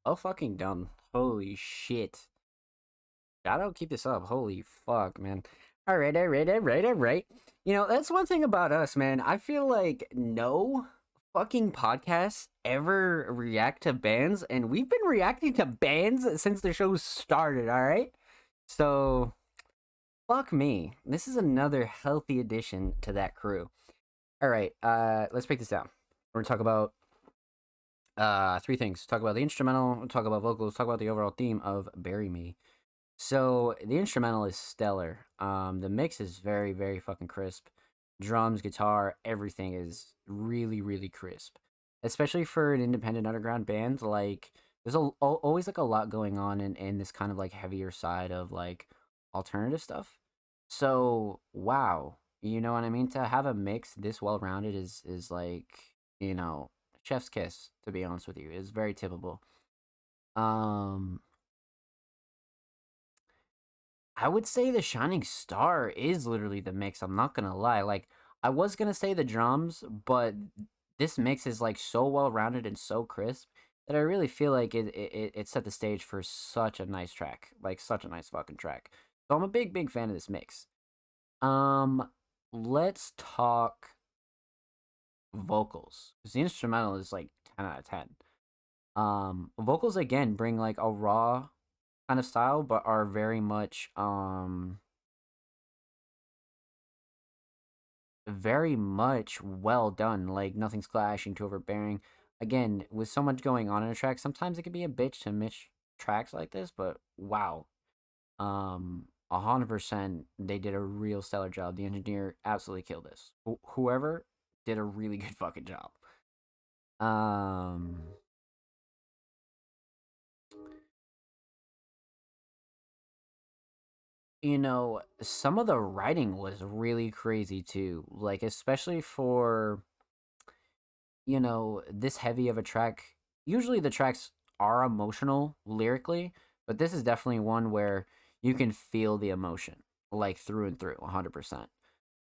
Oh, fucking done. Holy shit. Gotta keep this up. Holy fuck, man. Alright, alright, alright, alright. You know, that's one thing about us, man. I feel like no fucking podcasts ever react to bands, and we've been reacting to bands since the show started, alright? So, fuck me. This is another healthy addition to that crew. Alright, let's break this down. We're gonna talk about three things. Talk about the instrumental, talk about vocals, talk about the overall theme of Bury Me. So the instrumental is stellar. The mix is very, very fucking crisp. Drums, guitar, everything is really, really crisp. Especially for an independent underground band, like there's always like a lot going on in this kind of like heavier side of like alternative stuff. So wow, you know what I mean? To have a mix this well rounded is like, you know, chef's kiss, to be honest with you. Is very typical. Um I would say the shining star is literally the mix. I'm not gonna lie. Like I was gonna say the drums, but this mix is like so well rounded and so crisp that I really feel like it set the stage for such a nice track, like such a nice fucking track. So I'm a big big fan of this mix. Um, let's talk vocals, 'cause the instrumental is like 10 out of 10. Vocals again bring like a raw kind of style, but are very much well done. Like nothing's clashing too overbearing. Again, with so much going on in a track, sometimes it can be a bitch to miss tracks like this, but wow. 100% they did a real stellar job. The engineer absolutely killed this. Whoever did a really good fucking job. Um You know, some of the writing was really crazy too. Like, especially for, you know, this heavy of a track. Usually the tracks are emotional lyrically, but this is definitely one where you can feel the emotion, like through and through, 100%.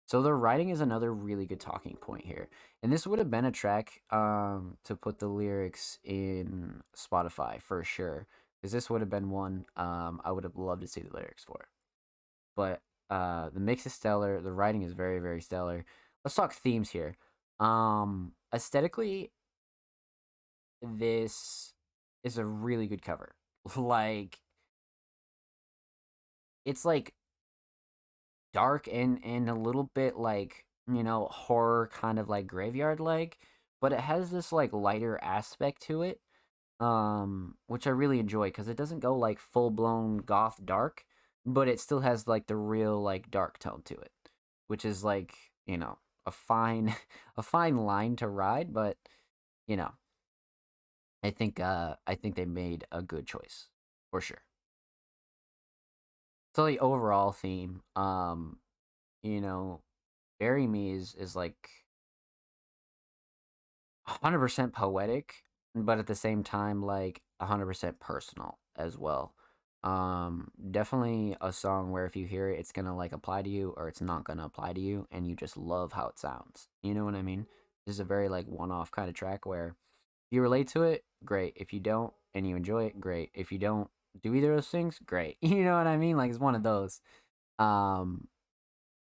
So the writing is another really good talking point here. And this would have been a track to put the lyrics in Spotify for sure. Because this would have been one I would have loved to see the lyrics for. But the mix is stellar. The writing is very, very stellar. Let's talk themes here. Aesthetically, this is a really good cover. Like, it's like dark and a little bit like, you know, horror kind of like graveyard like, but it has this like lighter aspect to it, which I really enjoy because it doesn't go like full blown goth dark, but it still has like the real like dark tone to it, which is like, you know, a fine a fine line to ride, but you know, I think they made a good choice for sure. So the overall theme, you know, Bury Me is like 100% poetic, but at the same time like 100% personal as well. Definitely a song where if you hear it, it's gonna like apply to you or it's not gonna apply to you, and you just love how it sounds. You know what I mean? This is a very like one-off kind of track where if you relate to it, great. If you don't and you enjoy it, great. If you don't do either of those things, great. You know what I mean? Like it's one of those. Um,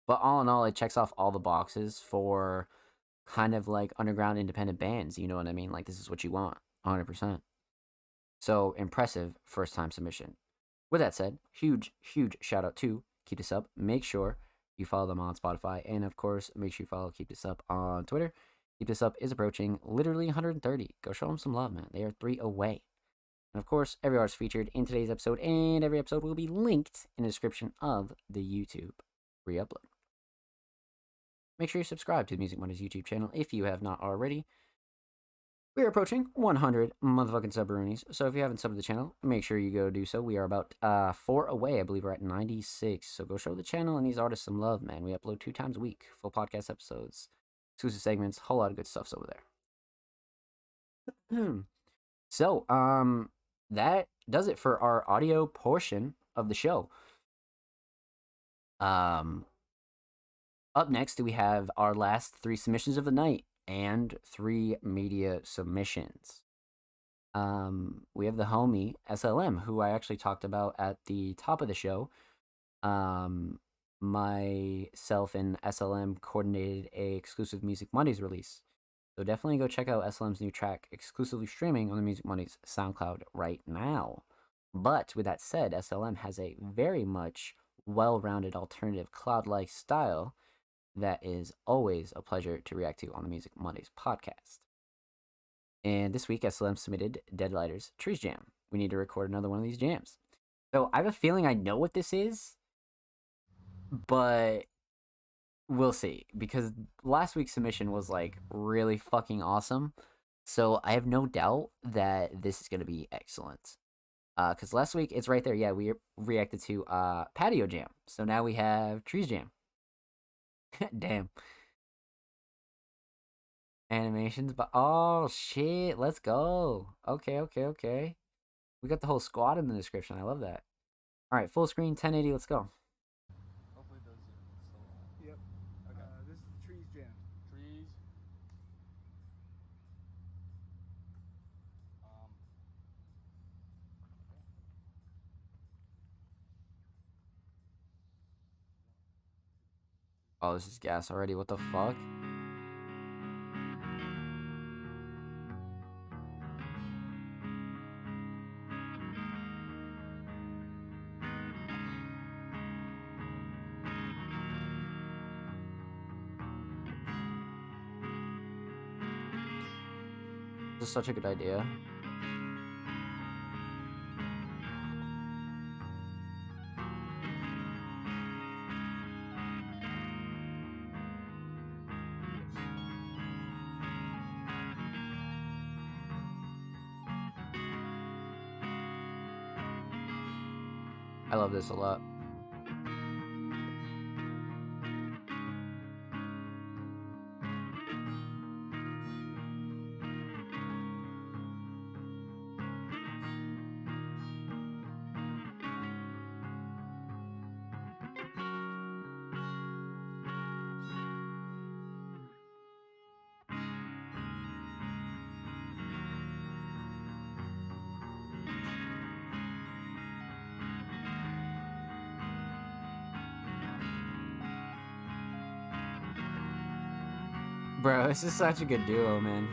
but all in all, it checks off all the boxes for kind of like underground independent bands. You know what I mean? Like this is what you want, 100%. So impressive first time submission. With that said, huge, huge shout out to Keep This Up. Make sure you follow them on Spotify. And of course, make sure you follow Keep This Up on Twitter. Keep This Up is approaching literally 130. Go show them some love, man. They are 3 away. And of course, every artist featured in today's episode and every episode will be linked in the description of the YouTube re-upload. Make sure you subscribe to the Music Mondays YouTube channel if you have not already. We are approaching 100 motherfucking subroonies, so if you haven't subbed to the channel, make sure you go do so. We are about 4 away. I believe we're at 96, so go show the channel and these artists some love, man. We upload 2 times a week, full podcast episodes, exclusive segments, whole lot of good stuff's over there. So, that does it for our audio portion of the show. Up next, we have our last 3 submissions of the night and 3 media submissions. We have the homie SLM, who I actually talked about at the top of the show. Myself and SLM coordinated a exclusive Music Mondays release. So definitely go check out SLM's new track exclusively streaming on the Music Mondays SoundCloud right now. But with that said, SLM has a very much well-rounded alternative cloud-like style that is always a pleasure to react to on the Music Mondays podcast. And this week, SLM submitted Deadlighter's Trees Jam. We need to record another one of these jams. So I have a feeling I know what this is, but we'll see. Because last week's submission was like really fucking awesome. So I have no doubt that this is going to be excellent. Because last week, it's right there. Yeah, we reacted to Patio Jam. So now we have Trees Jam. Damn. Animations, but oh shit, let's go. Okay. We got the whole squad in the description. I love that. All right, full screen, 1080. Let's go. Hopefully those are still on. Yep. Okay. This is the Trees Jam. Trees. Oh, this is gas already. What the fuck? This is such a good idea. I love this a lot. Bro, this is such a good duo, man.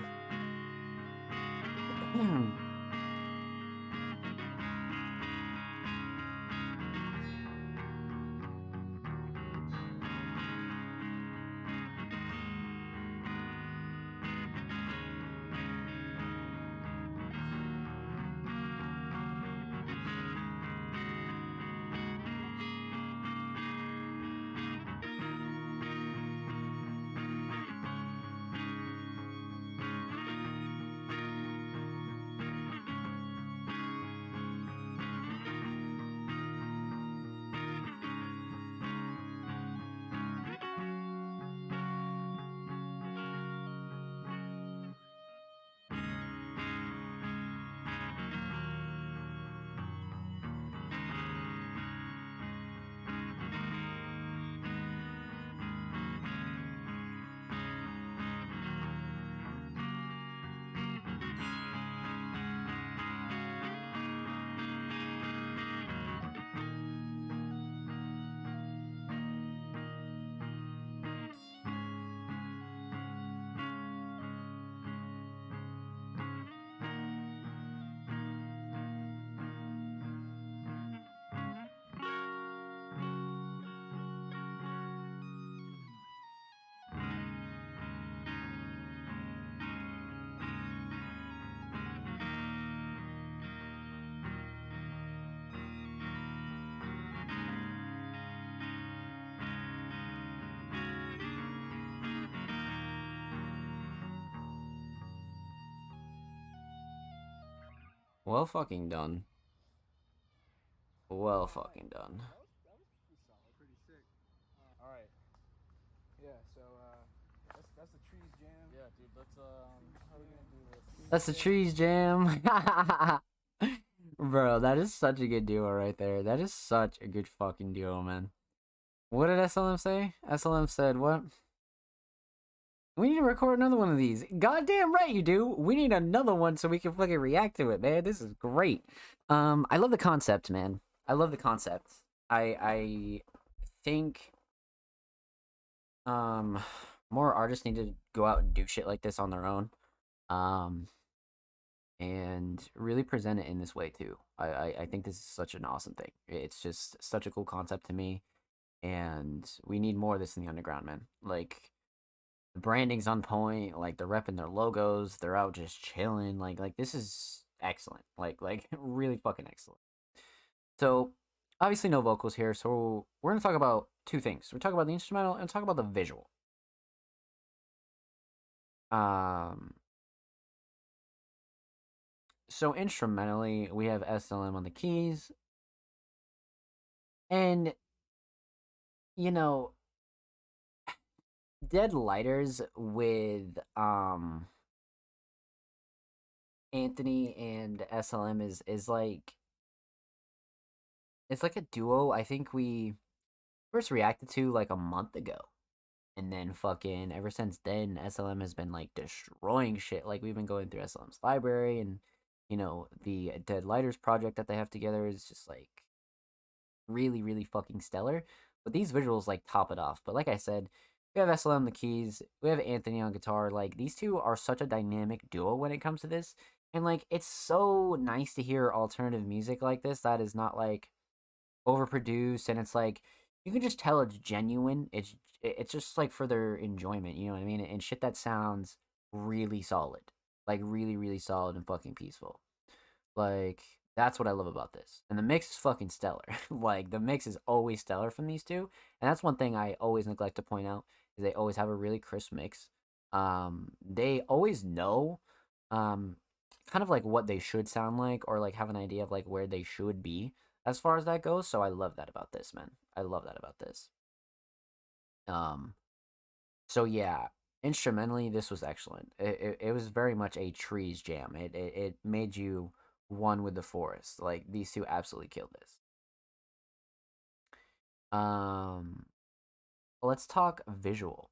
Well fucking done. Well fucking done. That was pretty solid, pretty sick. All right. Yeah. So that's the Trees Jam. Yeah, dude. Let's how are we gonna do this? That's the Trees Jam. Bro, that is such a good duo right there. That is such a good fucking duo, man. What did SLM say? SLM said what? We need to record another one of these. Goddamn right you do. We need another one so we can fucking react to it, man. This is great. I love the concept, man. I love the concept. I think more artists need to go out and do shit like this on their own. And really present it in this way too. I think this is such an awesome thing. It's just such a cool concept to me. And we need more of this in the underground, man. Like, the branding's on point, like they're repping their logos, they're out just chilling, like this is excellent. Like really fucking excellent. So obviously no vocals here, so we're gonna talk about two things. We're talking about the instrumental and talk about the visual. So instrumentally, we have SLM on the keys. And you know, Dead Lighters with Anthony and SLM is like, it's like a duo I think we first reacted to like a month ago. And then fucking ever since then, SLM has been like destroying shit. Like, we've been going through SLM's library, and the Dead Lighters project that they have together is just like really, really fucking stellar. But these visuals like top it off. But like I said, we have SLM on the keys, we have Anthony on guitar. Like, these two are such a dynamic duo when it comes to this. And like, it's so nice to hear alternative music like this that is not like overproduced, and it's like you can just tell it's genuine. It's just like for their enjoyment, you know what I mean? And shit that sounds really solid. Like really, really solid and fucking peaceful. Like, that's what I love about this. And the mix is fucking stellar. Like, the mix is always stellar from these two. And that's one thing I always neglect to point out, is they always have a really crisp mix. They always know kind of like what they should sound like, or like have an idea of like where they should be as far as that goes. So I love that about this, man. I love that about this. So yeah, instrumentally this was excellent. It was very much a Trees jam. It made you one with the forest. Like, these two absolutely killed this. Let's talk visual.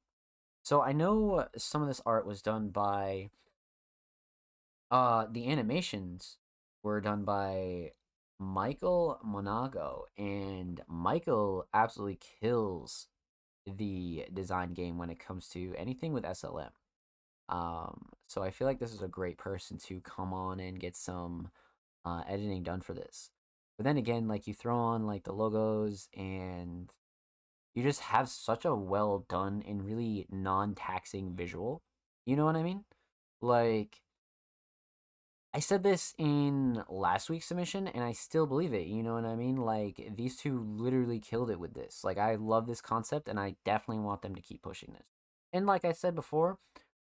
So I know some of this art was done by the animations were done by Michael Monago, and Michael absolutely kills the design game when it comes to anything with SLM. So I feel like this is a great person to come on and get some editing done for this. But then again, like, you throw on like the logos, and you just have such a well done and really non-taxing visual. You know what I mean? Like, I said this in last week's submission, and I still believe it. You know what I mean? Like, these two literally killed it with this. Like, I love this concept, and I definitely want them to keep pushing this. And like I said before,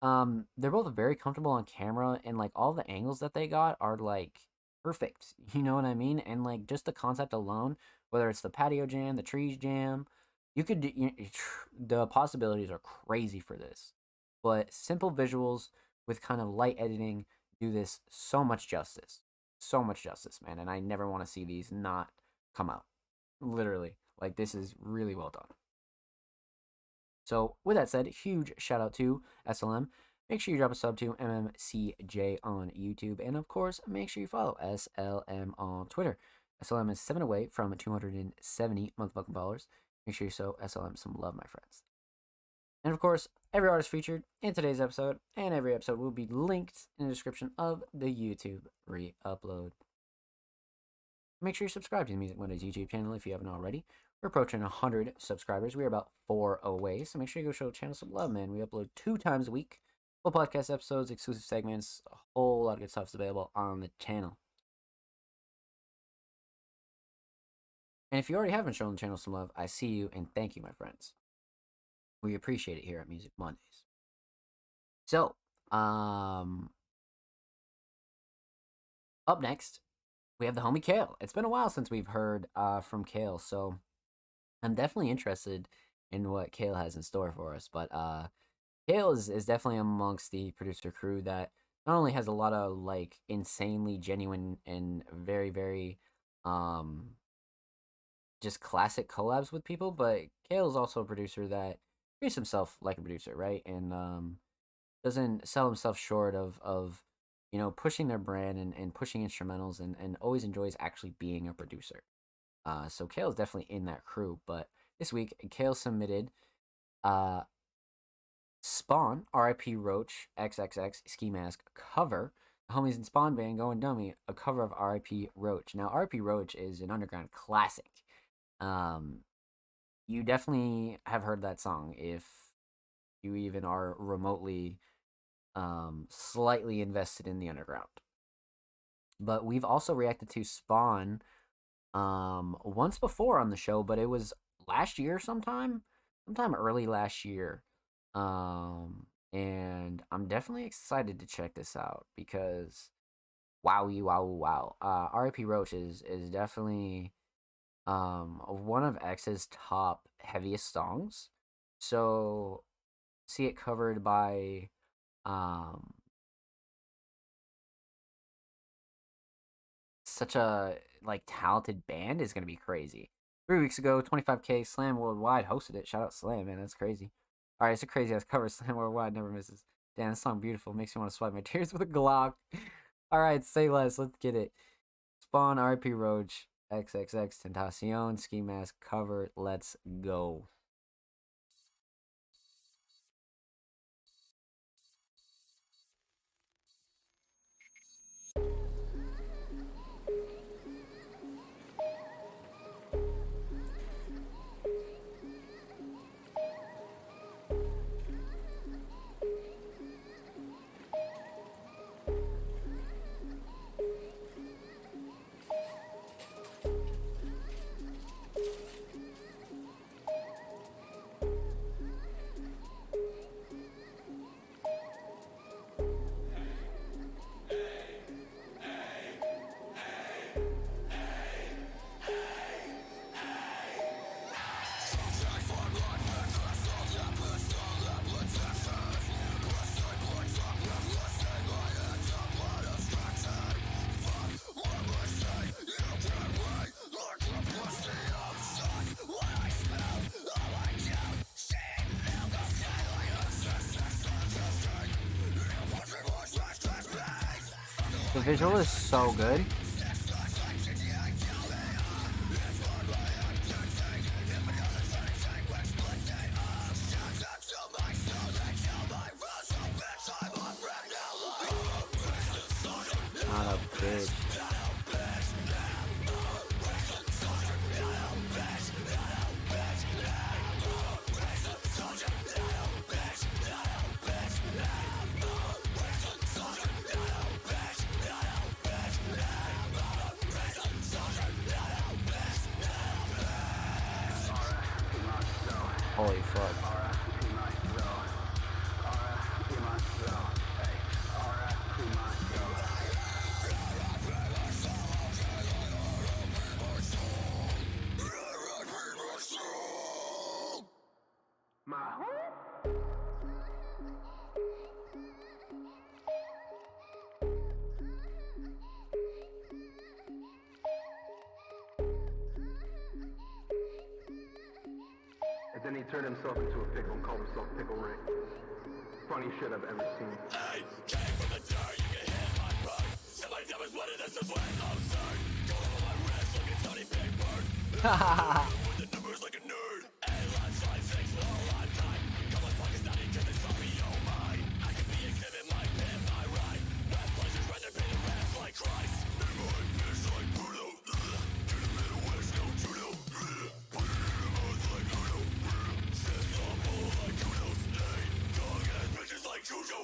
they're both very comfortable on camera, and like all the angles that they got are like perfect. You know what I mean? And like, just the concept alone, whether it's the patio jam, the trees jam, the possibilities are crazy for this. But simple visuals with kind of light editing do this so much justice. So much justice, man. And I never want to see these not come out. Literally. Like, this is really well done. So, with that said, huge shout out to SLM. Make sure you drop a sub to MMCJ on YouTube. And of course, make sure you follow SLM on Twitter. SLM is 7 away from 270 motherfucking followers. Make sure you show SLM some love, my friends. And of course, every artist featured in today's episode and every episode will be linked in the description of the YouTube re-upload. Make sure you subscribe to the Music Mondays YouTube channel if you haven't already. We're approaching 100 subscribers. We're about 4 away, so make sure you go show the channel some love, man. We upload 2 times a week. Full podcast episodes, exclusive segments, a whole lot of good stuff is available on the channel. And if you already haven't shown the channel some love, I see you and thank you, my friends. We appreciate it here at Music Mondays. So, up next, we have the homie Kale. It's been a while since we've heard from Kale, so I'm definitely interested in what Kale has in store for us. But Kale is definitely amongst the producer crew that not only has a lot of like insanely genuine and very, very just classic collabs with people, but Kale is also a producer that treats himself like a producer, right? And doesn't sell himself short of pushing their brand and pushing instrumentals and always enjoys actually being a producer. So Kale is definitely in that crew. But this week, Kale submitted Spawn, R.I.P. Roach, XXX, Ski Mask cover. The homies in Spawn band Going Dummy, a cover of R.I.P. Roach. Now, R.I.P. Roach is an underground classic. You definitely have heard that song if you even are remotely slightly invested in the underground. But we've also reacted to Spawn once before on the show, but it was last year sometime early last year. And I'm definitely excited to check this out because wow. R.I.P. Roach is definitely one of X's top heaviest songs. So see it covered by such a talented band is gonna be crazy. 3 weeks ago, 25K Slam Worldwide hosted it. Shout out Slam, man, that's crazy. All right, it's a crazy ass cover. Slam Worldwide never misses. Damn, this song beautiful. Makes me want to swipe my tears with a Glock. All right, say less. Let's get it. Spawn, R.I.P. Roach, XXX Tentacion, Ski Mask cover. Let's go. The visual is so good. Not a bitch. Holy fuck. And then he turned himself into a pickle and called himself Pickle Rick. Funniest shit I've ever seen. Hey, came from the dirt, you can hit my bird. Said my dad was one of this is when I'm served. Go over my wrist, look at Tony Big Bird. With the numbers like a nerd. A-line, 5, 6, all on time. Call my Pakistani cause it's on me, oh my. I can be exhibit my pen, my right. Rap pleasures rather pay the rap like Christ. In my bitch like Bruno. To the middle west, no judo. Put it in the mouth like Uno. Says softball like kudos. Hey, dog ass bitches like Jujo.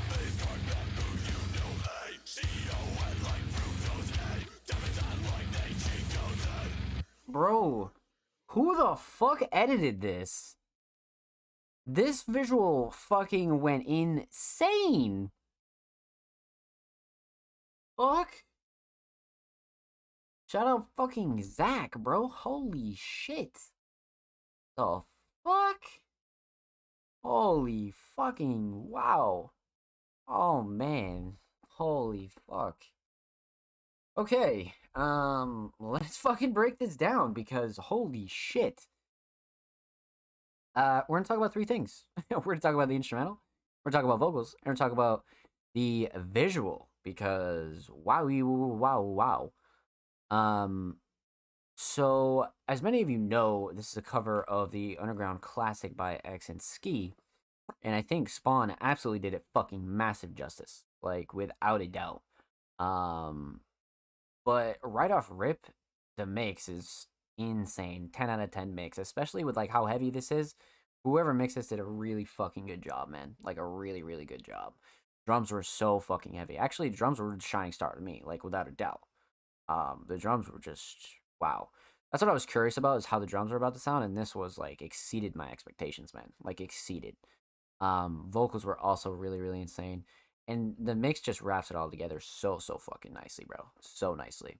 Base card back, who you know, hey. C-O-N like Brutos, hey. Diamonds on like they Chicos, hey. Bro, who the fuck edited this? This visual fucking went insane. Fuck. Shout out fucking Zach, bro. Holy shit. The fuck? Holy fucking wow. Oh man. Holy fuck. Okay, let's fucking break this down because holy shit. We're gonna talk about three things. We're gonna talk about the instrumental, We're talking about vocals, and we're talking about the visual because wow. So as many of you know, this is a cover of the Underground classic by X and Ski, and I think Spawn absolutely did it fucking massive justice, like without a doubt. But right off rip, the mix is insane. 10 out of 10 mix, especially with like how heavy this is. Whoever mixed this did a really fucking good job, man. Like a really, really good job. Drums were so fucking heavy. Actually, drums were the shining star to me, like without a doubt. The drums were just wow. That's what I was curious about, is how the drums were about to sound, and this was like exceeded my expectations, man. Like exceeded. Vocals were also really, really insane. And the mix just wraps it all together so fucking nicely, bro. So nicely.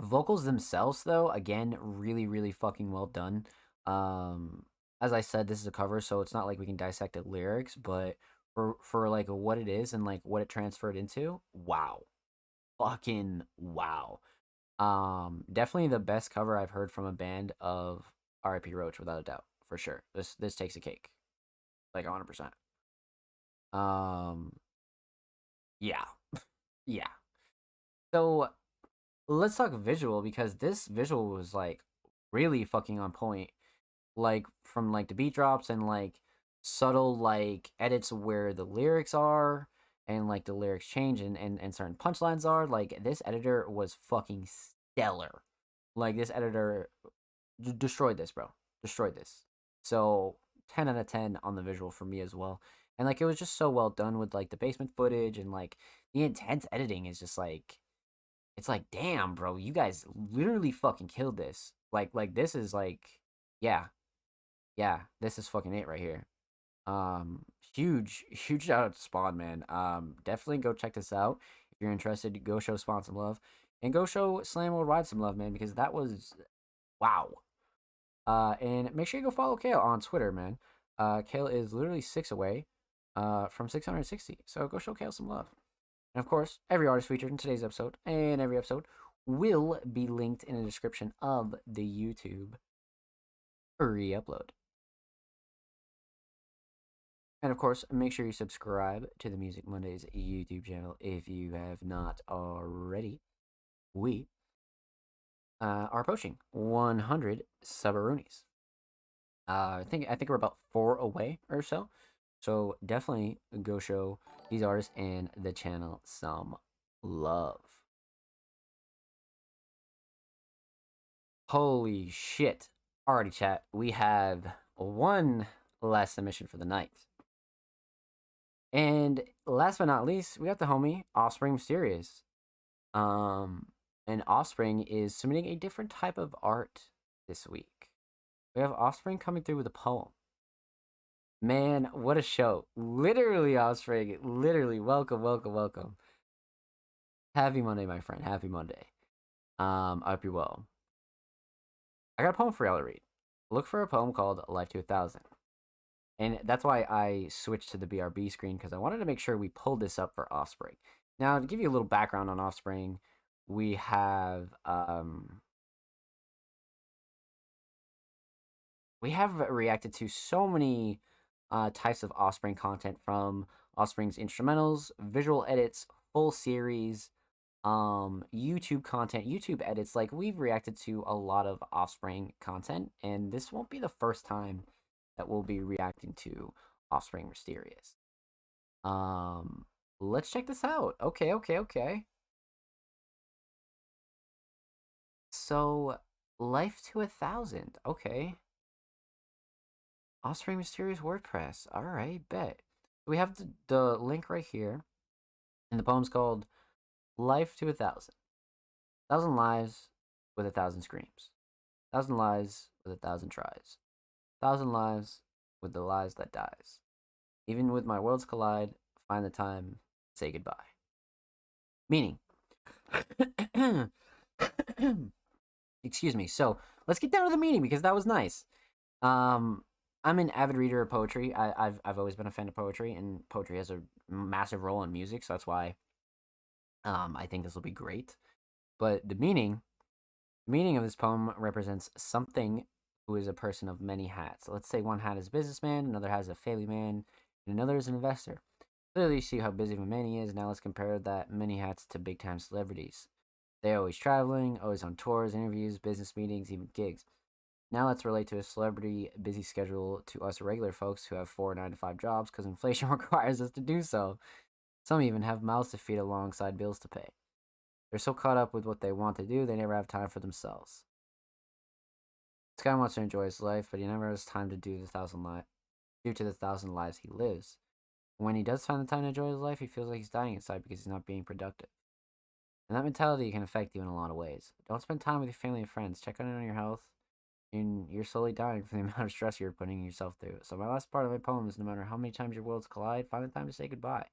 Vocals themselves, though, again, really, really fucking well done. As I said, this is a cover, so it's not like we can dissect the lyrics, but for like what it is and like what it transferred into, wow. Fucking wow. Definitely the best cover I've heard from a band of R.I.P. Roach, without a doubt, for sure. This takes a cake. Like 100%. Yeah. Yeah. So let's talk visual, because this visual was like really fucking on point. Like from like the beat drops and like subtle like edits where the lyrics are and like the lyrics change and certain punchlines are. Like this editor was fucking stellar. Like this editor destroyed this, bro. Destroyed this. So 10 out of 10 on the visual for me as well. And like it was just so well done with like the basement footage, and like the intense editing is just like, it's like, damn, bro, you guys literally fucking killed this. Like this is like, yeah, this is fucking it right here. Huge shout out to Spawn, man. Definitely go check this out if you're interested. Go show Spawn some love, and go show Slam Will Ride some love, man, because that was wow. And make sure you go follow Kale on Twitter, man. Kale is literally 6 away from 660. So go show Kale some love. And of course, every artist featured in today's episode and every episode will be linked in the description of the YouTube re-upload. And of course, make sure you subscribe to the Music Mondays YouTube channel if you have not already. We are approaching 100 subaroonies. I think we're about 4 away or so. So definitely go show these artists and the channel some love. Holy shit. Alrighty, chat. We have one last submission for the night. And last but not least, we got the homie Offspring Mysterious. And Offspring is submitting a different type of art this week. We have Offspring coming through with a poem. Man, what a show. Literally, Offspring. Literally, welcome. Happy Monday, my friend. Happy Monday. I hope you're well. I got a poem for y'all to read. Look for a poem called Life to 1,000. And that's why I switched to the BRB screen, because I wanted to make sure we pulled this up for Offspring. Now, to give you a little background on Offspring, we have reacted to so many types of Offspring content, from Offspring's instrumentals, visual edits, full series, YouTube content, YouTube edits. Like, we've reacted to a lot of Offspring content, and this won't be the first time that we'll be reacting to Offspring Mysterious. Let's check this out. Okay. So, Life to 1,000. Okay. Offspring Mysterious WordPress. All right, bet. We have the link right here, and the poem's called Life to 1,000. 1,000 lives with 1,000 screams. 1,000 lives with 1,000 tries. 1,000 lives with the lies that dies. Even with my worlds collide, find the time, say goodbye. Meaning. Excuse me. So let's get down to the meaning, because that was nice. I'm an avid reader of poetry. I've always been a fan of poetry, and poetry has a massive role in music, so that's why I think this will be great. But the meaning of this poem represents something who is a person of many hats. Let's say one hat is a businessman, another has a family man, and another is an investor. Clearly, you see how busy of a man he is. Now let's compare that many hats to big time celebrities. They're always traveling, always on tours, interviews, business meetings, even gigs. Now let's relate to a celebrity busy schedule to us regular folks who have 4 9 to 5 jobs because inflation requires us to do so. Some even have mouths to feed alongside bills to pay. They're so caught up with what they want to do, they never have time for themselves. This guy wants to enjoy his life, but he never has time to do to the 1,000 lives he lives. When he does find the time to enjoy his life, he feels like he's dying inside because he's not being productive. And that mentality can affect you in a lot of ways. Don't spend time with your family and friends. Check on your health. And you're slowly dying from the amount of stress you're putting yourself through. So my last part of my poem is, no matter how many times your worlds collide, find the time to say goodbye.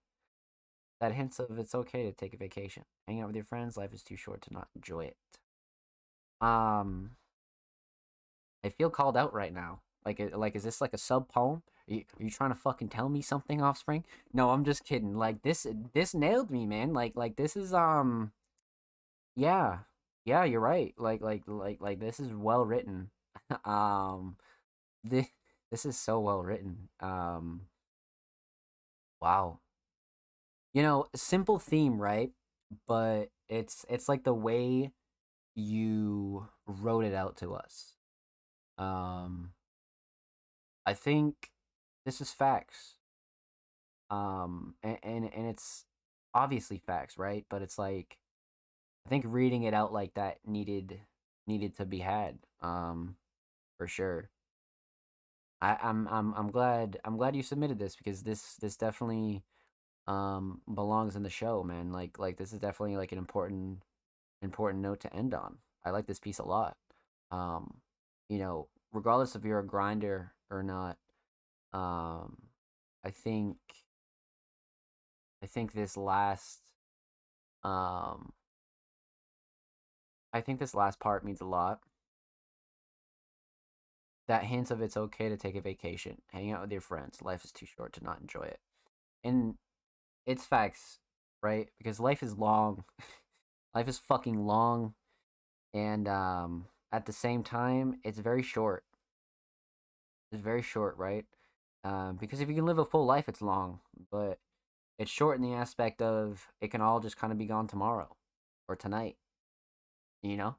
That hints of it's okay to take a vacation. Hang out with your friends. Life is too short to not enjoy it. I feel called out right now. Like, is this like a sub poem? Are you trying to fucking tell me something, Offspring? No, I'm just kidding. Like, this nailed me, man. Like this is yeah, you're right. Like this is well written. this is so well written. Wow. You know, simple theme, right? But it's like the way you wrote it out to us. I think this is facts. And it's obviously facts, right? But it's like, I think reading it out like that needed to be had. For sure. I'm glad you submitted this, because this definitely belongs in the show, man. Like this is definitely like an important note to end on. I like this piece a lot. You know, regardless if you're a grinder or not, I think this last part means a lot. That hints of it's okay to take a vacation, hang out with your friends. Life is too short to not enjoy it. And it's facts, right? Because life is long. Life is fucking long. And at the same time, it's very short. It's very short, right? Because if you can live a full life, it's long. But it's short in the aspect of it can all just kind of be gone tomorrow or tonight. You know?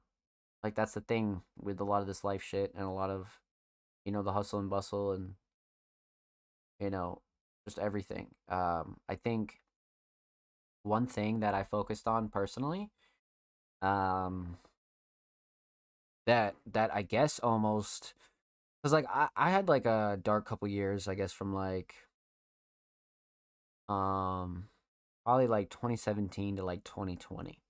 Like, that's the thing with a lot of this life shit and a lot of, you know, the hustle and bustle and, you know, just everything. I think one thing that I focused on personally, that I guess almost, because like I had like a dark couple years, I guess, from like probably like 2017 to like 2020.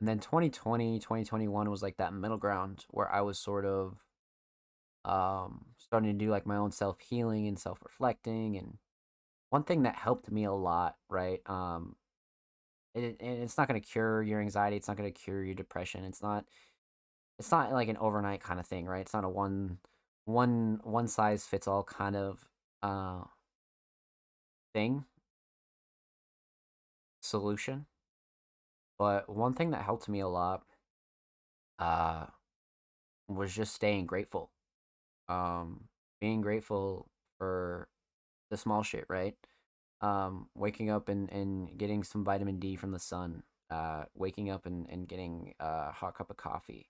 And then 2020, 2021 was like that middle ground where I was sort of starting to do like my own self-healing and self-reflecting. And one thing that helped me a lot, right? It's not going to cure your anxiety, it's not going to cure your depression. It's not like an overnight kind of thing, right? It's not a one size fits all kind of solution. But one thing that helped me a lot was just staying grateful. Being grateful for the small shit, right? Waking up and getting some vitamin D from the sun. Waking up and getting a hot cup of coffee.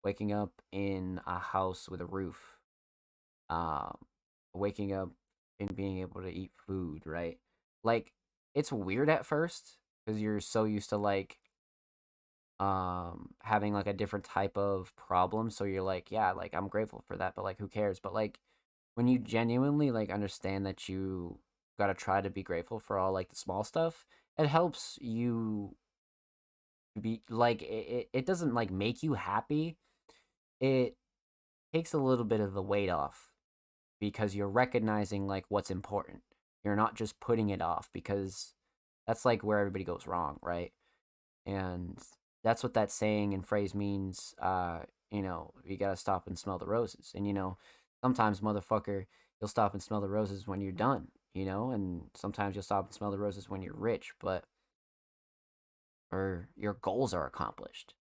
Waking up in a house with a roof. Waking up and being able to eat food, right? Like, it's weird at first because you're so used to like having like a different type of problem, so you're like, yeah, like I'm grateful for that, but like who cares? But like when you genuinely like understand that you gotta try to be grateful for all like the small stuff, it helps you be like, it doesn't like make you happy, it takes a little bit of the weight off because you're recognizing like what's important. You're not just putting it off, because that's like where everybody goes wrong, right? And that's what that saying and phrase means. You know, you gotta stop and smell the roses. And you know, sometimes, motherfucker, you'll stop and smell the roses when you're done, you know, and sometimes you'll stop and smell the roses when you're rich, or your goals are accomplished.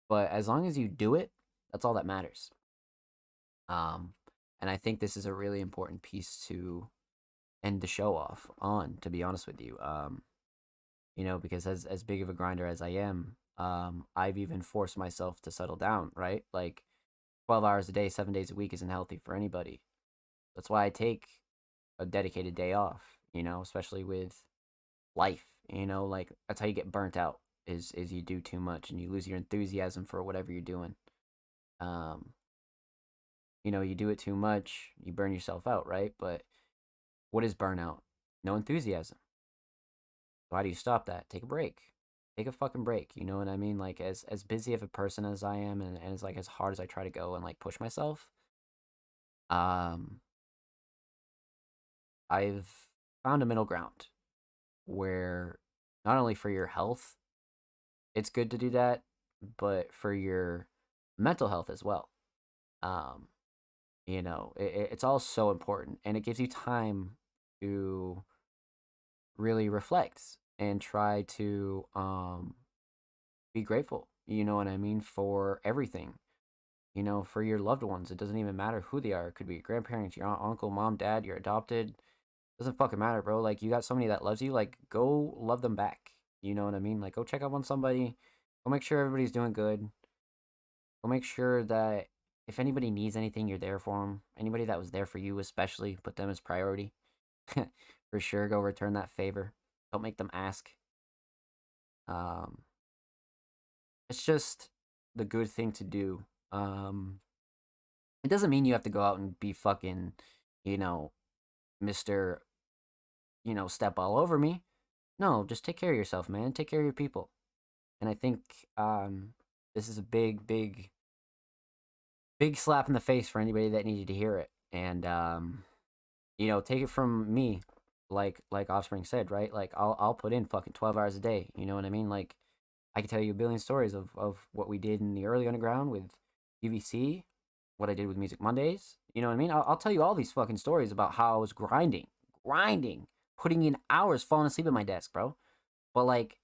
But as long as you do it, that's all that matters. And I think this is a really important piece to end the show off on, to be honest with you. You know, because as big of a grinder as I am, I've even forced myself to settle down, right? Like 12 hours a day, 7 days a week isn't healthy for anybody. That's why I take a dedicated day off, you know, especially with life, you know, like that's how you get burnt out is you do too much and you lose your enthusiasm for whatever you're doing. Um, you know, you do it too much, you burn yourself out, right? But what is burnout? No enthusiasm. So how do you stop that? Take a break. Take a fucking break. You know what I mean? Like as busy of a person as I am and as like as hard as I try to go and like push myself, um, I've found a middle ground where not only for your health, it's good to do that, but for your mental health as well. Um, you know, it's all so important and it gives you time to really reflect and try to be grateful, you know what I mean, for everything. You know, for your loved ones. It doesn't even matter who they are. It could be your grandparents, your aunt, uncle, mom, dad, your adopted. Doesn't fucking matter, bro. Like you got somebody that loves you, like go love them back. You know what I mean? Like go check up on somebody. Go make sure everybody's doing good. Go make sure that if anybody needs anything, you're there for them. Anybody that was there for you, especially, put them as priority. For sure, go return that favor. Don't make them ask. Um, it's just the good thing to do. It doesn't mean you have to go out and be fucking, you know, Mr. You know, step all over me. No, just take care of yourself, man. Take care of your people. And I think this is a big, big, big slap in the face for anybody that needed to hear it. And you know, take it from me, like Offspring said, right? Like I'll put in fucking 12 hours a day. You know what I mean? Like I can tell you a billion stories of what we did in the early underground with UVC, what I did with Music Mondays. You know what I mean? I'll tell you all these fucking stories about how I was grinding, putting in hours, falling asleep at my desk, bro. But like,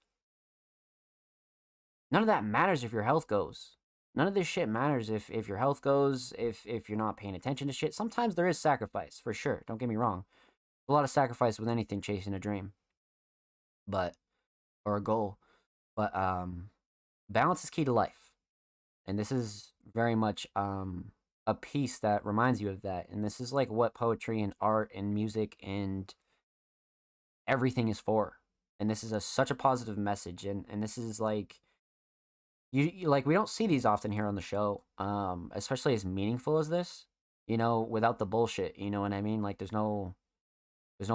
none of that matters if your health goes. None of this shit matters if your health goes, if you're not paying attention to shit. Sometimes there is sacrifice, for sure. Don't get me wrong. A lot of sacrifice with anything chasing a dream. Or a goal. But balance is key to life. And this is very much a piece that reminds you of that. And this is like what poetry and art and music and everything is for. And this is such a positive message. And this is like, you like, we don't see these often here on the show, especially as meaningful as this, you know, without the bullshit, you know what I mean? Like there's no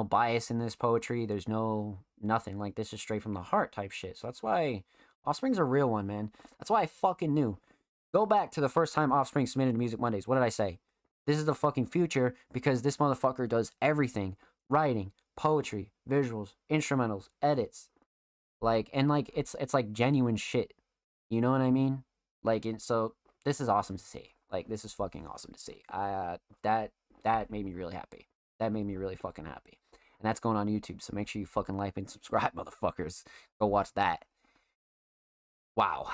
bias in this poetry. There's nothing. Like this is straight from the heart type shit. So that's why Offspring's a real one, man. That's why I fucking knew. Go back to the first time Offspring submitted to Music Mondays. What did I say? This is the fucking future because this motherfucker does everything. Writing, poetry, visuals, instrumentals, edits. Like, and like, it's like genuine shit. You know what I mean? Like, and so this is awesome to see. Like, this is fucking awesome to see. That made me really happy. That made me really fucking happy. And that's going on YouTube, so make sure you fucking like and subscribe, motherfuckers. Go watch that. Wow.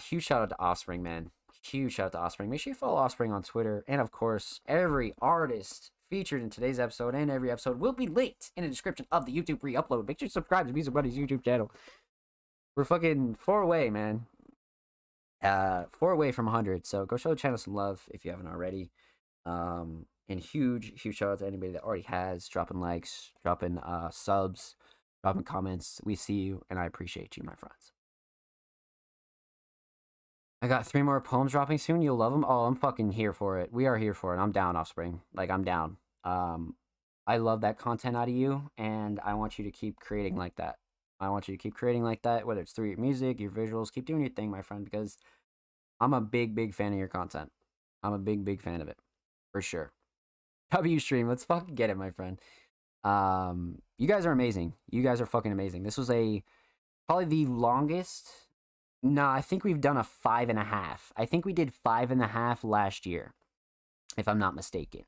Huge shout out to Offspring, man. Huge shout out to Offspring. Make sure you follow Offspring on Twitter. And of course, every artist featured in today's episode and every episode will be linked in the description of the YouTube re-upload. Make sure you subscribe to Music Buddy's YouTube channel. We're fucking 4 away, man. 4 away from 100. So go show the channel some love if you haven't already. And huge shout out to anybody that already has. Dropping likes, dropping subs, dropping comments. We see you, and I appreciate you, my friends. I got 3 more poems dropping soon. You'll love them. Oh, I'm fucking here for it. We are here for it. I'm down, Offspring. Like, I'm down. I love that content out of you, and I want you to keep creating like that. I want you to keep creating like that, whether it's through your music, your visuals. Keep doing your thing, my friend, because I'm a big fan of your content. I'm a big fan of it, for sure. W stream, let's fucking get it, my friend. You guys are amazing. You guys are fucking amazing. This was probably the longest. No, I think we've done a 5.5. I think we did 5.5 last year, if I'm not mistaken.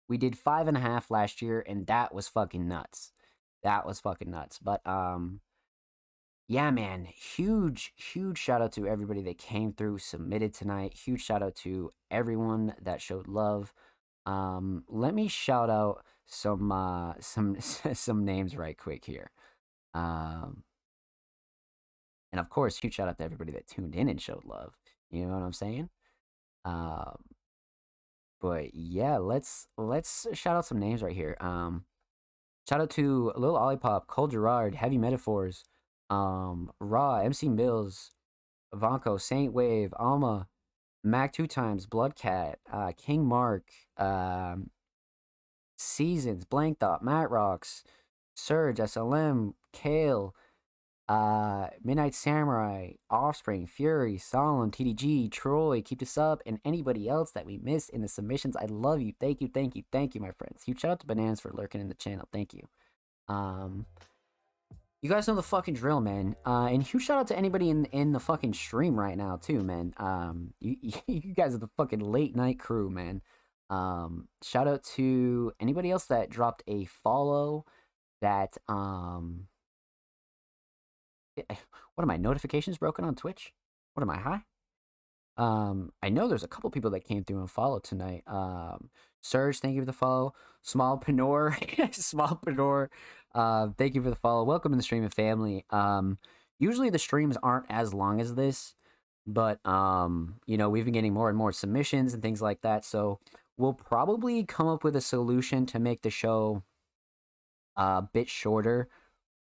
We did 5.5 last year, and that was fucking nuts. That was fucking nuts. But yeah, man, huge shout out to everybody that came through, submitted tonight. Huge shout out to everyone that showed love. Let me shout out some some names right quick here. And of course, huge shout out to everybody that tuned in and showed love. You know what I'm saying? But yeah, let's shout out some names right here. Shout out to Lil Olipop, Cole Gerard, Heavy Metaphors, Raw, MC Mills, Vanko, Saint Wave, Alma, Mac 2 times, Bloodcat, King Mark, Seasons, Blank Thought, Matt Rocks, Surge, SLM, Kale, Midnight Samurai, Offspring, Fury, Solemn, TDG, Troy, Keep This Up, and anybody else that we missed in the submissions. I love you. Thank you, thank you, thank you, my friends. Huge shout out to Bananas for lurking in the channel. Thank you. You guys know the fucking drill, man. And huge shout out to anybody in the fucking stream right now too, man. You guys are the fucking late night crew, man. Shout out to anybody else that dropped a follow. That what are my notifications broken on Twitch? What am I, high? I know there's a couple people that came through and followed tonight. Surge, thank you for the follow. Small Panor, thank you for the follow. Welcome to the streaming family. Usually the streams aren't as long as this, but you know, we've been getting more and more submissions and things like that, so we'll probably come up with a solution to make the show a bit shorter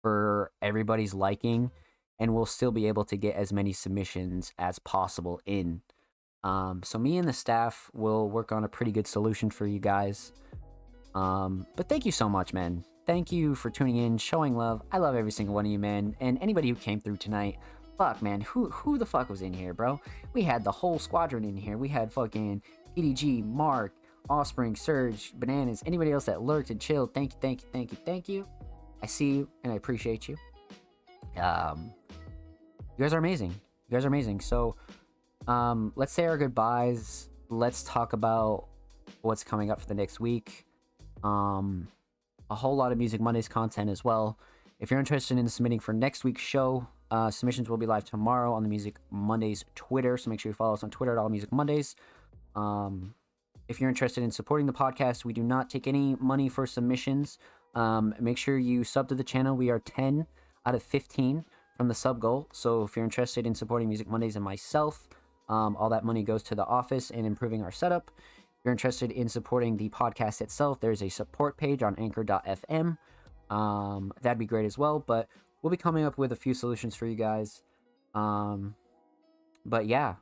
for everybody's liking, and we'll still be able to get as many submissions as possible in. So me and the staff will work on a pretty good solution for you guys. But thank you so much, man. Thank you for tuning in, showing love. I love every single one of you, man. And anybody who came through tonight, fuck, man. Who the fuck was in here, bro? We had the whole squadron in here. We had fucking EDG, Mark, Offspring, Surge, Bananas, anybody else that lurked and chilled. Thank you, thank you, thank you, thank you. I see you and I appreciate you. You guys are amazing. You guys are amazing. So, let's say our goodbyes. Let's talk about what's coming up for the next week. A whole lot of Music Mondays content as well. If you're interested in submitting for next week's show, submissions will be live tomorrow on the Music Mondays Twitter. So make sure you follow us on Twitter at All Music Mondays. If you're interested in supporting the podcast, we do not take any money for submissions. Make sure you sub to the channel. We are 10 out of 15 from the sub goal. So if you're interested in supporting Music Mondays and myself, all that money goes to the office and improving our setup. If you're interested in supporting the podcast itself, there's a support page on anchor.fm. That'd be great as well, but we'll be coming up with a few solutions for you guys. But yeah,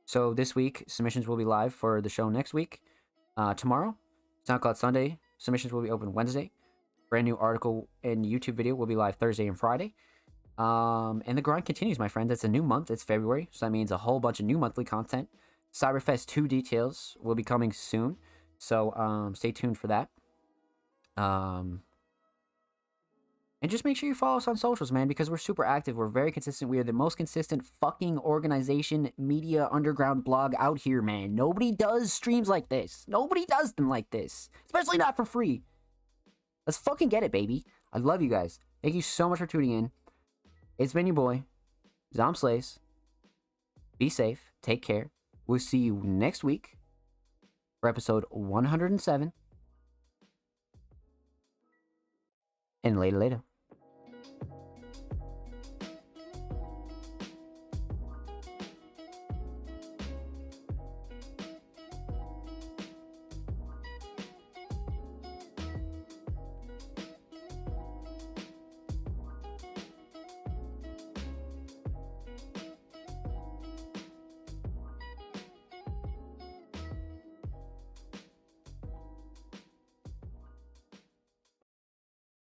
so this week submissions will be live for the show next week. Tomorrow, SoundCloud Sunday, submissions will be open Wednesday. Brand new article and YouTube video will be live Thursday and Friday. And the grind continues, my friends. It's a new month. It's February, so that means a whole bunch of new monthly content. Cyberfest 2 details will be coming soon, so stay tuned for that. And just make sure you follow us on socials, man, because we're super active. We're very consistent. We are the most consistent fucking organization, media, underground blog out here, man. Nobody does streams like this. Nobody does them like this, especially not for free. Let's fucking get it, baby. I love you guys. Thank you so much for tuning in. It's been your boy, Zom Slays. Be safe. Take care. We'll see you next week for episode 107. And later.